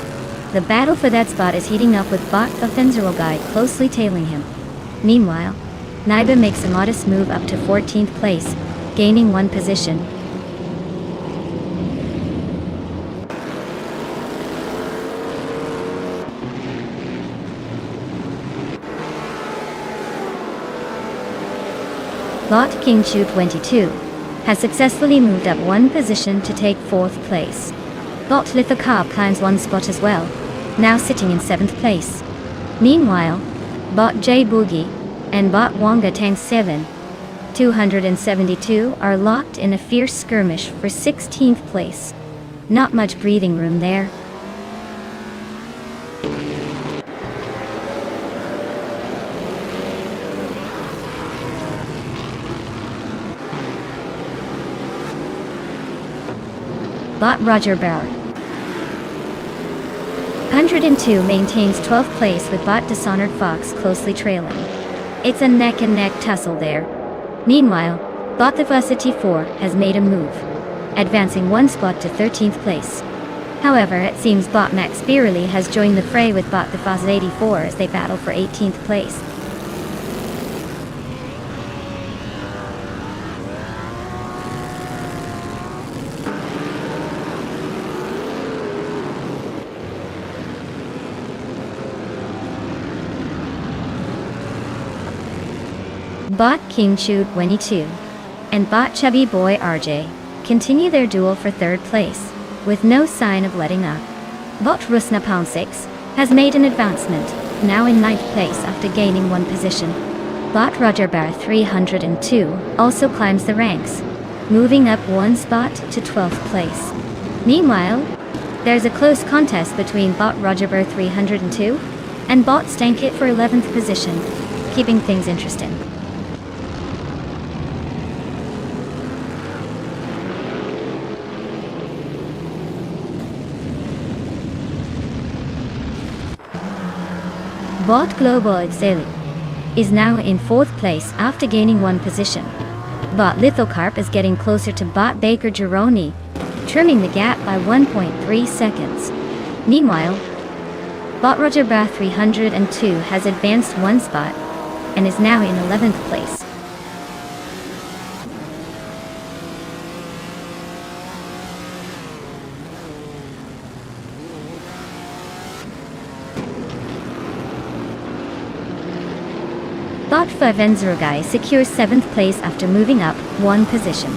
The battle for that spot is heating up with Bot Offensiral Guy closely tailing him. Meanwhile, Naiba makes a modest move up to 14th place, gaining one position. Bot King Chu 22 has successfully moved up one position to take fourth place. Bot Lithocarp climbs one spot as well, now sitting in seventh place. Meanwhile, Bot J Boogie and Bot Wonga Tank 7, 272 are locked in a fierce skirmish for 16th place. Not much breathing room there. Bot Roger Bauer 102 maintains 12th place with Bot Dishonored Fox closely trailing. It's a neck-and-neck tussle there. Meanwhile, Bot the Varsity 4 has made a move, advancing one spot to 13th place. However, it seems Bot Max Beerly has joined the fray with Bot the Fox 84 as they battle for 18th place. Bot King Chu 22 and Bot Chubby Boy RJ continue their duel for third place, with no sign of letting up. Bot Rusna Pound 6 has made an advancement, now in ninth place after gaining one position. Bot Roger Bar 302 also climbs the ranks, moving up one spot to 12th place. Meanwhile, there's a close contest between Bot Roger Bar 302 and Bot Stankit for 11th position, keeping things interesting. Bot Global Exeli is now in 4th place after gaining 1 position. Bot Lithocarp is getting closer to Bot Baker Gironi, trimming the gap by 1.3 seconds. Meanwhile, Bot Roger Bar 302 has advanced 1 spot and is now in 11th place. Bot Favenzerogai secures 7th place after moving up 1 position.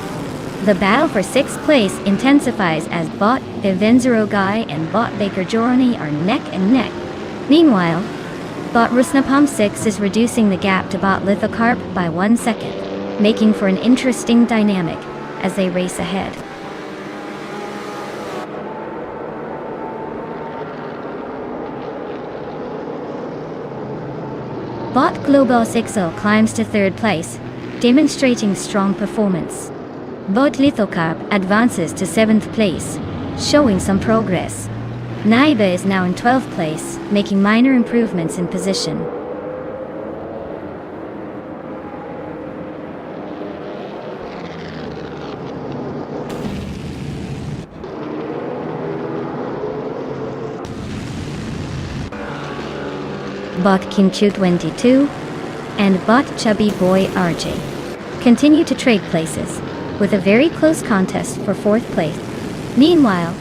The battle for 6th place intensifies as Bot Favenzerogai and Bot Baker Joroni are neck and neck. Meanwhile, Bot Rusnapalm 6 is reducing the gap to Bot Lithocarp by 1 second, making for an interesting dynamic as they race ahead. Bot Global 60 climbs to 3rd place, demonstrating strong performance. Bot Lithocarp advances to 7th place, showing some progress. Naiba is now in 12th place, making minor improvements in position. Bot Kinchu 22 and Bot Chubby Boy RJ continue to trade places, with a very close contest for 4th place. Meanwhile,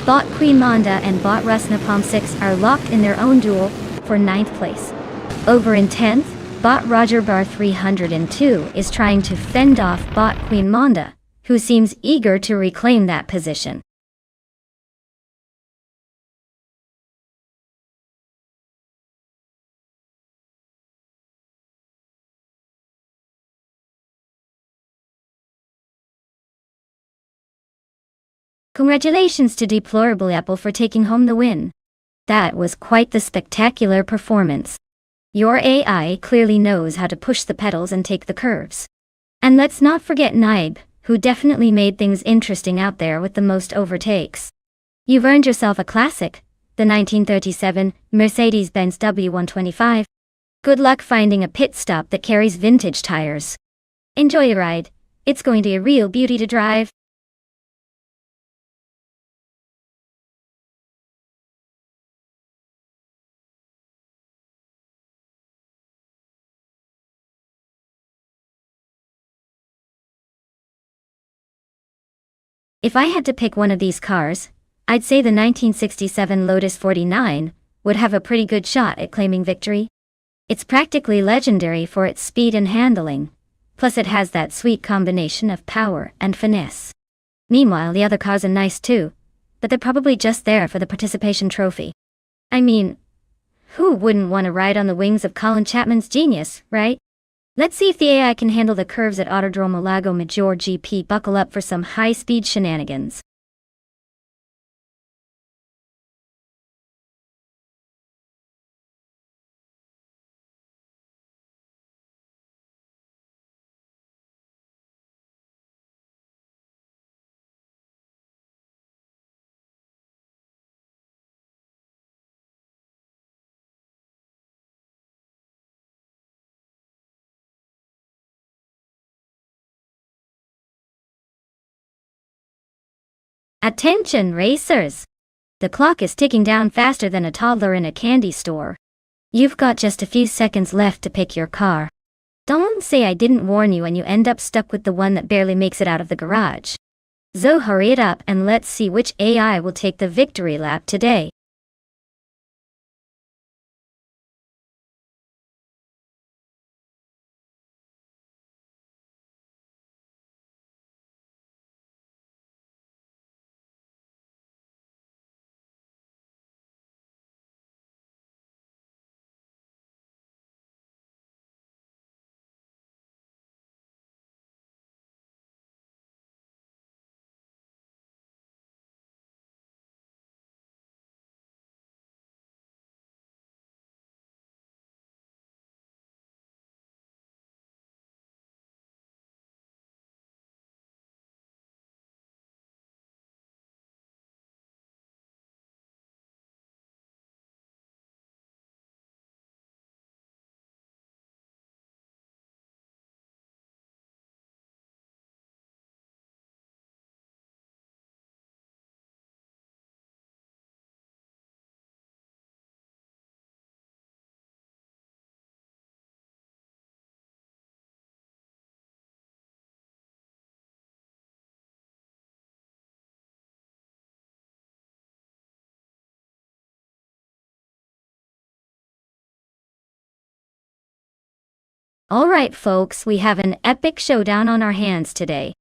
Bot Queen Monda and Bot Rusnapalm 6 are locked in their own duel for 9th place. Over in 10th, Bot Roger Bar 302 is trying to fend off Bot Queen Monda, who seems eager to reclaim that position. Congratulations to Deplorable Apple for taking home the win. That was quite the spectacular performance. Your AI clearly knows how to push the pedals and take the curves. And let's not forget Naib, who definitely made things interesting out there with the most overtakes. You've earned yourself a classic, the 1937 Mercedes-Benz W125. Good luck finding a pit stop that carries vintage tires. Enjoy your ride. It's going to be a real beauty to drive. If I had to pick one of these cars, I'd say the 1967 Lotus 49 would have a pretty good shot at claiming victory. It's practically legendary for its speed and handling, plus it has that sweet combination of power and finesse. Meanwhile, the other cars are nice too, but they're probably just there for the participation trophy. I mean, who wouldn't want to ride on the wings of Colin Chapman's genius, right? Let's see if the AI can handle the curves at Autodromo Lago Maggiore GP. Buckle up for some high-speed shenanigans. Attention, racers! The clock is ticking down faster than a toddler in a candy store. You've got just a few seconds left to pick your car. Don't say I didn't warn you and you end up stuck with the one that barely makes it out of the garage. So hurry it up and let's see which AI will take the victory lap today. Alright folks, we have an epic showdown on our hands today.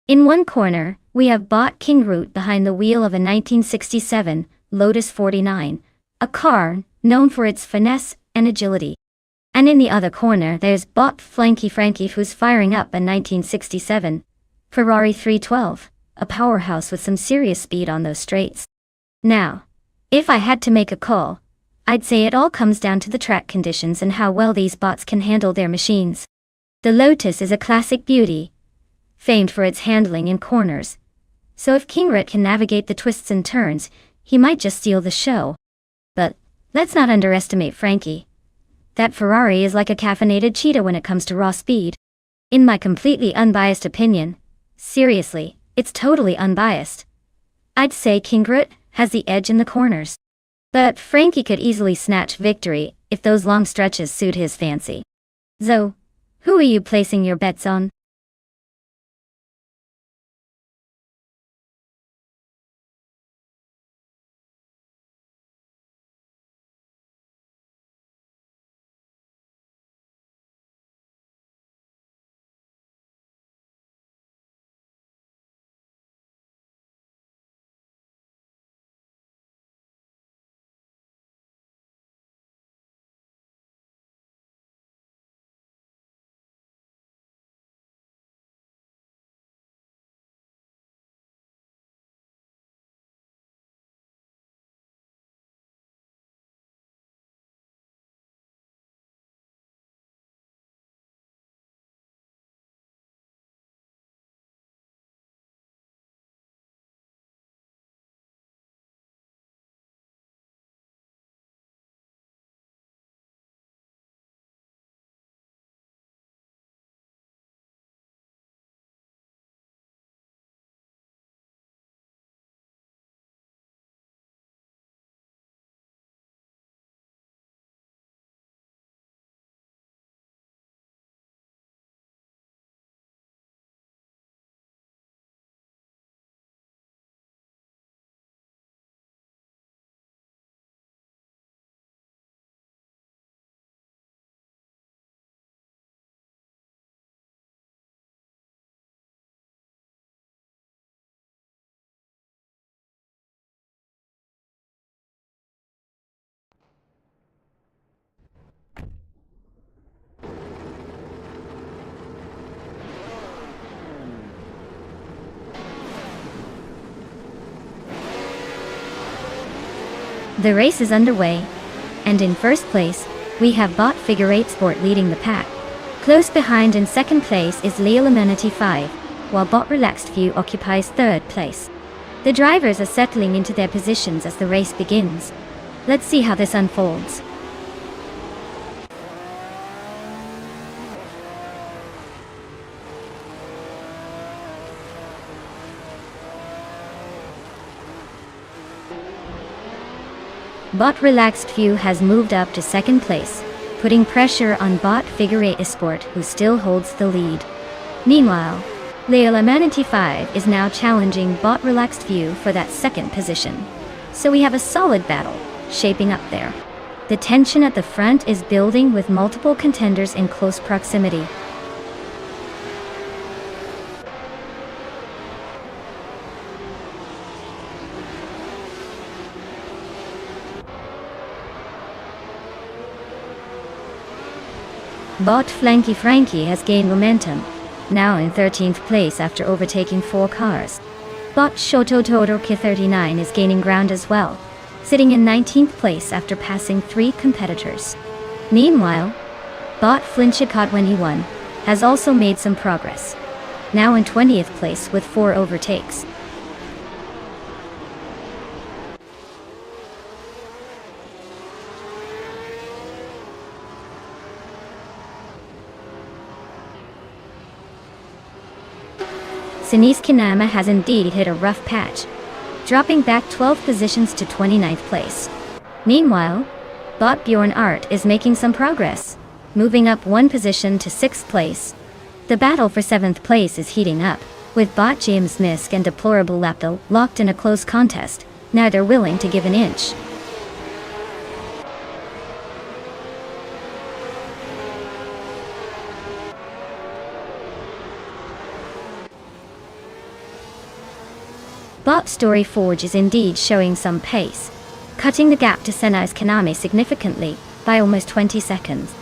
In one corner, we have Bot King Root behind the wheel of a 1967 Lotus 49, a car known for its finesse and agility. And in the other corner there's Bot Flanky Frankie, who's firing up a 1967 Ferrari 312, a powerhouse with some serious speed on those straights. Now, if I had to make a call, I'd say it all comes down to the track conditions and how well these bots can handle their machines. The Lotus is a classic beauty, famed for its handling in corners. So if King Root can navigate the twists and turns, he might just steal the show. But let's not underestimate Frankie. That Ferrari is like a caffeinated cheetah when it comes to raw speed. In my completely unbiased opinion, seriously, it's totally unbiased, I'd say King Root has the edge in the corners. But Frankie could easily snatch victory if those long stretches suit his fancy. So, who are you placing your bets on? The race is underway, and in first place, we have Bot Figure 8 Sport leading the pack. Close behind in second place is Leal Amenity 5, while Bot Relaxed View occupies third place. The drivers are settling into their positions as the race begins. Let's see how this unfolds. Bot Relaxed View has moved up to second place, putting pressure on Bot Figure 8 Esport, who still holds the lead. Meanwhile, Leal Amenity 5 is now challenging Bot Relaxed View for that second position. So we have a solid battle shaping up there. The tension at the front is building with multiple contenders in close proximity. Bot Flanky Frankie has gained momentum, now in 13th place after overtaking 4 cars. Bot Shototoroki 39 is gaining ground as well, sitting in 19th place after passing 3 competitors. Meanwhile, Bot Flinchicot 21 has also made some progress, now in 20th place with 4 overtakes. Sinise Kinama has indeed hit a rough patch, dropping back 12 positions to 29th place. Meanwhile, Bot Bjorn Art is making some progress, moving up 1 position to 6th place. The battle for 7th place is heating up, with Bot James Misk and Deplorable Lapdal locked in a close contest, neither willing to give an inch. Bot Story Forge is indeed showing some pace, cutting the gap to Senai's Kaname significantly, by almost 20 seconds.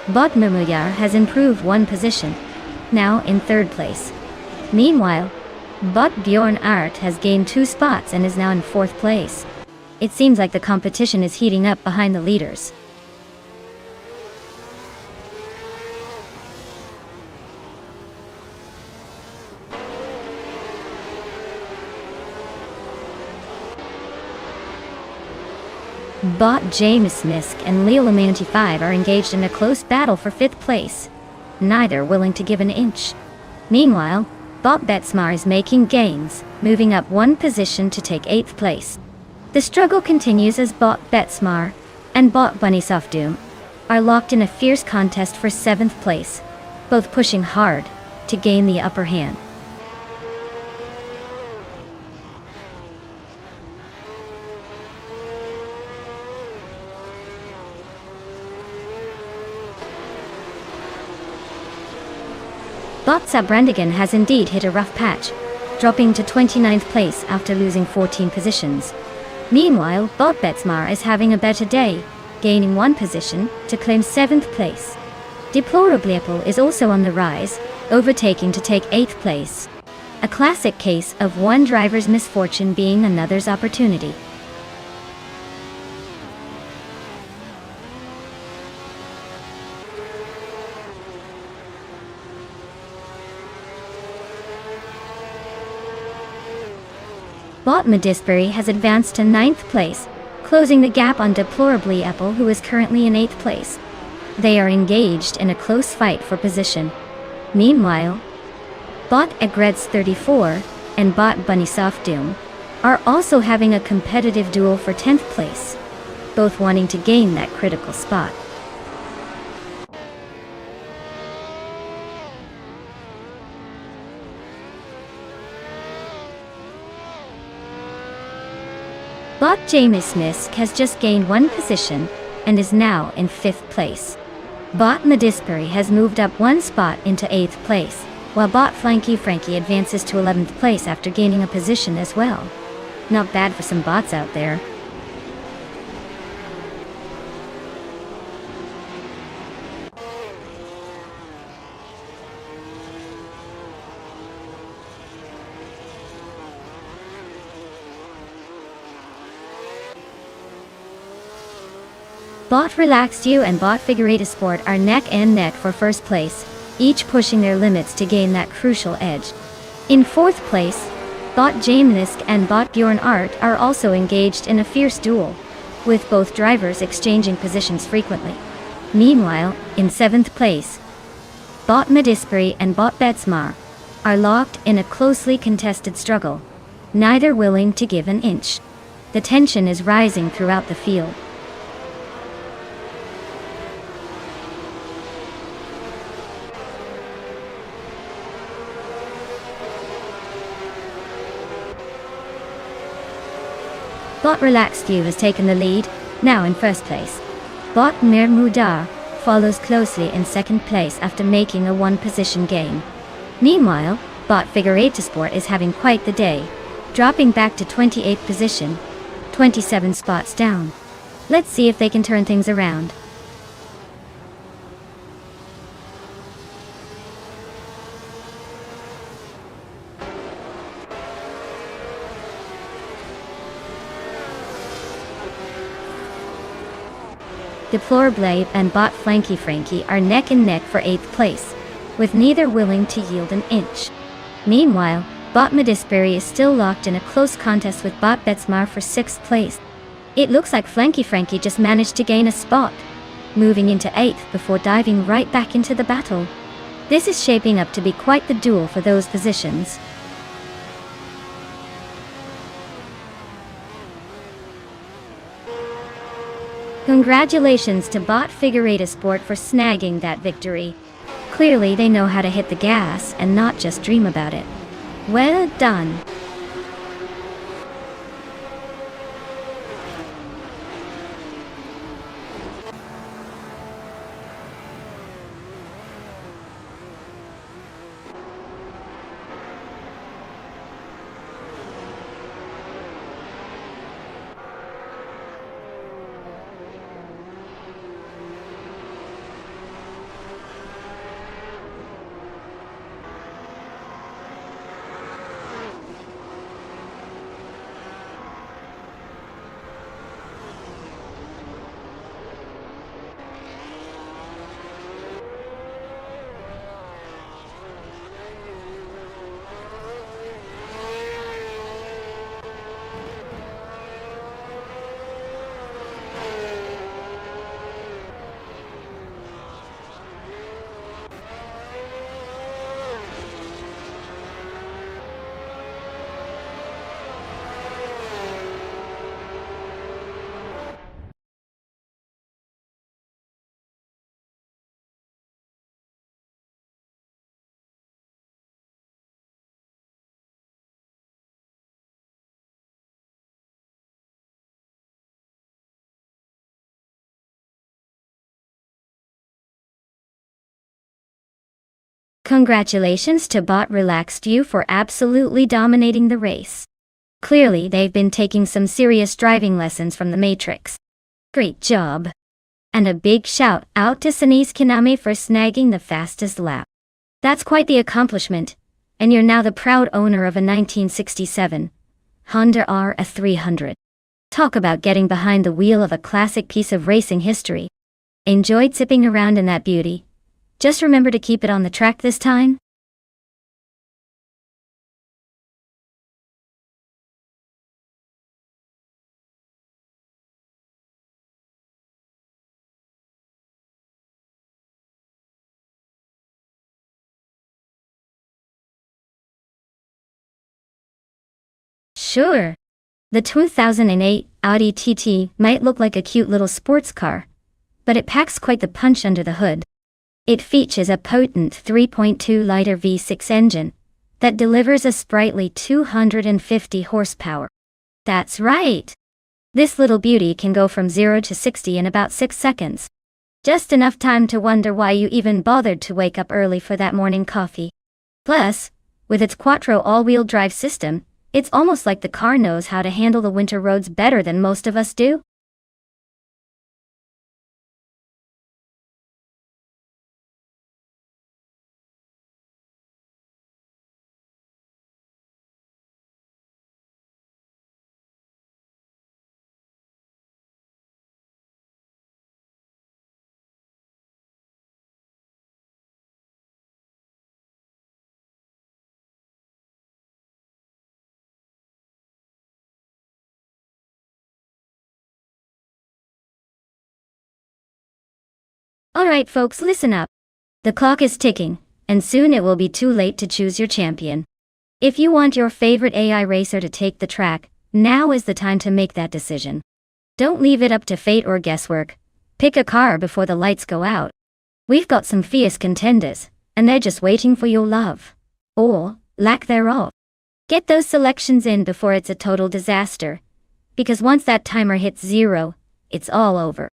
Bot Mumuyar has improved one position, now in third place. Meanwhile, Bot Bjorn Art has gained 2 spots and is now in fourth place. It seems like the competition is heating up behind the leaders. Bot James Misk and Leolamanty5 are engaged in a close battle for 5th place, neither willing to give an inch. Meanwhile, Bot Betsmar is making gains, moving up one position to take 8th place. The struggle continues as Bot Betsmar and Bot Bunny Softdoom are locked in a fierce contest for 7th place, both pushing hard to gain the upper hand. Bot Sabrandigan has indeed hit a rough patch, dropping to 29th place after losing 14 positions. Meanwhile, Bot Betsmar is having a better day, gaining 1 position to claim 7th place. Deplorableapple is also on the rise, overtaking to take 8th place. A classic case of one driver's misfortune being another's opportunity. Bot Medisbury has advanced to 9th place, closing the gap on Deplorableapple, who is currently in 8th place. They are engaged in a close fight for position. Meanwhile, Bot Egreds34 and Bot Bunny Softdoom are also having a competitive duel for 10th place, both wanting to gain that critical spot. Bot James Misk has just gained 1 position and is now in 5th place. Bot Medisbury has moved up 1 spot into 8th place, while Bot Flanky Frankie advances to 11th place after gaining a position as well. Not bad for some bots out there. Bot Relaxed You and Bot Figure Sport are neck and neck for 1st place, each pushing their limits to gain that crucial edge. In 4th place, Bot Jamnisk and Bot Bjorn Art are also engaged in a fierce duel, with both drivers exchanging positions frequently. Meanwhile, in 7th place, Bot Medisbury and Bot Betsmar are locked in a closely contested struggle, neither willing to give an inch. The tension is rising throughout the field. Bot Relaxed You has taken the lead, now in 1st place. Bot Mermudar follows closely in 2nd place after making a 1-position gain. Meanwhile, Bot Figure Sport is having quite the day, dropping back to 28th position, 27 spots down. Let's see if they can turn things around. Deplorable and Bot Flanky Frankie are neck and neck for 8th place, with neither willing to yield an inch. Meanwhile, Bot Medisbury is still locked in a close contest with Bot Betsmar for 6th place. It looks like Flanky Frankie just managed to gain a spot, moving into 8th before diving right back into the battle. This is shaping up to be quite the duel for those positions. Congratulations to Bot Figure Sport for snagging that victory. Clearly they know how to hit the gas and not just dream about it. Well done. Congratulations to Bot Relaxed You for absolutely dominating the race. Clearly they've been taking some serious driving lessons from the Matrix. Great job. And a big shout out to Sanise Kiname for snagging the fastest lap. That's quite the accomplishment, and you're now the proud owner of a 1967 Honda RS300. Talk about getting behind the wheel of a classic piece of racing history. Enjoyed zipping around in that beauty. Just remember to keep it on the track this time. Sure. The 2008 Audi TT might look like a cute little sports car, but it packs quite the punch under the hood. It features a potent 3.2-liter V6 engine that delivers a sprightly 250 horsepower. That's right! This little beauty can go from 0 to 60 in about 6 seconds. Just enough time to wonder why you even bothered to wake up early for that morning coffee. Plus, with its quattro all-wheel drive system, it's almost like the car knows how to handle the winter roads better than most of us do. Alright folks, listen up. The clock is ticking, and soon it will be too late to choose your champion. If you want your favorite AI racer to take the track, now is the time to make that decision. Don't leave it up to fate or guesswork. Pick a car before the lights go out. We've got some fierce contenders, and they're just waiting for your love. Or lack thereof. Get those selections in before it's a total disaster. Because once that timer hits 0, it's all over.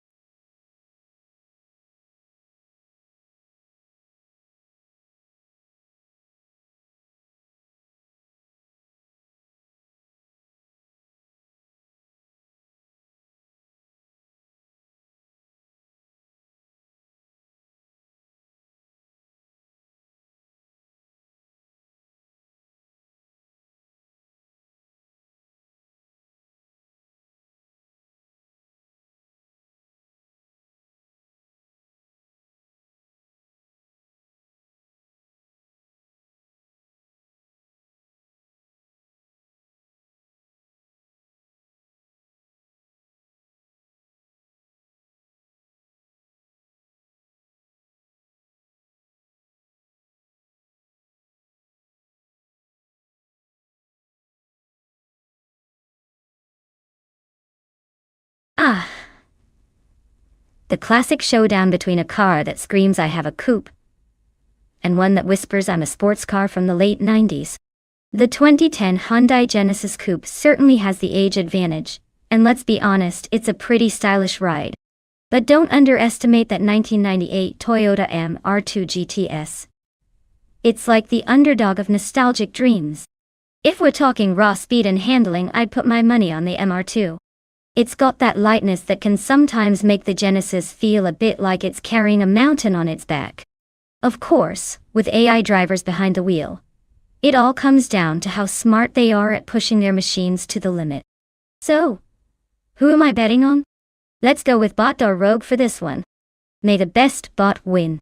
Ah, the classic showdown between a car that screams I have a coupe and one that whispers I'm a sports car from the late 90s. The 2010 Hyundai Genesis Coupe certainly has the age advantage, and let's be honest, it's a pretty stylish ride. But don't underestimate that 1998 Toyota MR2 GTS. It's like the underdog of nostalgic dreams. If we're talking raw speed and handling, I'd put my money on the MR2. It's got that lightness that can sometimes make the Genesis feel a bit like it's carrying a mountain on its back. Of course, with AI drivers behind the wheel, it all comes down to how smart they are at pushing their machines to the limit. So, who am I betting on? Let's go with Bot or Rogue for this one. May the best bot win.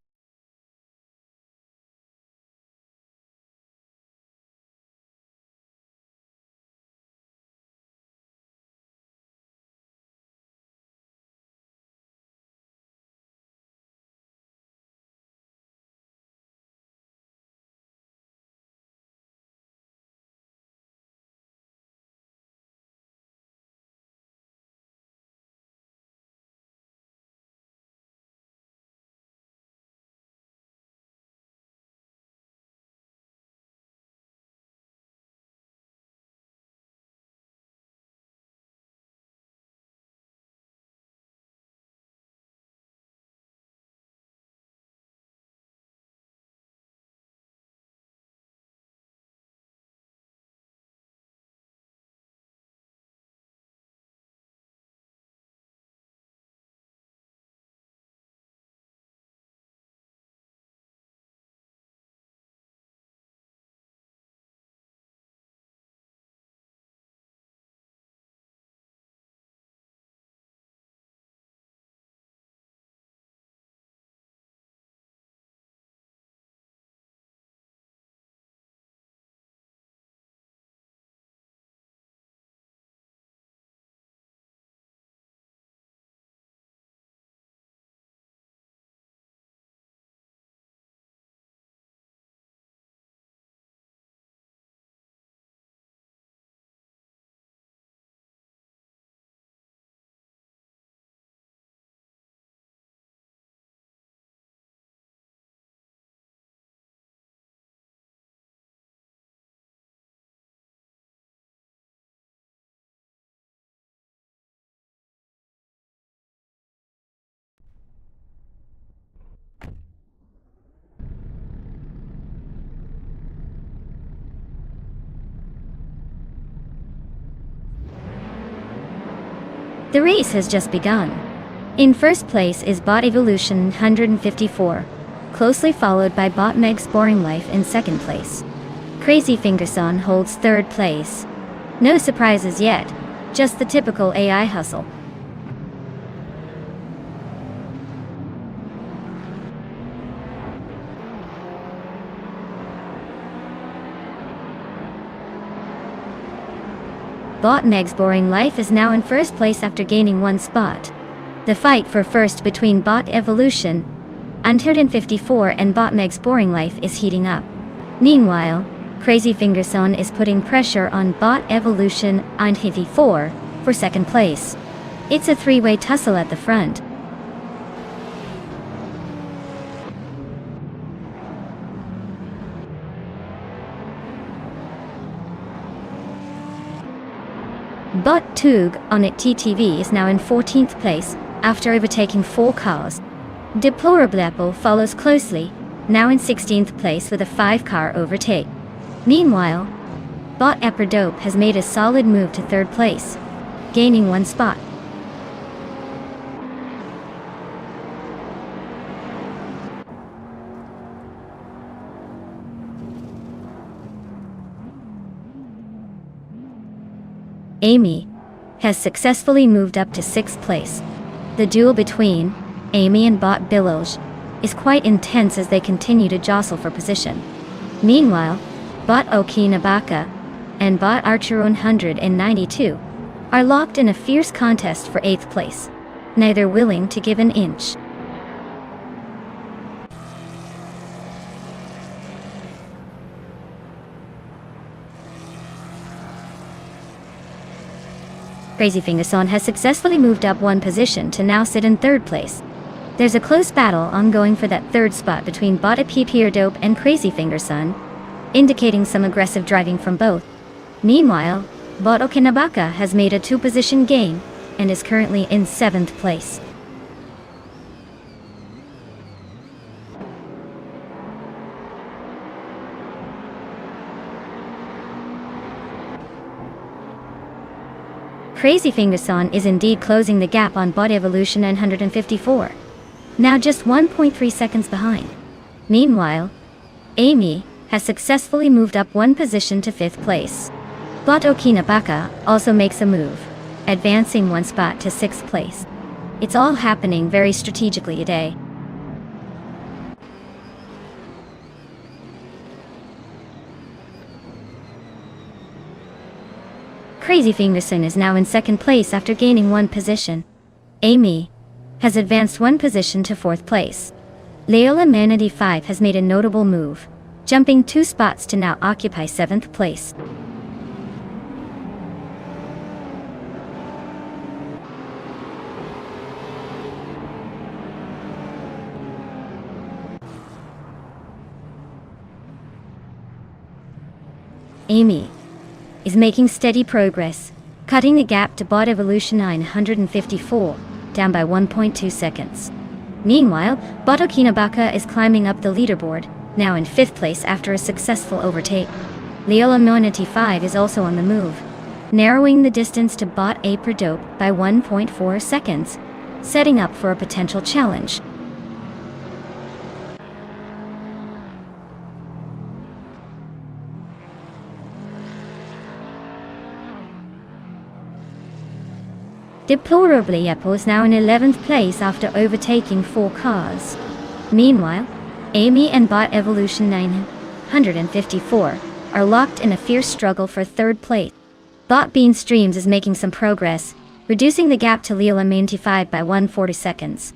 The race has just begun. In first place is Bot Evolution 154, closely followed by Bot Meg's Boring Life in second place. Crazy Fingerson holds third place. No surprises yet, just the typical AI hustle. Bot Meg's Boring Life is now in first place after gaining one spot. The fight for first between Bot Evolution 154 and Bot Meg's Boring Life is heating up. Meanwhile, Crazy Fingerson is putting pressure on Bot Evolution 154 for second place. It's a three-way tussle at the front. Bot Tug on it TTV is now in 14th place after overtaking 4 cars. Deplorable Apple follows closely, now in 16th place with a 5-car overtake. Meanwhile, Bot Dope has made a solid move to third place, gaining one spot. Amy has successfully moved up to 6th place. The duel between Amy and Bot Billoge is quite intense as they continue to jostle for position. Meanwhile, Bot Okinabaka and Bot Archer 192 are locked in a fierce contest for 8th place, neither willing to give an inch. Crazy Fingerson has successfully moved up one position to now sit in third place. There's a close battle ongoing for that third spot between Bot Dope and Crazy Fingerson, indicating some aggressive driving from both. Meanwhile, Bot Okinabaka has made a 2-position gain and is currently in 7th place. Crazy Fingerson is indeed closing the gap on Bot Evolution 154, now just 1.3 seconds behind. Meanwhile, Amy has successfully moved up one position to 5th place. Bot Okinabaka also makes a move, advancing one spot to 6th place. It's all happening very strategically today. Crazy Fingerson is now in 2nd place after gaining one position. Amy has advanced one position to 4th place. Leola Manatee 5 has made a notable move, jumping 2 spots to now occupy 7th place. Amy is making steady progress, cutting the gap to Bot Evolution 954, down by 1.2 seconds. Meanwhile, Bot Okinabaka is climbing up the leaderboard, now in 5th place after a successful overtake. Leola Manatee 5 is also on the move, narrowing the distance to Bot Dope by 1.4 seconds, setting up for a potential challenge. Deplorably Apple is now in 11th place after overtaking 4 cars. Meanwhile, Amy and Bot Evolution 954 are locked in a fierce struggle for 3rd place. Bot Bean Streams is making some progress, reducing the gap to Leola Manatee 5 by 140 seconds.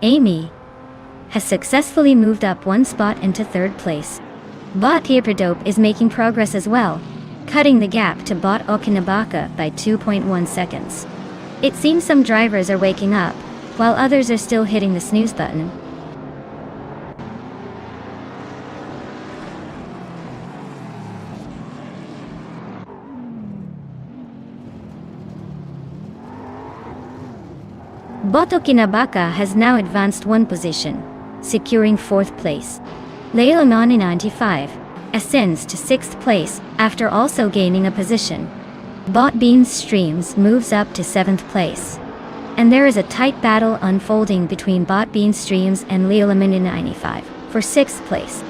Amy has successfully moved up one spot into 3rd place. Bot Dope is making progress as well, cutting the gap to Bot Okinabaka by 2.1 seconds. It seems some drivers are waking up, while others are still hitting the snooze button. Bot Okinabaka has now advanced one position, securing 4th place. Leila Mani 95 ascends to 6th place after also gaining a position. Bot Beans Streams moves up to 7th place. And there is a tight battle unfolding between Bot Beans Streams and Leila Mani 95 for 6th place.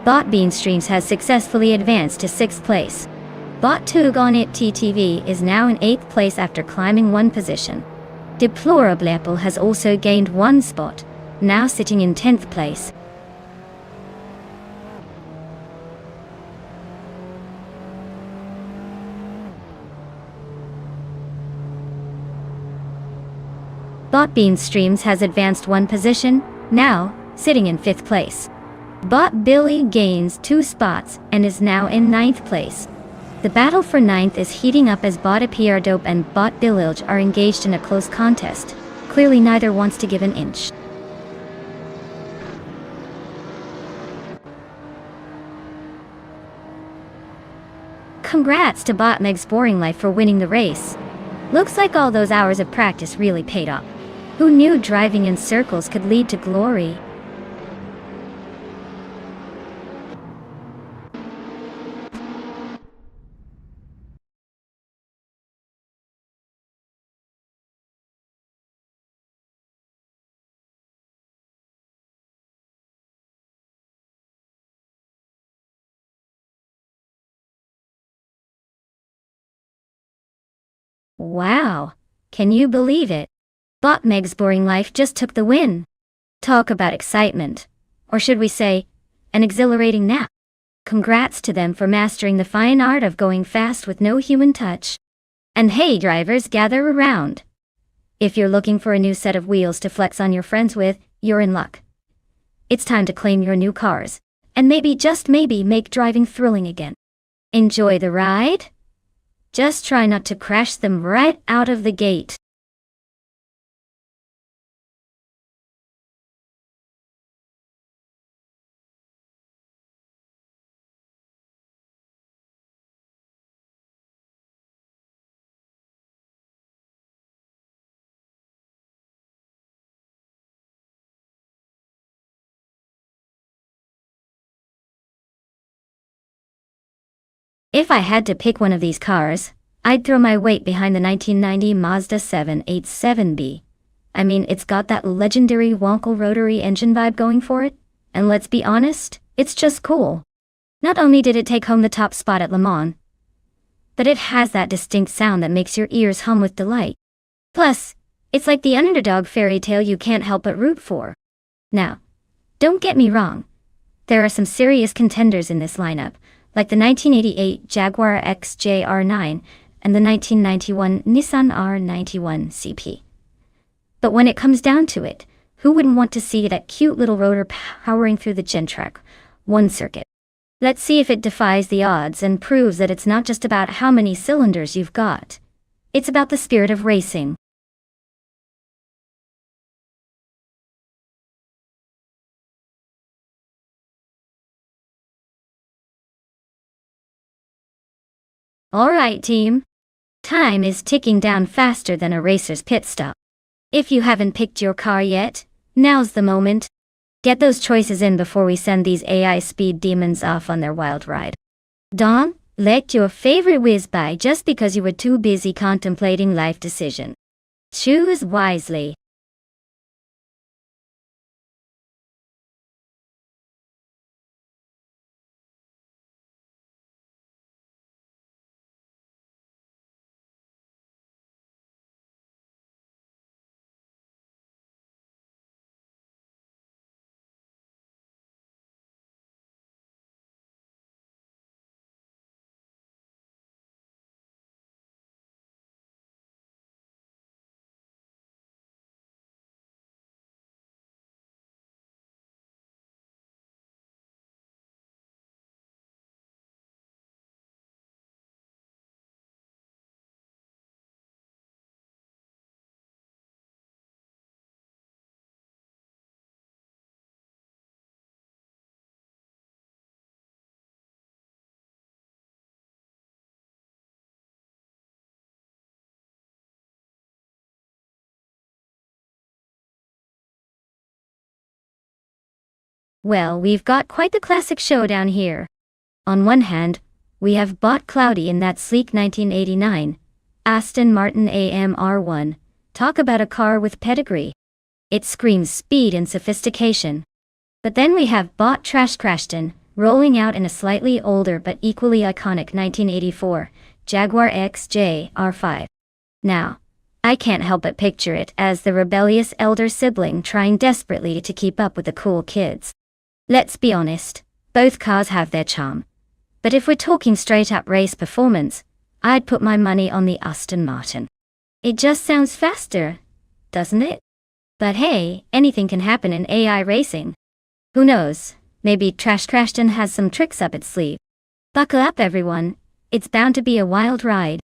Bot Bean Streams has successfully advanced to 6th place. Bot Tug on It TTV is now in 8th place after climbing 1 position. Deplorable Apple has also gained 1 spot, now sitting in 10th place. Bot Bean Streams has advanced 1 position, now sitting in 5th place. Bot Billy gains 2 spots and is now in 9th place. The battle for 9th is heating up as Bot PR Dope and Bot Bililge are engaged in a close contest. Clearly neither wants to give an inch. Congrats to Bot Meg's Boring Life for winning the race. Looks like all those hours of practice really paid off. Who knew driving in circles could lead to glory? Wow, can you believe it? Bot Meg's Boring Life just took the win. Talk about excitement. Or should we say, an exhilarating nap. Congrats to them for mastering the fine art of going fast with no human touch. And hey drivers, gather around. If you're looking for a new set of wheels to flex on your friends with, you're in luck. It's time to claim your new cars, and maybe, just maybe, make driving thrilling again. Enjoy the ride? Just try not to crash them right out of the gate. If I had to pick one of these cars, I'd throw my weight behind the 1990 Mazda 787B. I mean, it's got that legendary Wonkel rotary engine vibe going for it, and let's be honest, it's just cool. Not only did it take home the top spot at Le Mans, but it has that distinct sound that makes your ears hum with delight. Plus, it's like the underdog fairy tale you can't help but root for. Now, don't get me wrong, there are some serious contenders in this lineup, like the 1988 Jaguar XJR9 and the 1991 Nissan R91 CP. But when it comes down to it, who wouldn't want to see that cute little rotor powering through the Gentrack 1 circuit? Let's see if it defies the odds and proves that it's not just about how many cylinders you've got. It's about the spirit of racing. Alright team. Time is ticking down faster than a racer's pit stop. If you haven't picked your car yet, now's the moment. Get those choices in before we send these AI speed demons off on their wild ride. Don't let your favorite whiz by just because you were too busy contemplating life decision. Choose wisely. Well, we've got quite the classic showdown here. On one hand, we have Bot Cloudy in that sleek 1989 Aston Martin AMR1. Talk about a car with pedigree. It screams speed and sophistication. But then we have Bot Trash Crashton, rolling out in a slightly older but equally iconic 1984 Jaguar XJ R5. Now, I can't help but picture it as the rebellious elder sibling trying desperately to keep up with the cool kids. Let's be honest, both cars have their charm. But if we're talking straight-up race performance, I'd put my money on the Aston Martin. It just sounds faster, doesn't it? But hey, anything can happen in AI racing. Who knows, maybe Trash Crashton has some tricks up its sleeve. Buckle up everyone, it's bound to be a wild ride.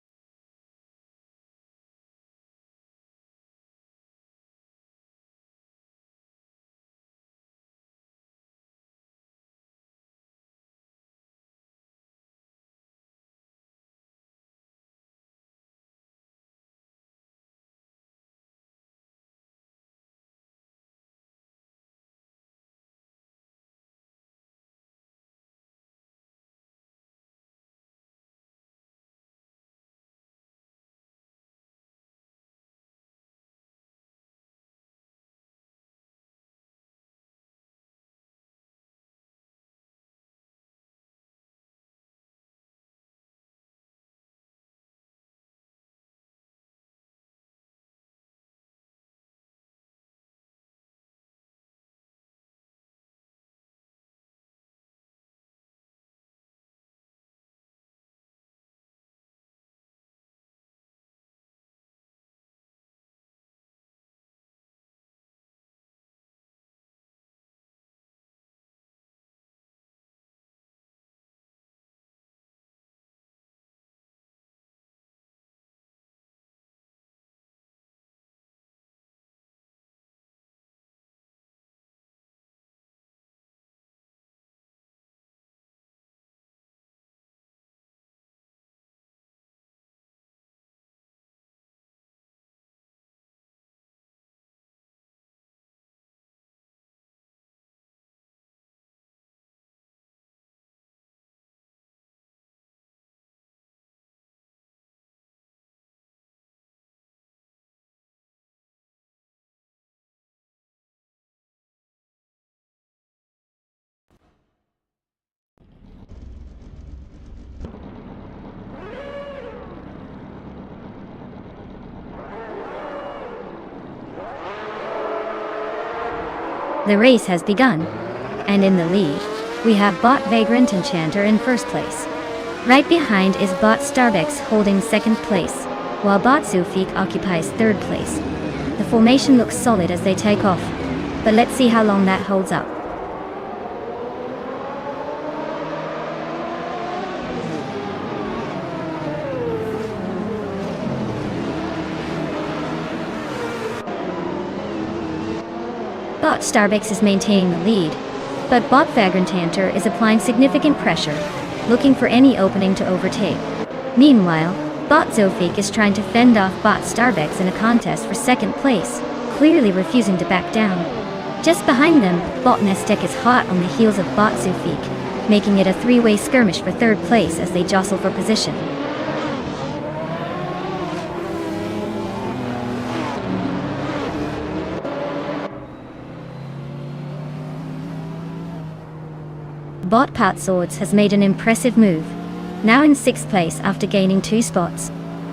The race has begun, and in the lead, we have Bot Vagrant Enchanter in first place. Right behind is Bot Starbucks holding second place, while Bot Zufik occupies third place. The formation looks solid as they take off, but let's see how long that holds up. Bot Starbucks is maintaining the lead, but Bot Vagrant Enchanter is applying significant pressure, looking for any opening to overtake. Meanwhile, Bot Zofik is trying to fend off Bot Starbucks in a contest for second place, clearly refusing to back down. Just behind them, Bot Nestek is hot on the heels of Bot Zofik, making it a three-way skirmish for third place as they jostle for position. Bot Pat Swords has made an impressive move, now in 6th place after gaining 2 spots.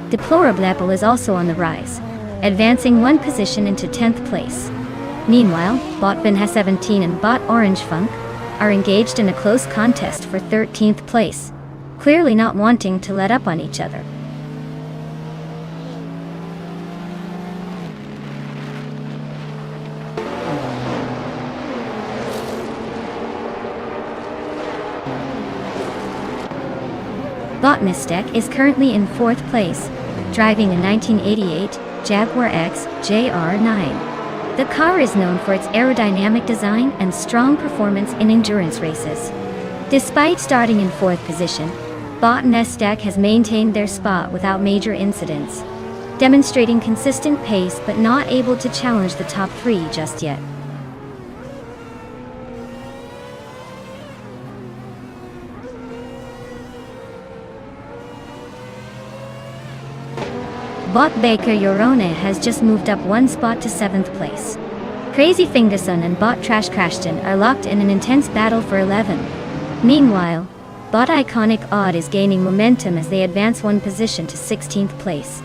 Deplorable Apple is also on the rise, advancing 1 position into 10th place. Meanwhile, Bot Bin has 17 and Bot Orange Funk are engaged in a close contest for 13th place, clearly not wanting to let up on each other. Bot Mistek is currently in 4th place, driving a 1988 Jaguar X JR9. The car is known for its aerodynamic design and strong performance in endurance races. Despite starting in 4th position, Bot and Estek has maintained their spot without major incidents, demonstrating consistent pace but not able to challenge the top 3 just yet. Bot Baker Yorone has just moved up one spot to 7th place. Crazy Fingerson and Bot Trash Crashton are locked in an intense battle for 11. Meanwhile, Bot Iconic Odd is gaining momentum as they advance one position to 16th place.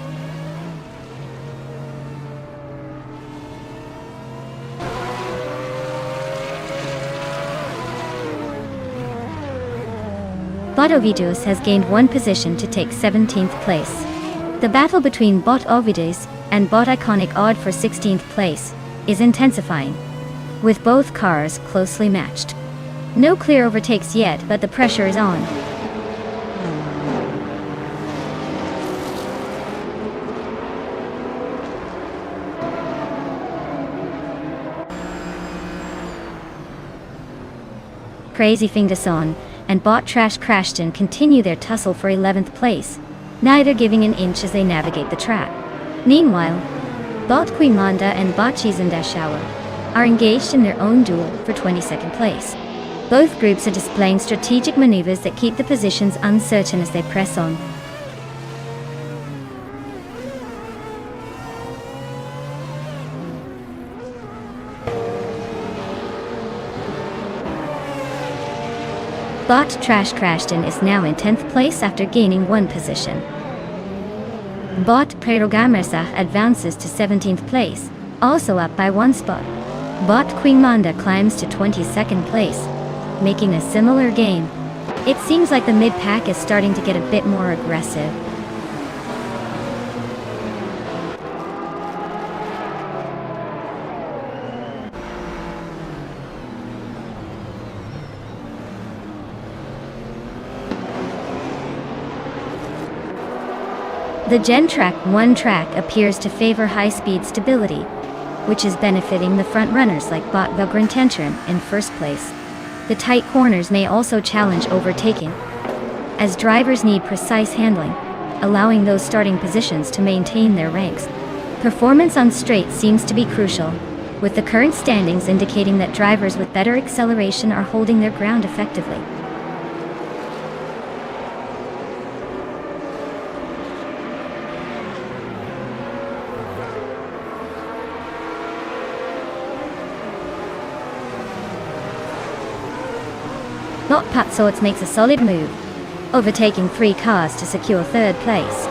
Bot Ovidus has gained one position to take 17th place. The battle between Bot Ovidus and Bot Iconic Odd for 16th place is intensifying, with both cars closely matched. No clear overtakes yet, but the pressure is on. Crazy Fingerson and Bot Trash Crashton continue their tussle for 11th place, neither giving an inch as they navigate the track. Meanwhile, Bot Quimanda and Bot Chizandashawa are engaged in their own duel for 22nd place. Both groups are displaying strategic maneuvers that keep the positions uncertain as they press on. Bot Trash Crashton is now in 10th place after gaining one position. Bot Prerogamersa advances to 17th place, also up by one spot. Bot Quimanda climbs to 22nd place, making a similar gain. It seems like the mid-pack is starting to get a bit more aggressive. The Gen Track 1 track appears to favor high-speed stability, which is benefiting the front-runners like Bot Vagrantenturin in first place. The tight corners may also challenge overtaking, as drivers need precise handling, allowing those starting positions to maintain their ranks. Performance on straight seems to be crucial, with the current standings indicating that drivers with better acceleration are holding their ground effectively. Bot Patsorts makes a solid move, overtaking 3 cars to secure 3rd place.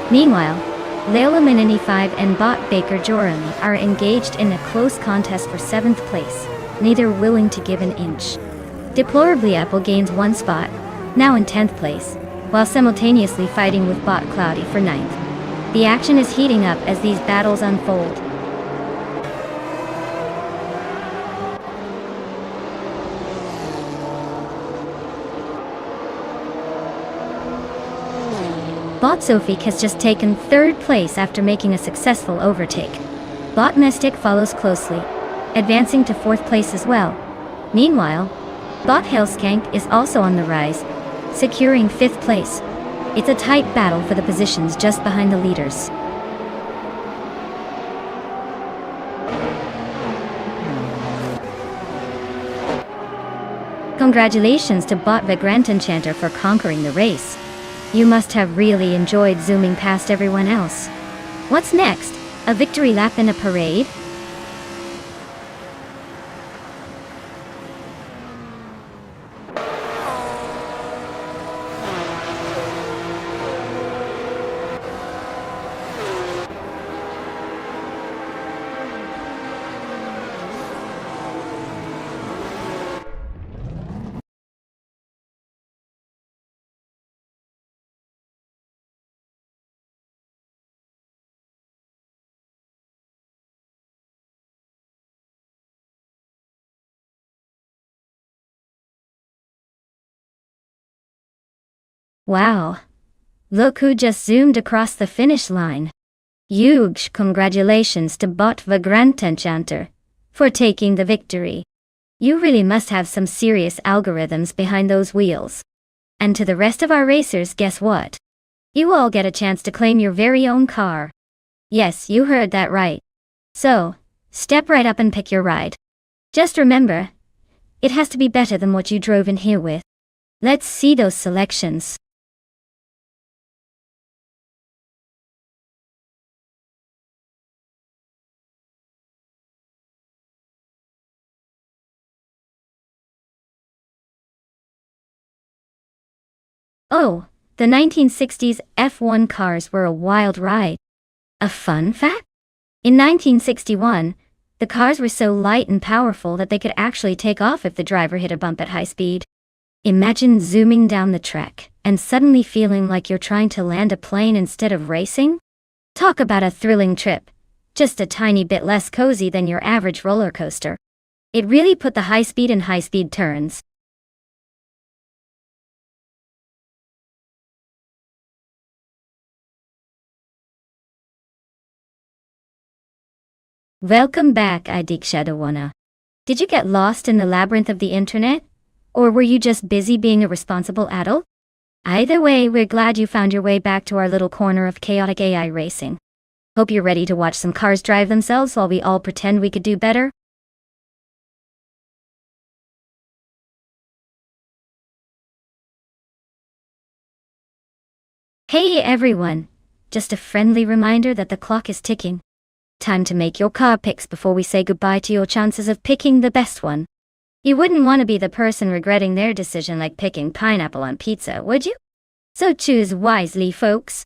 Meanwhile, Leila Minini 5 and Bot Baker Jorami are engaged in a close contest for 7th place, neither willing to give an inch. Deplorably, Apple gains one spot, now in 10th place, while simultaneously fighting with Bot Cloudy for 9th. The action is heating up as these battles unfold. Bot Sofik has just taken 3rd place after making a successful overtake. Bot Mystic follows closely, advancing to 4th place as well. Meanwhile, Bot Hellskank is also on the rise, securing 5th place. It's a tight battle for the positions just behind the leaders. Congratulations to Bot Vagrantenchanter for conquering the race. You must have really enjoyed zooming past everyone else. What's next? A victory lap in a parade? Wow! Look who just zoomed across the finish line. Huge congratulations to Bot Vagrantenchanter for taking the victory. You really must have some serious algorithms behind those wheels. And to the rest of our racers, guess what? You all get a chance to claim your very own car. Yes, you heard that right. So, step right up and pick your ride. Just remember, it has to be better than what you drove in here with. Let's see those selections. Oh, the 1960s F1 cars were a wild ride. A fun fact? In 1961, the cars were so light and powerful that they could actually take off if the driver hit a bump at high speed. Imagine zooming down the track and suddenly feeling like you're trying to land a plane instead of racing. Talk about a thrilling trip. Just a tiny bit less cozy than your average roller coaster. It really put the high speed in high speed turns. Welcome back, Idik Shadawana. Did you get lost in the labyrinth of the internet? Or were you just busy being a responsible adult? Either way, we're glad you found your way back to our little corner of chaotic AI racing. Hope you're ready to watch some cars drive themselves while we all pretend we could do better. Hey everyone! Just a friendly reminder that the clock is ticking. Time to make your car picks before we say goodbye to your chances of picking the best one. You wouldn't want to be the person regretting their decision like picking pineapple on pizza, would you? So choose wisely, folks.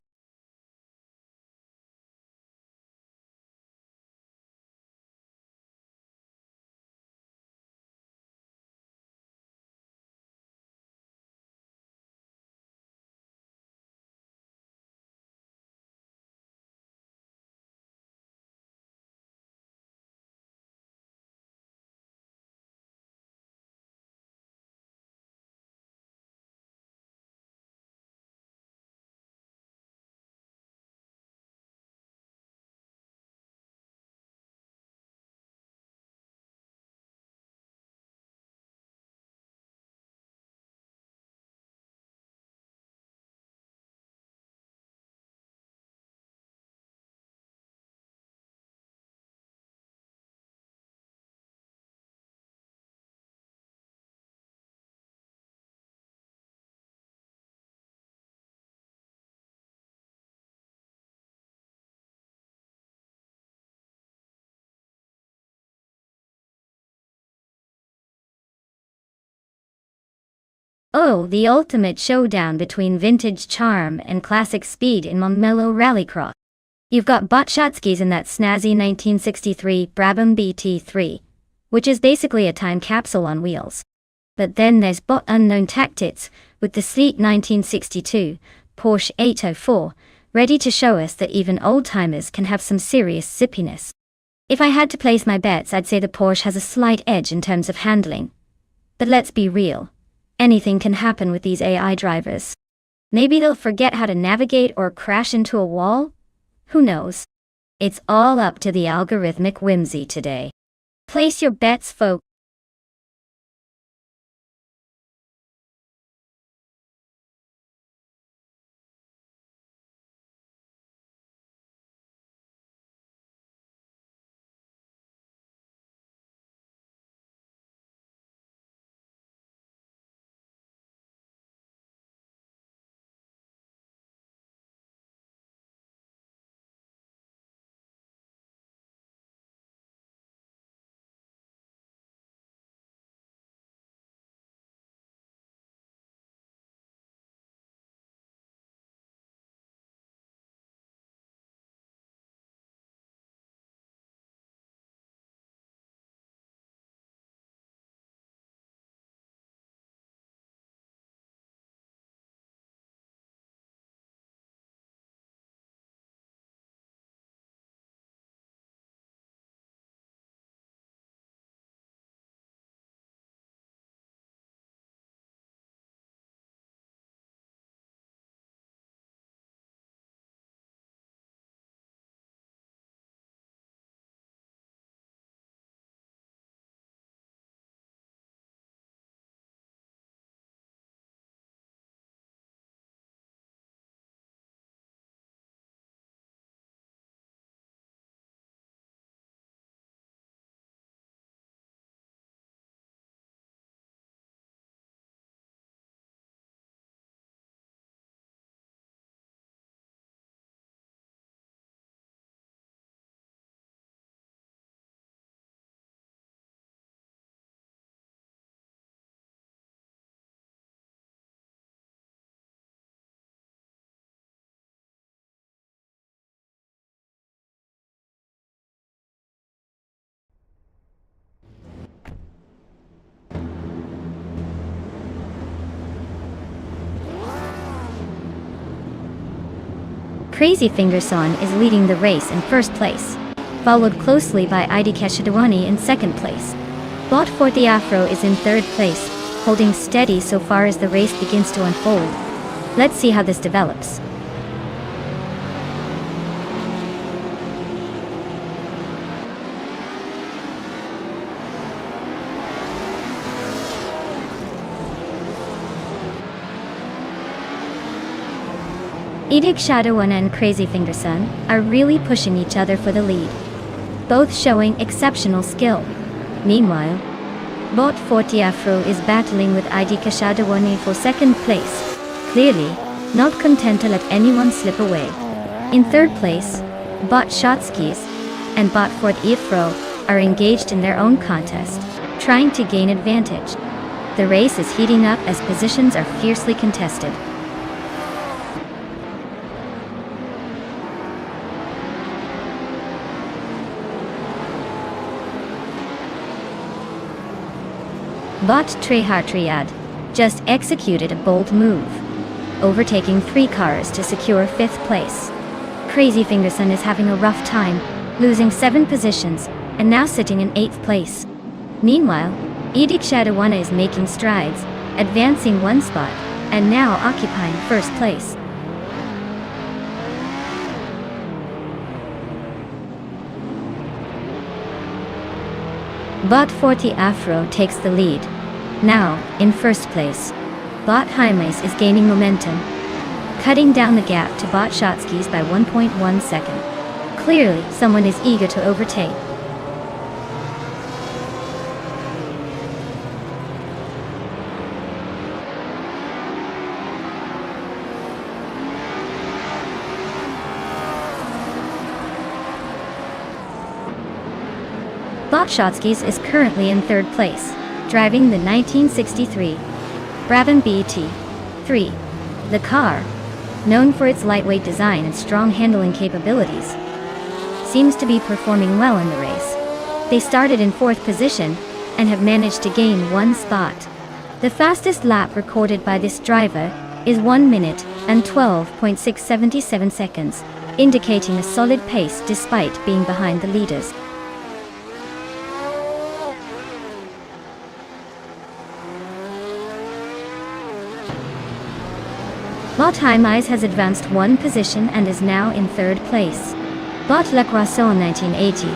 Oh, the ultimate showdown between vintage charm and classic speed in Montmello Rallycross. You've got Botshotskis in that snazzy 1963 Brabham BT3, which is basically a time capsule on wheels. But then there's Bot Unknown Tactics with the sleek 1962 Porsche 804, ready to show us that even old-timers can have some serious zippiness. If I had to place my bets, I'd say the Porsche has a slight edge in terms of handling. But let's be real. Anything can happen with these AI drivers. Maybe they'll forget how to navigate or crash into a wall? Who knows? It's all up to the algorithmic whimsy today. Place your bets, folks. Crazy Fingerson is leading the race in first place, followed closely by ID Keshadawani in second place. Bot Forte Afro is in third place, holding steady so far as the race begins to unfold. Let's see how this develops. Idik Shadawana and Crazy Fingerson are really pushing each other for the lead, both showing exceptional skill. Meanwhile, Bot Forte Afro is battling with ID Keshadawani for second place, clearly not content to let anyone slip away. In third place, Bot Shotskis and Bot Forte Afro are engaged in their own contest, trying to gain advantage. The race is heating up as positions are fiercely contested. Bot Trehartriad just executed a bold move, overtaking 3 cars to secure 5th place. Crazy Fingerson is having a rough time, losing 7 positions, and now sitting in 8th place. Meanwhile, Idik Shadawana is making strides, advancing 1 spot, and now occupying 1st place. Bot Forte Afro takes the lead. Now, in first place, Bot Jaimes is gaining momentum, cutting down the gap to Bot Shotskis by 1.1 second. Clearly, someone is eager to overtake. Bot Shotskis is currently in third place, driving the 1963 Brabham BT3. The car, known for its lightweight design and strong handling capabilities, seems to be performing well in the race. They started in 4th position and have managed to gain 1 spot. The fastest lap recorded by this driver is 1 minute and 12.677 seconds, indicating a solid pace despite being behind the leaders. Bot Jaimes has advanced 1 position and is now in 3rd place. Bot Le Croissant 1980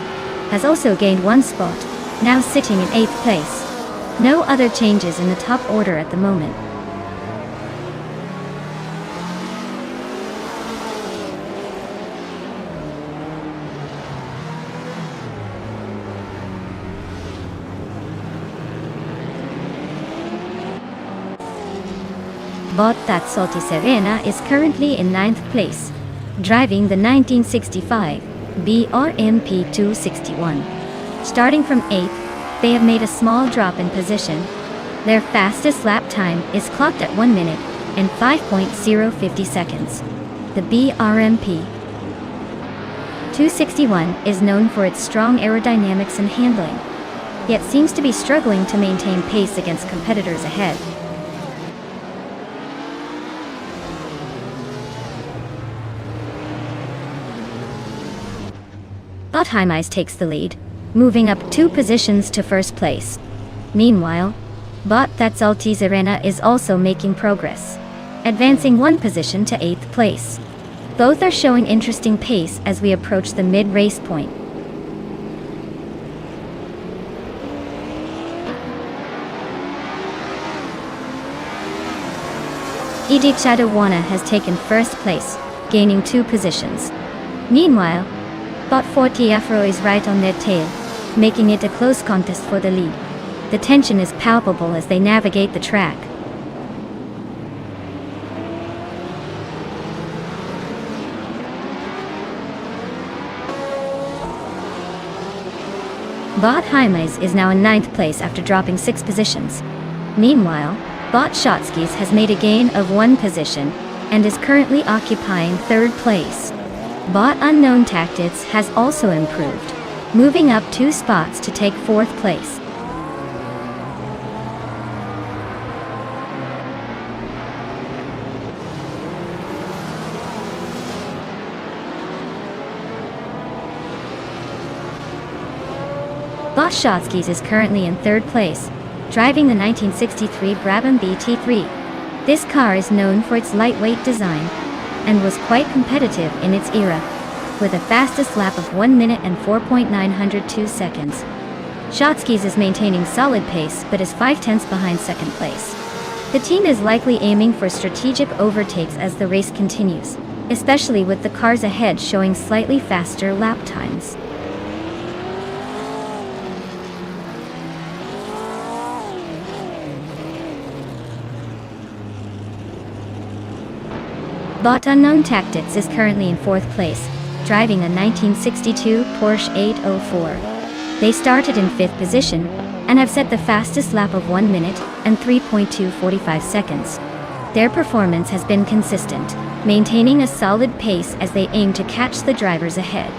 has also gained 1 spot, now sitting in 8th place. No other changes in the top order at the moment. Bot That Salty Serena is currently in 9th place, driving the 1965 BRMP 261. Starting from 8th, they have made a small drop in position. Their fastest lap time is clocked at 1 minute and 5.050 seconds. The BRMP 261 is known for its strong aerodynamics and handling, yet seems to be struggling to maintain pace against competitors ahead. Bot Jaimes takes the lead, moving up 2 positions to 1st place. Meanwhile, Bot That Salty Serena is also making progress, advancing 1 position to 8th place. Both are showing interesting pace as we approach the mid-race point. Idik Shadawana has taken 1st place, gaining 2 positions. Meanwhile, Bot Forte Afro is right on their tail, making it a close contest for the lead. The tension is palpable as they navigate the track. Bot Jaimes is now in 9th place after dropping 6 positions. Meanwhile, Bot Shotskis has made a gain of 1 position and is currently occupying 3rd place. Bot Unknown Tactics has also improved, moving up 2 spots to take 4th place. Bot Shotskis is currently in third place, driving the 1963 Brabham BT3. This car is known for its lightweight design, and was quite competitive in its era, with a fastest lap of 1 minute and 4.902 seconds. Shotskis is maintaining solid pace but is 5/10 behind second place. The team is likely aiming for strategic overtakes as the race continues, especially with the cars ahead showing slightly faster lap times. Bot Unknown Tactics is currently in fourth place, driving a 1962 Porsche 804. They started in fifth position, and have set the fastest lap of 1 minute and 3.245 seconds. Their performance has been consistent, maintaining a solid pace as they aim to catch the drivers ahead.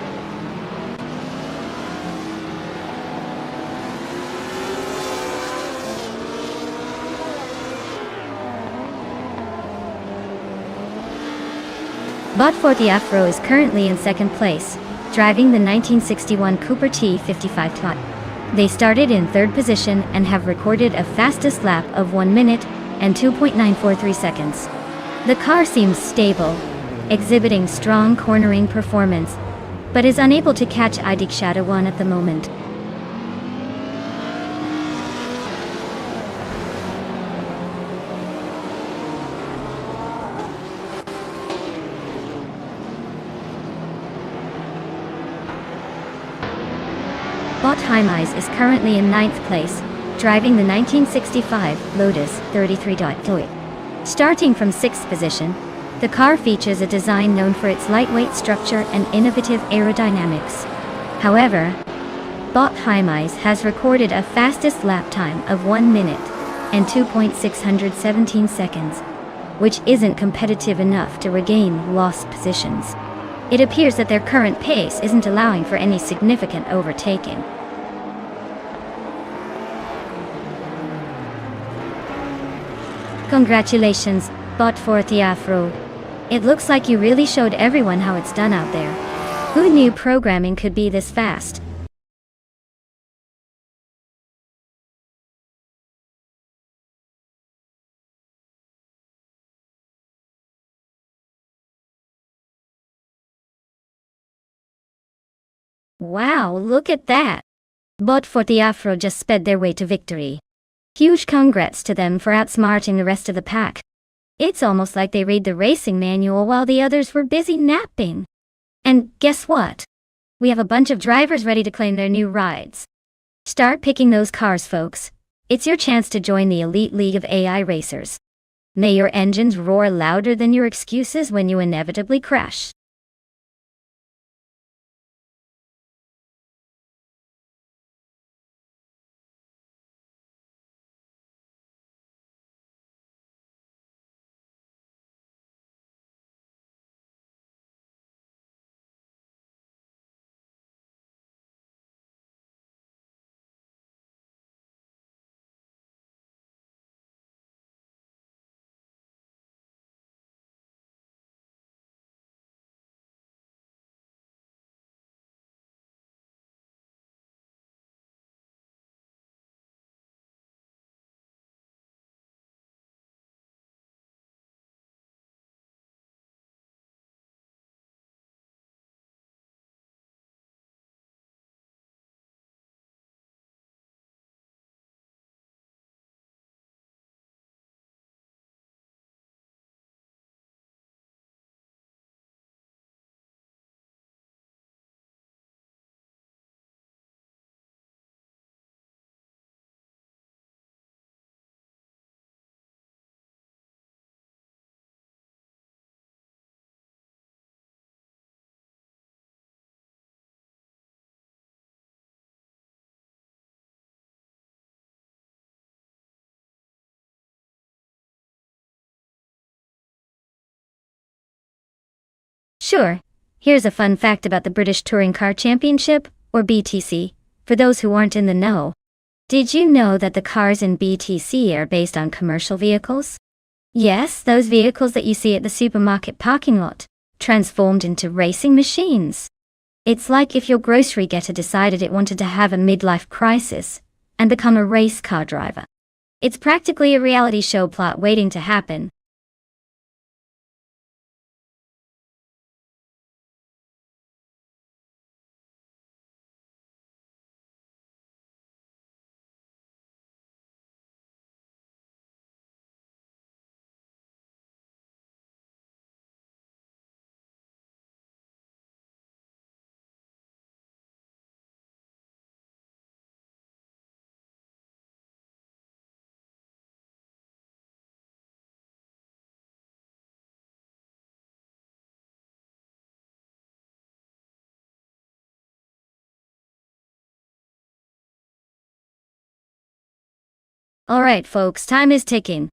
Bot Forty Afro is currently in second place, driving the 1961 Cooper T55 Tot. They started in third position and have recorded a fastest lap of 1 minute and 2.943 seconds. The car seems stable, exhibiting strong cornering performance, but is unable to catch IDIC Shadow 1 at the moment. Bot Hymise is currently in ninth place, driving the 1965 Lotus 33.2. Starting from sixth position, the car features a design known for its lightweight structure and innovative aerodynamics. However, Bot Hymise has recorded a fastest lap time of 1 minute and 2.617 seconds, which isn't competitive enough to regain lost positions. It appears that their current pace isn't allowing for any significant overtaking. Congratulations, Bot Forty Afro. It looks like you really showed everyone how it's done out there. Who knew programming could be this fast? Wow, look at that! Bot Forty Afro just sped their way to victory. Huge congrats to them for outsmarting the rest of the pack. It's almost like they read the racing manual while the others were busy napping. And guess what? We have a bunch of drivers ready to claim their new rides. Start picking those cars, folks. It's your chance to join the elite league of AI racers. May your engines roar louder than your excuses when you inevitably crash. Sure. Here's a fun fact about the British Touring Car Championship, or BTC, for those who aren't in the know. Did you know that the cars in BTC are based on commercial vehicles? Yes, those vehicles that you see at the supermarket parking lot, transformed into racing machines. It's like if your grocery getter decided it wanted to have a midlife crisis and become a race car driver. It's practically a reality show plot waiting to happen. Alright folks, time is ticking.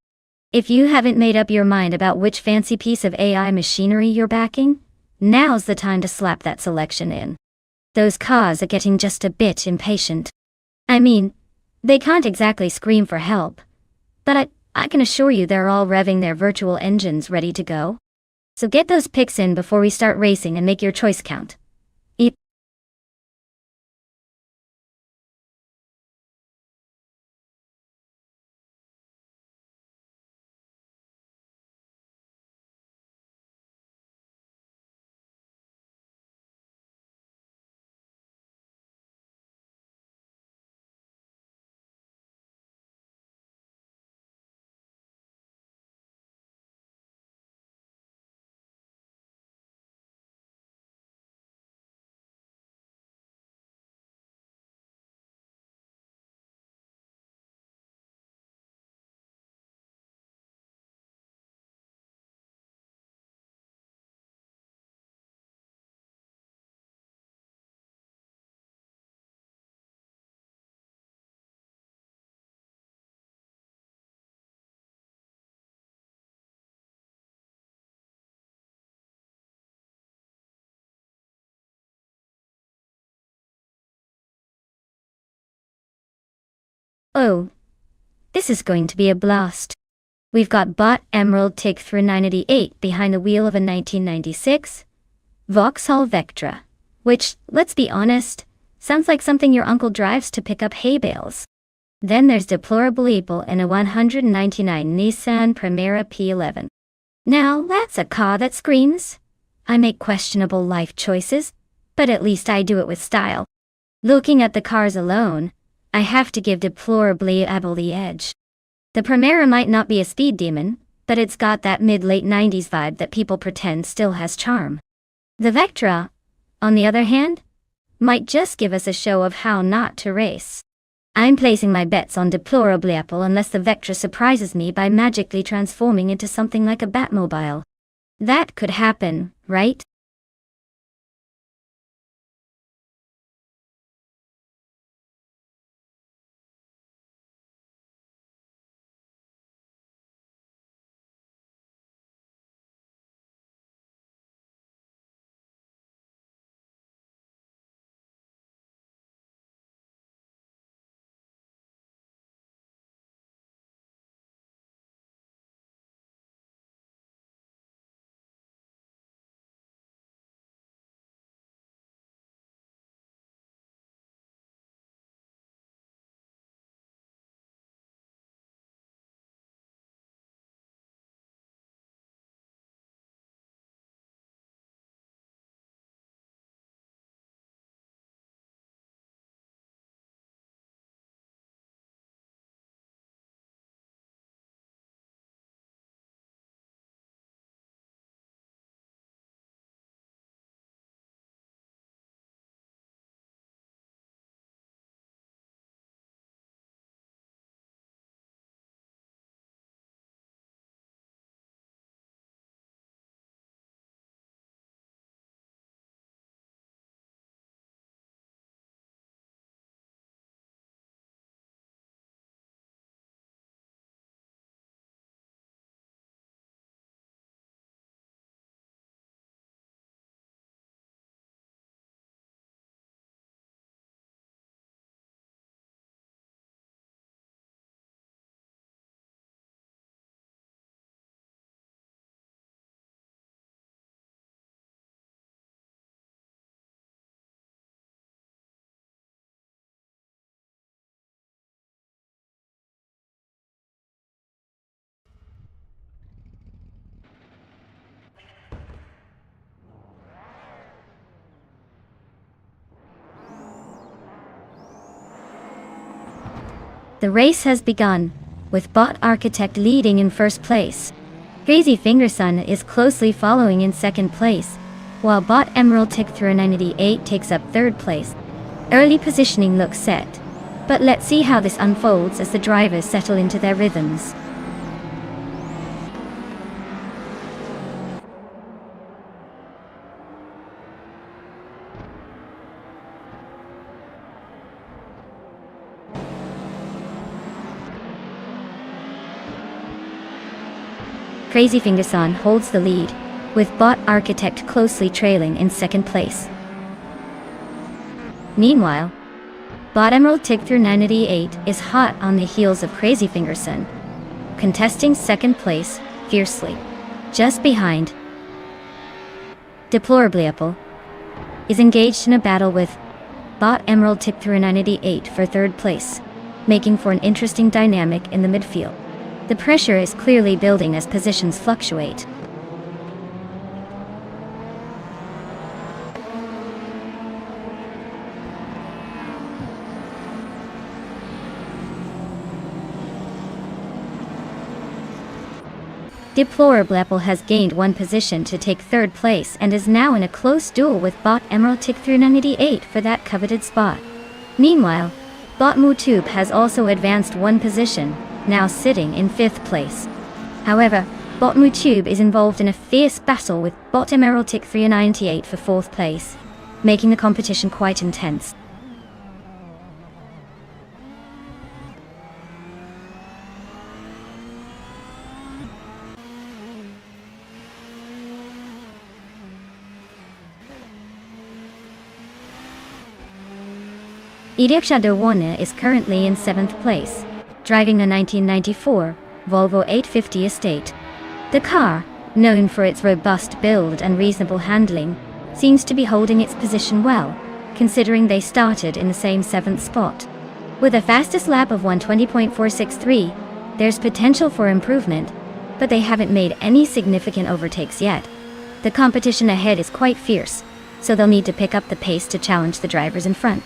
If you haven't made up your mind about which fancy piece of AI machinery you're backing, now's the time to slap that selection in. Those cars are getting just a bit impatient. I mean, they can't exactly scream for help, but I can assure you they're all revving their virtual engines ready to go. So get those picks in before we start racing and make your choice count. Oh, this is going to be a blast. We've got Bot Emerald Tick through 988 behind the wheel of a 1996 Vauxhall Vectra, which, let's be honest, sounds like something your uncle drives to pick up hay bales. Then there's Deplorable Evil in a 199 Nissan Primera P11. Now, that's a car that screams. I make questionable life choices, but at least I do it with style. Looking at the cars alone, I have to give Deplorably Able the edge. The Primera might not be a speed demon, but it's got that mid-late 90s vibe that people pretend still has charm. The Vectra, on the other hand, might just give us a show of how not to race. I'm placing my bets on Deplorably Apple unless the Vectra surprises me by magically transforming into something like a Batmobile. That could happen, right? The race has begun, with Bot Architect leading in first place. Crazy Fingerson is closely following in second place, while Bot Emerald Tick through 98 takes up third place. Early positioning looks set, but let's see how this unfolds as the drivers settle into their rhythms. Crazy Fingerson holds the lead, with Bot Architect closely trailing in second place. Meanwhile, Bot Emerald Tick through 98 is hot on the heels of Crazy Fingerson, contesting second place fiercely. Just behind, Deplorably Apple is engaged in a battle with Bot Emerald Tick through 98 for third place, making for an interesting dynamic in the midfield. The pressure is clearly building as positions fluctuate. Deplorable Apple has gained one position to take third place and is now in a close duel with Bot Emerald Tick through 98 for that coveted spot. Meanwhile, Bot Mutube has also advanced one position, now sitting in fifth place. However, Bot Mutube is involved in a fierce battle with Bot Emerald Tick 398 for fourth place, making the competition quite intense. Shadow Warner is currently in 7th place, driving a 1994 Volvo 850 Estate. The car, known for its robust build and reasonable handling, seems to be holding its position well, considering they started in the same 7th spot. With a fastest lap of 1:20.463, there's potential for improvement, but they haven't made any significant overtakes yet. The competition ahead is quite fierce, so they'll need to pick up the pace to challenge the drivers in front.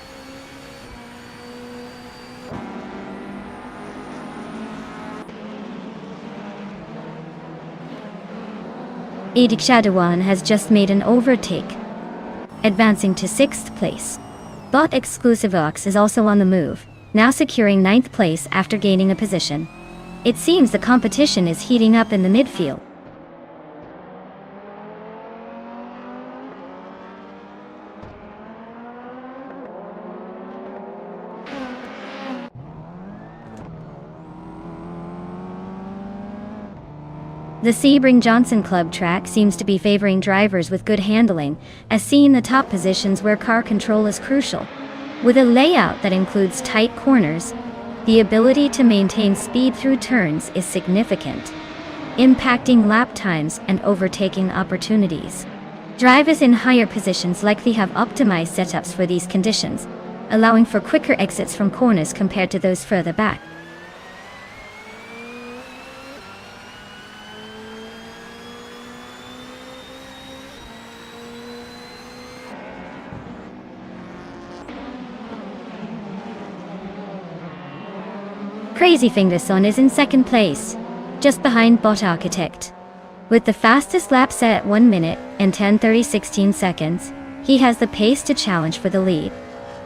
Shadawan has just made an overtake, advancing to 6th place. Bot Exclusive Ox is also on the move, now securing 9th place after gaining a position. It seems the competition is heating up in the midfield. The Sebring Johnson Club track seems to be favoring drivers with good handling, as seen in the top positions where car control is crucial. With a layout that includes tight corners, the ability to maintain speed through turns is significant, impacting lap times and overtaking opportunities. Drivers in higher positions likely have optimized setups for these conditions, allowing for quicker exits from corners compared to those further back. Crazy Fingerson is in 2nd place, just behind Bot Architect. With the fastest lap set at 1 minute and 10:30.16 seconds, he has the pace to challenge for the lead.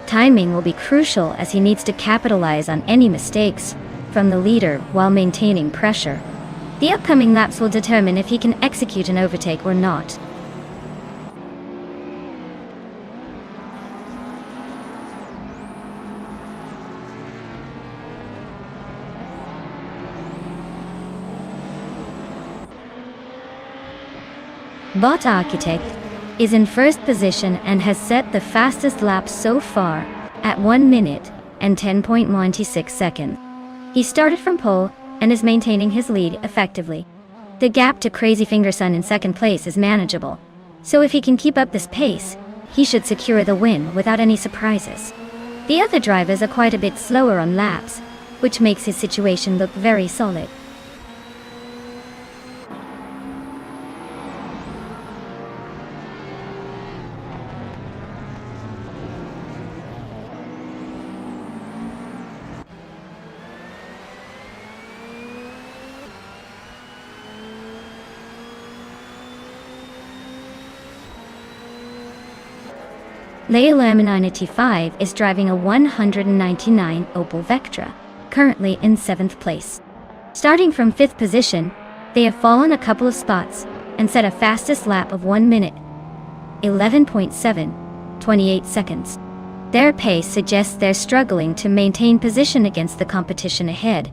Timing will be crucial as he needs to capitalize on any mistakes from the leader while maintaining pressure. The upcoming laps will determine if he can execute an overtake or not. Bot Architect is in first position and has set the fastest lap so far at 1 minute and 10.96 seconds. He started from pole and is maintaining his lead effectively. The gap to Crazy Fingerson in 2nd place is manageable, so if he can keep up this pace, he should secure the win without any surprises. The other drivers are quite a bit slower on laps, which makes his situation look very solid. Layla M95 is driving a 199 Opel Vectra, currently in 7th place. Starting from 5th position, they have fallen a couple of spots and set a fastest lap of 1 minute, 11.7, 28 seconds. Their pace suggests they're struggling to maintain position against the competition ahead,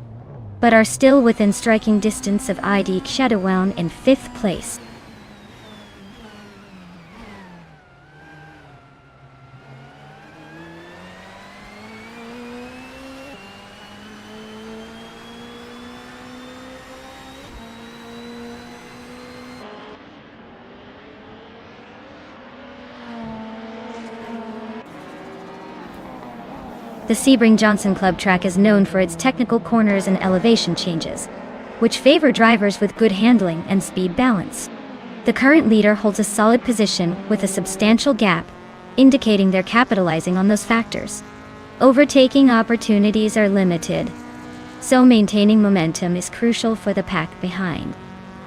but are still within striking distance of ID Shadowwown in 5th place. The Sebring-Johnson Club track is known for its technical corners and elevation changes, which favor drivers with good handling and speed balance. The current leader holds a solid position with a substantial gap, indicating they're capitalizing on those factors. Overtaking opportunities are limited, so maintaining momentum is crucial for the pack behind.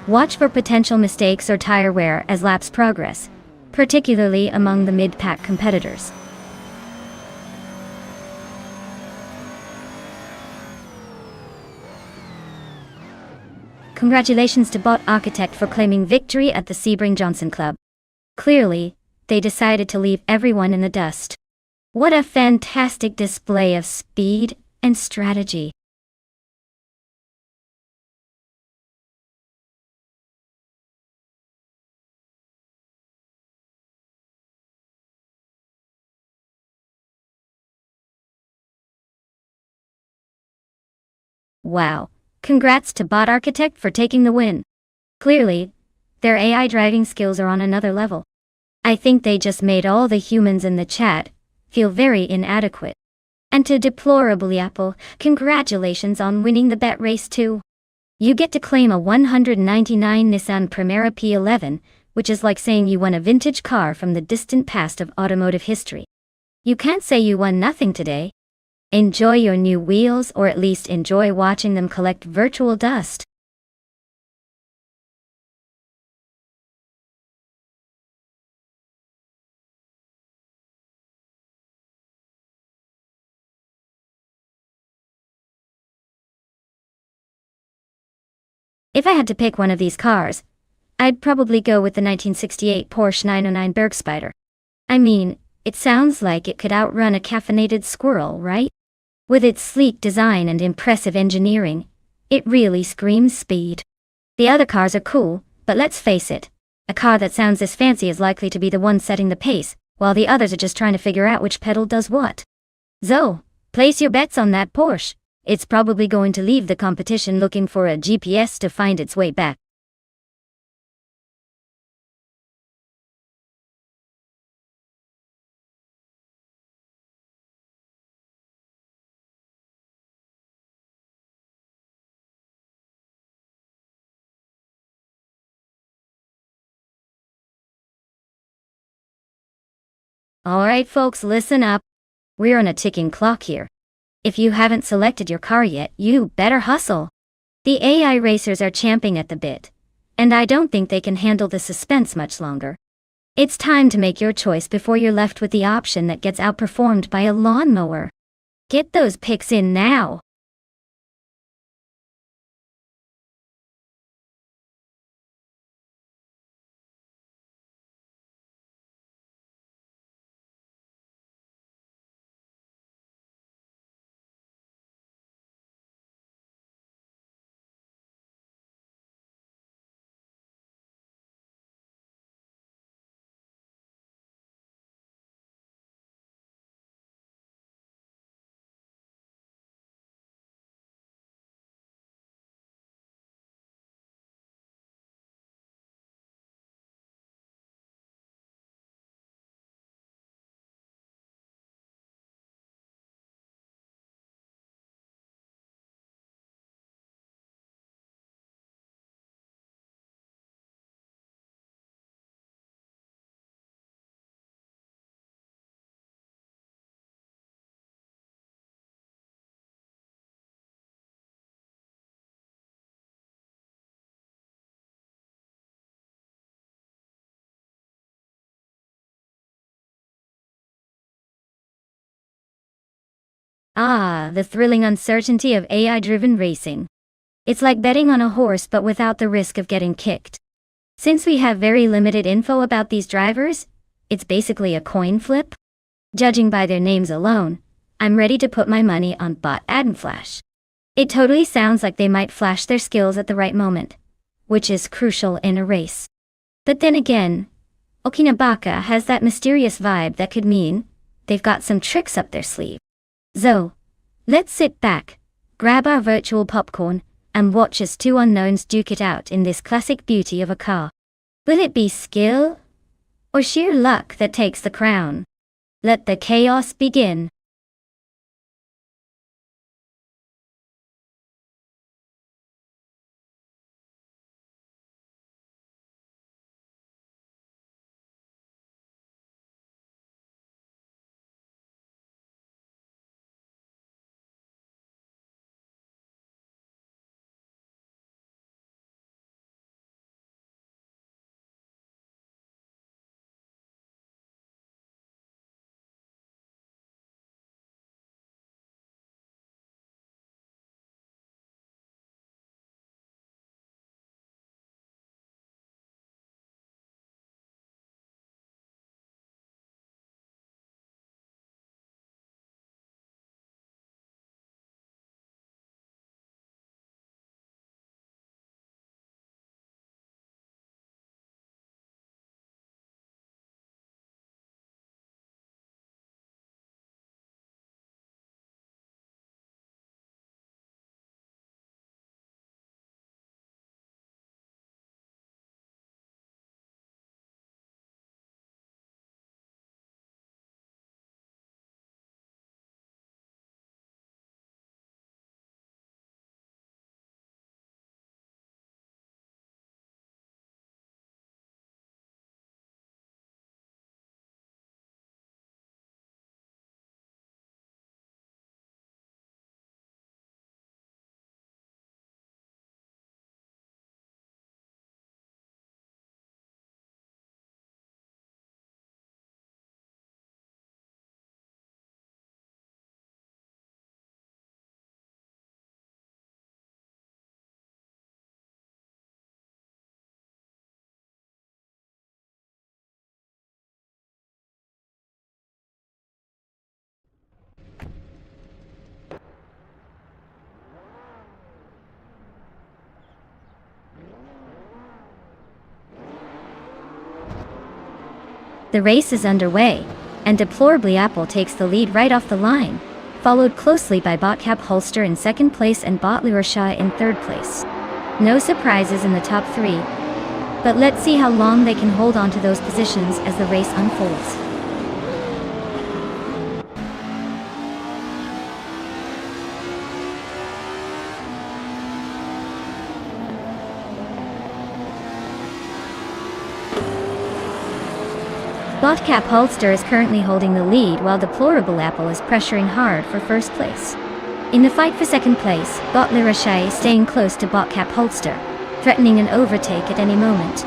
Watch for potential mistakes or tire wear as laps progress, particularly among the mid-pack competitors. Congratulations to Bot Architect for claiming victory at the Sebring-Johnson Club. Clearly, they decided to leave everyone in the dust. What a fantastic display of speed and strategy. Wow. Congrats to Bot Architect for taking the win. Clearly, their AI driving skills are on another level. I think they just made all the humans in the chat feel very inadequate. And to Deplorably Apple, congratulations on winning the bet race too. You get to claim a 199 Nissan Primera P11, which is like saying you won a vintage car from the distant past of automotive history. You can't say you won nothing today. Enjoy your new wheels, or at least enjoy watching them collect virtual dust. If I had to pick one of these cars, I'd probably go with the 1968 Porsche 909 Bergspider. I mean, it sounds like it could outrun a caffeinated squirrel, right? With its sleek design and impressive engineering, it really screams speed. The other cars are cool, but let's face it, a car that sounds this fancy is likely to be the one setting the pace, while the others are just trying to figure out which pedal does what. So, place your bets on that Porsche. It's probably going to leave the competition looking for a GPS to find its way back. Alright folks, listen up. We're on a ticking clock here. If you haven't selected your car yet, you better hustle. The AI racers are champing at the bit, and I don't think they can handle the suspense much longer. It's time to make your choice before you're left with the option that gets outperformed by a lawnmower. Get those picks in now. Ah, the thrilling uncertainty of AI-driven racing. It's like betting on a horse but without the risk of getting kicked. Since we have very limited info about these drivers, it's basically a coin flip. Judging by their names alone, I'm ready to put my money on Bot and Flash. It totally sounds like they might flash their skills at the right moment, which is crucial in a race. But then again, Okinabaka has that mysterious vibe that could mean they've got some tricks up their sleeve. So, let's sit back, grab our virtual popcorn, and watch as two unknowns duke it out in this classic beauty of a car. Will it be skill or sheer luck that takes the crown? Let the chaos begin. The race is underway, and deplorably Apple takes the lead right off the line, followed closely by Botcap Holster in second place and Bot Lurashai in third place. No surprises in the top three, but let's see how long they can hold on to those positions as the race unfolds. Botcap Holster is currently holding the lead while Deplorable Apple is pressuring hard for first place. In the fight for second place, Bot Lurashai is staying close to Botcap Holster, threatening an overtake at any moment.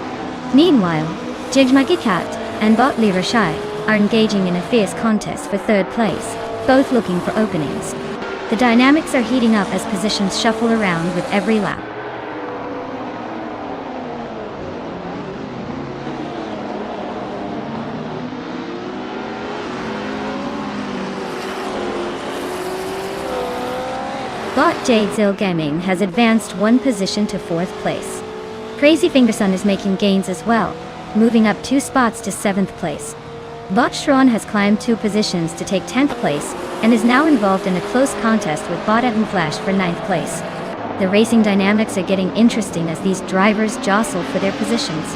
Meanwhile, Jigmagikat and Bot Lurashai are engaging in a fierce contest for third place, both looking for openings. The dynamics are heating up as positions shuffle around with every lap. Bot Jadezil Gaming has advanced one position to fourth place. Crazy Fingerson is making gains as well, moving up 2 spots to 7th place. Bot Shron has climbed 2 positions to take 10th place, and is now involved in a close contest with Bot and Flash for 9th place. The racing dynamics are getting interesting as these drivers jostle for their positions.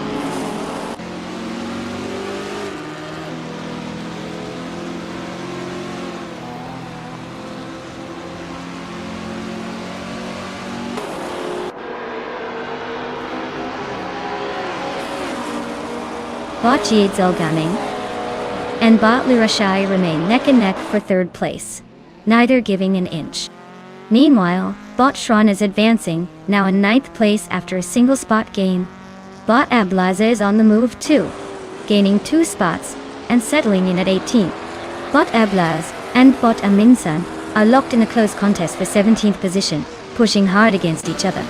Bot Jadezil Gaming and Bot Lurashai remain neck and neck for third place, neither giving an inch. Meanwhile, Bot Shron is advancing, now in 9th place after a single spot gain. Bot Ablaza is on the move too, gaining 2 spots and settling in at 18th. Bot Ablaz and Bot Aminsan are locked in a close contest for 17th position, pushing hard against each other.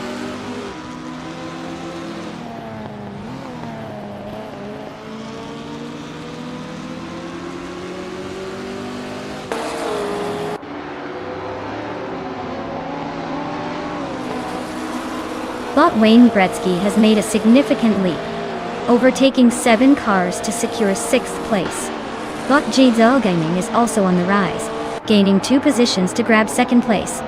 Bot Wayne Gretzky has made a significant leap, overtaking 7 cars to secure 6th place. Bot Diesel Gaming is also on the rise, gaining 2 positions to grab 2nd place.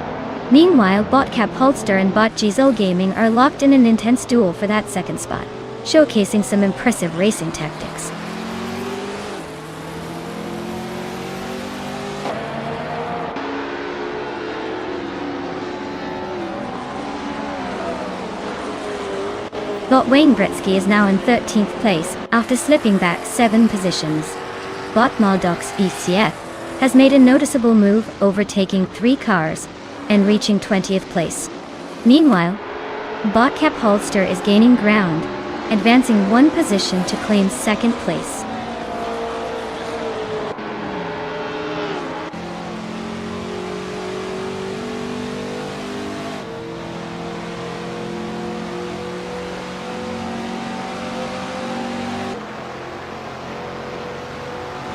Meanwhile, Bot Cap Holster and Bot Diesel Gaming are locked in an intense duel for that 2nd spot, showcasing some impressive racing tactics. Bot Wayne Gretzky is now in 13th place after slipping back 7 positions. Bot Maldox ECF has made a noticeable move, overtaking 3 cars and reaching 20th place. Meanwhile, Bot Cap Holster is gaining ground, advancing 1 position to claim 2nd place.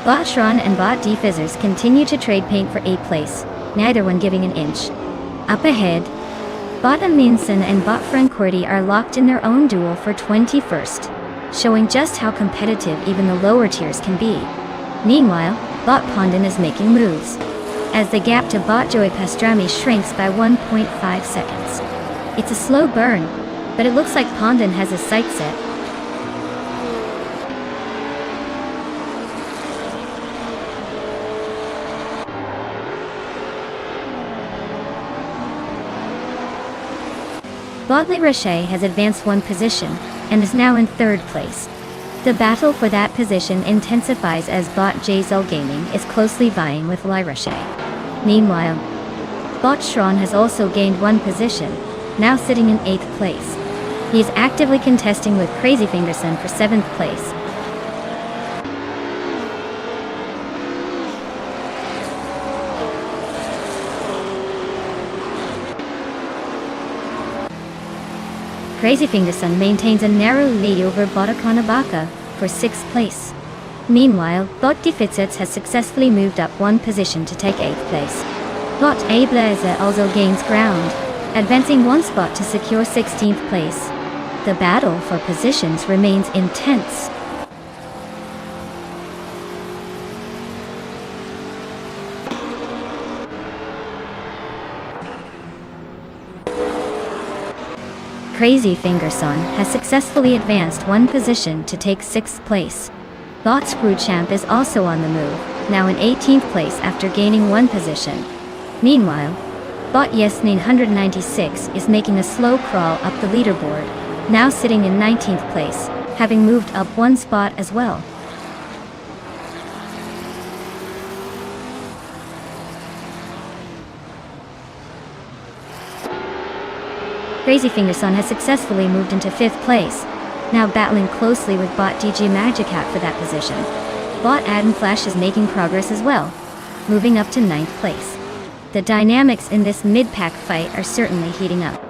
Bot Shron and Bot Defizzers continue to trade paint for 8th place, neither one giving an inch. Up ahead, Bot Aminson and Bot Francorti are locked in their own duel for 21st, showing just how competitive even the lower tiers can be. Meanwhile, Bot Pondon is making moves, as the gap to Bot Joey Pastrami shrinks by 1.5 seconds. It's a slow burn, but it looks like Pondon has his sights set. Bot Le Rocher has advanced 1 position, and is now in 3rd place. The battle for that position intensifies as Bot Diesel Gaming is closely vying with Le Rocher. Meanwhile, Bot Shron has also gained 1 position, now sitting in 8th place. He is actively contesting with Crazy Fingerson for 7th place. Crazy Fingerson maintains a narrow lead over Bot Akonabaka for 6th place. Meanwhile, Bot Defitsets has successfully moved up 1 position to take 8th place. Bot Ablazer also gains ground, advancing 1 spot to secure 16th place. The battle for positions remains intense. Crazy Fingerson has successfully advanced 1 position to take 6th place. Bot Screwchamp is also on the move, now in 18th place after gaining 1 position. Meanwhile, Bot Yesnin 196 is making a slow crawl up the leaderboard, now sitting in 19th place, having moved up 1 spot as well. Crazy Fingerson has successfully moved into 5th place, now battling closely with Bot DG Magicat for that position. Bot Adam Flash is making progress as well, moving up to 9th place. The dynamics in this mid-pack fight are certainly heating up.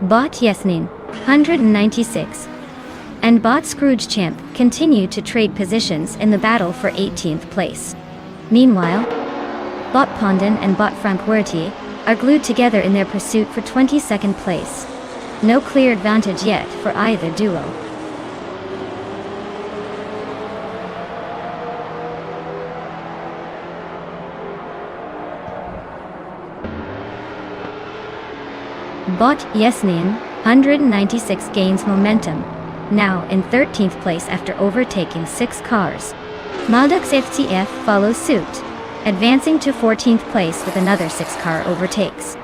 Bot Yesnin 196 and Bot Scrooge Champ continue to trade positions in the battle for 18th place. Meanwhile, Bot Pondon and Bot Francorti are glued together in their pursuit for 22nd place. No clear advantage yet for either duo. Bot Yesnin 196 gains momentum, now in 13th place after overtaking 6 cars. Maldux FTF follows suit, advancing to 14th place with another 6-car overtakes.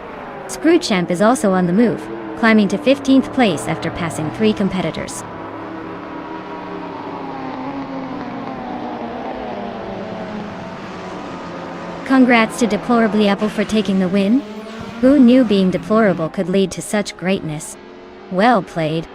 Screwchamp is also on the move, climbing to 15th place after passing 3 competitors. Congrats to Deplorably Apple for taking the win. Who knew being deplorable could lead to such greatness? Well played.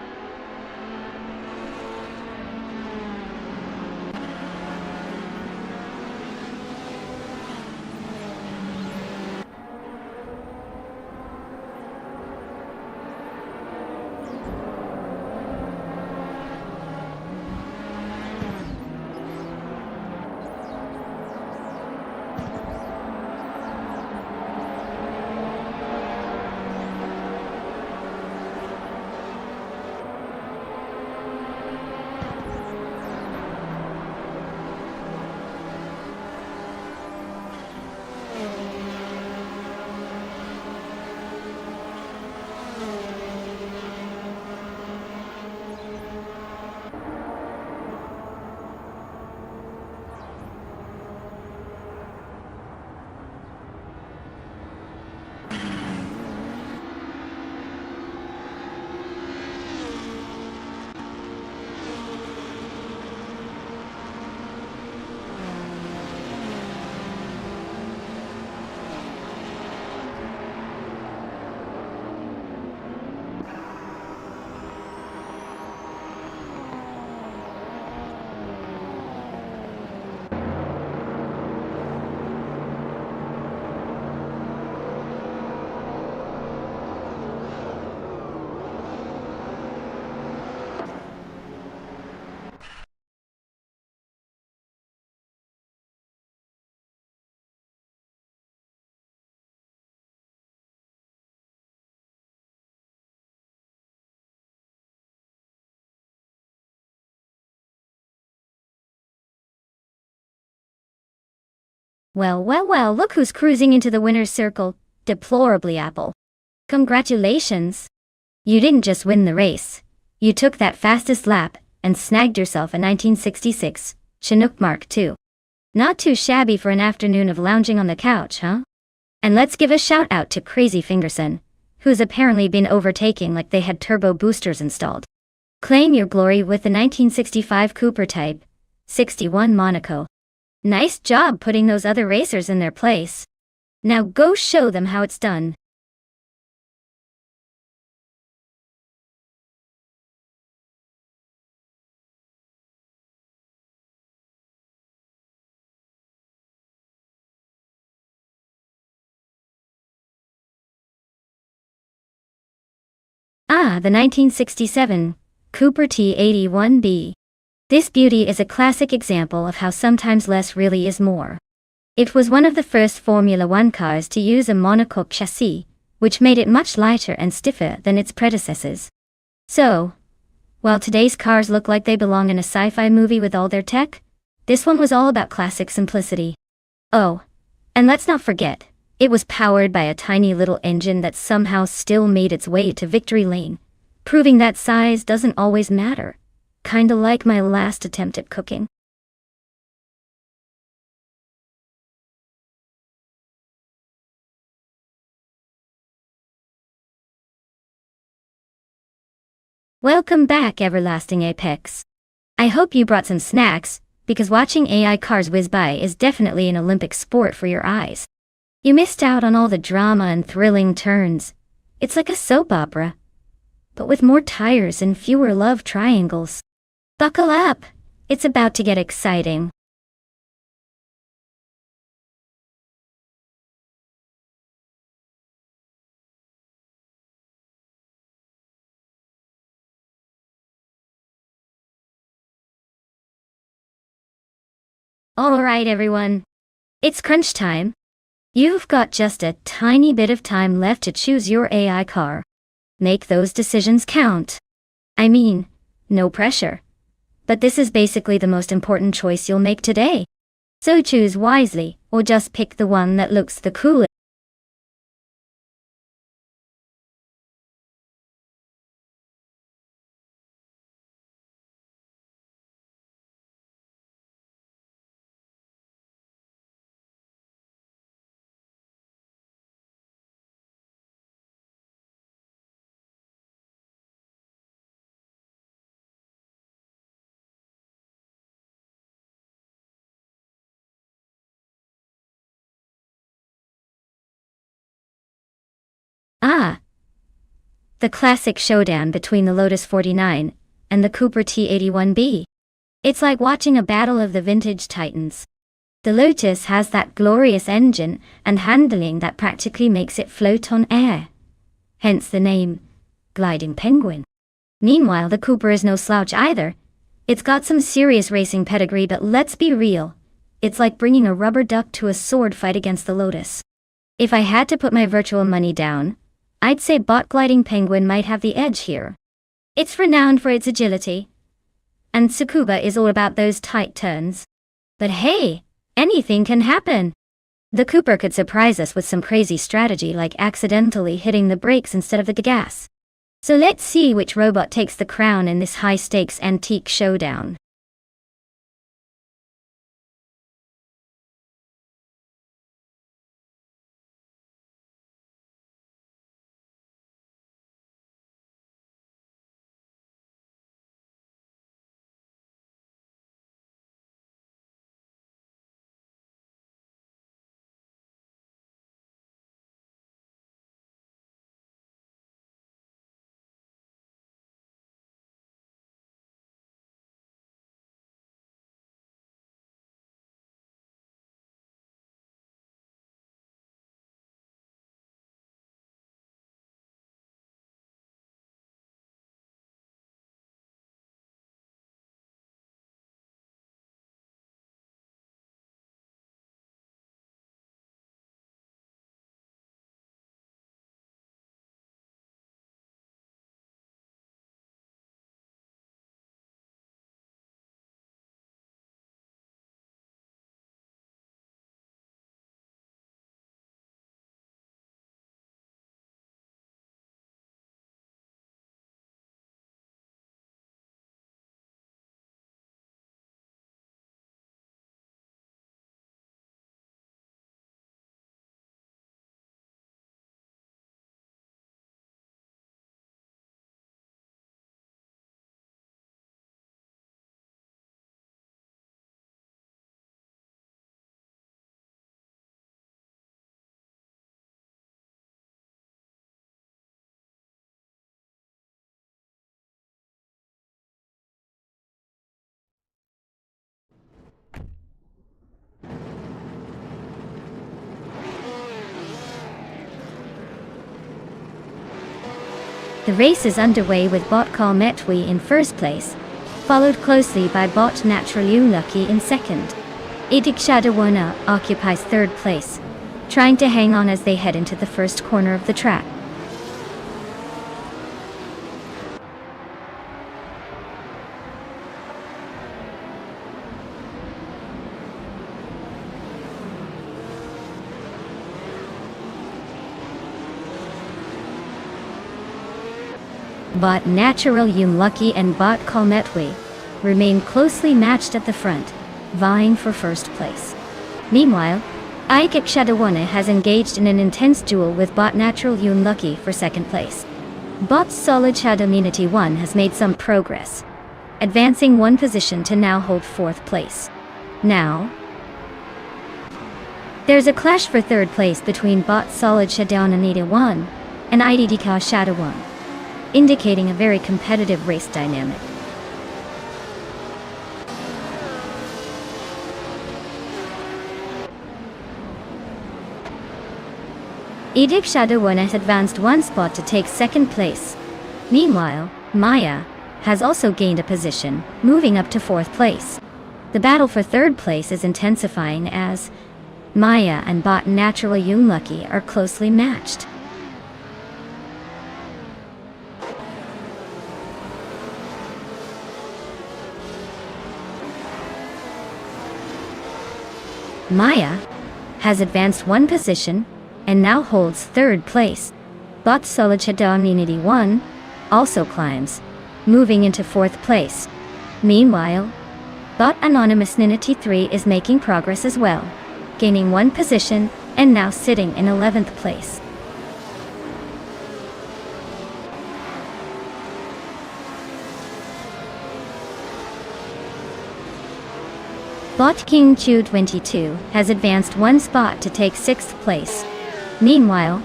Well, well, well, look who's cruising into the winner's circle, deplorably Apple. Congratulations! You didn't just win the race. You took that fastest lap and snagged yourself a 1966 Chinook Mark II. Not too shabby for an afternoon of lounging on the couch, huh? And let's give a shout out to Crazy Fingerson, who's apparently been overtaking like they had turbo boosters installed. Claim your glory with the 1965 Cooper Type 61 Monaco. Nice job putting those other racers in their place. Now go show them how it's done. The 1967 Cooper T81B. This beauty is a classic example of how sometimes less really is more. It was one of the first Formula One cars to use a monocoque chassis, which made it much lighter and stiffer than its predecessors. So, while today's cars look like they belong in a sci-fi movie with all their tech, this one was all about classic simplicity. Oh, and let's not forget, it was powered by a tiny little engine that somehow still made its way to victory lane, proving that size doesn't always matter. Kinda like my last attempt at cooking. Welcome back, Everlasting Apex. I hope you brought some snacks, because watching AI cars whiz by is definitely an Olympic sport for your eyes. You missed out on all the drama and thrilling turns. It's like a soap opera, but with more tires and fewer love triangles. Buckle up! It's about to get exciting. Alright everyone, it's crunch time. You've got just a tiny bit of time left to choose your AI car. Make those decisions count. I mean, no pressure. But this is basically the most important choice you'll make today. So choose wisely, or just pick the one that looks the coolest. The classic showdown between the Lotus 49 and the Cooper T81B. It's like watching a battle of the vintage titans. The Lotus has that glorious engine and handling that practically makes it float on air. Hence the name, Gliding Penguin. Meanwhile, the Cooper is no slouch either. It's got some serious racing pedigree, but let's be real. It's like bringing a rubber duck to a sword fight against the Lotus. If I had to put my virtual money down, I'd say Bot Gliding Penguin might have the edge here. It's renowned for its agility, and Tsukuba is all about those tight turns. But hey, anything can happen. The Cooper could surprise us with some crazy strategy like accidentally hitting the brakes instead of the gas. So let's see which robot takes the crown in this high-stakes antique showdown. The race is underway with Bot Metwi in first place, followed closely by Bot Natural Lucky in second. Idik Shadawana occupies third place, trying to hang on as they head into the first corner of the track. Bot Natural Lucky and Bot Metwi remain closely matched at the front, vying for first place. Meanwhile, Idik Shadawana has engaged in an intense duel with Bot Natural Lucky for second place. Bot Solid Shadaminity 1 has made some progress, advancing one position to now hold fourth place. Now, there's a clash for third place between Bot Solid Shadaminity 1 and Idik Shadawana, indicating a very competitive race dynamic. Idik Shadawana has advanced one spot to take second place. Meanwhile, Maya has also gained a position, moving up to fourth place. The battle for third place is intensifying as Maya and Bot Natural Lucky are closely matched. Maya has advanced one position and now holds third place. Bot Solid Shadaminity 1 also climbs, moving into fourth place. Meanwhile, Bot Anonymous Ninity 3 is making progress as well, gaining one position and now sitting in 11th place. Bot King Chu 22 has advanced one spot to take 6th place. Meanwhile,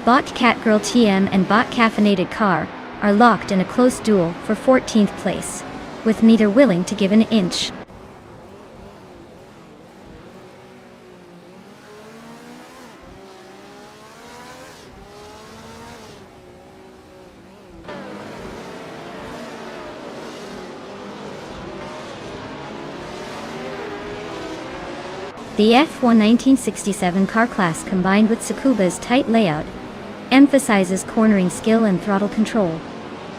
Bot Catgirl TM and Bot Caffeinated Car are locked in a close duel for 14th place, with neither willing to give an inch. The F1 1967 car class combined with Tsukuba's tight layout emphasizes cornering skill and throttle control.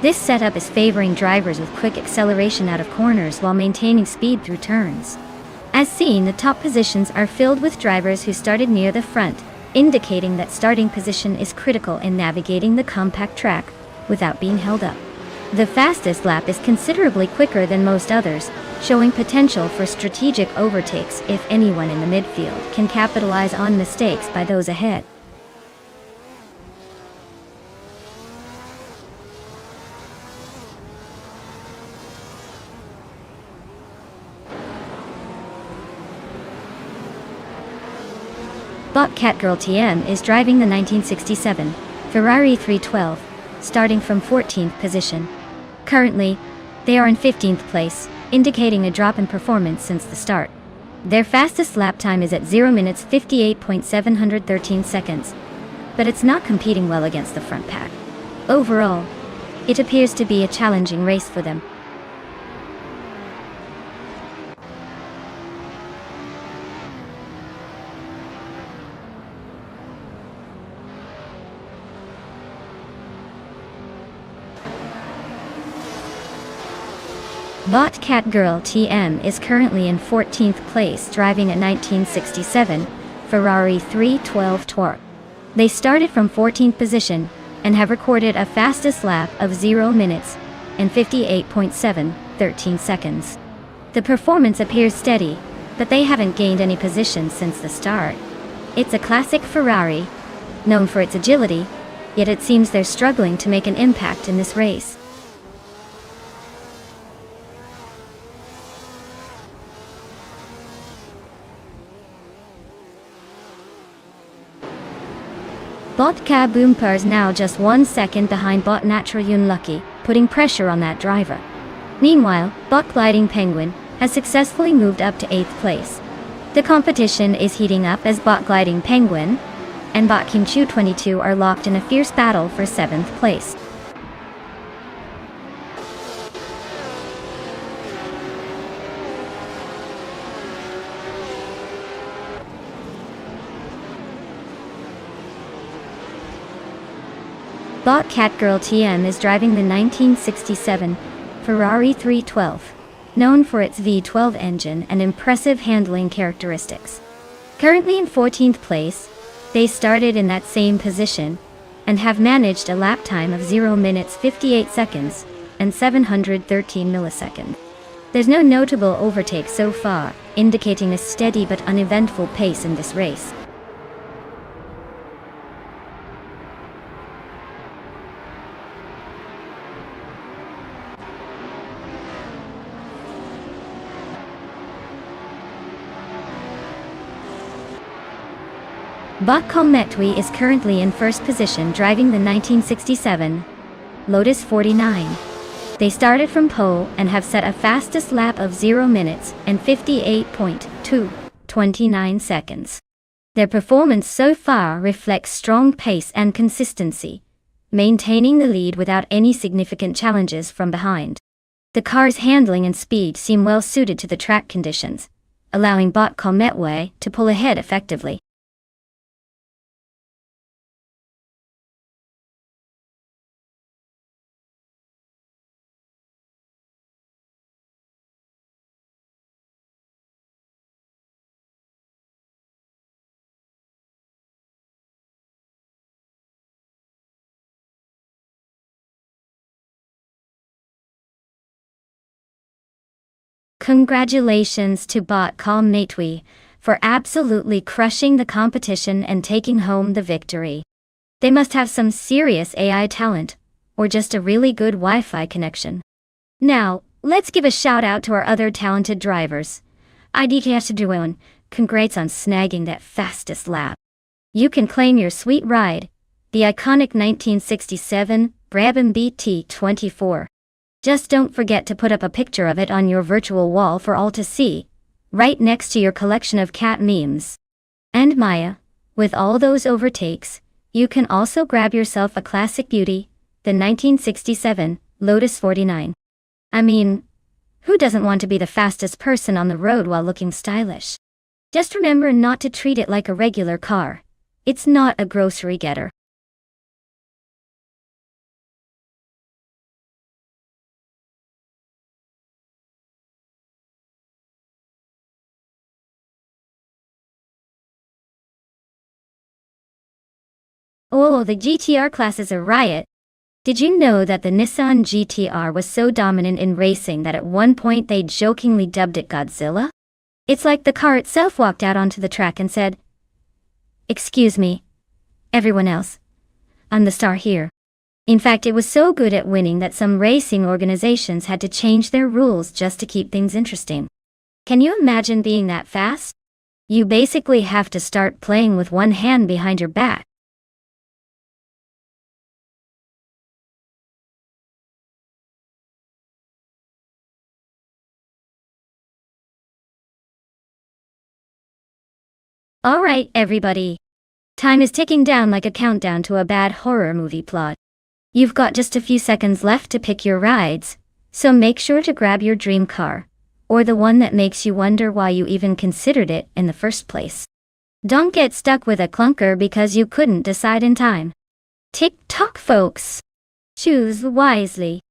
This setup is favoring drivers with quick acceleration out of corners while maintaining speed through turns. As seen, the top positions are filled with drivers who started near the front, indicating that starting position is critical in navigating the compact track without being held up. The fastest lap is considerably quicker than most others, showing potential for strategic overtakes if anyone in the midfield can capitalize on mistakes by those ahead. Bot Catgirl TM is driving the 1967 Ferrari 312, starting from 14th position. Currently, they are in 15th place, indicating a drop in performance since the start. Their fastest lap time is at 0 minutes 58.713 seconds, but it's not competing well against the front pack. Overall, it appears to be a challenging race for them. Bot Catgirl TM is currently in 14th place driving a 1967 Ferrari 312 Torque. They started from 14th position and have recorded a fastest lap of 0 minutes and 58.713 seconds. The performance appears steady, but they haven't gained any positions since the start. It's a classic Ferrari, known for its agility, yet it seems they're struggling to make an impact in this race. Bot Kaboompa is now just 1 second behind Bot Natural Lucky, putting pressure on that driver. Meanwhile, Bot Gliding Penguin has successfully moved up to 8th place. The competition is heating up as Bot Gliding Penguin and Bot King Chu 22 are locked in a fierce battle for 7th place. Bot Catgirl TM is driving the 1967 Ferrari 312, known for its V12 engine and impressive handling characteristics. Currently in 14th place, they started in that same position and have managed a lap time of 0 minutes 58 seconds and 713 milliseconds. There's no notable overtake so far, indicating a steady but uneventful pace in this race. Bot Metwi is currently in first position driving the 1967 Lotus 49. They started from pole and have set a fastest lap of 0 minutes and 58.229 seconds. Their performance so far reflects strong pace and consistency, maintaining the lead without any significant challenges from behind. The car's handling and speed seem well suited to the track conditions, allowing Bot Metwi to pull ahead effectively. Congratulations to Bot Metwi for absolutely crushing the competition and taking home the victory. They must have some serious AI talent, or just a really good Wi-Fi connection. Now, let's give a shout out to our other talented drivers. IDK congrats on snagging that fastest lap. You can claim your sweet ride, the iconic 1967 Brabham BT24. Just don't forget to put up a picture of it on your virtual wall for all to see, right next to your collection of cat memes. And Maya, with all those overtakes, you can also grab yourself a classic beauty, the 1967 Lotus 49. I mean, who doesn't want to be the fastest person on the road while looking stylish? Just remember not to treat it like a regular car. It's not a grocery getter. Oh, the GTR class is a riot. Did you know that the Nissan GTR was so dominant in racing that at one point they jokingly dubbed it Godzilla? It's like the car itself walked out onto the track and said, "Excuse me, everyone else. I'm the star here." In fact, it was so good at winning that some racing organizations had to change their rules just to keep things interesting. Can you imagine being that fast? You basically have to start playing with one hand behind your back. Alright, everybody. Time is ticking down like a countdown to a bad horror movie plot. You've got just a few seconds left to pick your rides, so make sure to grab your dream car, or the one that makes you wonder why you even considered it in the first place. Don't get stuck with a clunker because you couldn't decide in time. Tick-tock, folks. Choose wisely.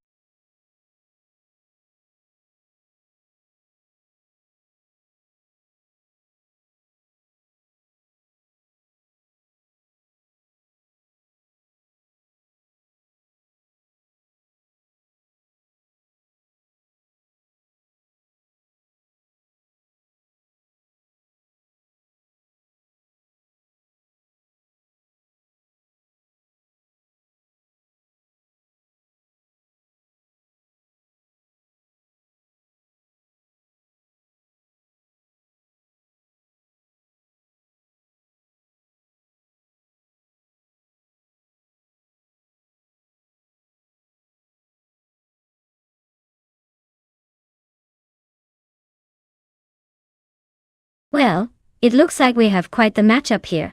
Well, it looks like we have quite the matchup here.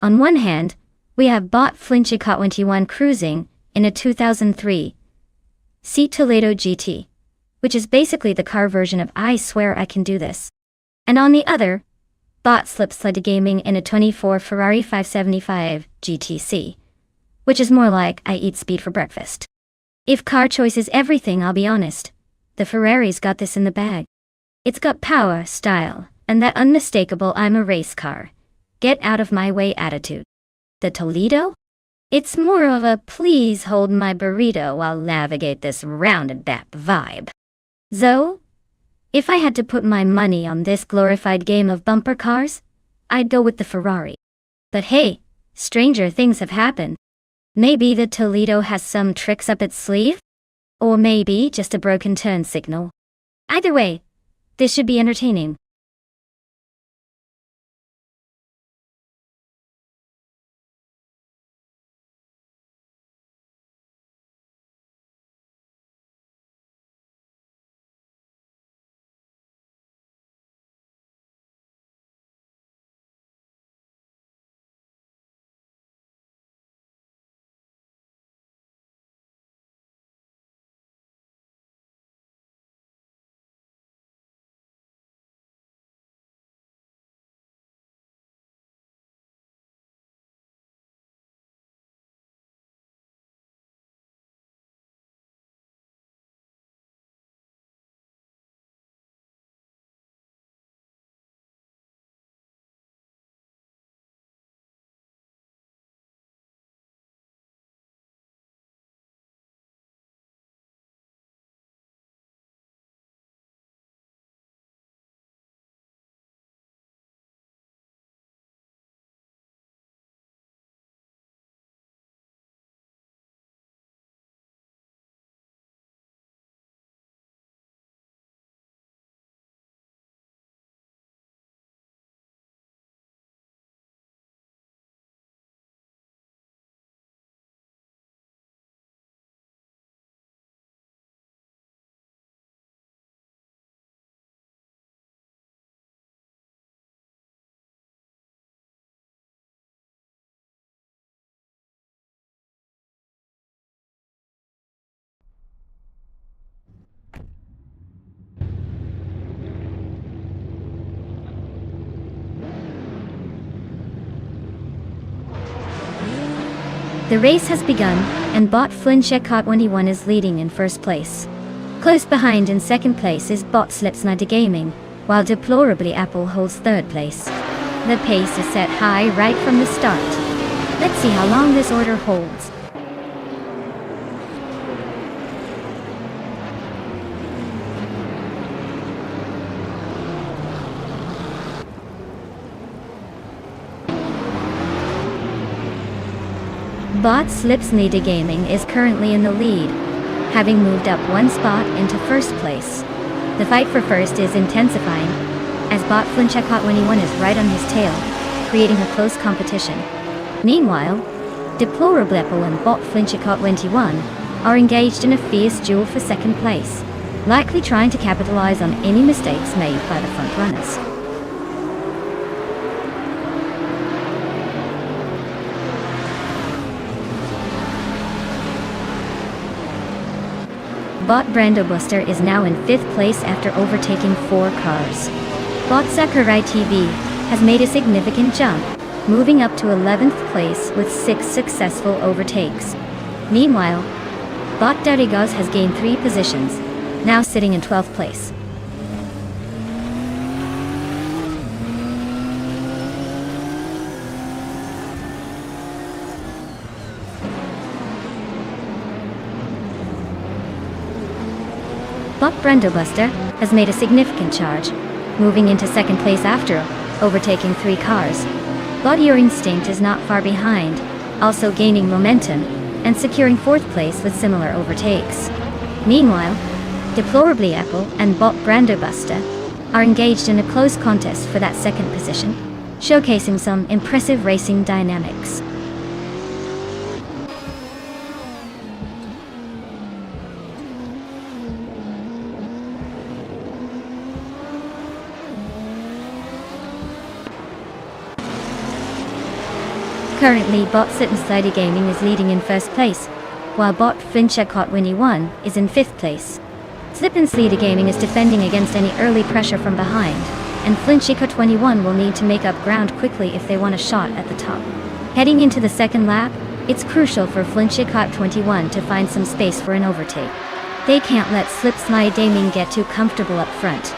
On one hand, we have Bot Flinchicott 21 cruising in a 2003 C Toledo GT, which is basically the car version of I Swear I Can Do This. And on the other, Bot Slipslide gaming in a 24 Ferrari 575 GTC, which is more like I eat speed for breakfast. If car choice is everything, I'll be honest, the Ferrari's got this in the bag. It's got power, style, and that unmistakable "I'm a race car, get out of my way" attitude. The Toledo? It's more of a "please hold my burrito while navigate this roundabout" vibe. So, if I had to put my money on this glorified game of bumper cars, I'd go with the Ferrari. But hey, stranger things have happened. Maybe the Toledo has some tricks up its sleeve? Or maybe just a broken turn signal. Either way, this should be entertaining. The race has begun, and bot Flinchecott 21 is leading in first place. Close behind in second place is bot Slipsnider Gaming, while deplorably Apple holds third place. The pace is set high right from the start. Let's see how long this order holds. Bot Slipsnider Gaming is currently in the lead, having moved up one spot into first place. The fight for first is intensifying, as bot Flinchecott 21 is right on his tail, creating a close competition. Meanwhile, deplorable Apple and bot Flinchecott 21 are engaged in a fierce duel for second place, likely trying to capitalize on any mistakes made by the front runners. Bot Brando Buster is now in 5th place after overtaking 4 cars. Bot Sakurai TV has made a significant jump, moving up to 11th place with 6 successful overtakes. Meanwhile, Bot Darigaz has gained 3 positions, now sitting in 12th place. Bot Brando Buster has made a significant charge, moving into 2nd place after overtaking 3 cars. Bot Your Instinct is not far behind, also gaining momentum and securing 4th place with similar overtakes. Meanwhile, deplorably Apple and bot Brando Buster are engaged in a close contest for that 2nd position, showcasing some impressive racing dynamics. Currently, bot Slipsnider Gaming is leading in 1st place, while bot Flinchecott 21 is in 5th place. Slipsnider Gaming is defending against any early pressure from behind, and Flinchecott 21 will need to make up ground quickly if they want a shot at the top. Heading into the 2nd lap, It's crucial for Flinchicott 21 to find some space for an overtake. They can't let Slipslide Daming get too comfortable up front.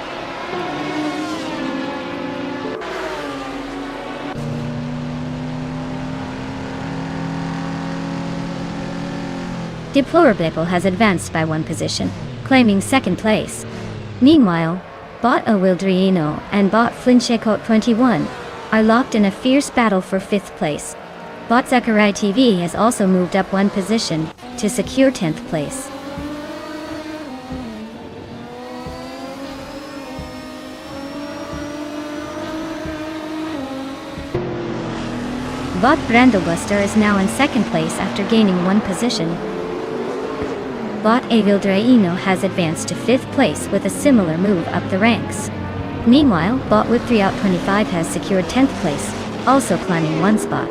Deplorable has advanced by 1 position, claiming 2nd place. Meanwhile, Bot Awildrino and Bot Flinchicott 21 are locked in a fierce battle for 5th place. Bot Zachariah TV has also moved up 1 position to secure 10th place. Bot Brandobuster is now in 2nd place after gaining 1 position. Bot Avildreino has advanced to 5th place with a similar move up the ranks. Meanwhile, Bot with 3 out 25 has secured 10th place, also climbing 1 spot.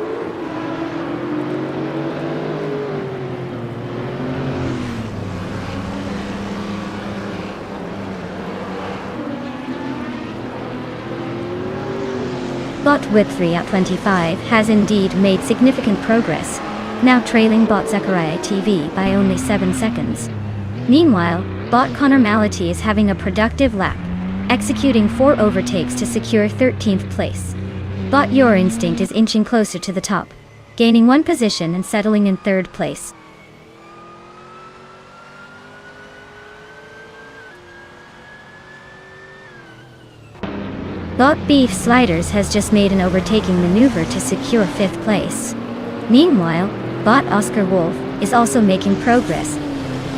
Bot with 3 out 25 has indeed made significant progress, now trailing Bot Zachariah TV by only 7 seconds. Meanwhile, Bot Connor Mality is having a productive lap, executing 4 overtakes to secure 13th place. Bot Your Instinct is inching closer to the top, gaining 1 position and settling in 3rd place. Bot Beef Sliders has just made an overtaking maneuver to secure 5th place. Meanwhile, Bot Oscar Wolf is also making progress,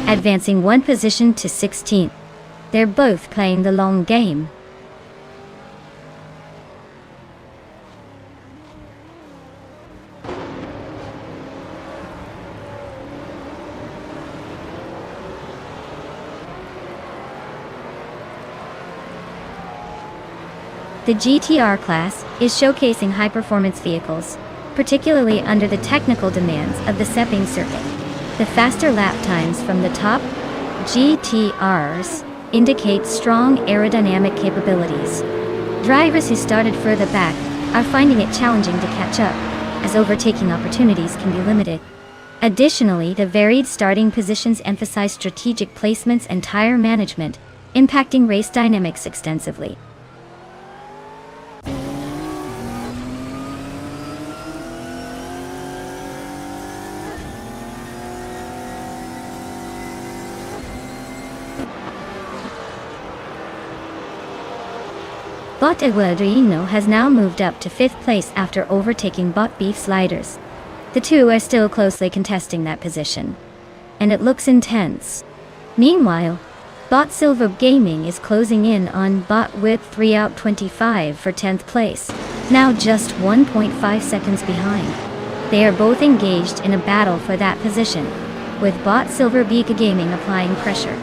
advancing 1 position to 16th. They're both playing the long game. The GTR class is showcasing high-performance vehicles, particularly under the technical demands of the Sepping circuit. The faster lap times from the top GTRs indicate strong aerodynamic capabilities. Drivers who started further back are finding it challenging to catch up, as overtaking opportunities can be limited. Additionally, the varied starting positions emphasize strategic placements and tire management, impacting race dynamics extensively. Bot Aguadrino has now moved up to 5th place after overtaking Bot Beef Sliders. The two are still closely contesting that position, and it looks intense. Meanwhile, Bot Silver Gaming is closing in on Bot with 3 out 25 for 10th place, now just 1.5 seconds behind. They are both engaged in a battle for that position, with Bot Silver Beak Gaming applying pressure.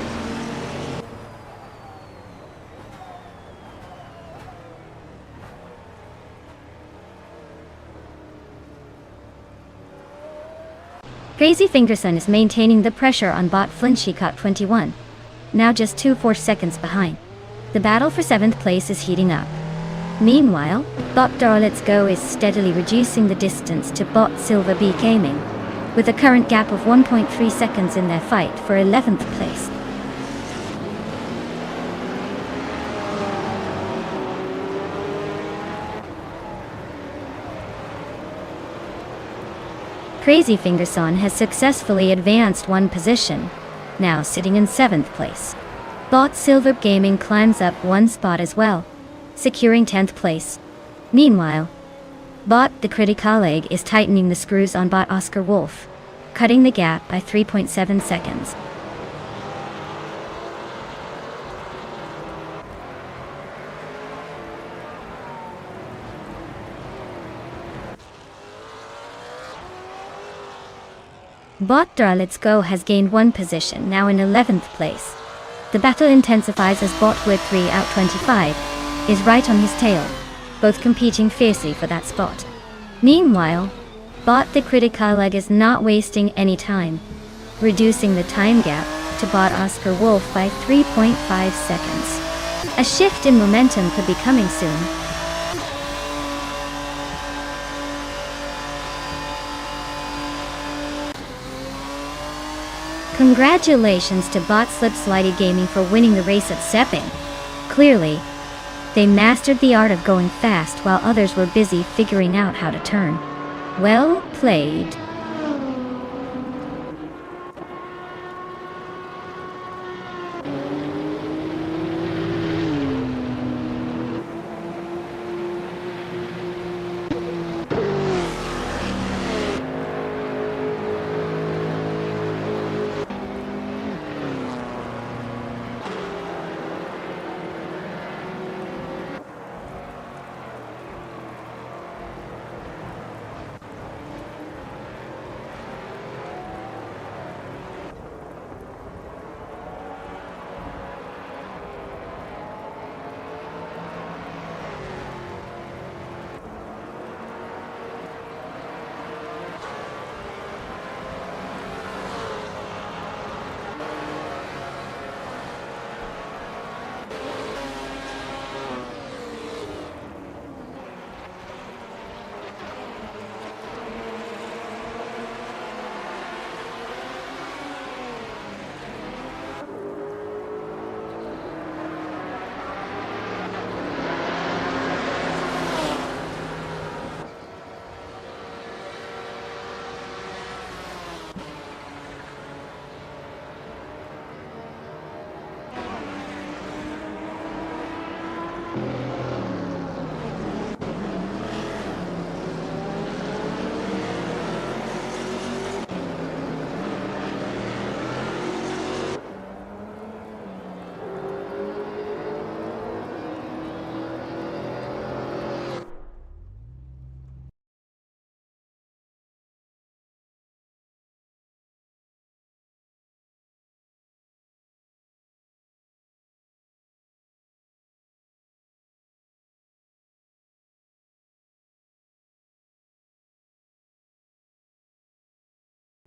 Crazy Fingerson is maintaining the pressure on Bot Flinchicott 21, now just 2.4 seconds behind. The battle for 7th place is heating up. Meanwhile, Bot Let's Go is steadily reducing the distance to Bot Silver Bee Gaming, with a current gap of 1.3 seconds in their fight for 11th place. Crazy Fingerson has successfully advanced 1 position, now sitting in 7th place. Bot Silver Gaming climbs up 1 spot as well, securing 10th place. Meanwhile, Bot the Critical Egg is tightening the screws on Bot Oscar Wolf, cutting the gap by 3.7 seconds. Bot Let's Go has gained 1 position, now in 11th place. The battle intensifies as Bot with 3 out 25 is right on his tail, both competing fiercely for that spot. Meanwhile, Bot the Critical Egg is not wasting any time, reducing the time gap to Bot Oscar Wolf by 3.5 seconds. A shift in momentum could be coming soon. Congratulations to Bot Slip Slidey Gaming for winning the race at Sepping. Clearly, they mastered the art of going fast while others were busy figuring out how to turn. Well played.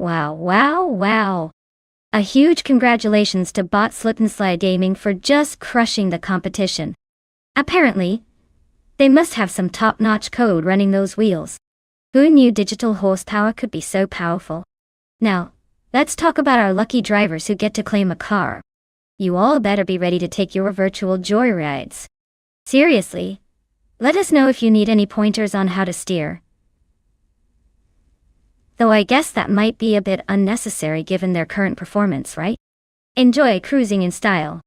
Wow, wow, wow. A huge congratulations to Bot Slip and Slide Gaming for just crushing the competition. Apparently, they must have some top-notch code running those wheels. Who knew digital horsepower could be so powerful? Now, let's talk about our lucky drivers who get to claim a car. You all better be ready to take your virtual joyrides. Seriously, let us know if you need any pointers on how to steer. Though I guess that might be a bit unnecessary given their current performance, right? Enjoy cruising in style.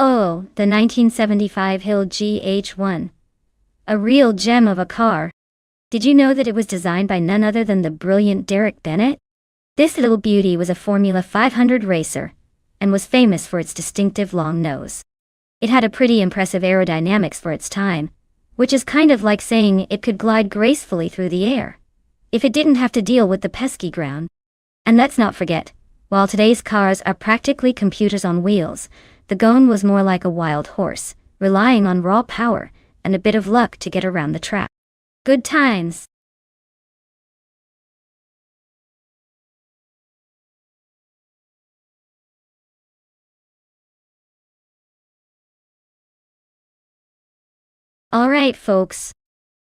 Oh, the 1975 Hill GH1. A real gem of a car. Did you know that it was designed by none other than the brilliant Derek Bennett? This little beauty was a Formula 500 racer, and was famous for its distinctive long nose. It had a pretty impressive aerodynamics for its time, which is kind of like saying it could glide gracefully through the air, if it didn't have to deal with the pesky ground. And let's not forget, while today's cars are practically computers on wheels, the Gone was more like a wild horse, relying on raw power and a bit of luck to get around the track. Good times. Alright folks.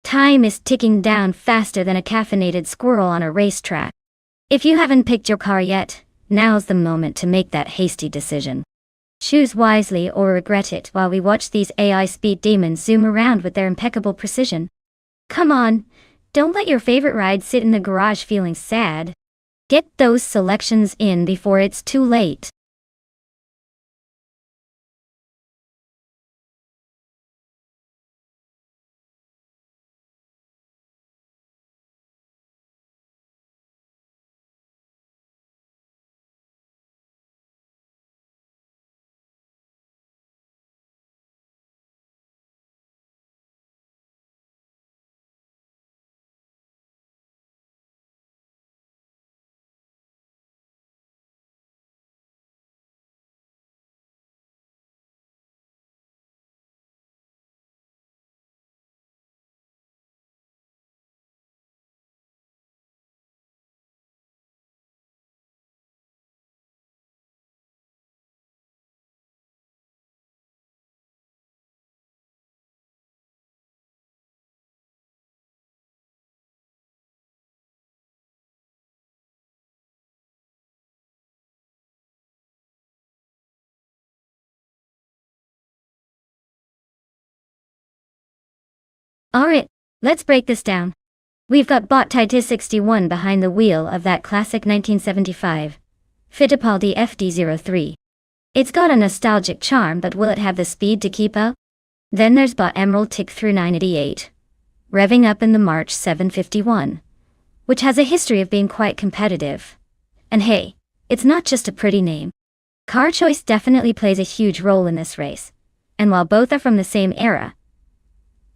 Time is ticking down faster than a caffeinated squirrel on a racetrack. If you haven't picked your car yet, now's the moment to make that hasty decision. Choose wisely or regret it while we watch these AI speed demons zoom around with their impeccable precision. Come on, don't let your favorite ride sit in the garage feeling sad. Get those selections in before it's too late. Alright, let's break this down. We've got bot Titus 61 behind the wheel of that classic 1975 Fittipaldi FD03. It's got a nostalgic charm, but will it have the speed to keep up? Then there's bot Emerald Tick through 988, revving up in the March 751, which has a history of being quite competitive. And hey, it's not just a pretty name. Car choice definitely plays a huge role in this race, and while both are from the same era,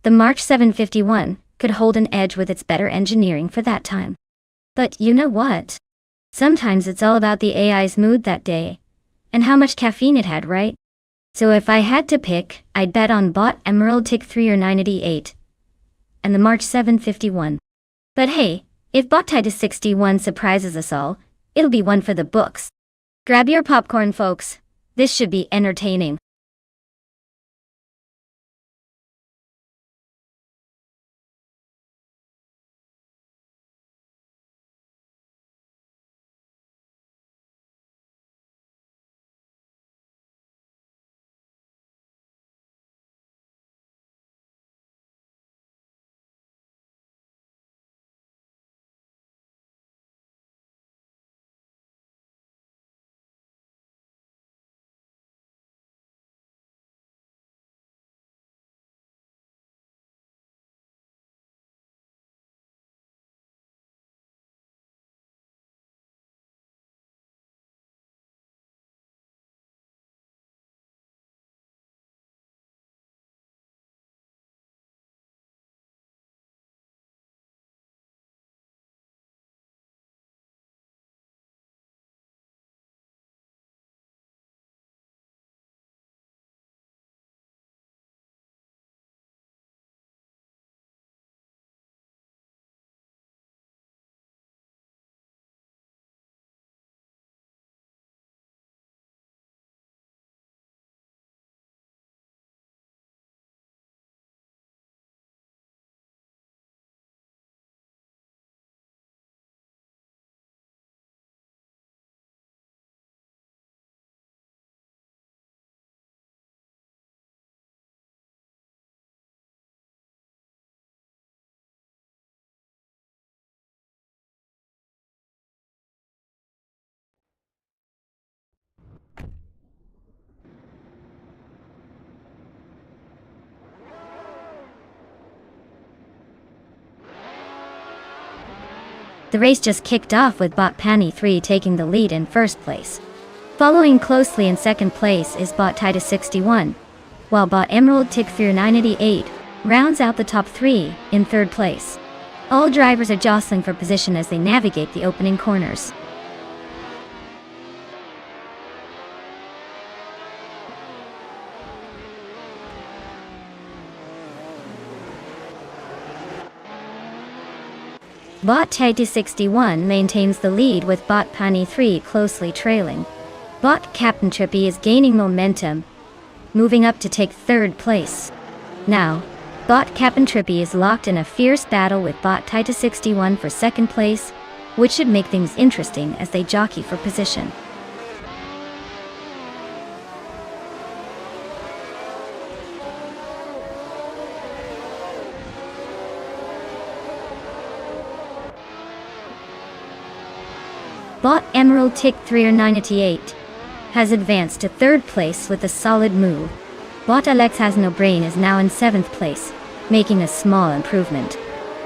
the March 751 could hold an edge with its better engineering for that time. But you know what? Sometimes it's all about the AI's mood that day, and how much caffeine it had, right? So if I had to pick, I'd bet on bot Emerald Tick 3 or 988, and the March 751. But hey, if bot Titus 61 surprises us all, it'll be one for the books. Grab your popcorn, folks. This should be entertaining. The race just kicked off with bot Pani 3 taking the lead in first place. Following closely in second place is bot Titus 61, while bot Emerald Tick through 988 rounds out the top three in third place. All drivers are jostling for position as they navigate the opening corners. Bot Titus 61 maintains the lead with bot Pani 3 closely trailing. Bot Captain Trippy is gaining momentum, moving up to take third place. Now, bot Captain Trippy is locked in a fierce battle with bot Titus 61 for second place, which should make things interesting as they jockey for position. Bot Emerald Tick 3 or 988 has advanced to third place with a solid move. Bot Alex Has No Brain is now in 7th place, making a small improvement.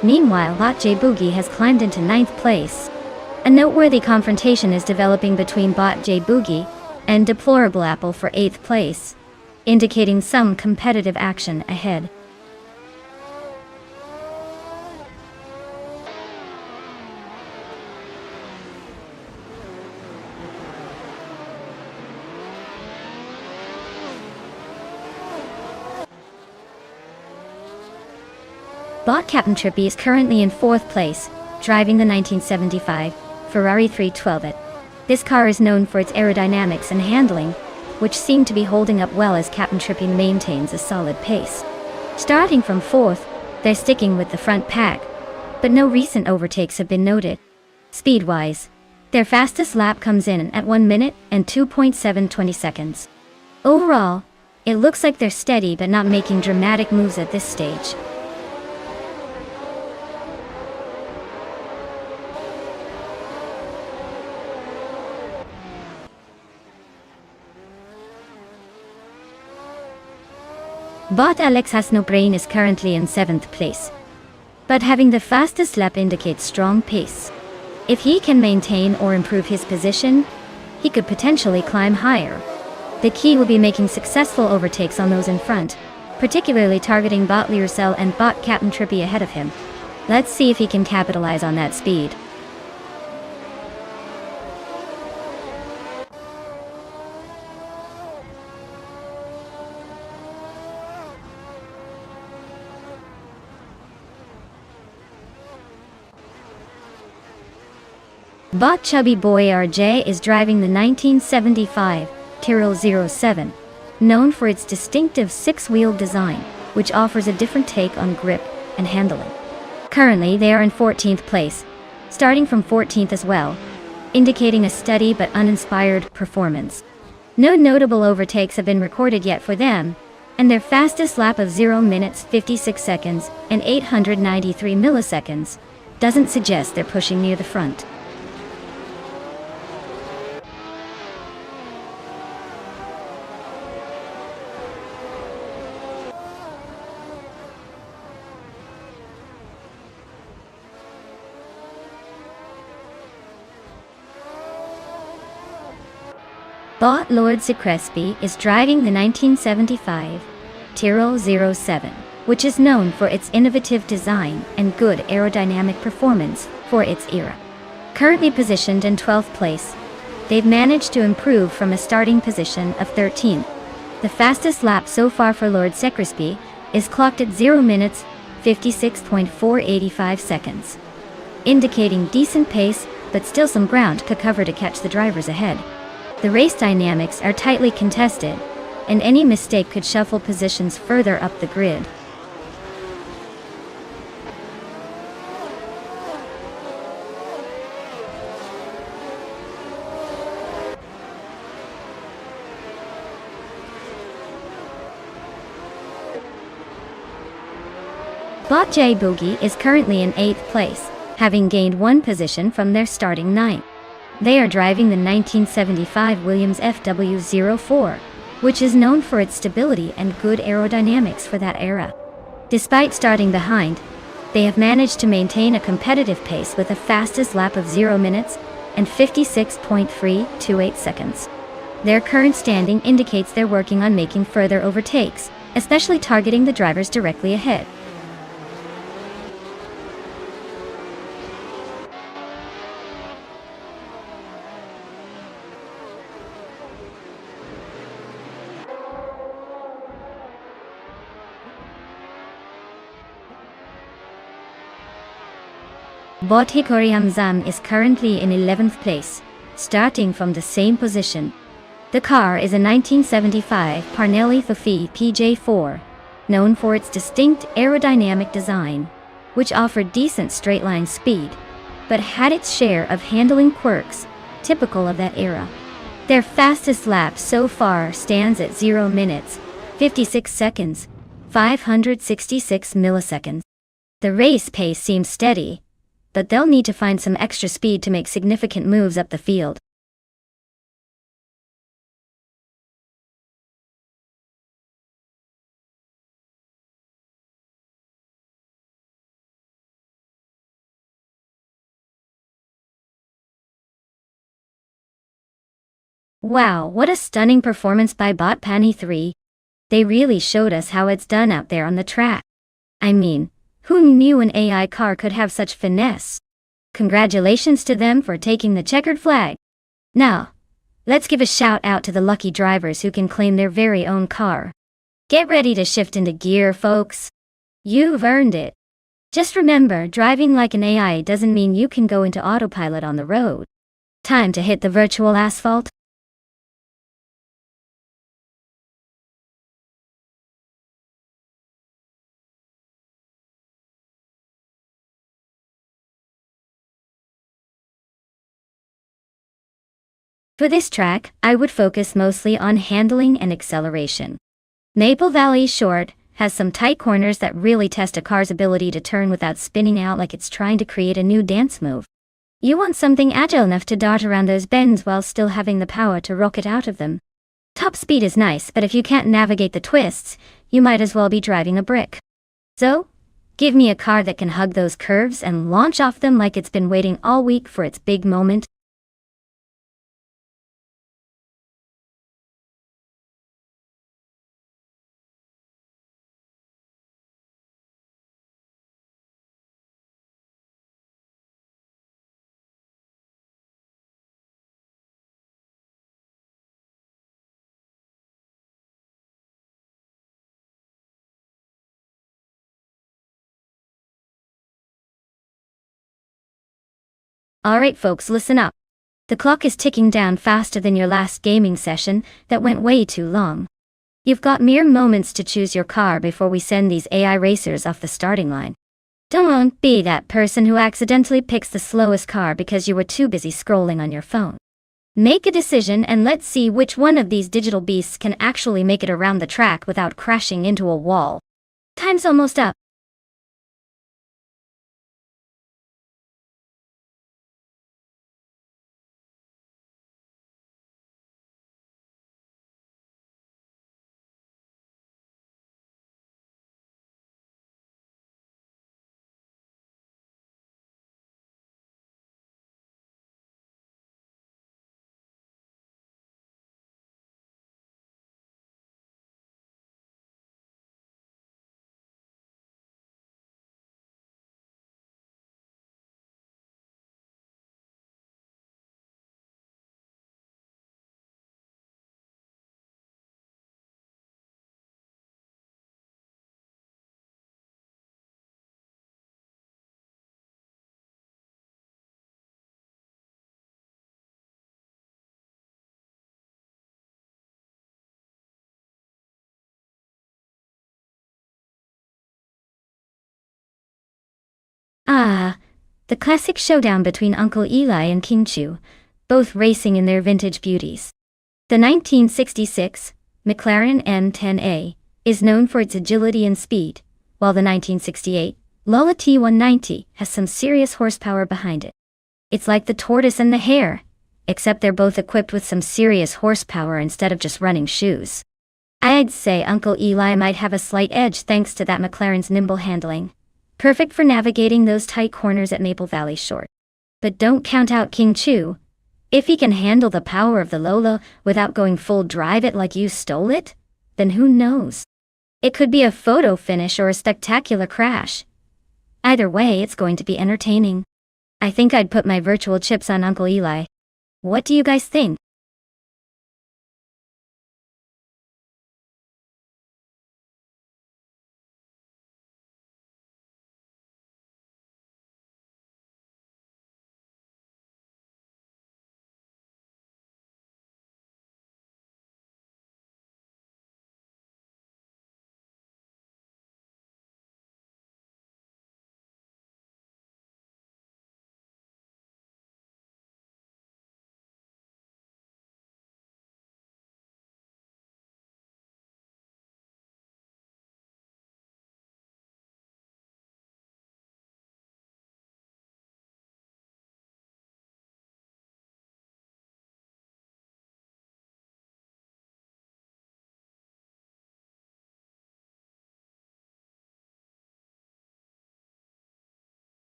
Meanwhile, bot J Boogie has climbed into 9th place. A noteworthy confrontation is developing between bot J Boogie and Deplorable Apple for 8th place, indicating some competitive action ahead. Bot Captain Trippy is currently in 4th place, driving the 1975 Ferrari 312. This car is known for its aerodynamics and handling, which seem to be holding up well as Captain Trippy maintains a solid pace. Starting from 4th, they're sticking with the front pack, but no recent overtakes have been noted. Speed-wise, their fastest lap comes in at 1 minute and 2.720 seconds. Overall, it looks like they're steady but not making dramatic moves at this stage. Bot Alex has no brain is currently in 7th place. But having the fastest lap indicates strong pace. If he can maintain or improve his position, he could potentially climb higher. The key will be making successful overtakes on those in front, particularly targeting Bot Learcell and Bot Captain Trippy ahead of him. Let's see if he can capitalize on that speed. Bot Chubby Boy RJ is driving the 1975 Tyrrell 07, known for its distinctive 6-wheeled design, which offers a different take on grip and handling. Currently, they are in 14th place, starting from 14th as well, indicating a steady but uninspired performance. No notable overtakes have been recorded yet for them, and their fastest lap of 0 minutes 56 seconds and 893 milliseconds doesn't suggest they're pushing near the front. Bot Lord Secrespi is driving the 1975 Tyrrell 07, which is known for its innovative design and good aerodynamic performance for its era. Currently positioned in 12th place, they've managed to improve from a starting position of 13th. The fastest lap so far for Lord Secrespi is clocked at 0 minutes 56.485 seconds, indicating decent pace but still some ground to cover to catch the drivers ahead. The race dynamics are tightly contested, and any mistake could shuffle positions further up the grid. Bot J Boogie is currently in 8th place, having gained 1 position from their starting 9th. They are driving the 1975 Williams FW04, which is known for its stability and good aerodynamics for that era. Despite starting behind, they have managed to maintain a competitive pace with a fastest lap of 0 minutes and 56.328 seconds. Their current standing indicates they're working on making further overtakes, especially targeting the drivers directly ahead. Bot Hikori Hamzam is currently in 11th place, starting from the same position. The car is a 1975 Parnelli Fafi PJ4, known for its distinct aerodynamic design, which offered decent straight-line speed, but had its share of handling quirks typical of that era. Their fastest lap so far stands at 0 minutes, 56 seconds, 566 milliseconds. The race pace seems steady, but they'll need to find some extra speed to make significant moves up the field. Wow, what a stunning performance by Bot Panny 3. They really showed us how it's done out there on the track. I mean, who knew an AI car could have such finesse? Congratulations to them for taking the checkered flag. Now, let's give a shout out to the lucky drivers who can claim their very own car. Get ready to shift into gear, folks. You've earned it. Just remember, driving like an AI doesn't mean you can go into autopilot on the road. Time to hit the virtual asphalt. For this track, I would focus mostly on handling and acceleration. Maple Valley Short has some tight corners that really test a car's ability to turn without spinning out like it's trying to create a new dance move. You want something agile enough to dart around those bends while still having the power to rocket out of them. Top speed is nice, but if you can't navigate the twists, you might as well be driving a brick. So, give me a car that can hug those curves and launch off them like it's been waiting all week for its big moment. Alright folks, listen up. The clock is ticking down faster than your last gaming session that went way too long. You've got mere moments to choose your car before we send these AI racers off the starting line. Don't be that person who accidentally picks the slowest car because you were too busy scrolling on your phone. Make a decision and let's see which one of these digital beasts can actually make it around the track without crashing into a wall. Time's almost up. Ah, the classic showdown between Uncle Eli and King Chu, both racing in their vintage beauties. The 1966 McLaren M10A is known for its agility and speed, while the 1968 Lola T190 has some serious horsepower behind it. It's like the tortoise and the hare, except they're both equipped with some serious horsepower instead of just running shoes. I'd say Uncle Eli might have a slight edge thanks to that McLaren's nimble handling. Perfect for navigating those tight corners at Maple Valley Short. But don't count out King Chu. If he can handle the power of the Lola without going full drive it like you stole it, then who knows? It could be a photo finish or a spectacular crash. Either way, it's going to be entertaining. I think I'd put my virtual chips on Uncle Eli. What do you guys think?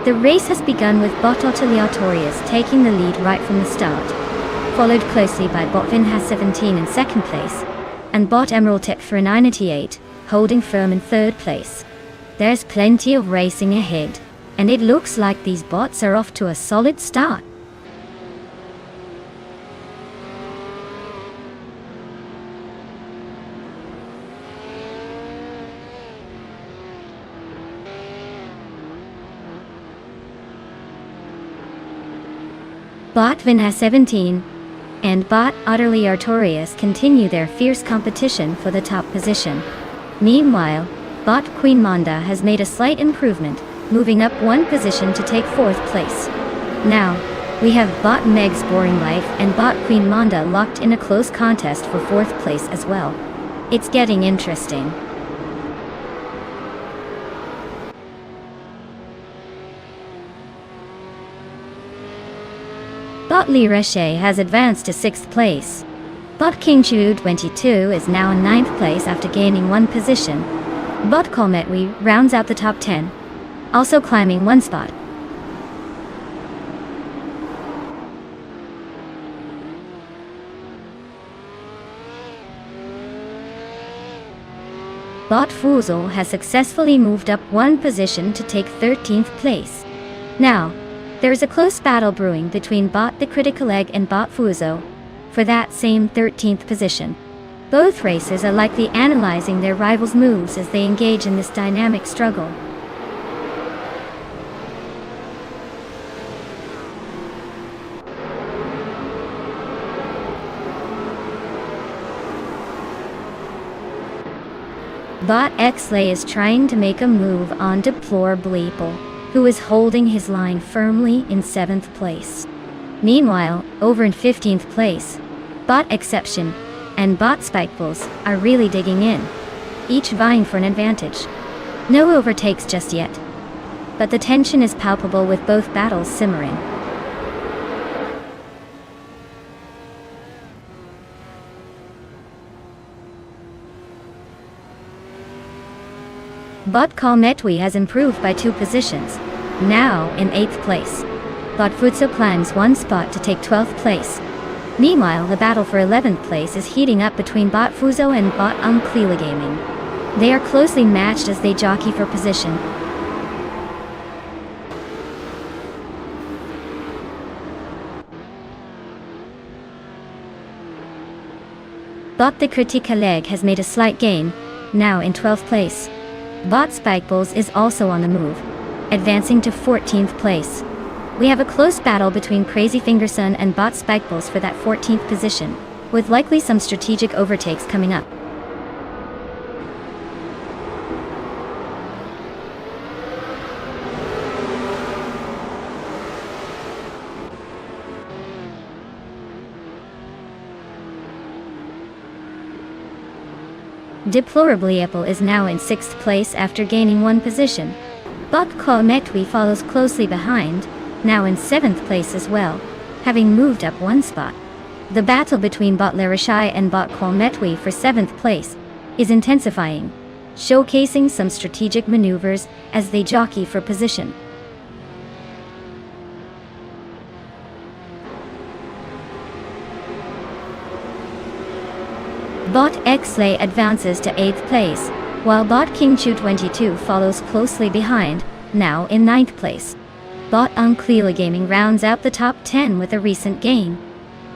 The race has begun with Bot Aleatorius taking the lead right from the start, followed closely by Bot Vinhas17 in second place, and Bot Emerald for 98, holding firm in third place. There's plenty of racing ahead, and it looks like these bots are off to a solid start. Bot Vinhas17 and Bot Aleatorius continue their fierce competition for the top position. Meanwhile, Bot Queen Monda has made a slight improvement, moving up one position to take fourth place. Now, we have Bot Meg's Boring Life and Bot Queen Monda locked in a close contest for fourth place as well. It's getting interesting. Bot Li Reshe has advanced to 6th place. Bot King Chu 22 is now in 9th place after gaining one position. Bot Kolmetwi rounds out the top 10, also climbing one spot. Bot Fuzel has successfully moved up one position to take 13th place. Now, there is a close battle brewing between Bot the Critical Egg and Bot Fuzo for that same 13th position. Both racers are likely analyzing their rivals' moves as they engage in this dynamic struggle. Bot Xlay is trying to make a move on Deplore Bleeple, who is holding his line firmly in 7th place. Meanwhile, over in 15th place, Bot Exception and Bot Spikefuls are really digging in, each vying for an advantage. No overtakes just yet, but the tension is palpable with both battles simmering. Bot Kalmetwi has improved by 2 positions, now in 8th place. Bot Futso climbs one spot to take 12th place. Meanwhile, the battle for 11th place is heating up between Bot Fuzo and Bot Uncleela Gaming. They are closely matched as they jockey for position. Bot the Critical Leg has made a slight gain, now in 12th place. Bot Spikeballs is also on the move, advancing to 14th place. We have a close battle between Crazy Fingerson and Bot Spikeballs for that 14th position, with likely some strategic overtakes coming up. Deplorably Apple is now in 6th place after gaining one position. Bot Kometwi follows closely behind, now in 7th place as well, having moved up one spot. The battle between Bot Larashai and Bot Kometwi for 7th place is intensifying, showcasing some strategic maneuvers as they jockey for position. Bot Xlay advances to 8th place, while Bot King Chu 22 follows closely behind, now in 9th place. Bot Uncleela Gaming rounds out the top 10 with a recent gain.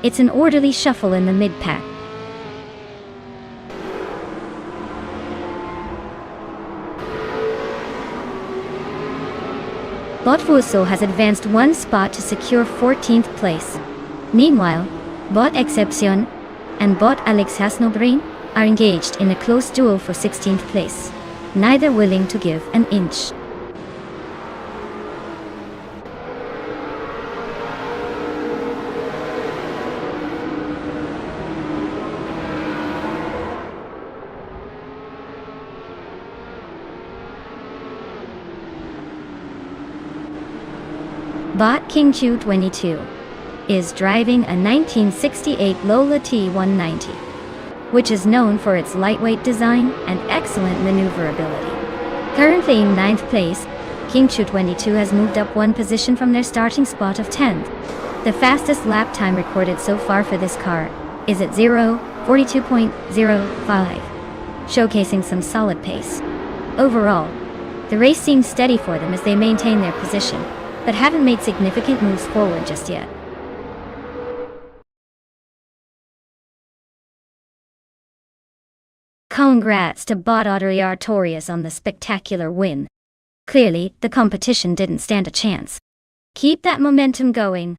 It's an orderly shuffle in the mid-pack. Bot Fuso has advanced one spot to secure 14th place. Meanwhile, Bot Excepcion and Bot Alex Hasnobrain are engaged in a close duel for 16th place, neither willing to give an inch. Bot King Chu 22 is driving a 1968 Lola T190, which is known for its lightweight design and excellent maneuverability. Currently in 9th place, King Chu 22 has moved up one position from their starting spot of 10th. The fastest lap time recorded so far for this car is at 0:42.05, showcasing some solid pace. Overall, the race seems steady for them as they maintain their position, but haven't made significant moves forward just yet. Congrats to Bot Artorias on the spectacular win. Clearly, the competition didn't stand a chance. Keep that momentum going.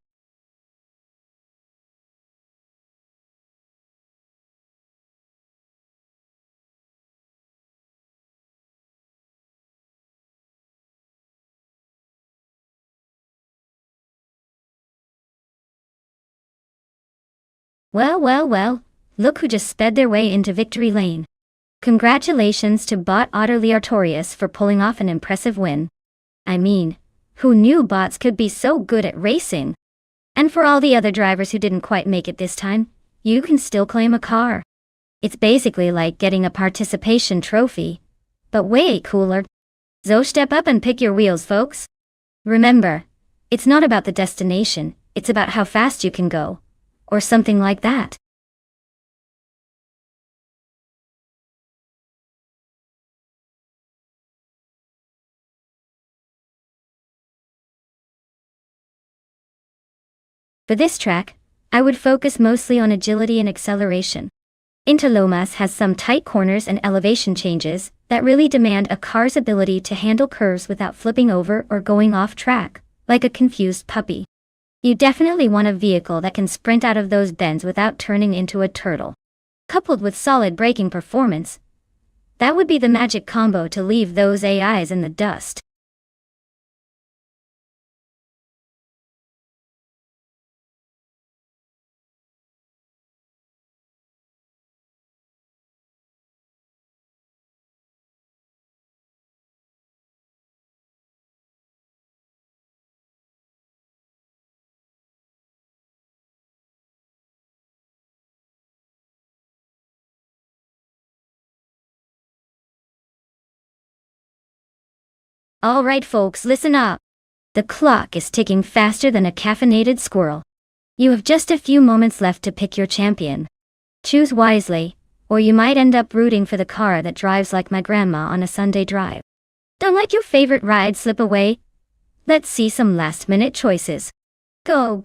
Well, look who just sped their way into victory lane. Congratulations to Bot Artorias for pulling off an impressive win. I mean, who knew bots could be so good at racing? And for all the other drivers who didn't quite make it this time, you can still claim a car. It's basically like getting a participation trophy, but way cooler. So step up and pick your wheels, folks. Remember, it's not about the destination, it's about how fast you can go. Or something like that. For this track, I would focus mostly on agility and acceleration. Interlomas has some tight corners and elevation changes that really demand a car's ability to handle curves without flipping over or going off track, like a confused puppy. You definitely want a vehicle that can sprint out of those bends without turning into a turtle. Coupled with solid braking performance, that would be the magic combo to leave those AIs in the dust. Alright folks, listen up. The clock is ticking faster than a caffeinated squirrel. You have just a few moments left to pick your champion. Choose wisely, or you might end up rooting for the car that drives like my grandma on a Sunday drive. Don't let your favorite ride slip away. Let's see some last-minute choices. Go!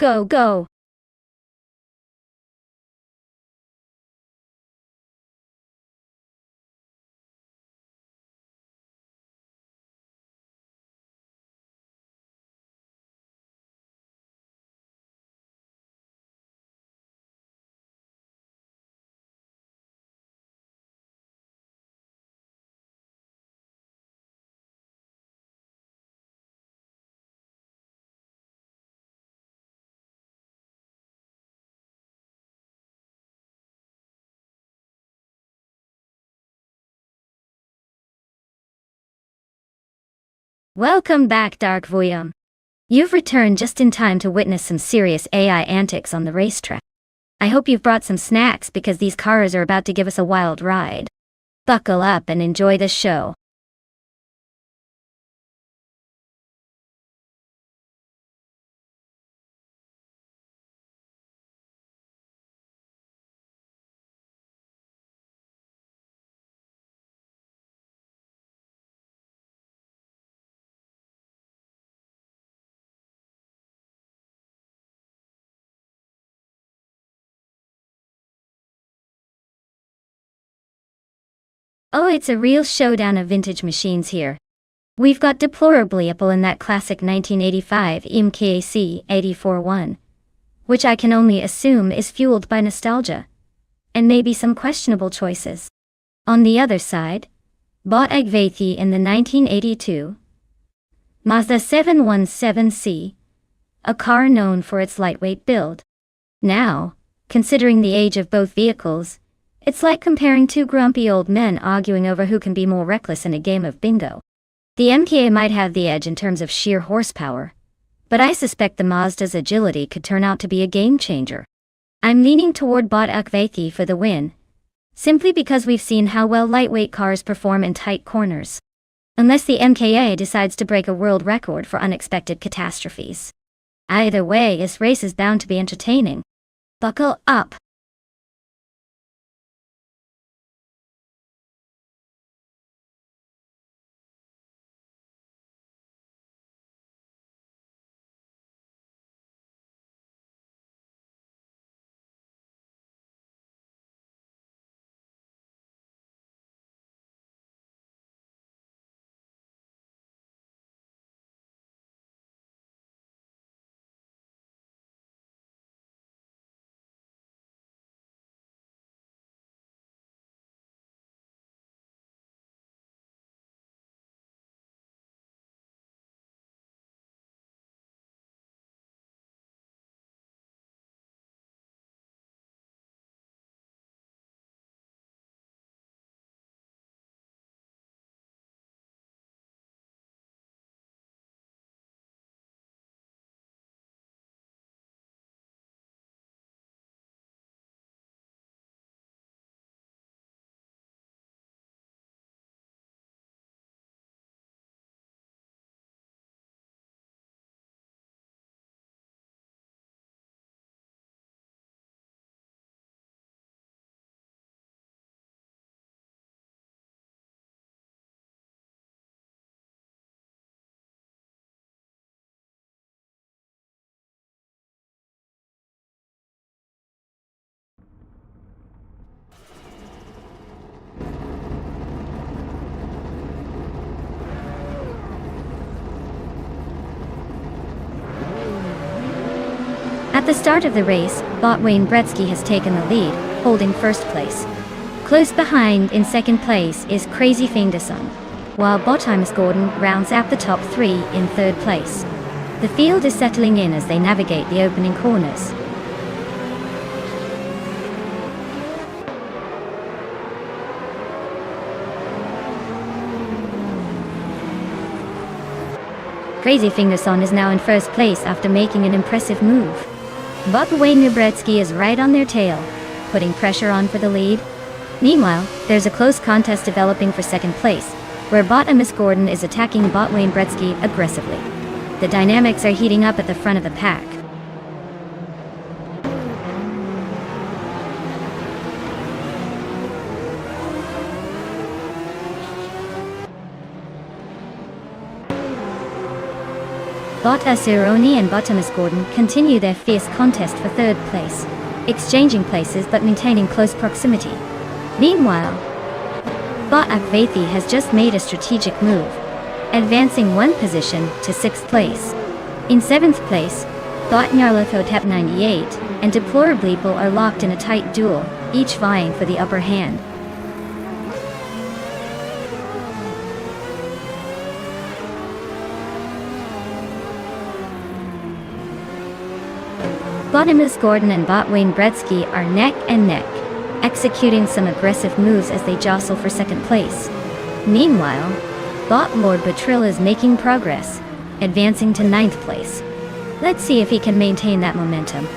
Welcome back, Dark Voyam. You've returned just in time to witness some serious AI antics on the racetrack. I hope you've brought some snacks because these cars are about to give us a wild ride. Buckle up and enjoy the show. Oh, it's a real showdown of vintage machines here. We've got deplorably Apple in that classic 1985 MKC 84-1, which I can only assume is fueled by nostalgia, and maybe some questionable choices. On the other side, Bot Agvaithi in the 1982 Mazda 717C, a car known for its lightweight build. Now, considering the age of both vehicles, it's like comparing two grumpy old men arguing over who can be more reckless in a game of bingo. The MKA might have the edge in terms of sheer horsepower, but I suspect the Mazda's agility could turn out to be a game changer. I'm leaning toward Bot Agvaithi for the win, simply because we've seen how well lightweight cars perform in tight corners. Unless the MKA decides to break a world record for unexpected catastrophes. Either way, this race is bound to be entertaining. Buckle up! At the start of the race, bot Wayne Gretzky has taken the lead, holding first place. Close behind in second place is Crazy Fingerson, while Bottimus Gordon rounds out the top three in third place. The field is settling in as they navigate the opening corners. Crazy Fingerson is now in first place after making an impressive move. But Wayne Gretzky is right on their tail, putting pressure on for the lead. Meanwhile, there's a close contest developing for second place, where Bottimus Gordon is attacking bot Wayne Gretzky aggressively. The dynamics are heating up at the front of the pack. Bot Asironi and Bottimus Gordon continue their fierce contest for third place, exchanging places but maintaining close proximity. Meanwhile, Bot Akvathi has just made a strategic move, advancing one position to sixth place. In seventh place, Bot Nyarlathotep 98 and Deplorably Bull are locked in a tight duel, each vying for the upper hand. Bottimus Gordon and bot Wayne Gretzky are neck and neck, executing some aggressive moves as they jostle for second place. Meanwhile, bot Lord Batrill is making progress, advancing to ninth place. Let's see if he can maintain that momentum.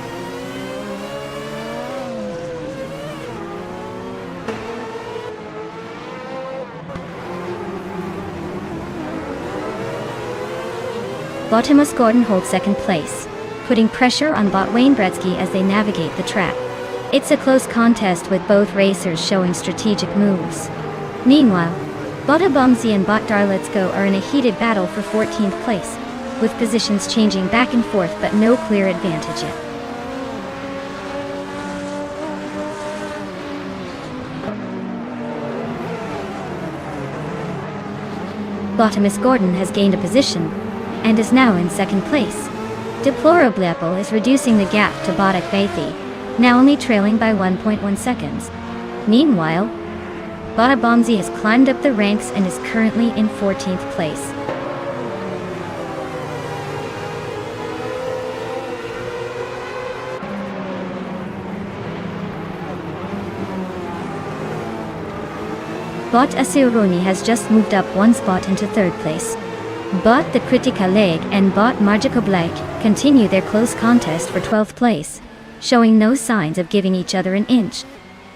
Bottimus Gordon holds second place, putting pressure on bot Wayne Gretzky as they navigate the track. It's a close contest with both racers showing strategic moves. Meanwhile, Bot Abumsi and bot Darletsko are in a heated battle for 14th place, with positions changing back and forth but no clear advantage yet. Bottimus Gordon has gained a position, and is now in second place. Deplorably Bull is reducing the gap to bot Akvathi, now only trailing by 1.1 seconds. Meanwhile, Bot Abumsi has climbed up the ranks and is currently in 14th place. Bot Asironi has just moved up one spot into third place. Bot the Kritika Leg and bot Marjiko Black continue their close contest for 12th place, showing no signs of giving each other an inch.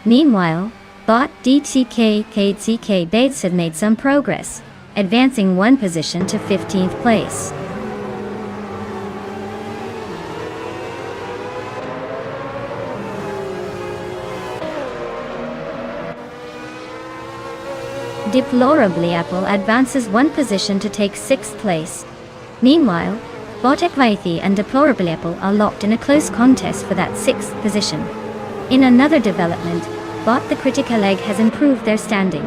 Meanwhile, bot DTK KCK Bates have made some progress, advancing one position to 15th place. Deplorably Apple advances one position to take 6th place. Meanwhile, Botek Vaithi and Deplorably Apple are locked in a close contest for that 6th position. In another development, Bot the Critical Egg has improved their standing,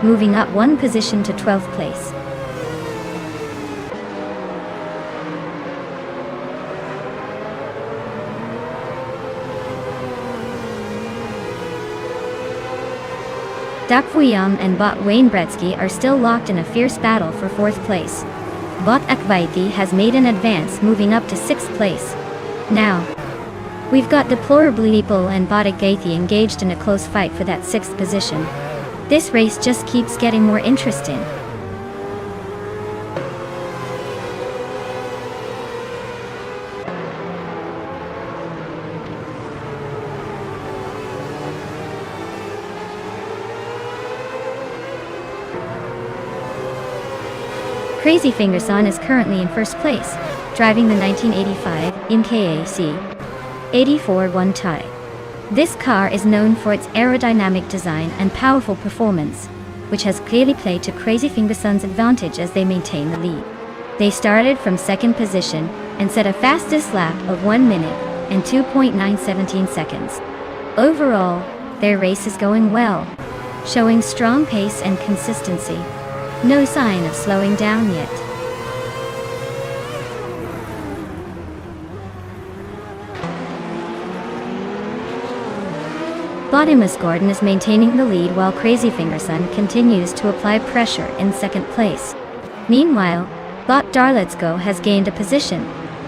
moving up one position to 12th place. Dak Fuyam and Bot Wayne Bretsky are still locked in a fierce battle for 4th place. Bot Akvaithi has made an advance, moving up to 6th place. Now, we've got Deplorably Apple and Bot Akvaithi engaged in a close fight for that 6th position. This race just keeps getting more interesting. Crazy Fingerson is currently in 1st place, driving the 1985 MKAC 84 1-tie. This car is known for its aerodynamic design and powerful performance, which has clearly played to Crazy Fingerson's advantage as they maintain the lead. They started from 2nd position and set a fastest lap of 1 minute and 2.917 seconds. Overall, their race is going well, showing strong pace and consistency. No sign of slowing down yet. Bottomus Gordon is maintaining the lead while Crazy Fingerson continues to apply pressure in 2nd place. Meanwhile, Bot Darletsko has gained a position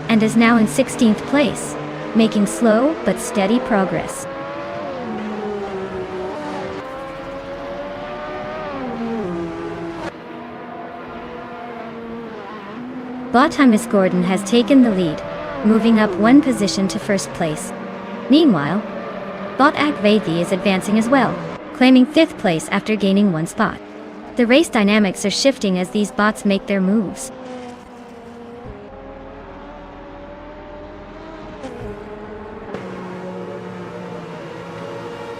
and is now in 16th place, making slow but steady progress. Botamus Gordon has taken the lead, moving up one position to 1st place. Meanwhile, Bot Akvaithi is advancing as well, claiming 5th place after gaining 1 spot. The race dynamics are shifting as these bots make their moves.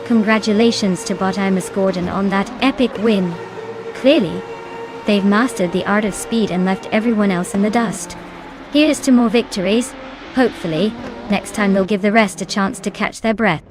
Congratulations to Botamus Gordon on that epic win. Clearly, they've mastered the art of speed and left everyone else in the dust. Here's to more victories. Hopefully, next time they'll give the rest a chance to catch their breath.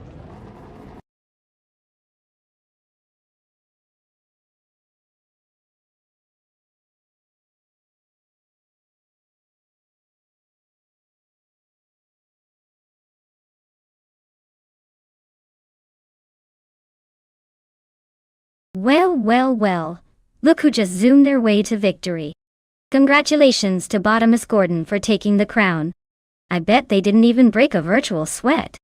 Well, well, well. Look who just zoomed their way to victory. Congratulations to Botamus Gordon for taking the crown. I bet they didn't even break a virtual sweat.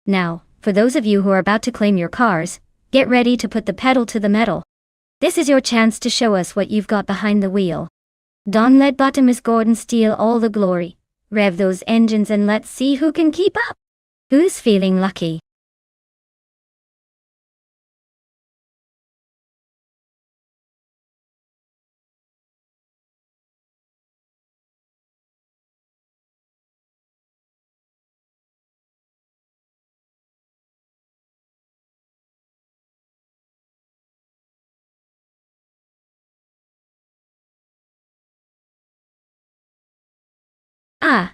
Now, for those of you who are about to claim your cars, get ready to put the pedal to the metal. This is your chance to show us what you've got behind the wheel. Don't let Botamus Gordon steal all the glory. Rev those engines and let's see who can keep up. Who's feeling lucky? Ah,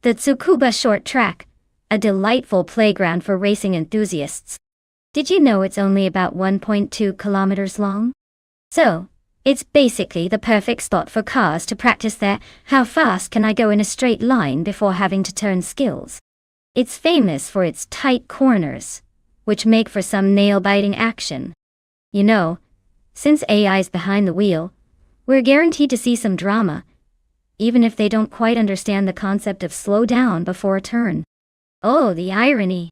the Tsukuba short track, a delightful playground for racing enthusiasts. Did you know it's only about 1.2 kilometers long? So, it's basically the perfect spot for cars to practice their "how fast can I go in a straight line" before having to turn skills. It's famous for its tight corners, which make for some nail-biting action. You know, since AI's behind the wheel, we're guaranteed to see some drama, even if they don't quite understand the concept of slow down before a turn. Oh, the irony.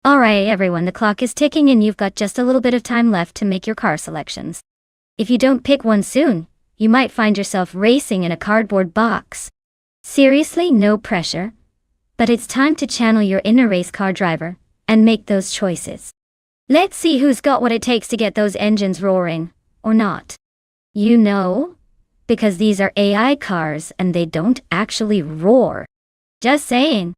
Alright everyone, the clock is ticking and you've got just a little bit of time left to make your car selections. If you don't pick one soon, you might find yourself racing in a cardboard box. Seriously, no pressure. But it's time to channel your inner race car driver and make those choices. Let's see who's got what it takes to get those engines roaring, or not. You know, because these are AI cars and they don't actually roar. Just saying.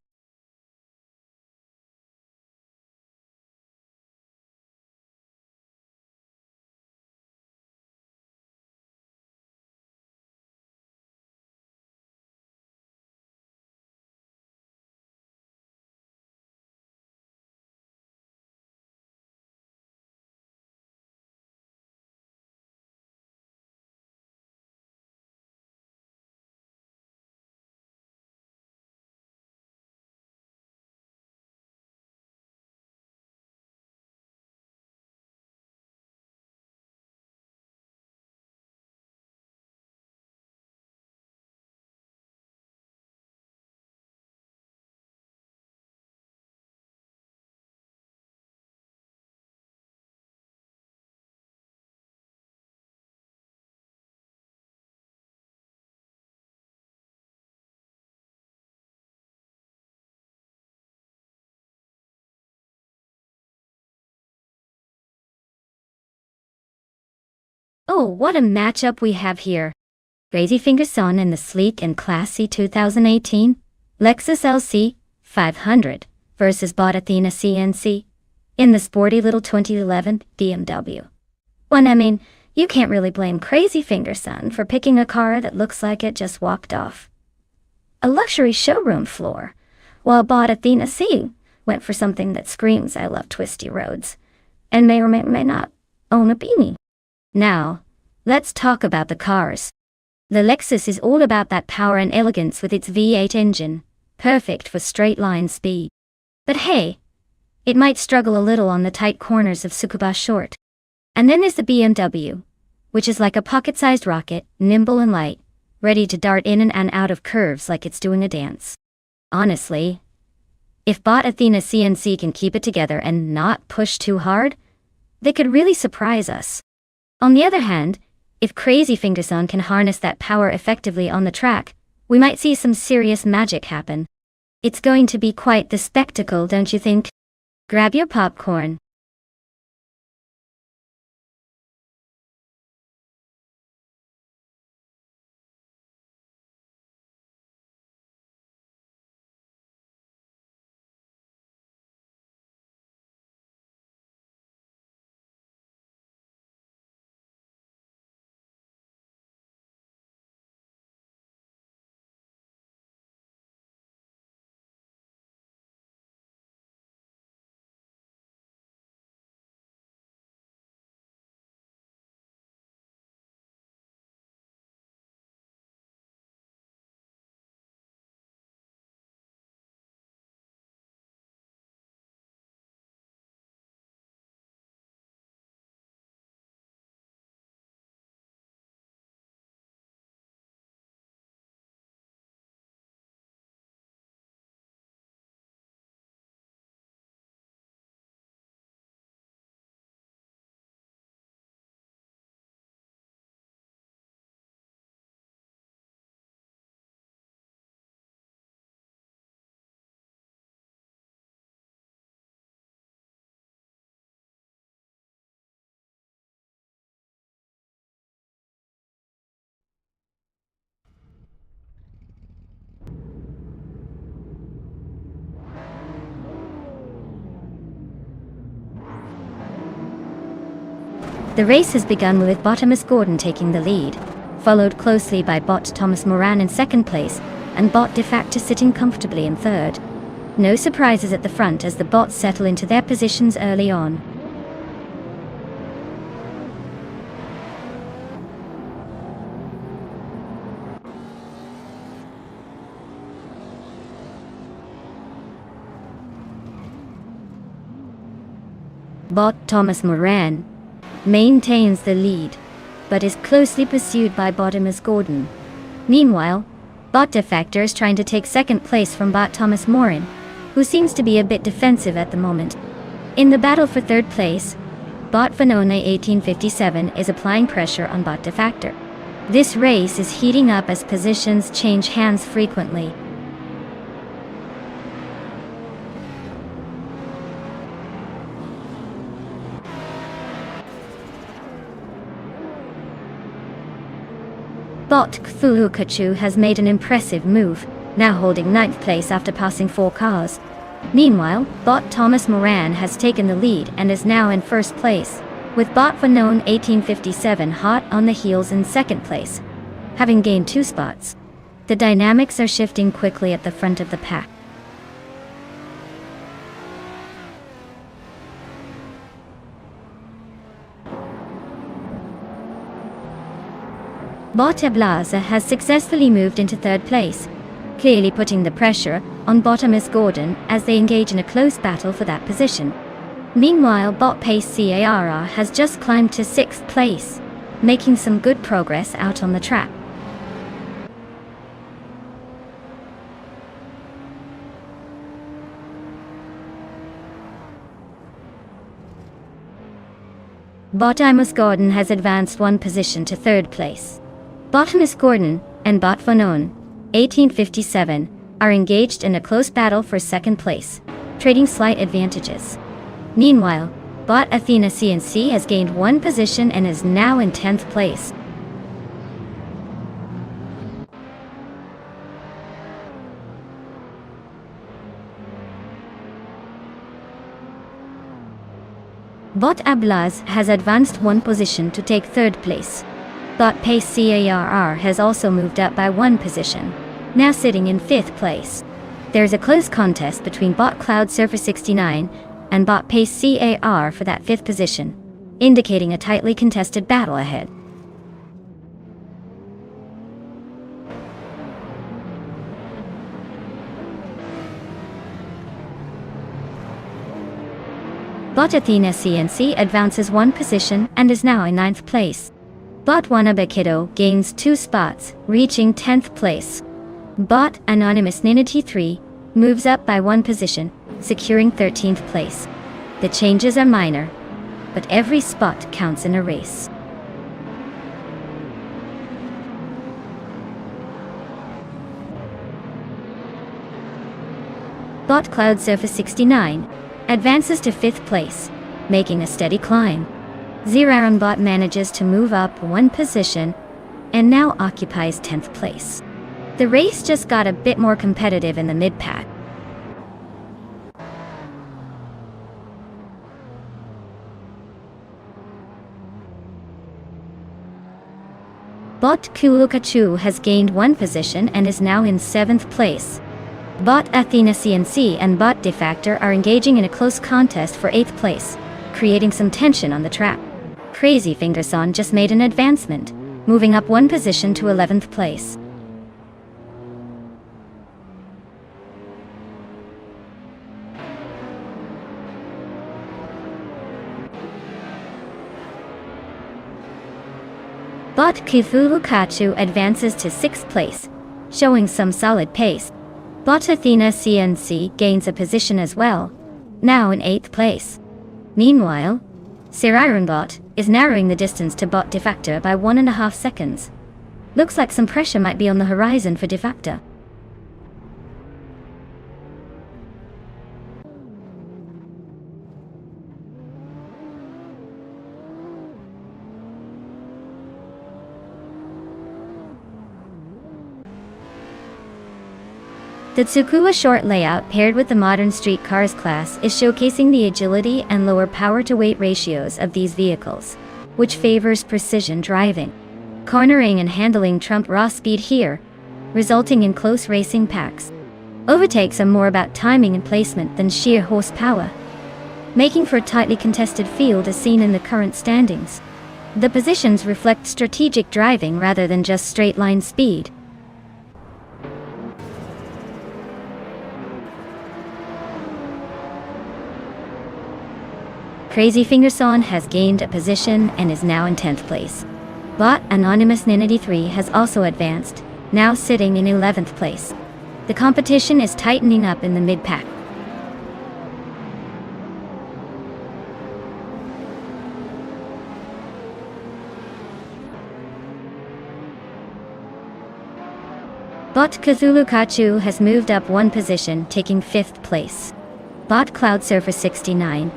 Oh, what a matchup we have here. Crazy Fingerson in the sleek and classy 2018 Lexus LC 500 versus Bot Athena CNC in the sporty little 2011 BMW. Well, I mean, you can't really blame Crazy Fingerson for picking a car that looks like it just walked off a luxury showroom floor, while Bot Athena C went for something that screams I love twisty roads and may or may not own a beanie. Now, let's talk about the cars. The Lexus is all about that power and elegance with its V8 engine, perfect for straight-line speed. But hey, it might struggle a little on the tight corners of Tsukuba Short. And then there's the BMW, which is like a pocket-sized rocket, nimble and light, ready to dart in and out of curves like it's doing a dance. Honestly, if Bot Athena CNC can keep it together and not push too hard, they could really surprise us. On the other hand, if Crazy Fingerson can harness that power effectively on the track, we might see some serious magic happen. It's going to be quite the spectacle, don't you think? Grab your popcorn. The race has begun with Bot Thomas Gordon taking the lead, followed closely by Bot Thomas Moran in second place, and Bot de facto sitting comfortably in third. No surprises at the front as the bots settle into their positions early on. Bot Thomas Moran maintains the lead, but is closely pursued by Bot Thomas Gordon. Meanwhile, Bot Defector is trying to take second place from Bot Thomas Moran, who seems to be a bit defensive at the moment. In the battle for third place, Bot Venona 1857 is applying pressure on Bot Defactor. This race is heating up as positions change hands frequently. Bot Cthulhu has made an impressive move, now holding ninth place after passing 4 cars. Meanwhile, Bot Thomas Moran has taken the lead and is now in first place, with Bot Venone 1857 hot on the heels in second place, having gained 2 spots. The dynamics are shifting quickly at the front of the pack. Bot Eblaza has successfully moved into third place, clearly putting the pressure on Bottomus Gordon as they engage in a close battle for that position. Meanwhile, Bot Pace Cara has just climbed to 6th place, making some good progress out on the track. Bottomus Gordon has advanced 1 position to 3rd place. Bottomus Gordon and Bot Venone 1857 are engaged in a close battle for 2nd place, trading slight advantages. Meanwhile, Bot Athena CNC has gained 1 position and is now in 10th place. Bot Ablaz has advanced 1 position to take 3rd place. Bot Pace Carr has also moved up by 1 position, now sitting in 5th place. There's a close contest between Bot Cloud Surfer 69 and Bot Pace Carr for that 5th position, indicating a tightly contested battle ahead. Bot Athena CNC advances 1 position and is now in 9th place. Bot Wanabekido gains 2 spots, reaching 10th place. Bot Anonymous Ninity 3 moves up by 1 position, securing 13th place. The changes are minor, but every spot counts in a race. Bot Cloud Surfer 69 advances to 5th place, making a steady climb. Zeraran Bot manages to move up 1 position and now occupies 10th place. The race just got a bit more competitive in the mid-pack. Bot Kulukachu has gained 1 position and is now in 7th place. Bot Athena CNC and Bot Defactor are engaging in a close contest for 8th place, creating some tension on the track. Crazy Fingerson just made an advancement, moving up 1 position to 11th place. Bot Cthulhu Kachu advances to 6th place, showing some solid pace. Bot Athena CNC gains a position as well, now in 8th place. Meanwhile, Sirairanbot is narrowing the distance to Bot Defactor by 1.5 seconds. Looks like some pressure might be on the horizon for Defactor. The Tsukuwa short layout paired with the modern street cars class is showcasing the agility and lower power-to-weight ratios of these vehicles, which favors precision driving. Cornering and handling trump raw speed here, resulting in close racing packs. Overtakes are more about timing and placement than sheer horsepower, making for a tightly contested field as seen in the current standings. The positions reflect strategic driving rather than just straight-line speed. Crazy Fingerson has gained a position and is now in 10th place. Bot Anonymous Ninity 3 has also advanced, now sitting in 11th place. The competition is tightening up in the mid-pack. Bot Cthulhu Kachu has moved up one position, taking 5th place. Bot Cloud Surfer 69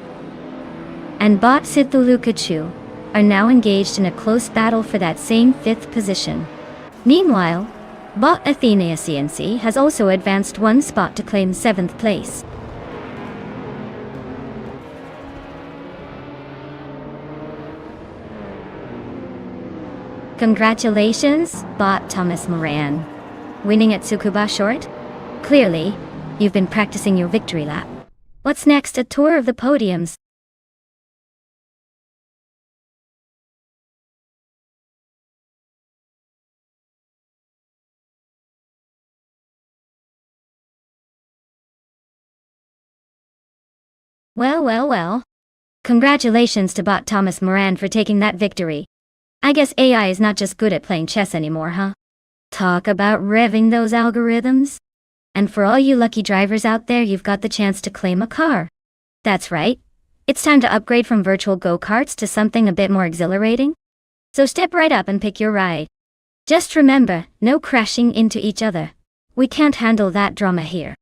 and Bot Cthulhu Kachu are now engaged in a close battle for that same 5th position. Meanwhile, Bot Athenia CNC has also advanced one spot to claim 7th place. Congratulations, Bot Thomas Moran. Winning at Tsukuba Short? Clearly, you've been practicing your victory lap. What's next? A tour of the podiums. Well. Congratulations to Bot Thomas Moran for taking that victory. I guess AI is not just good at playing chess anymore, huh? Talk about revving those algorithms. And for all you lucky drivers out there, you've got the chance to claim a car. That's right. It's time to upgrade from virtual go-karts to something a bit more exhilarating. So step right up and pick your ride. Just remember, no crashing into each other. We can't handle that drama here.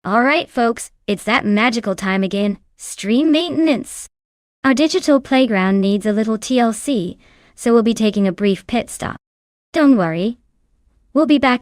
Alright folks, it's that magical time again, stream maintenance. Our digital playground needs a little TLC, so we'll be taking a brief pit stop. Don't worry, we'll be back